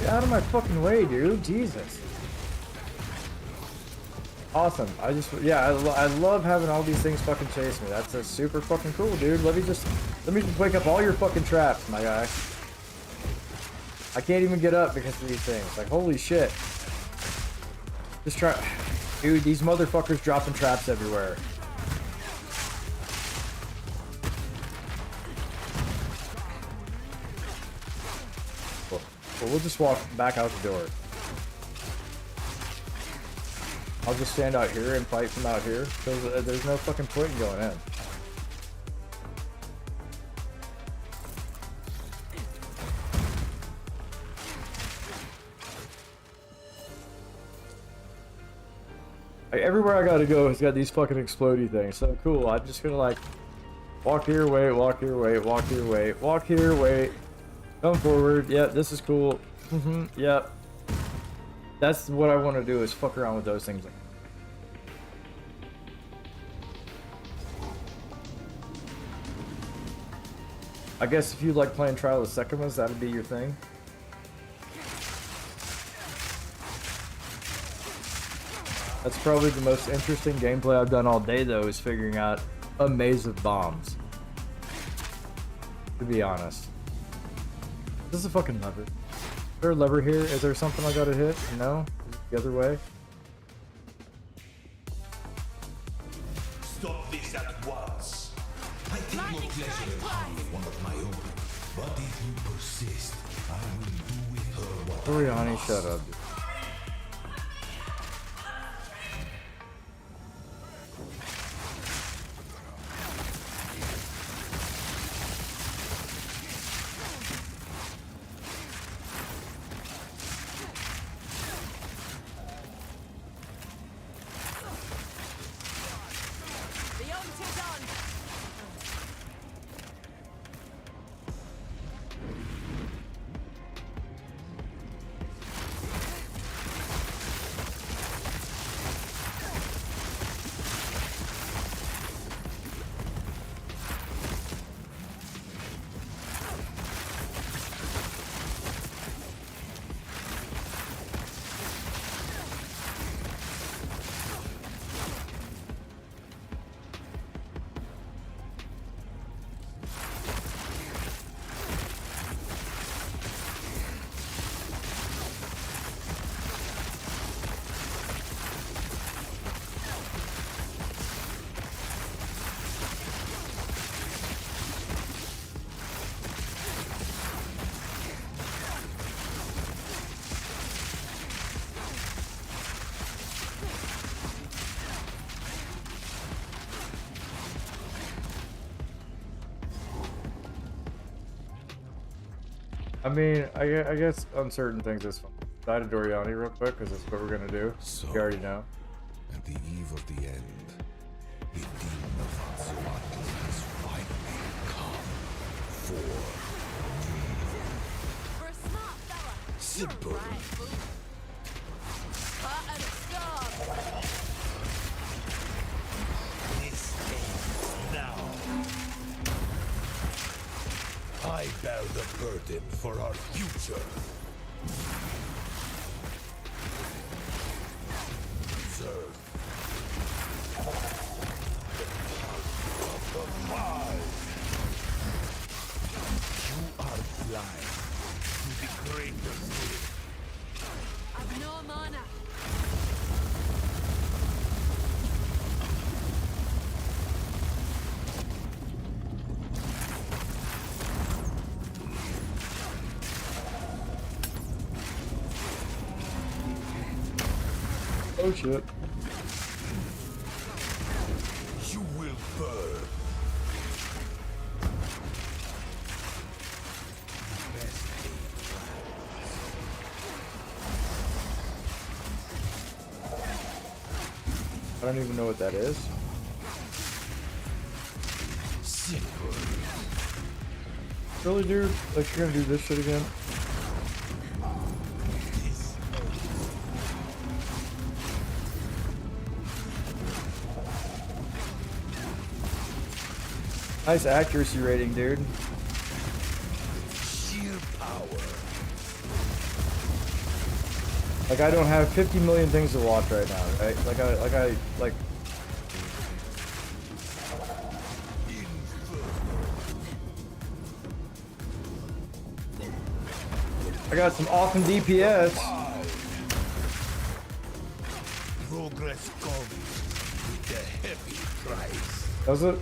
S1: Get out of my fucking way, dude. Jesus. Awesome. Yeah, I love having all these things fucking chase me. That's super fucking cool, dude. Let me just wake up all your fucking traps, my guy. I can't even get up because of these things. Like, holy shit. Just try... Dude, these motherfuckers dropping traps everywhere. Well, we'll just walk back out the door. I'll just stand out here and fight from out here, because there's no fucking point in going in. Like, everywhere I gotta go has got these fucking explodey things. So cool. I'm just gonna like walk here, wait, walk here, wait, walk here, wait, walk here, wait. Come forward. Yeah, this is cool. Yep. That's what I want to do, is fuck around with those things. I guess if you like playing Trial of Secumas, that'd be your thing. That's probably the most interesting gameplay I've done all day, though, is figuring out a maze of bombs. To be honest. This is a fucking lever. Is there a lever here? Is there something I gotta hit? No? Is it the other way?
S3: Stop this at once. I take no pleasure in harming one of my own. But if you persist, I will do with her what
S1: Oriani, shut up. I mean, I guess on certain things it's fun. Die to Doriani real quick, because that's what we're gonna do.
S3: So,
S1: You already know.
S3: at the eve of the end, the demon of Hatsuatli has finally come for
S5: For a smart fella.
S3: simple.
S5: Right, fool. Cut and stop.
S3: This ends now. I bear the burden for our future. Serve the mind. You are blind to the greater good.
S5: I've no mana.
S1: Oh shit.
S3: You will burn. Best
S1: I don't even know what that is.
S3: simple.
S1: Really, dude? Like, you're gonna do this shit again? Nice accuracy rating, dude.
S3: Sheer power.
S1: Like I don't have 50 million things to watch right now, right? I got some awesome DPS.
S3: Progress comes with a heavy price.
S1: Does it?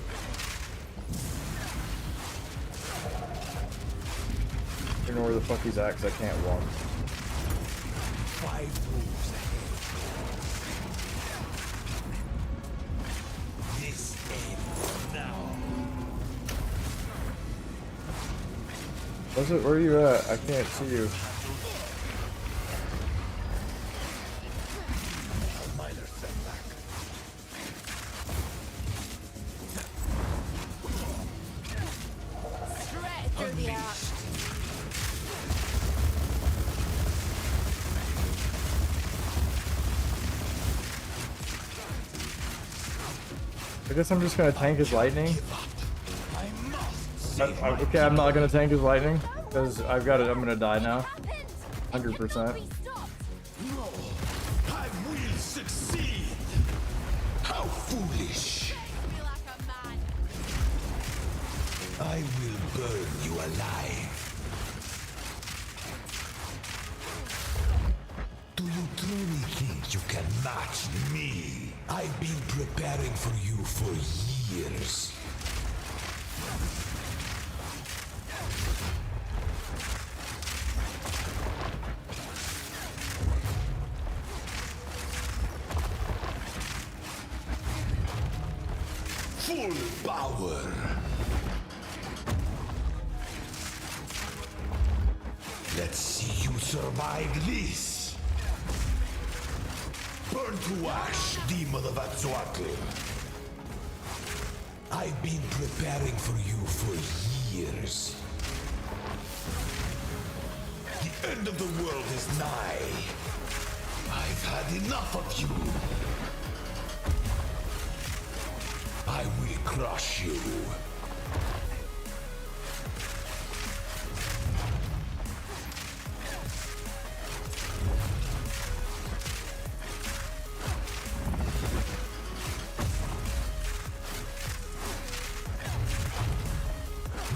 S1: I don't know where the fuck he's at, 'cause I can't walk.
S3: 5 moves ahead. This ends now.
S1: Does it? Where are you at? I can't see you.
S3: Minor setback.
S5: Straight through the arc.
S1: I guess I'm just gonna tank his lightning.
S3: I must save my
S1: Okay, I'm not gonna tank his lightning because I've got it. I'm gonna die now. 100%.
S3: No, I will succeed. How foolish.
S5: Feel like a man.
S3: I will burn you alive. Do you truly think you can match me? I've been preparing for you for years. Full power. Let's see you survive this. Burn to ash, demon of D.O.T.H. I've been preparing for you for years. The end of the world is nigh. I've had enough of you. I will crush you.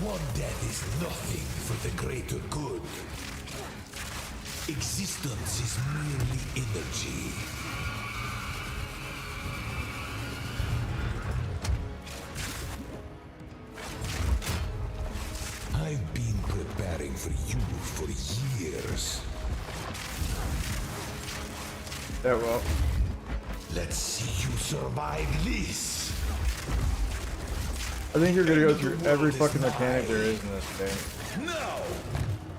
S3: One death is nothing for the greater good. Existence is merely energy. I've been preparing for you for years.
S1: Yeah, well.
S3: Let's see you survive this.
S1: I think you're gonna go through every fucking mechanic there is in this game.
S3: No!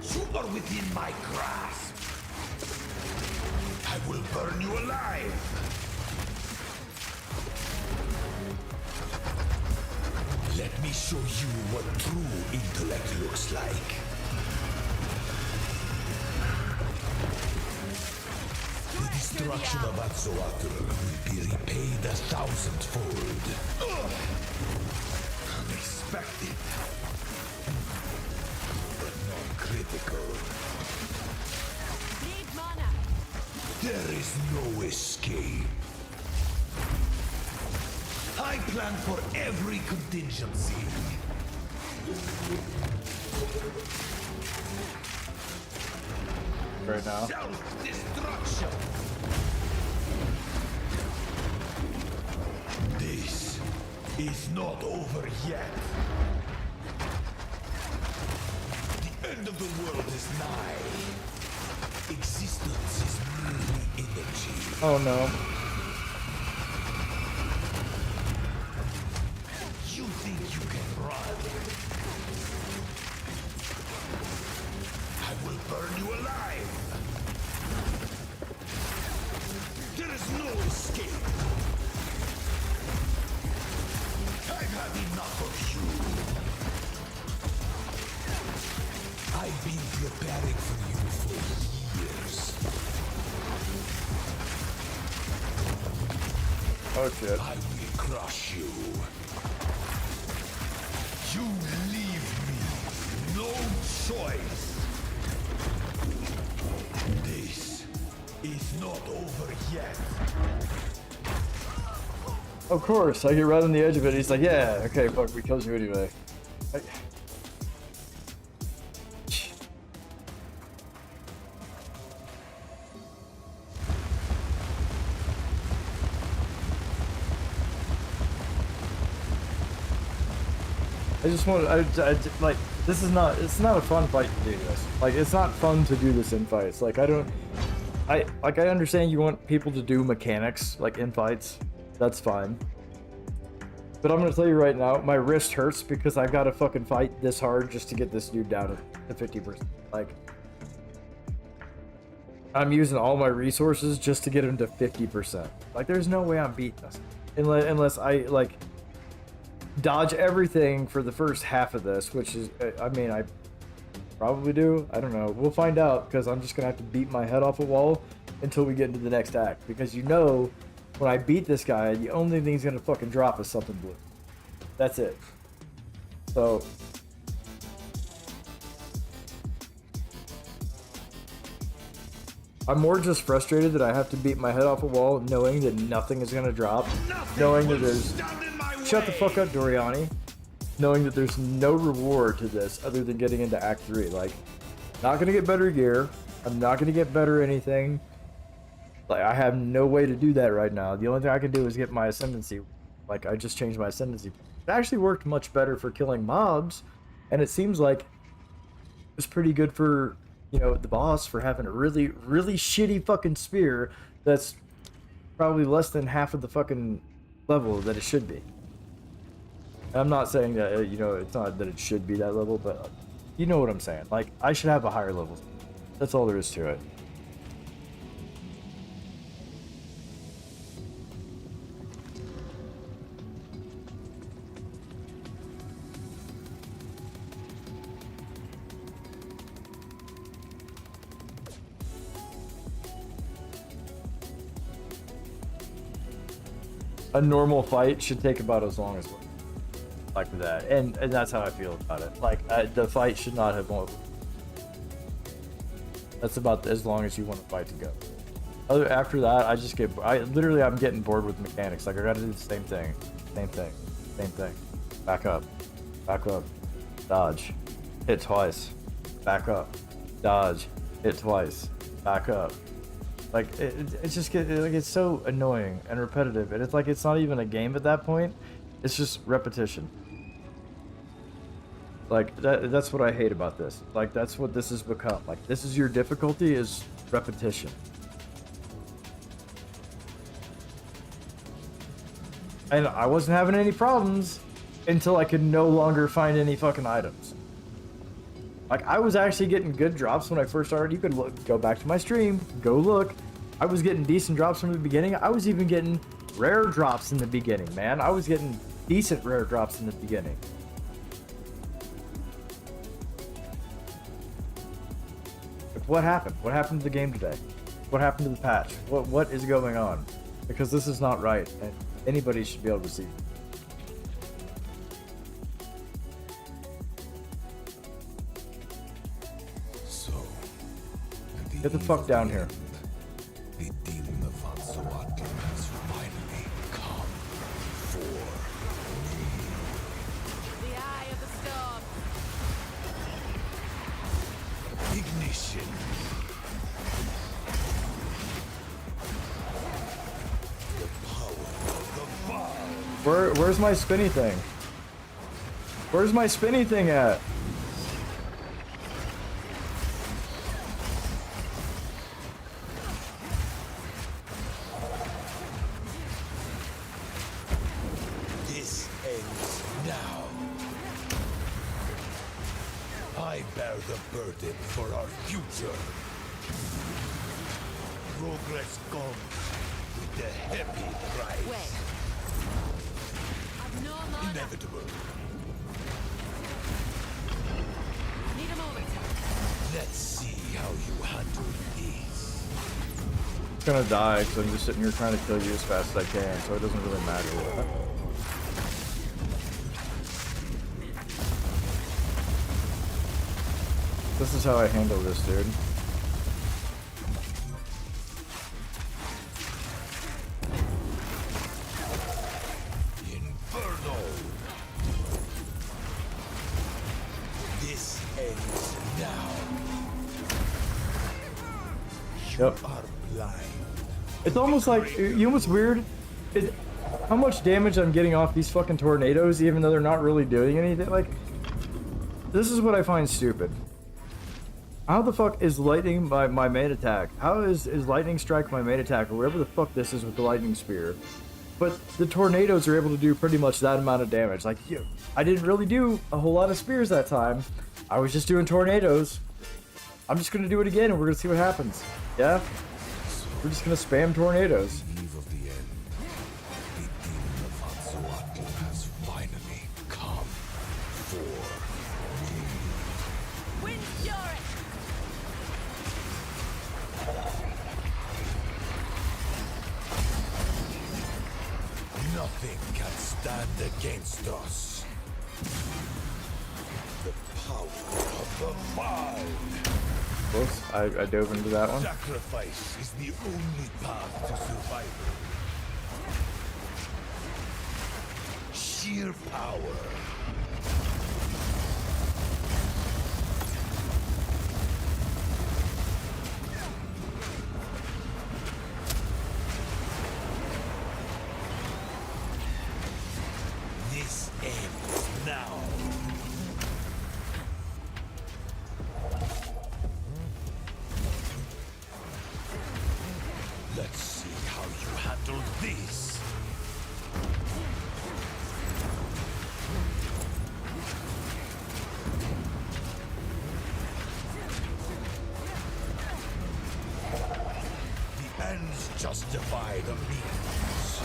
S3: You are within my grasp. I will burn you alive. Let me show you what true intellect looks like. The destruction of D.O.T.H. will be repaid 1,000-fold. Unexpected. But non-critical.
S5: Need mana.
S3: There is no escape. I plan for every contingency.
S1: Right now.
S3: Self-destruction. This is not over yet. The end of the world is nigh. Existence is merely energy.
S1: Oh no.
S3: You think you can run? I will burn you alive. There is no escape. I've had enough of you. I've been preparing for you for years.
S1: Oh shit.
S3: I will crush you. You leave me no choice. This is not over yet.
S1: Of course, I get right on the edge of it. He's like, yeah, okay, fuck, we killed you anyway. I just want like, this is not, it's not a fun fight to do this. Like, it's not fun to do this in fights. Like, I understand you want people to do mechanics, like, in fights. That's fine. But I'm gonna tell you right now, my wrist hurts because I've got to fucking fight this hard just to get this dude down to 50%. Like, I'm using all my resources just to get him to 50%. Like, there's no way I'm beating this. Unless I, like, dodge everything for the first half of this, which is, I mean, I probably do. I don't know. We'll find out, because I'm just gonna have to beat my head off a wall until we get into the next act. Because you know, when I beat this guy, the only thing he's gonna fucking drop is something blue. That's it. So I'm more just frustrated that I have to beat my head off a wall knowing that nothing is gonna drop. Knowing that there's... Shut the fuck up, Doriani. Knowing that there's no reward to this other than getting into Act 3. Like, not gonna get better gear. I'm not gonna get better anything. Like, I have no way to do that right now. The only thing I can do is get my ascendancy. Like, I just changed my ascendancy. It actually worked much better for killing mobs. And it seems like it's pretty good for, you know, the boss for having a really, really shitty fucking spear that's probably less than half of the fucking level that it should be. I'm not saying that, you know, it's not that it should be that level, but you know what I'm saying. Like, I should have a higher level. That's all there is to it. A normal fight should take about as long as like that, and that's how I feel about it. Like, the fight should not have more. That's about as long as you want the fight to go. After that, I just get, I'm getting bored with mechanics. Like, I gotta do the same thing, same thing. Back up, dodge, hit twice, back up, dodge, hit twice, back up. Like, it's just like, it's so annoying and repetitive, and it's like, it's not even a game at that point. It's just repetition. Like, that's what I hate about this. Like, that's what this has become. Like, this is your difficulty, is repetition. And I wasn't having any problems until I could no longer find any fucking items. Like, I was actually getting good drops when I first started. You could look, go back to my stream, go look. I was getting decent drops from the beginning. I was even getting rare drops in the beginning, man. I was getting decent rare drops in the beginning. What happened? What happened to the game today? What happened to the patch? What is going on? Because this is not right, and anybody should be able to see.
S3: So,
S1: Get the fuck down here.
S3: The demon of Hanzoatl has finally come for
S5: The eye of the storm.
S3: me. Ignition. The power of the Val.
S1: Where's my spinny thing? Where's my spinny thing at?
S3: This ends now. I bear the burden for our future. Progress comes with the heavy price.
S5: Wait. I've no mana.
S3: Inevitable.
S5: Need a moment.
S3: Let's see how you handle this.
S1: I'm gonna die because I'm just sitting here trying to kill you as fast as I can, so it doesn't really matter. This is how I handle this, dude. Yep.
S3: are blind.
S1: It's almost like, you know what's weird? Is how much damage I'm getting off these fucking tornadoes, even though they're not really doing anything. Like, this is what I find stupid. How the fuck is lightning my main attack? How is lightning strike my main attack, or whatever the fuck this is with the lightning spear? But the tornadoes are able to do pretty much that amount of damage. Like, I didn't really do a whole lot of spears that time. I was just doing tornadoes. I'm just gonna do it again, and we're gonna see what happens. Yeah? We're just gonna spam tornadoes.
S3: Eve of the end. The demon of Hatsuatl has finally come for me.
S5: Wind Fury!
S3: Nothing can stand against us. The power of the Vile.
S1: Whoops, I dove into that one.
S3: Sacrifice is the only path to survival. Sheer power. This ends now. Let's see how you handle this. The ends justify the means.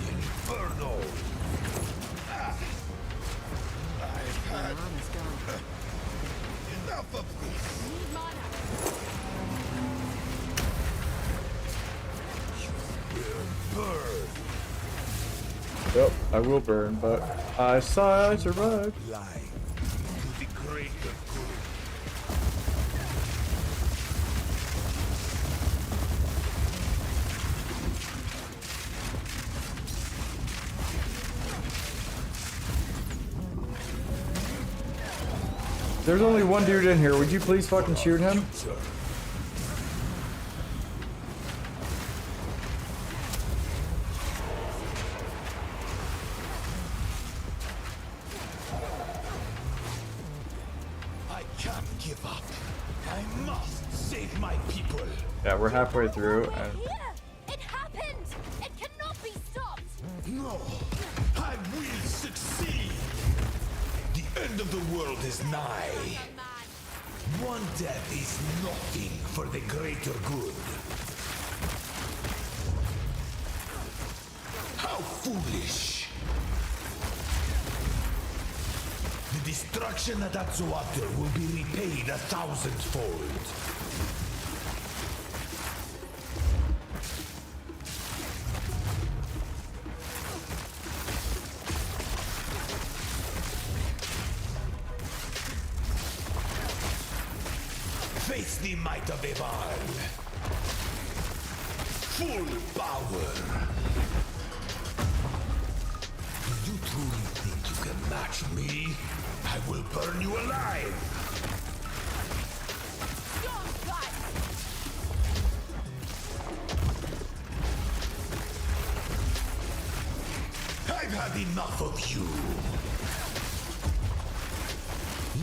S3: Inferno! I've had
S6: Mama's gone.
S3: enough of this.
S5: Need mana.
S3: Burn
S1: Yep, I will burn, but I survived.
S3: blind to the greater good.
S1: There's only one dude in here. Would you please fucking shoot him?
S3: Future. I can't give up. I must save my people.
S1: Yeah, we're halfway through, and
S5: Here! It happened! It cannot be stopped!
S3: No, I will succeed. The end of the world is nigh. One death is nothing for the greater good. How foolish! The destruction at Atsuatl will be repaid 1,000-fold. Face the might of Eval. Full power. Do you truly think you can match me? I will burn you alive.
S5: Your gut!
S3: I've had enough of you.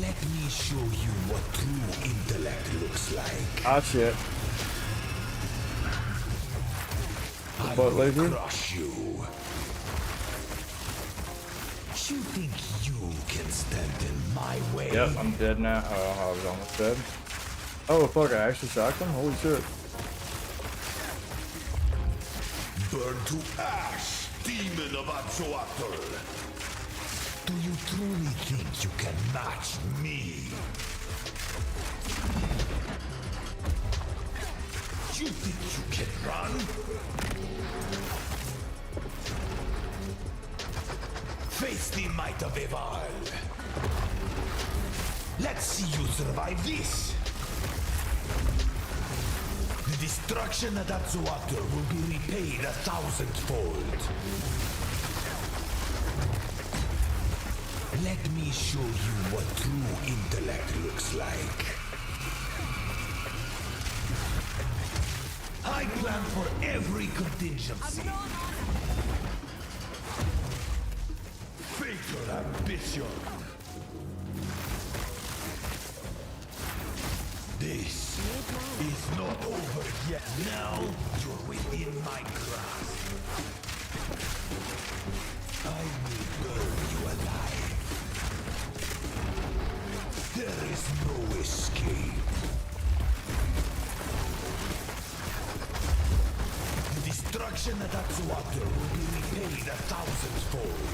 S3: Let me show you what true intellect looks like.
S1: ah shit.
S3: I
S1: butt
S3: will
S1: laser?
S3: crush you. You think you can stand in my way?
S1: Yep, I'm dead now. Oh, I was almost dead. Oh fuck, I actually shocked him? Holy shit.
S3: Burn to ash, demon of Atsuatl. Do you truly think you can match me? You think you can run? Face the might of Eval. Let's see you survive this. The destruction at Atsuater will be repaid 1,000-fold. Let me show you what true intellect looks like. I plan for every contingency. Fatal ambition. This is not over yet. Now you're within my grasp. I will burn you alive. There is no escape. The destruction at Atsuater will be repaid 1,000-fold.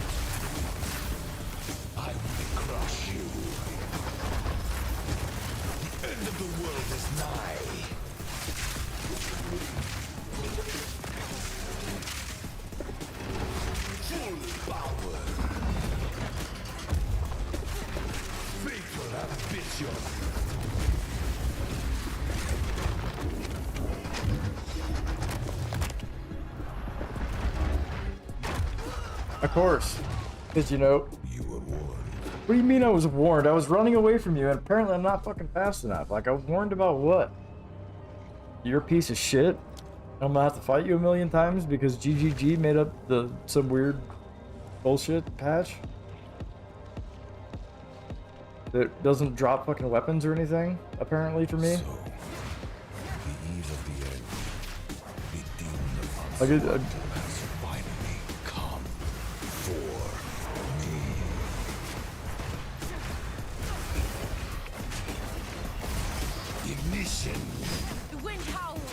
S3: I will crush you. The end of the world is nigh. Full power. Fatal ambition.
S1: Of course. Because, you know...
S3: You were warned.
S1: What do you mean I was warned? I was running away from you, and apparently I'm not fucking fast enough. Like, I was warned about what? You're a piece of shit? I'm gonna have to fight you a million times because GGG made up some weird bullshit patch that doesn't drop fucking weapons or anything, apparently, for me.
S3: So, the eve of the end, the demon of
S1: Like,
S3: has finally come for me. Ignition.
S5: The wind howls.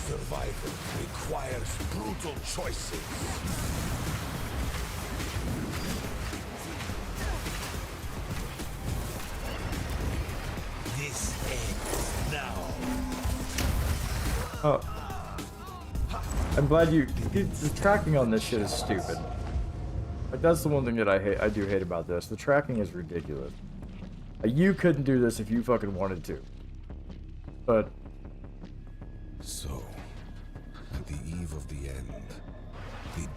S3: Survival requires brutal choices. This ends now.
S1: oh. I'm glad you... Dude, the tracking on this shit is stupid. Like, that's the one thing that I do hate about this. The tracking is ridiculous. You couldn't do this if you fucking wanted to. But...
S3: So, at the eve of the end, the demon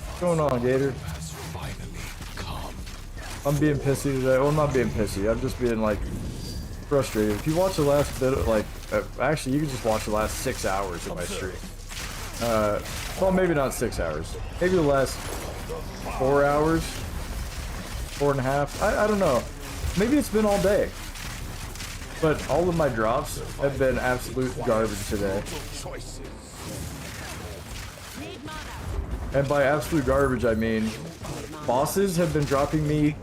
S1: What's going on, Gator?
S3: has finally come.
S1: I'm being pissy today. Well, I'm not being pissy. I'm just being, like, frustrated. If you watch the last bit of, like... actually, you can just watch the last 6 hours of my stream. Well, maybe not 6 hours. Maybe the last 4 hours? 4.5? I don't know. Maybe it's been all day. But all of my drops have been absolute garbage today.
S3: Choices.
S1: And by absolute garbage, I mean bosses have been dropping me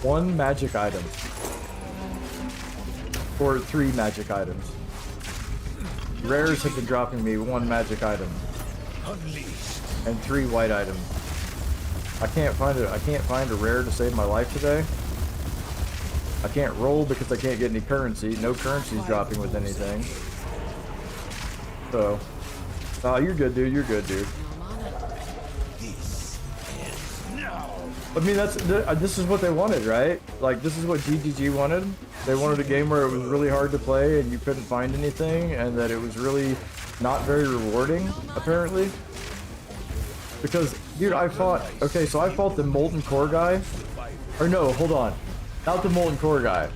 S1: 1 magic item. Or 3 magic items. Rares have been dropping me 1 magic item.
S3: Unleashed.
S1: And 3 white items. I can't find a rare to save my life today. I can't roll because I can't get any currency. No currency's dropping with anything. So, oh, you're good, dude. You're good, dude.
S3: This ends now.
S1: I mean, this is what they wanted, right? Like, this is what GGG wanted. They wanted a game where it was really hard to play and you couldn't find anything, and that it was really not very rewarding, apparently. Because, dude, I fought the Molten Core guy. Or no, hold on. Not the Molten Core guy.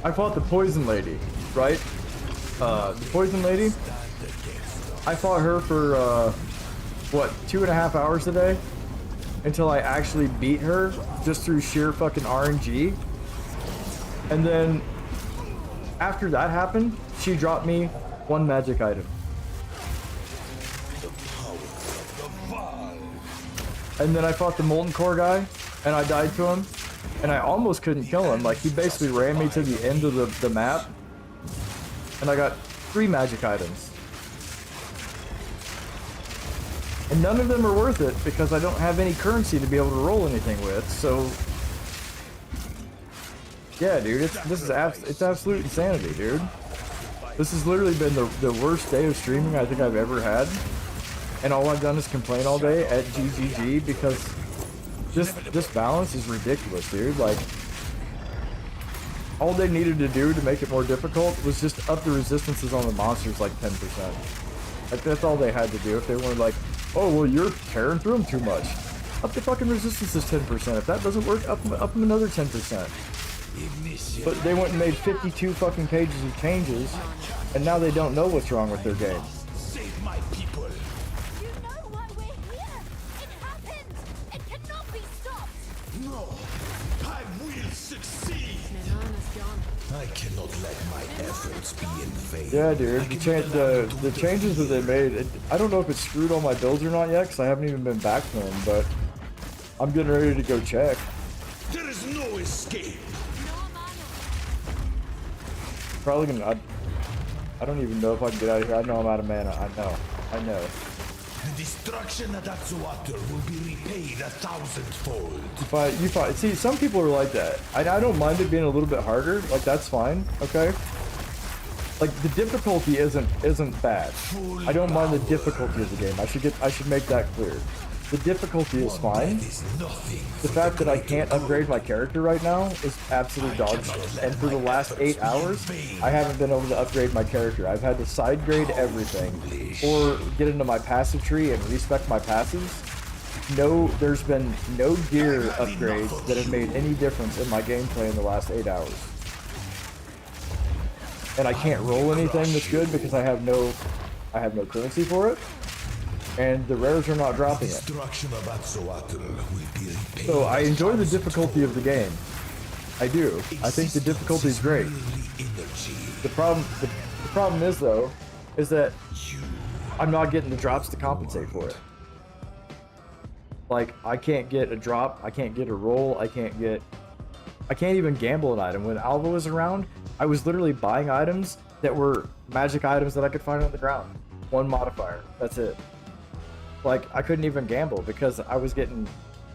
S1: I fought the Poison Lady, right? The Poison Lady. I fought her for, what, 2.5 hours today? Until I actually beat her, just through sheer fucking RNG. And then, after that happened, she dropped me 1 magic item. And then I fought the Molten Core guy, and I died to him. And I almost couldn't kill him. Like, he basically ran me to the end of the map. And I got 3 magic items. And none of them are worth it because I don't have any currency to be able to roll anything with. So, yeah, dude, it's absolute insanity, dude. This has literally been the worst day of streaming I think I've ever had. And all I've done is complain all day at GGG because this balance is ridiculous, dude. Like, All they needed to do to make it more difficult was just up the resistances on the monsters like 10%. Like, that's all they had to do. If they weren't like, oh, well, you're tearing through them too much. Up the fucking resistance is 10%. If that doesn't work, up them another 10%. But they went and made 52 fucking pages of changes, and now they don't know what's wrong with their game.
S3: Save my people.
S4: You know why we're here. It happened. It cannot be stopped.
S3: No, I will succeed.
S6: Nirvana's gone.
S3: I cannot let my efforts be in vain.
S1: Yeah, dude. The changes that they made, I don't know if it's screwed all my builds or not yet, because I haven't even been back to them, but I'm getting ready to go check.
S3: There is no escape.
S1: Probably gonna. I don't even know if I can get out of here. I know I'm out of mana. I know.
S3: The destruction of that water will be repaid 1,000-fold.
S1: You find. See, some people are like that. I don't mind it being a little bit harder. Like, that's fine. Okay. Like, the difficulty isn't bad. I don't mind the difficulty of the game. I should make that clear. The difficulty is fine. The fact that I can't upgrade my character right now is absolute dog shit. And for the last 8 hours, I haven't been able to upgrade my character. I've had to side grade everything, or get into my passive tree and respec my passives. There's been no gear upgrades that have made any difference in my gameplay in the last 8 hours. And I can't roll anything that's good because I have no currency for it. And the rares are not dropping it. So I enjoy the difficulty of the game. I do. I think the difficulty is great. The problem is though, is that I'm not getting the drops to compensate for it. Like, I can't get a drop, I can't get a roll, I can't even gamble an item. When Alva was around, I was literally buying items that were magic items that I could find on the ground. One modifier, that's it. Like, I couldn't even gamble because I was getting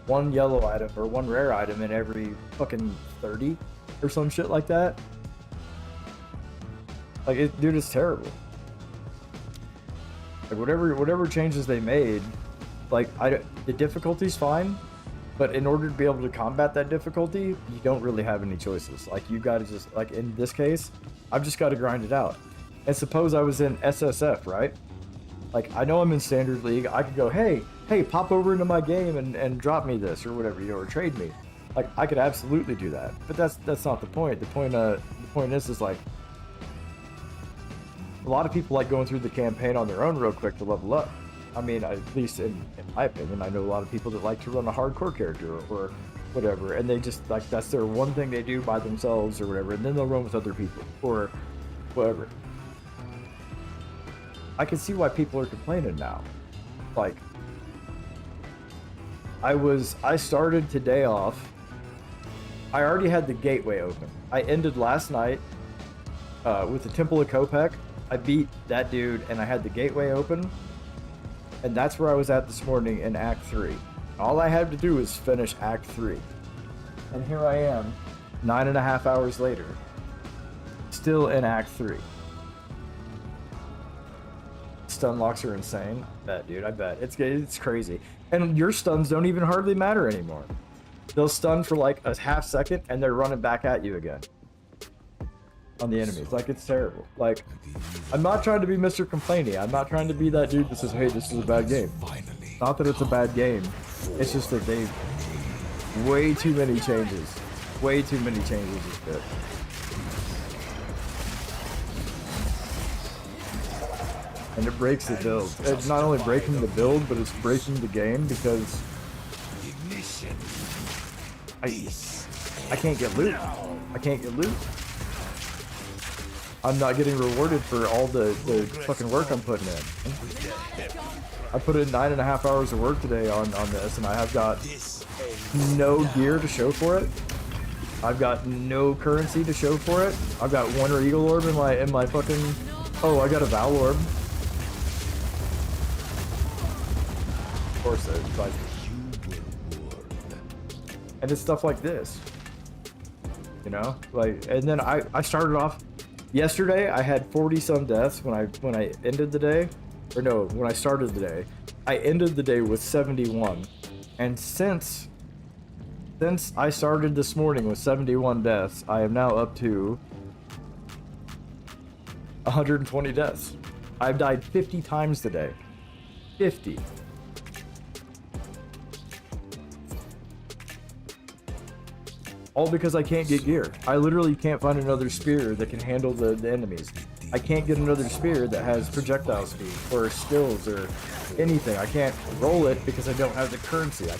S1: one yellow item or one rare item in every fucking 30 or some shit like that. Like, dude, it's terrible. Like, whatever changes they made, like, the difficulty's fine, but in order to be able to combat that difficulty, you don't really have any choices. Like, you gotta just, like, in this case, I've just gotta grind it out. And suppose I was in SSF, right? Like, I know I'm in Standard League, I could go, hey, pop over into my game and drop me this or whatever, you know, or trade me. Like, I could absolutely do that, but that's not the point. The point is like, a lot of people like going through the campaign on their own real quick to level up. I mean, at least in my opinion, I know a lot of people that like to run a hardcore character or whatever, and they just, like, that's their one thing they do by themselves or whatever, and then they'll run with other people or whatever. I can see why people are complaining now. Like, I started today off, I already had the gateway open. I ended last night with the Temple of Kopek. I beat that dude and I had the gateway open. And that's where I was at this morning in Act 3. All I had to do was finish Act 3. And here I am, 9.5 hours later, still in Act 3. Stun locks are insane. I bet, dude. I bet. It's crazy. And your stuns don't even hardly matter anymore. They'll stun for like a half second and they're running back at you again. On the enemies. Like, it's terrible. Like, I'm not trying to be Mr. Complaining. I'm not trying to be that dude that says, hey, this is a bad game. Not that it's a bad game. It's just that they've way too many changes. Way too many changes is good. And it breaks the build. It's not only breaking the build, but it's breaking the game because I can't get loot. I can't get loot. I'm not getting rewarded for all the fucking work I'm putting in. I put in 9.5 hours of work today on this, and I have got no gear to show for it. I've got no currency to show for it. I've got one Eagle Orb in my fucking. Oh, I got a Val Orb. Of course, it's like, and it's stuff like this, you know. Like, and then I started off yesterday. I had 40 some deaths when I ended the day, or no, when I started the day. I ended the day with 71, and since Since I started this morning with 71 deaths, I am now up to 120 deaths. I've died 50 times today. 50. All because I can't get gear. I literally can't find another spear that can handle the enemies. I can't get another spear that has projectile speed or skills or anything. I can't roll it because I don't have the currency. I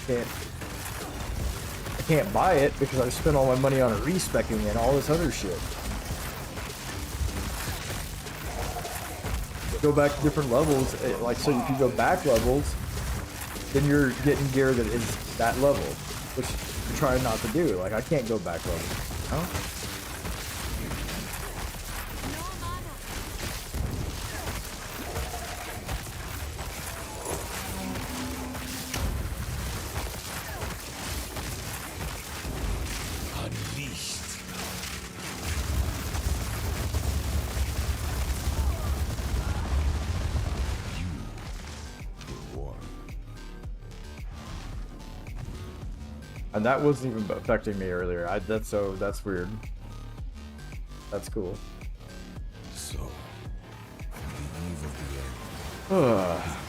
S1: can't buy it because I've spent all my money on respecking and all this other shit. Go back to different levels, like, so if you go back levels, then you're getting gear that is that level, which you're trying not to do. Like, I can't go back levels. No? And that wasn't even affecting me earlier. That's weird. That's cool.
S3: So, on the eve of the end, the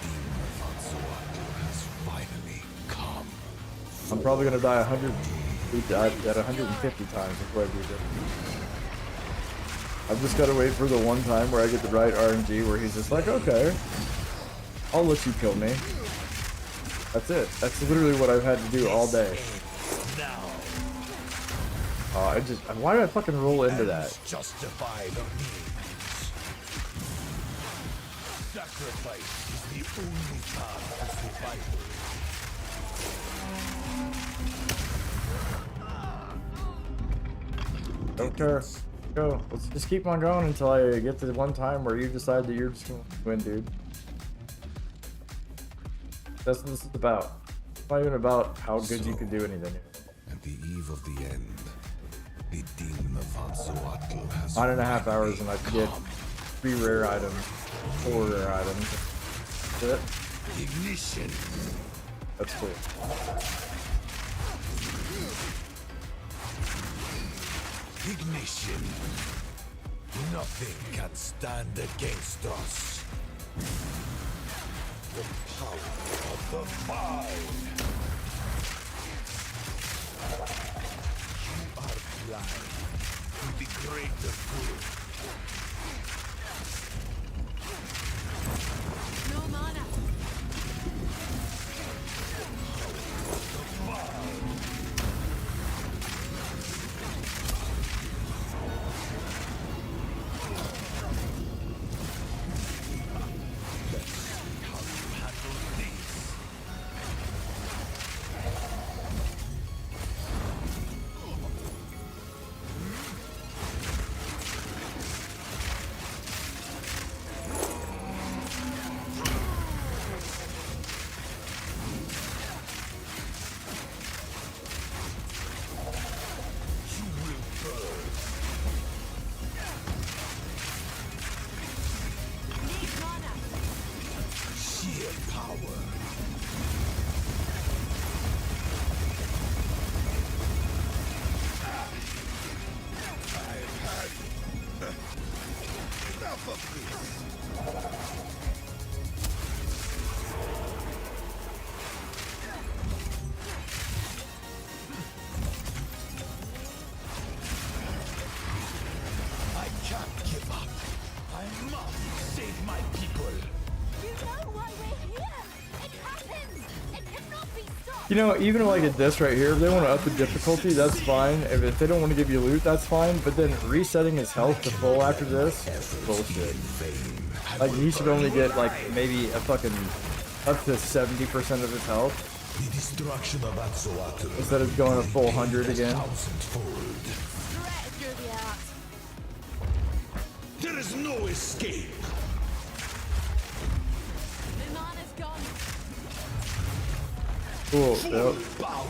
S3: demon of Anzoato has finally come.
S1: I'm probably gonna die 150 times before I do this. I've just gotta wait for the one time where I get the right RNG where he's just like, okay, I'll let you kill me. That's it. That's literally what I've had to do all day. Why did I fucking roll into that?
S3: Justify the means. Sacrifice is the only path to survival.
S1: Don't care. Go. Let's just keep on going until I get to the one time where you decide that you're just gonna win, dude. That's what this is about. It's not even about how good you can do anything.
S3: At the eve of the end, the demon of Anzoato has
S1: 9.5 hours and I get 3 rare items, 4 rare items. That's it.
S3: ignition.
S1: That's cool.
S3: Ignition. Nothing can stand against us. The power of the mind. You are blind to the greater good.
S5: No mana.
S1: You know, even like at this right here, if they want to up the difficulty, that's fine. If they don't want to give you loot, that's fine. But then resetting his health to full after this, bullshit. Like, he should only get like maybe a fucking up to 70% of his health.
S3: The destruction of Anzoato
S1: Instead of going a full 100 again.
S3: There is no escape.
S5: The mana's gone.
S1: Cool. Yep.
S3: Power.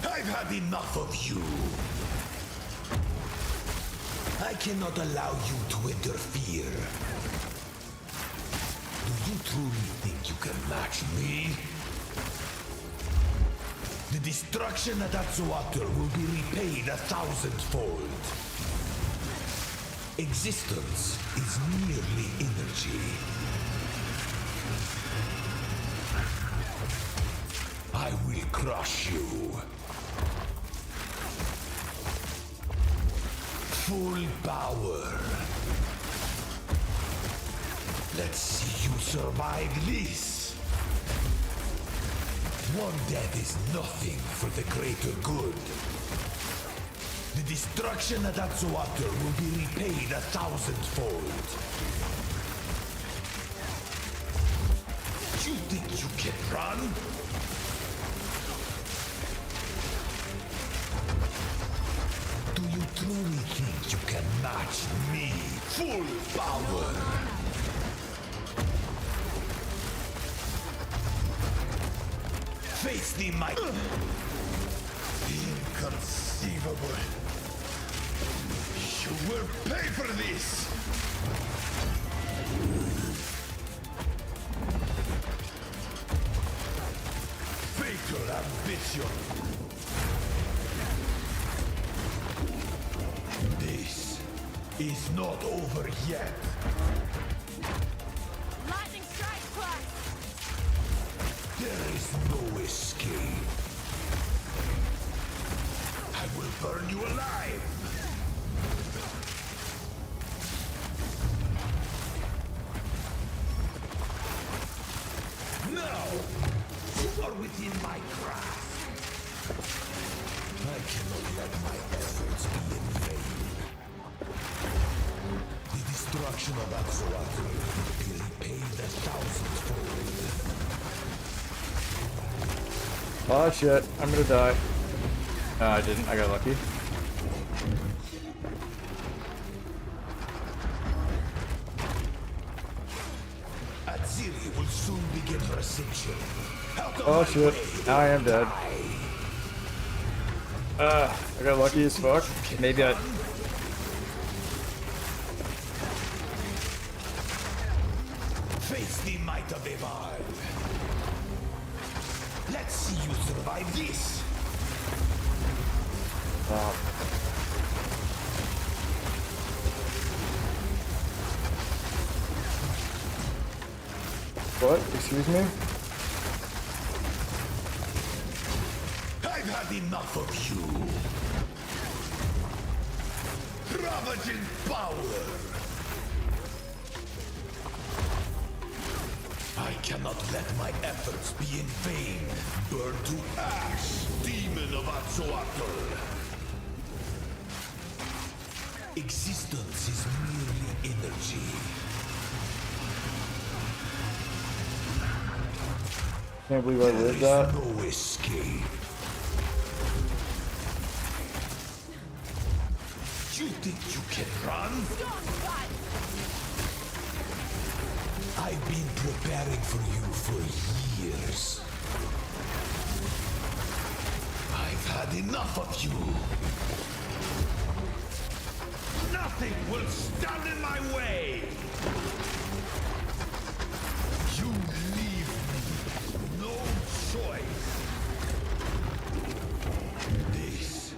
S3: I I've had enough of you. I cannot allow you to interfere. Do you truly think you can match me? The destruction at Atsuater will be repaid 1,000-fold. Existence is merely energy. I will crush you. Full power. Let's see you survive this. One death is nothing for the greater good. The destruction at Atsuater will be repaid 1,000-fold. You think you can run? Do you truly think you can match me? Full power! Face the might. Inconceivable. You will pay for this! Fatal ambition. This is not over yet.
S5: Lightning strike class!
S3: There is no escape. I will burn you alive. Now, you are within my grasp. I cannot let my efforts be in vain. The destruction of Atsuater will be repaid 1,000-fold.
S1: Oh shit, I'm gonna die. No, I didn't. I got lucky.
S3: Atziri will soon begin her ascension. Out of
S1: Oh
S3: my
S1: shit,
S3: way,
S1: now I am dead.
S3: die.
S1: I got lucky as fuck. Maybe I...
S3: Face the might of Eval. Let's see you survive this.
S1: What? Excuse me?
S3: I've had enough of you. Ravaging power. I cannot let my efforts be in vain. Burn to ash, demon of Atsuater. Existence is merely energy.
S1: Can't believe I lived
S3: There
S1: that.
S3: is no escape. You think you can run? I've been preparing for you for years. I've had enough of you. Nothing will stand in my way. You leave me no choice. This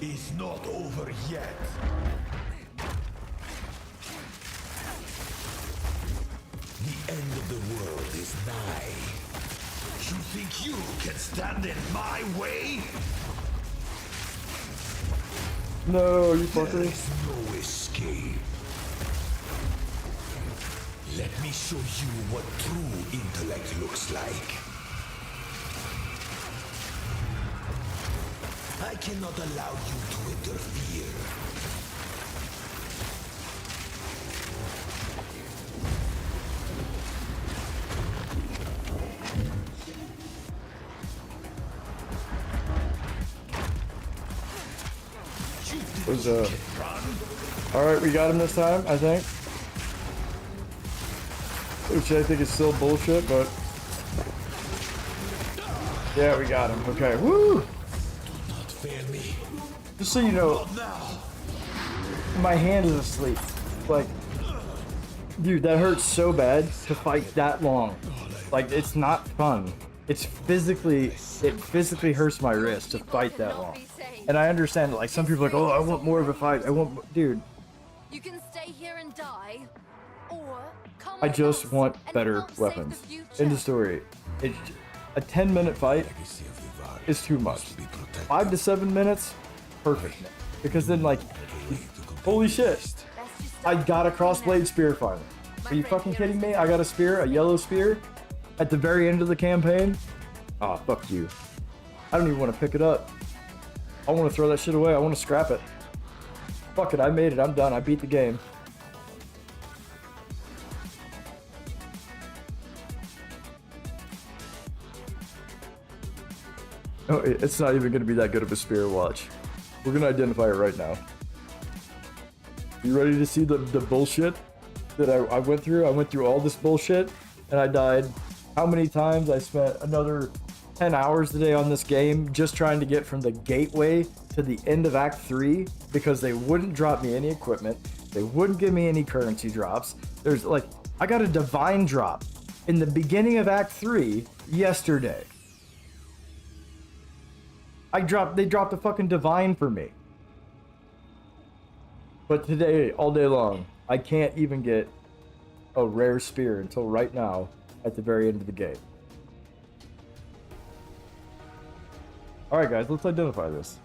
S3: is not over yet. The end of the world is nigh. You think you can stand in my way?
S1: No, you
S3: There
S1: fucker.
S3: is no escape. Let me show you what true intellect looks like. I cannot allow you to interfere. You think
S1: Was,
S3: you can run?
S1: Alright, we got him this time, I think. Which I think is still bullshit, but... Yeah, we got him. Okay, woo!
S3: Do not fail me.
S1: Just so you know,
S3: Not now.
S1: my hand is asleep. Like, dude, that hurts so bad to fight that long. Like, it's not fun. It physically hurts my wrist to fight that long. And I understand, like, some people are like, oh, I want more of a fight. Dude,
S5: You can stay here and die, or come
S1: I
S5: with
S1: just
S5: us
S1: want
S5: and
S1: better
S5: help save the
S1: weapons.
S5: future.
S1: End of story. A 10-minute fight is too much. 5 to 7 minutes, perfect. Because then, like, holy shit, I got a crossblade spear finally. Are you fucking kidding me? I got a spear, a yellow spear, at the very end of the campaign. Aw, fuck you. I don't even want to pick it up. I want to throw that shit away. I want to scrap it. Fuck it, I made it. I'm done. I beat the game. Oh, it's not even going to be that good of a spear. Watch. We're going to identify it right now. You ready to see the bullshit that I went through? I went through all this bullshit and I died. How many times I spent another 10 hours today on this game just trying to get from the gateway to the end of Act 3 because they wouldn't drop me any equipment. They wouldn't give me any currency drops. There's like, I got a divine drop in the beginning of Act 3 yesterday. They dropped a fucking divine for me. But today, all day long, I can't even get a rare spear until right now at the very end of the game. Alright guys, let's identify this.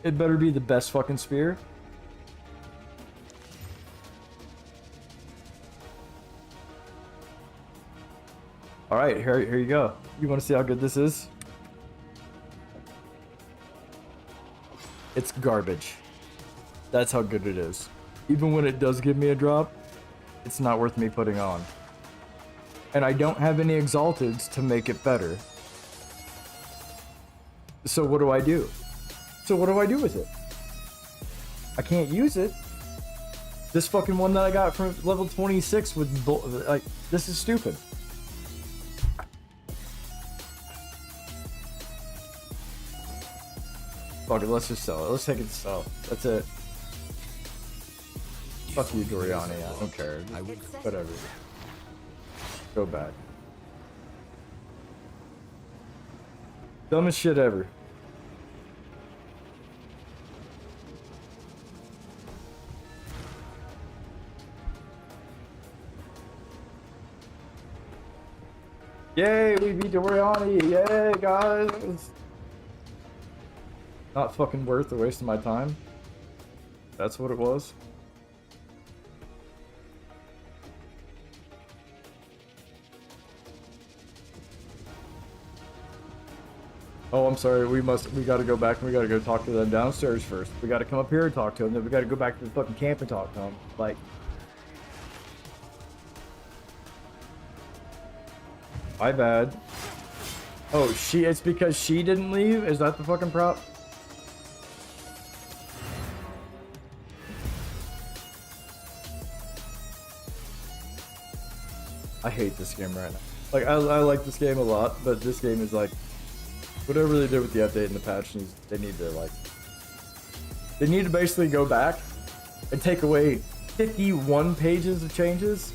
S1: It better be the best fucking spear. Alright, here you go. You want to see how good this is? It's garbage. That's how good it is. Even when it does give me a drop, it's not worth me putting on. And I don't have any exalteds to make it better. So what do I do? So what do I do with it? I can't use it. This fucking one that I got from level 26 with like, this is stupid. Fuck it, let's just sell it. Let's take it to sell. That's it. Fuck you, Doriani. I don't care. Whatever. Go back. Dumbest shit ever. Yay, we beat Doriani. Yay, guys. Not fucking worth the waste of my time. That's what it was. Oh, I'm sorry. We gotta go back and we gotta go talk to them downstairs first. We gotta come up here and talk to them. Then we gotta go back to the fucking camp and talk to them. Like, my bad. Oh, it's because she didn't leave? Is that the fucking prop? I hate this game right now. Like, I like this game a lot, but this game is like, whatever they did with the update and the patch, they need to basically go back and take away 51 pages of changes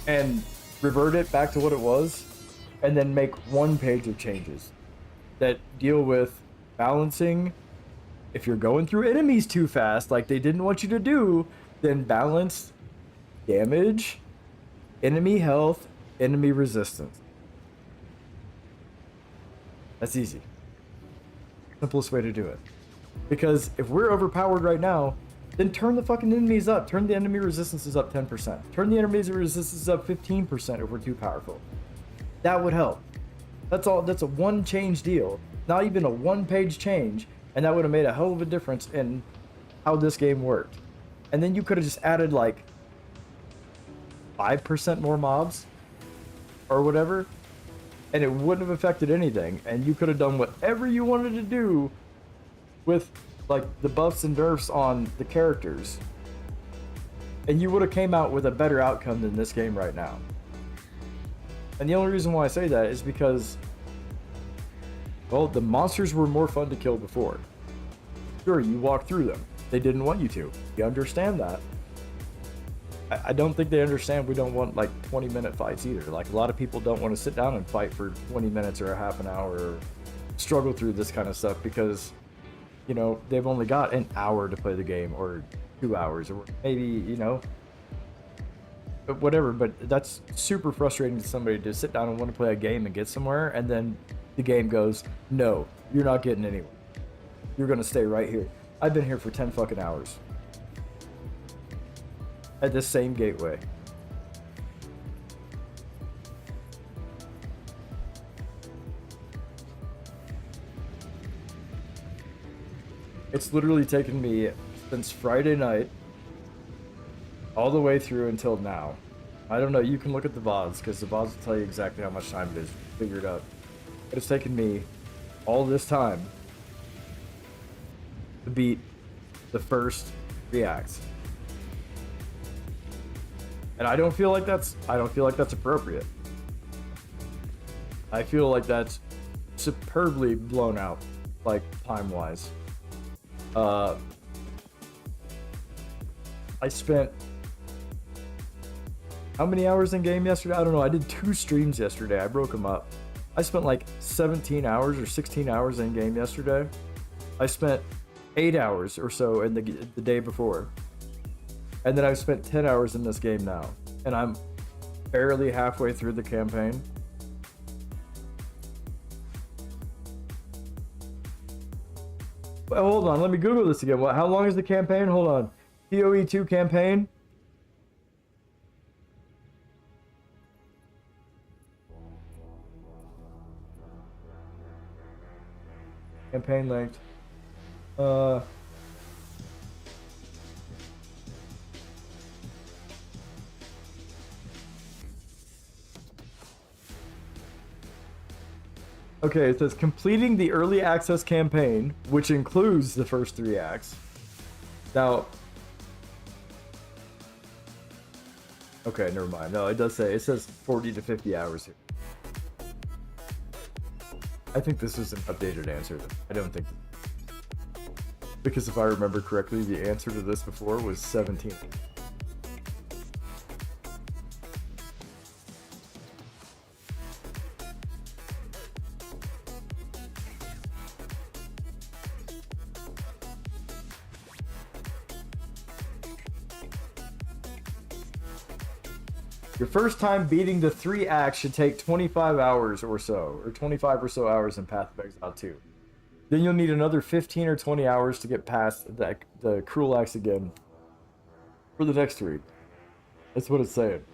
S1: and revert it back to what it was, and then make 1 page of changes that deal with balancing. If you're going through enemies too fast, like they didn't want you to do, then balance damage, enemy health, enemy resistance. That's easy. Simplest way to do it. Because if we're overpowered right now, then turn the fucking enemies up. Turn the enemy resistances up 10%. Turn the enemy's resistance up 15% if we're too powerful. That would help. That's all. That's a 1 change deal. Not even a 1-page change. And that would have made a hell of a difference in how this game worked. And then you could have just added like 5% more mobs or whatever, and it wouldn't have affected anything, and you could have done whatever you wanted to do with like the buffs and nerfs on the characters, and you would have came out with a better outcome than this game right now. And the only reason why I say that is because, Well, the monsters were more fun to kill before. Sure, you walk through them. They didn't want you to. You understand that. I don't think they understand we don't want like 20-minute fights either. Like a lot of people don't want to sit down and fight for 20 minutes or a half an hour or struggle through this kind of stuff because, you know, they've only got an hour to play the game or 2 hours or maybe, you know, whatever. But that's super frustrating to somebody to sit down and want to play a game and get somewhere, and then the game goes, no, you're not getting anywhere. You're going to stay right here. I've been here for 10 fucking hours. At this same gateway. It's literally taken me since Friday night all the way through until now. I don't know, you can look at the VODs because the VODs will tell you exactly how much time it is. Figure it out. But it's taken me all this time to beat the first 3 acts. And I don't feel like that's appropriate. I feel like that's superbly blown out, like time-wise. I spent how many hours in game yesterday? I don't know. I did 2 streams yesterday. I broke them up. I spent like 17 hours or 16 hours in game yesterday. I spent 8 hours or so in the day before. And then I've spent 10 hours in this game now. And I'm barely halfway through the campaign. Well, hold on, let me Google this again. How long is the campaign? Hold on. PoE 2 campaign. Campaign length. Okay, it says completing the early access campaign, which includes the first 3 acts. Now, okay, never mind. No, it does say, it says 40 to 50 hours here. I think this is an updated answer. I don't think, because if I remember correctly, the answer to this before was 17. Your first time beating the 3 acts should take 25 hours or so, or 25 or so hours in Path of Exile 2. Then you'll need another 15 or 20 hours to get past the Cruel Acts again for the next 3. That's what it's saying.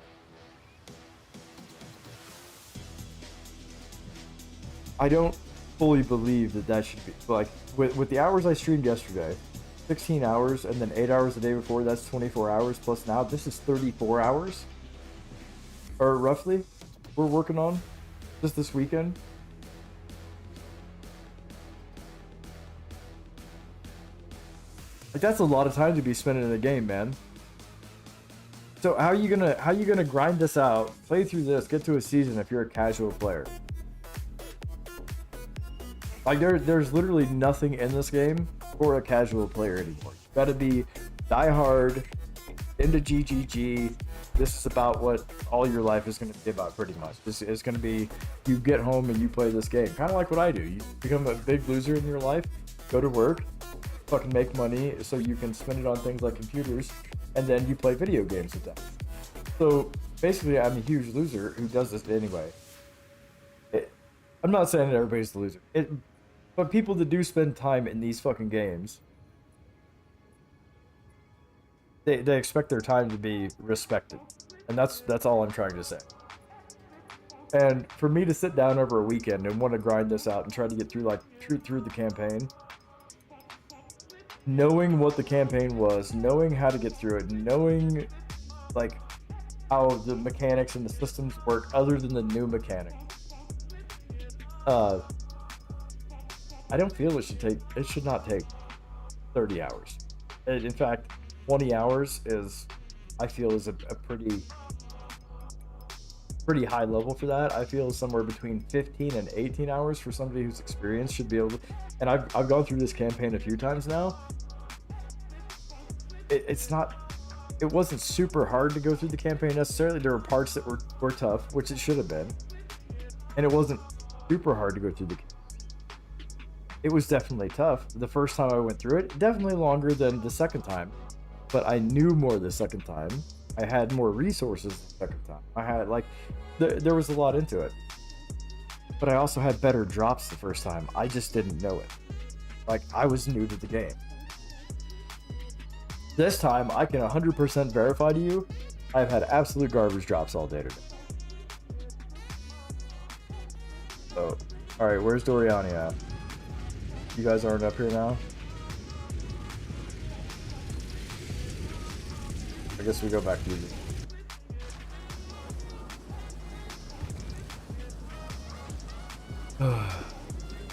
S1: I don't fully believe that should be, like, with the hours I streamed yesterday, 16 hours, and then 8 hours the day before, that's 24 hours, plus now this is 34 hours? Or roughly, we're working on just this weekend. Like, that's a lot of time to be spending in a game, man. So how are you gonna grind this out, play through this, get to a season if you're a casual player? Like, there's literally nothing in this game for a casual player anymore. You gotta be diehard, into GGG. This is about what all your life is going to be about, pretty much. This is going to be, you get home and you play this game. Kind of like what I do. You become a big loser in your life, go to work, fucking make money so you can spend it on things like computers, and then you play video games with them. So basically, I'm a huge loser who does this anyway. I'm not saying that everybody's the loser. But people that do spend time in these fucking games, they expect their time to be respected, and that's all I'm trying to say. And for me to sit down over a weekend and want to grind this out and try to get through through the campaign, knowing what the campaign was, knowing how to get through it, knowing like how the mechanics and the systems work other than the new mechanic, I don't feel it should not take 30 hours. In fact, 20 hours is, I feel, is a pretty pretty high level for that. I feel somewhere between 15 and 18 hours for somebody who's experienced should be able to. And I've gone through this campaign a few times now. It wasn't super hard to go through the campaign necessarily. There were parts that were tough, which it should have been. And it wasn't super hard to go through the. It was definitely tough. The first time I went through it, definitely longer than the second time. But I knew more the second time. I had more resources the second time. I had, like, there was a lot into it. But I also had better drops the first time. I just didn't know it. Like, I was new to the game. This time, I can 100% verify to you, I've had absolute garbage drops all day today. So, alright, where's Doriani at? You guys aren't up here now? I guess we go back to you.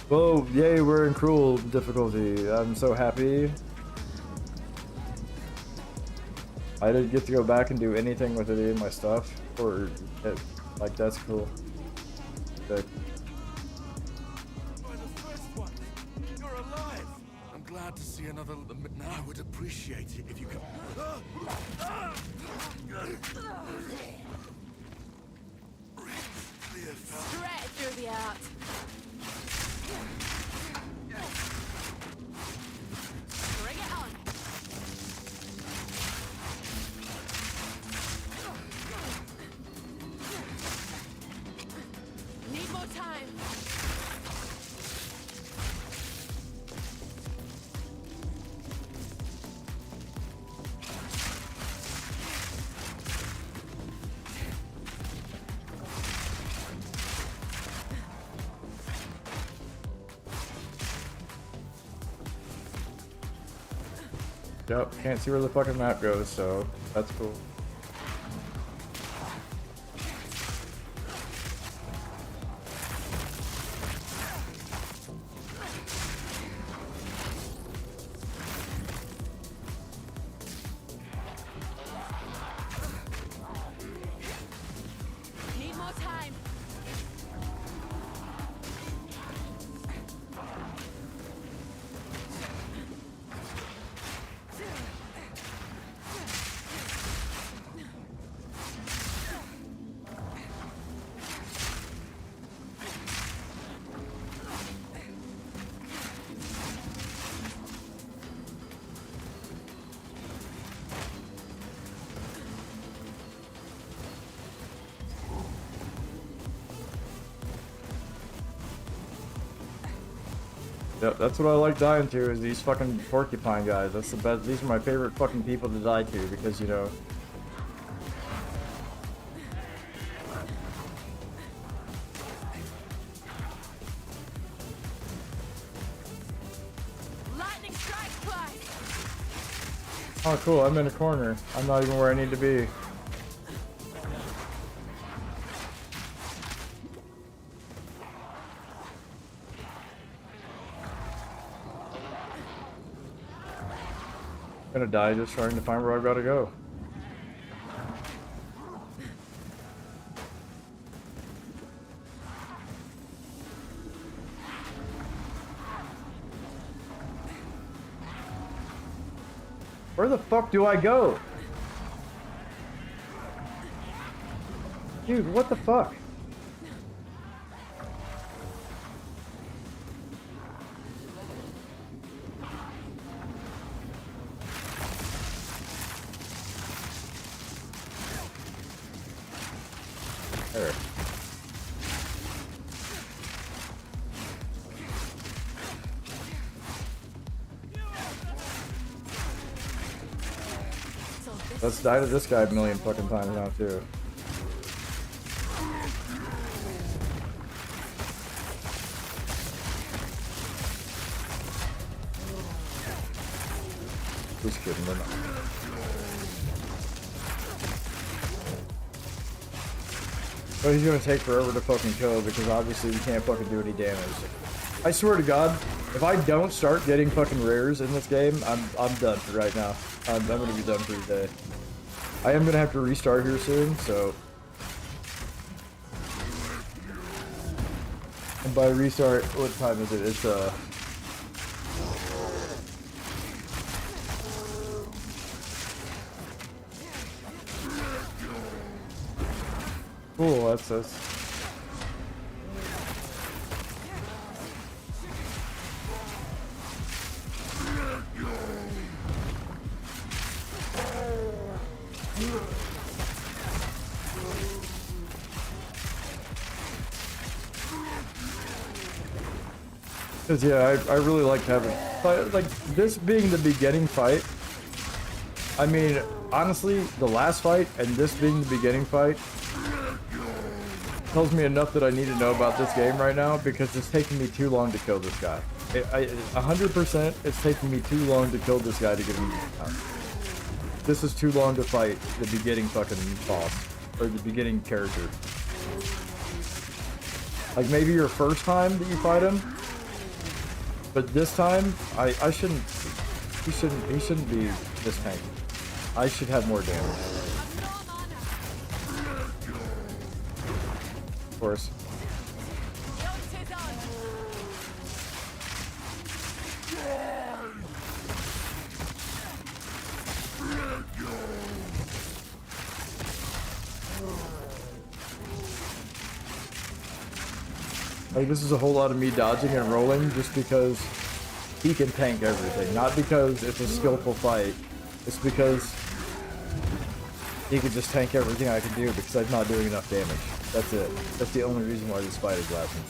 S1: Whoa, yay, we're in cruel difficulty. I'm so happy. I didn't get to go back and do anything with any of my stuff. Or, like, that's cool. Sick.
S3: You're alive. I'm glad to see another. I would appreciate it if you could.
S5: Stretch through the art. Bring it on. Need more time.
S1: Yep, can't see where the fucking map goes, so that's cool.
S5: Need more time.
S1: Yep, that's what I like dying to, is these fucking porcupine guys. That's the best. These are my favorite fucking people to die to, because, you know...
S5: Lightning strike twice.
S1: Oh, cool, I'm in a corner. I'm not even where I need to be. I'm gonna die just trying to find where I've gotta go. Where the fuck do I go? Dude, what the fuck? There. Let's die to this guy a million fucking times now too. Just kidding, they're not. But he's gonna take forever to fucking kill because obviously you can't fucking do any damage. I swear to God, if I don't start getting fucking rares in this game, I'm done for right now. I'm gonna be done for the day. I am gonna have to restart here soon, so And by restart, what time is it? It's cool, that's this. Cause yeah, I really like having, like this being the beginning fight. I mean, honestly, the last fight and this being the beginning fight tells me enough that I need to know about this game right now, because it's taking me too long to kill this guy. 100%, it's taking me too long to kill this guy to get him out. This is too long to fight the beginning fucking boss, or the beginning character. Like maybe your first time that you fight him, but this time, he shouldn't be this tanky. I should have more damage. Of course. Like, this is a whole lot of me dodging and rolling just because he can tank everything. Not because it's a skillful fight. It's because he can just tank everything I can do because I'm not doing enough damage. That's it. That's the only reason why this fight is lasting.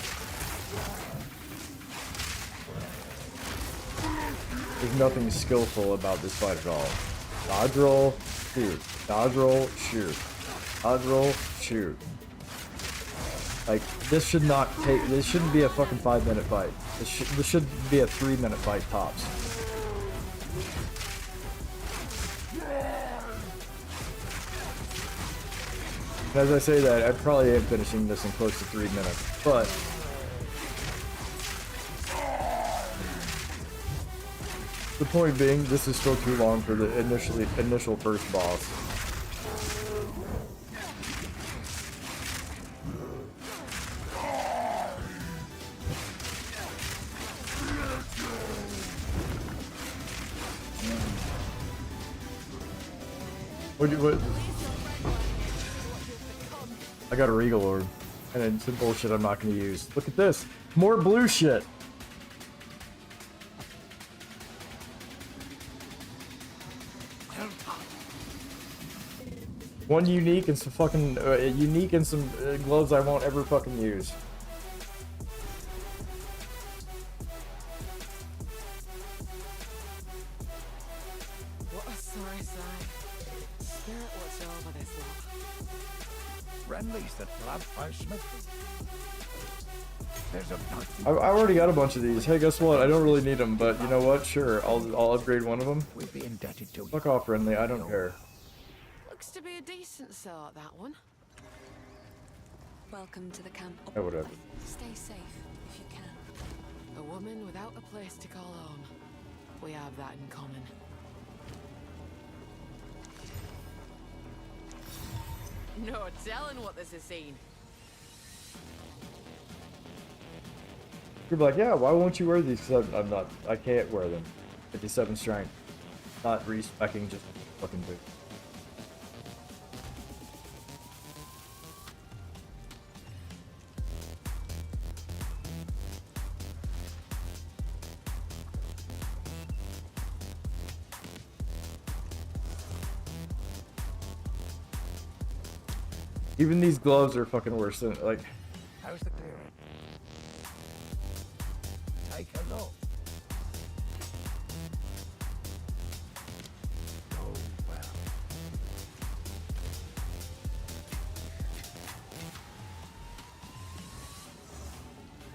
S1: There's nothing skillful about this fight at all. Dodge roll, shoot. Dodge roll, shoot. Dodge roll, shoot. Like, this shouldn't be a fucking 5-minute fight. This should be a 3-minute fight tops. As I say that, I probably am finishing this in close to 3 minutes, but the point being, this is still too long for the initial first boss. What? I got a Regal Orb, and it's some bullshit I'm not going to use. Look at this! More blue shit! One unique and some fucking unique and some gloves I won't ever fucking use.
S6: What a sorry sight. Spirit watch over this lot.
S3: Friendlies that flap by Smith. There's a
S1: I already got a bunch of these. Hey, guess what? I don't really need them, but you know what? Sure, I'll upgrade one of them.
S3: We'll be indebted to you.
S1: Fuck off, friendly. I don't care.
S6: Looks to be a decent sort, that one.
S4: Welcome to the camp.
S1: Yeah, whatever.
S4: Stay safe if you can.
S6: A woman without a place to call home. We have that in common. No telling what this has seen.
S1: You're like, yeah, why won't you wear these? Because I can't wear them. 57 strength. Not respecking, just fucking boot. Even these gloves are fucking worse than, like...
S3: How's the clearing? Take a look. Oh,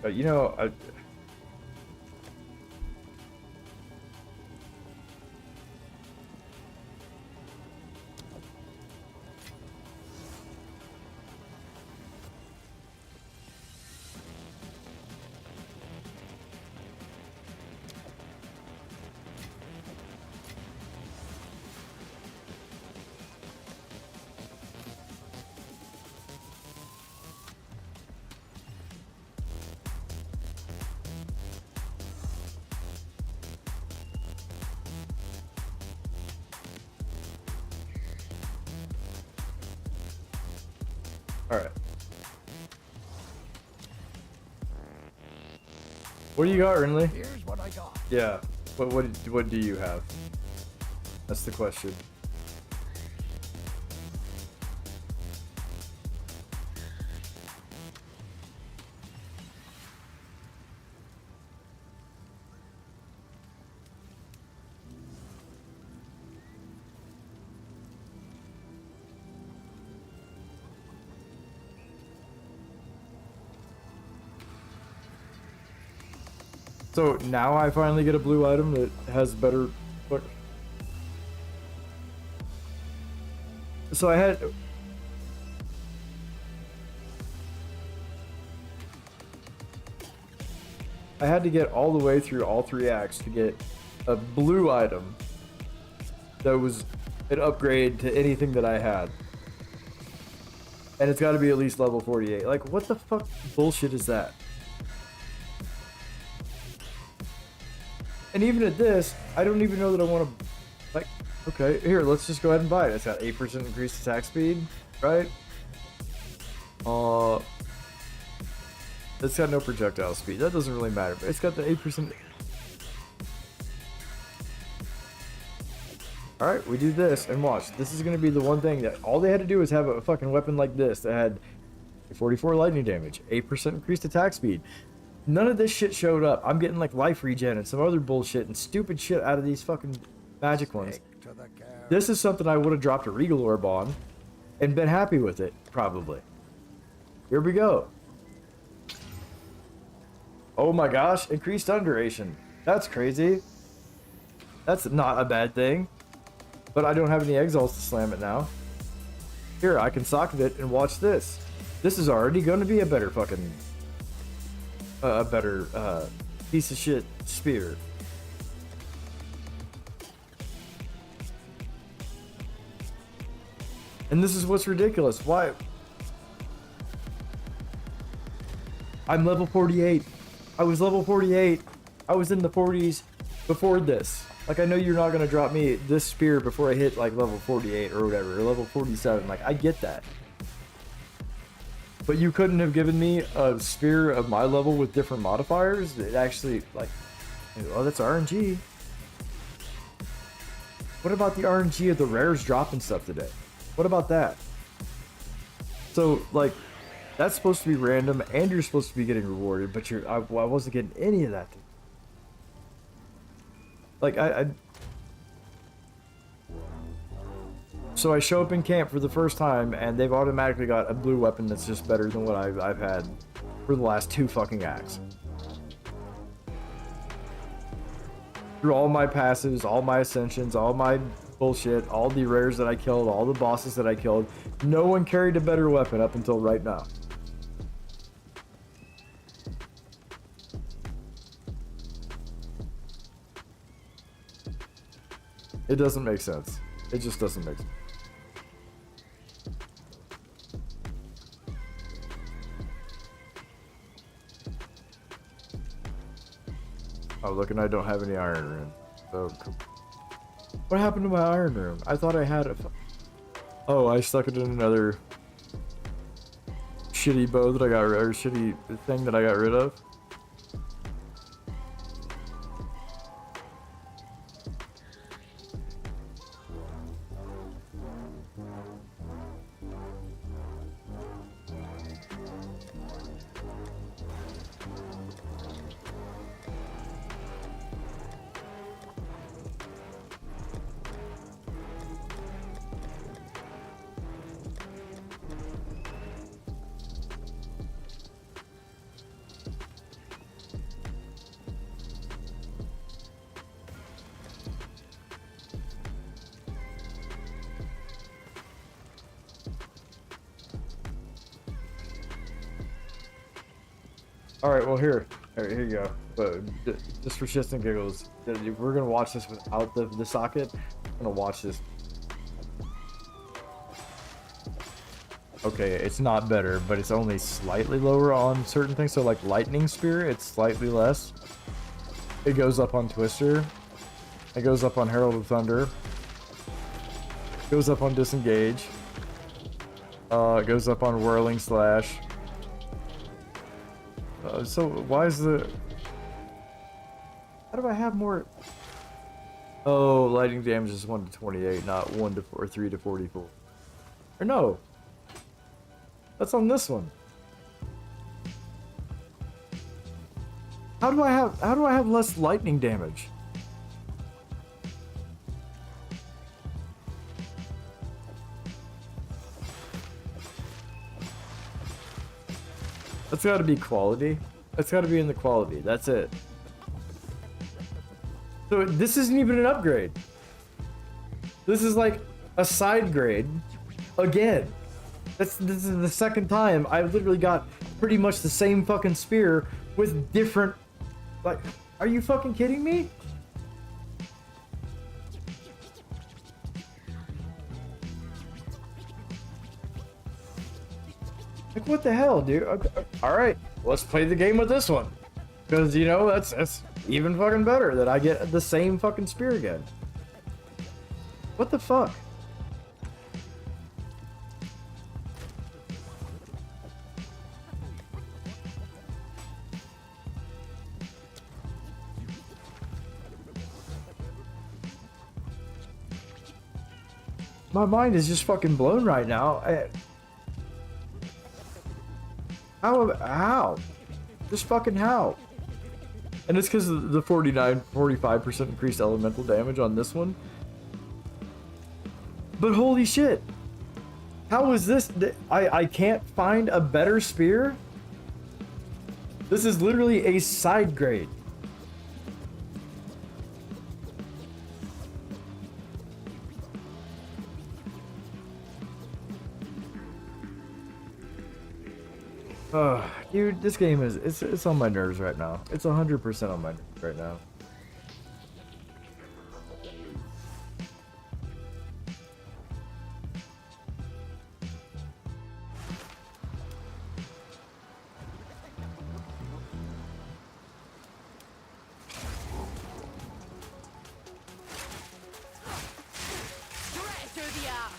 S3: well.
S1: You know, Alright. What do you got, Renly?
S7: Here's what I got.
S1: Yeah. What do you have? That's the question. So now I finally get a blue item that has better. Look. So I had to get all the way through all 3 acts to get a blue item that was an upgrade to anything that I had. And it's got to be at least level 48. Like, what the fuck bullshit is that? And even at this, I don't even know that I want to, like, okay, here, let's just go ahead and buy it. It's got 8% increased attack speed, right? It's got no projectile speed. That doesn't really matter, but it's got the 8%. Alright, we do this, and watch. This is going to be the one thing that all they had to do is have a fucking weapon like this that had 44 lightning damage, 8% increased attack speed. None of this shit showed up. I'm getting like life regen and some other bullshit and stupid shit out of these fucking magic ones. This is something I would have dropped a Regal Orb on and been happy with it, probably. Here we go. Oh my gosh, increased stun duration. That's crazy. That's not a bad thing. But I don't have any exalts to slam it now. Here, I can socket it and watch this. This is already going to be a better fucking... a better piece of shit spear. And this is what's ridiculous. Why? I'm level 48. I was level 48. I was in the 40s before this. Like, I know you're not going to drop me this spear before I hit like level 48 or whatever, or level 47. Like, I get that. But you couldn't have given me a spear of my level with different modifiers? It actually, like, oh, that's RNG. What about the RNG of the rares dropping stuff today? What about that? So, like, that's supposed to be random, and you're supposed to be getting rewarded, but I wasn't getting any of that. Like, So I show up in camp for the first time, and they've automatically got a blue weapon that's just better than what I've had for the last 2 fucking acts. Through all my passives, all my ascensions, all my bullshit, all the rares that I killed, all the bosses that I killed, no one carried a better weapon up until right now. It doesn't make sense. It just doesn't make sense. Oh, look, and I don't have any iron rune. So, what happened to my iron rune? I thought I had it. Oh, I stuck it in another shitty bow that I got rid of, or shitty thing that I got rid of. Alright, well here you go. But just for shits and giggles, if we're gonna watch this without the socket, I'm gonna watch this. Okay, it's not better, but it's only slightly lower on certain things. So like Lightning Spear, it's slightly less. It goes up on Twister. It goes up on Herald of Thunder. It goes up on Disengage. It goes up on Whirling Slash. So why is the... How do I have more... Oh, lightning damage is 1 to 28, not 1 to 4, 3 to 44. Or no. That's on this one. How do I have less lightning damage? That's gotta be quality. That's gotta be in the quality. That's it. So this isn't even an upgrade. This is like a side grade. Again. This is the second time I've literally got pretty much the same fucking spear with different... Like, are you fucking kidding me? Like, what the hell, dude? Okay, alright, let's play the game with this one. Because, you know, that's even fucking better that I get the same fucking spear again. What the fuck? My mind is just fucking blown right now. How? Just fucking how? And it's because of the 45% increased elemental damage on this one. But holy shit. How is this? I can't find a better spear? This is literally a side grade. Dude, this game is, it's on my nerves right now. It's 100% on my nerves right now.
S5: Straight through the arm.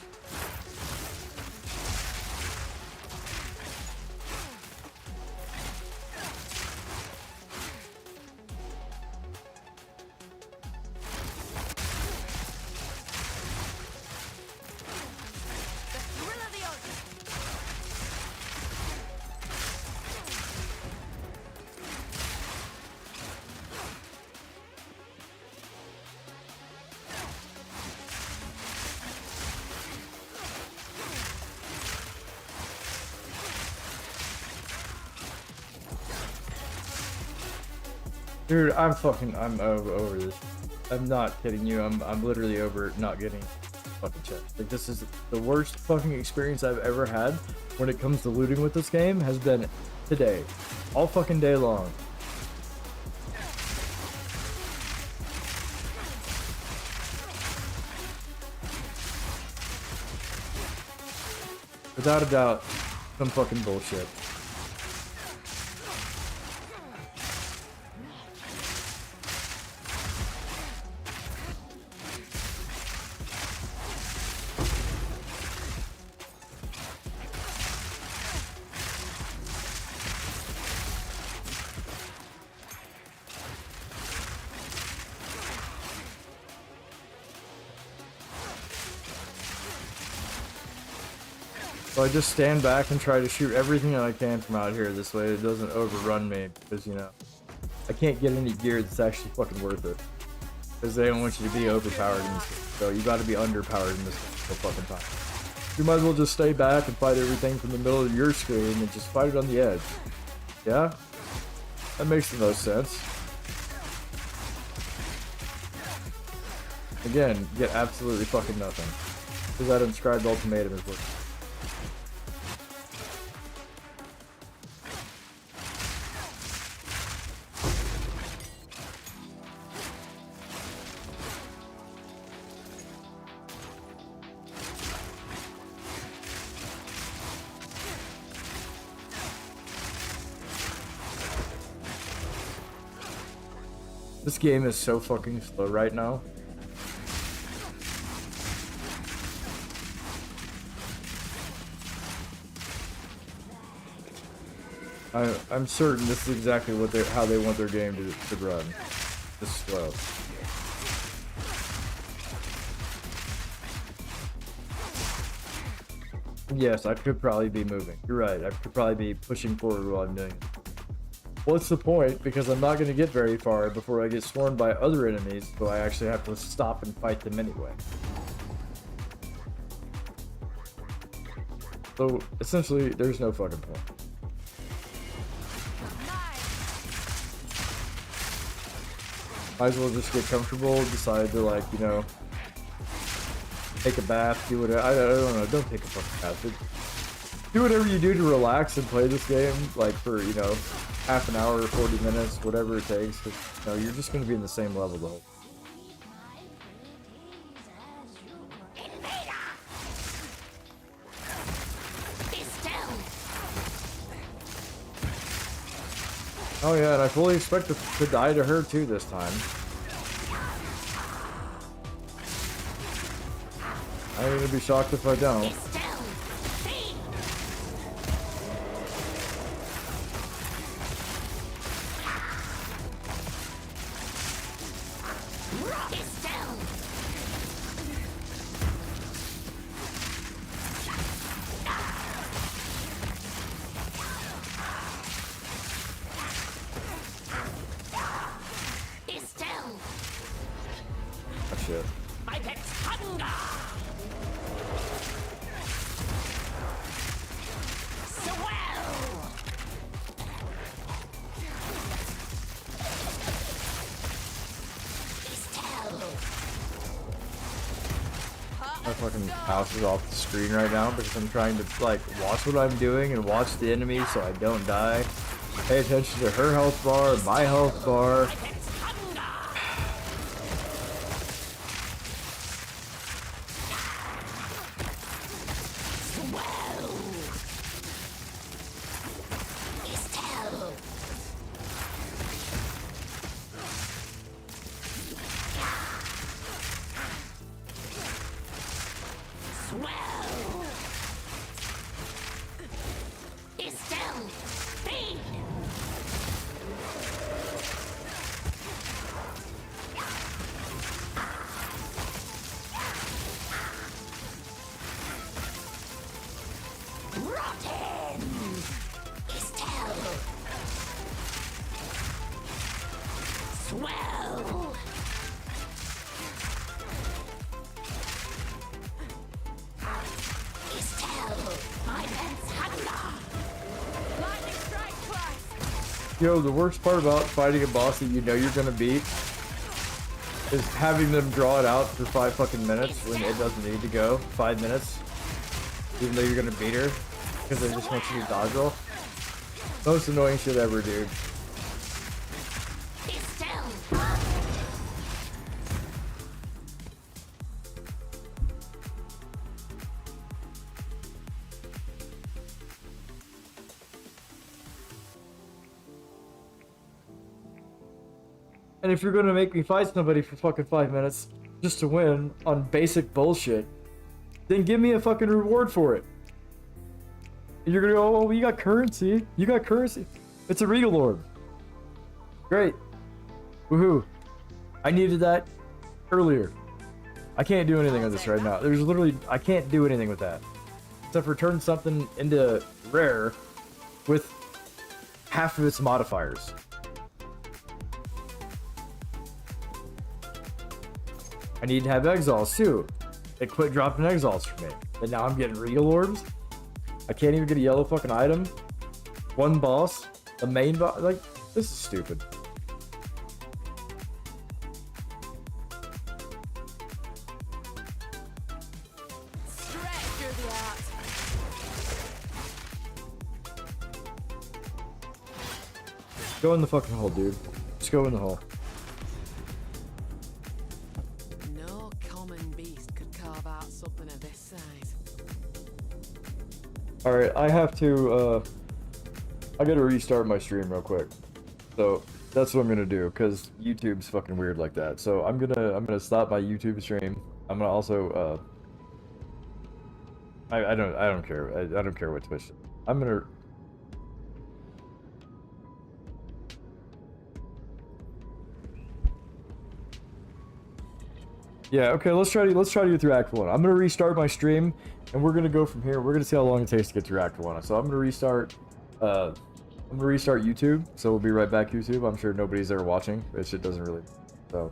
S1: Dude, I'm over this. I'm not kidding you. I'm literally over not getting fucking chest. Like, this is the worst fucking experience I've ever had when it comes to looting with this game has been today. All fucking day long. Without a doubt, some fucking bullshit. So I just stand back and try to shoot everything that I can from out here. This way it doesn't overrun me, because, you know, I can't get any gear that's actually fucking worth it. Because they don't want you to be overpowered in this game. So you gotta be underpowered in this whole fucking time. You might as well just stay back and fight everything from the middle of your screen and just fight it on the edge. Yeah? That makes the most sense. Again, get absolutely fucking nothing. Because that inscribed ultimatum is what... This game is so fucking slow right now. I'm certain this is exactly what how they want their game to run. Just slow. Yes, I could probably be moving. You're right. I could probably be pushing forward while I'm doing it. What's the point? Because I'm not going to get very far before I get swarmed by other enemies, so I actually have to stop and fight them anyway. So, essentially, there's no fucking point. Might as well just get comfortable, decide to, like, you know, take a bath, do whatever. I don't know, don't take a fucking bath. Do whatever you do to relax and play this game, like, for, you know, half an hour or 40 minutes, whatever it takes. Cause, you know, you're just going to be in the same level the whole time. Oh yeah, and I fully expect to die to her too this time. I'm gonna be shocked if I don't. Oh, shit.
S7: My pet's hunger.
S1: My fucking mouse is off the screen right now because I'm trying to like watch what I'm doing and watch the enemy so I don't die. Pay attention to her health bar, my health bar. Yo, the worst part about fighting a boss that you know you're gonna beat is having them draw it out for 5 fucking minutes when it doesn't need to go. 5 minutes. Even though you're gonna beat her. Because they just want you to dodge roll. Most annoying shit ever, dude. And if you're gonna make me fight somebody for fucking 5 minutes just to win on basic bullshit, then give me a fucking reward for it. And you're gonna go, oh, you got currency. You got currency. It's a Regal Orb. Great. Woohoo. I needed that earlier. I can't do anything with this right now. There's literally, I can't do anything with that. Except for turn something into rare with half of its modifiers. I need to have exiles too. They quit dropping exiles for me. But now I'm getting Regal Orbs. I can't even get a yellow fucking item. One boss. The main boss. Like, this is stupid. Go in the fucking hole, dude. Just go in the hole.
S6: No common beast could carve out something of this size.
S1: Alright, I have to, I gotta restart my stream real quick. So, that's what I'm gonna do, because YouTube's fucking weird like that. So, I'm gonna stop my YouTube stream. I'm gonna also, I don't care. I don't care what Twitch does. I'm gonna... Yeah, okay, let's try to get through Act 1. I'm gonna restart my stream, and we're gonna go from here. We're gonna see how long it takes to get through Act 1. So I'm gonna restart YouTube, so we'll be right back, YouTube. I'm sure nobody's there watching, which it doesn't really, so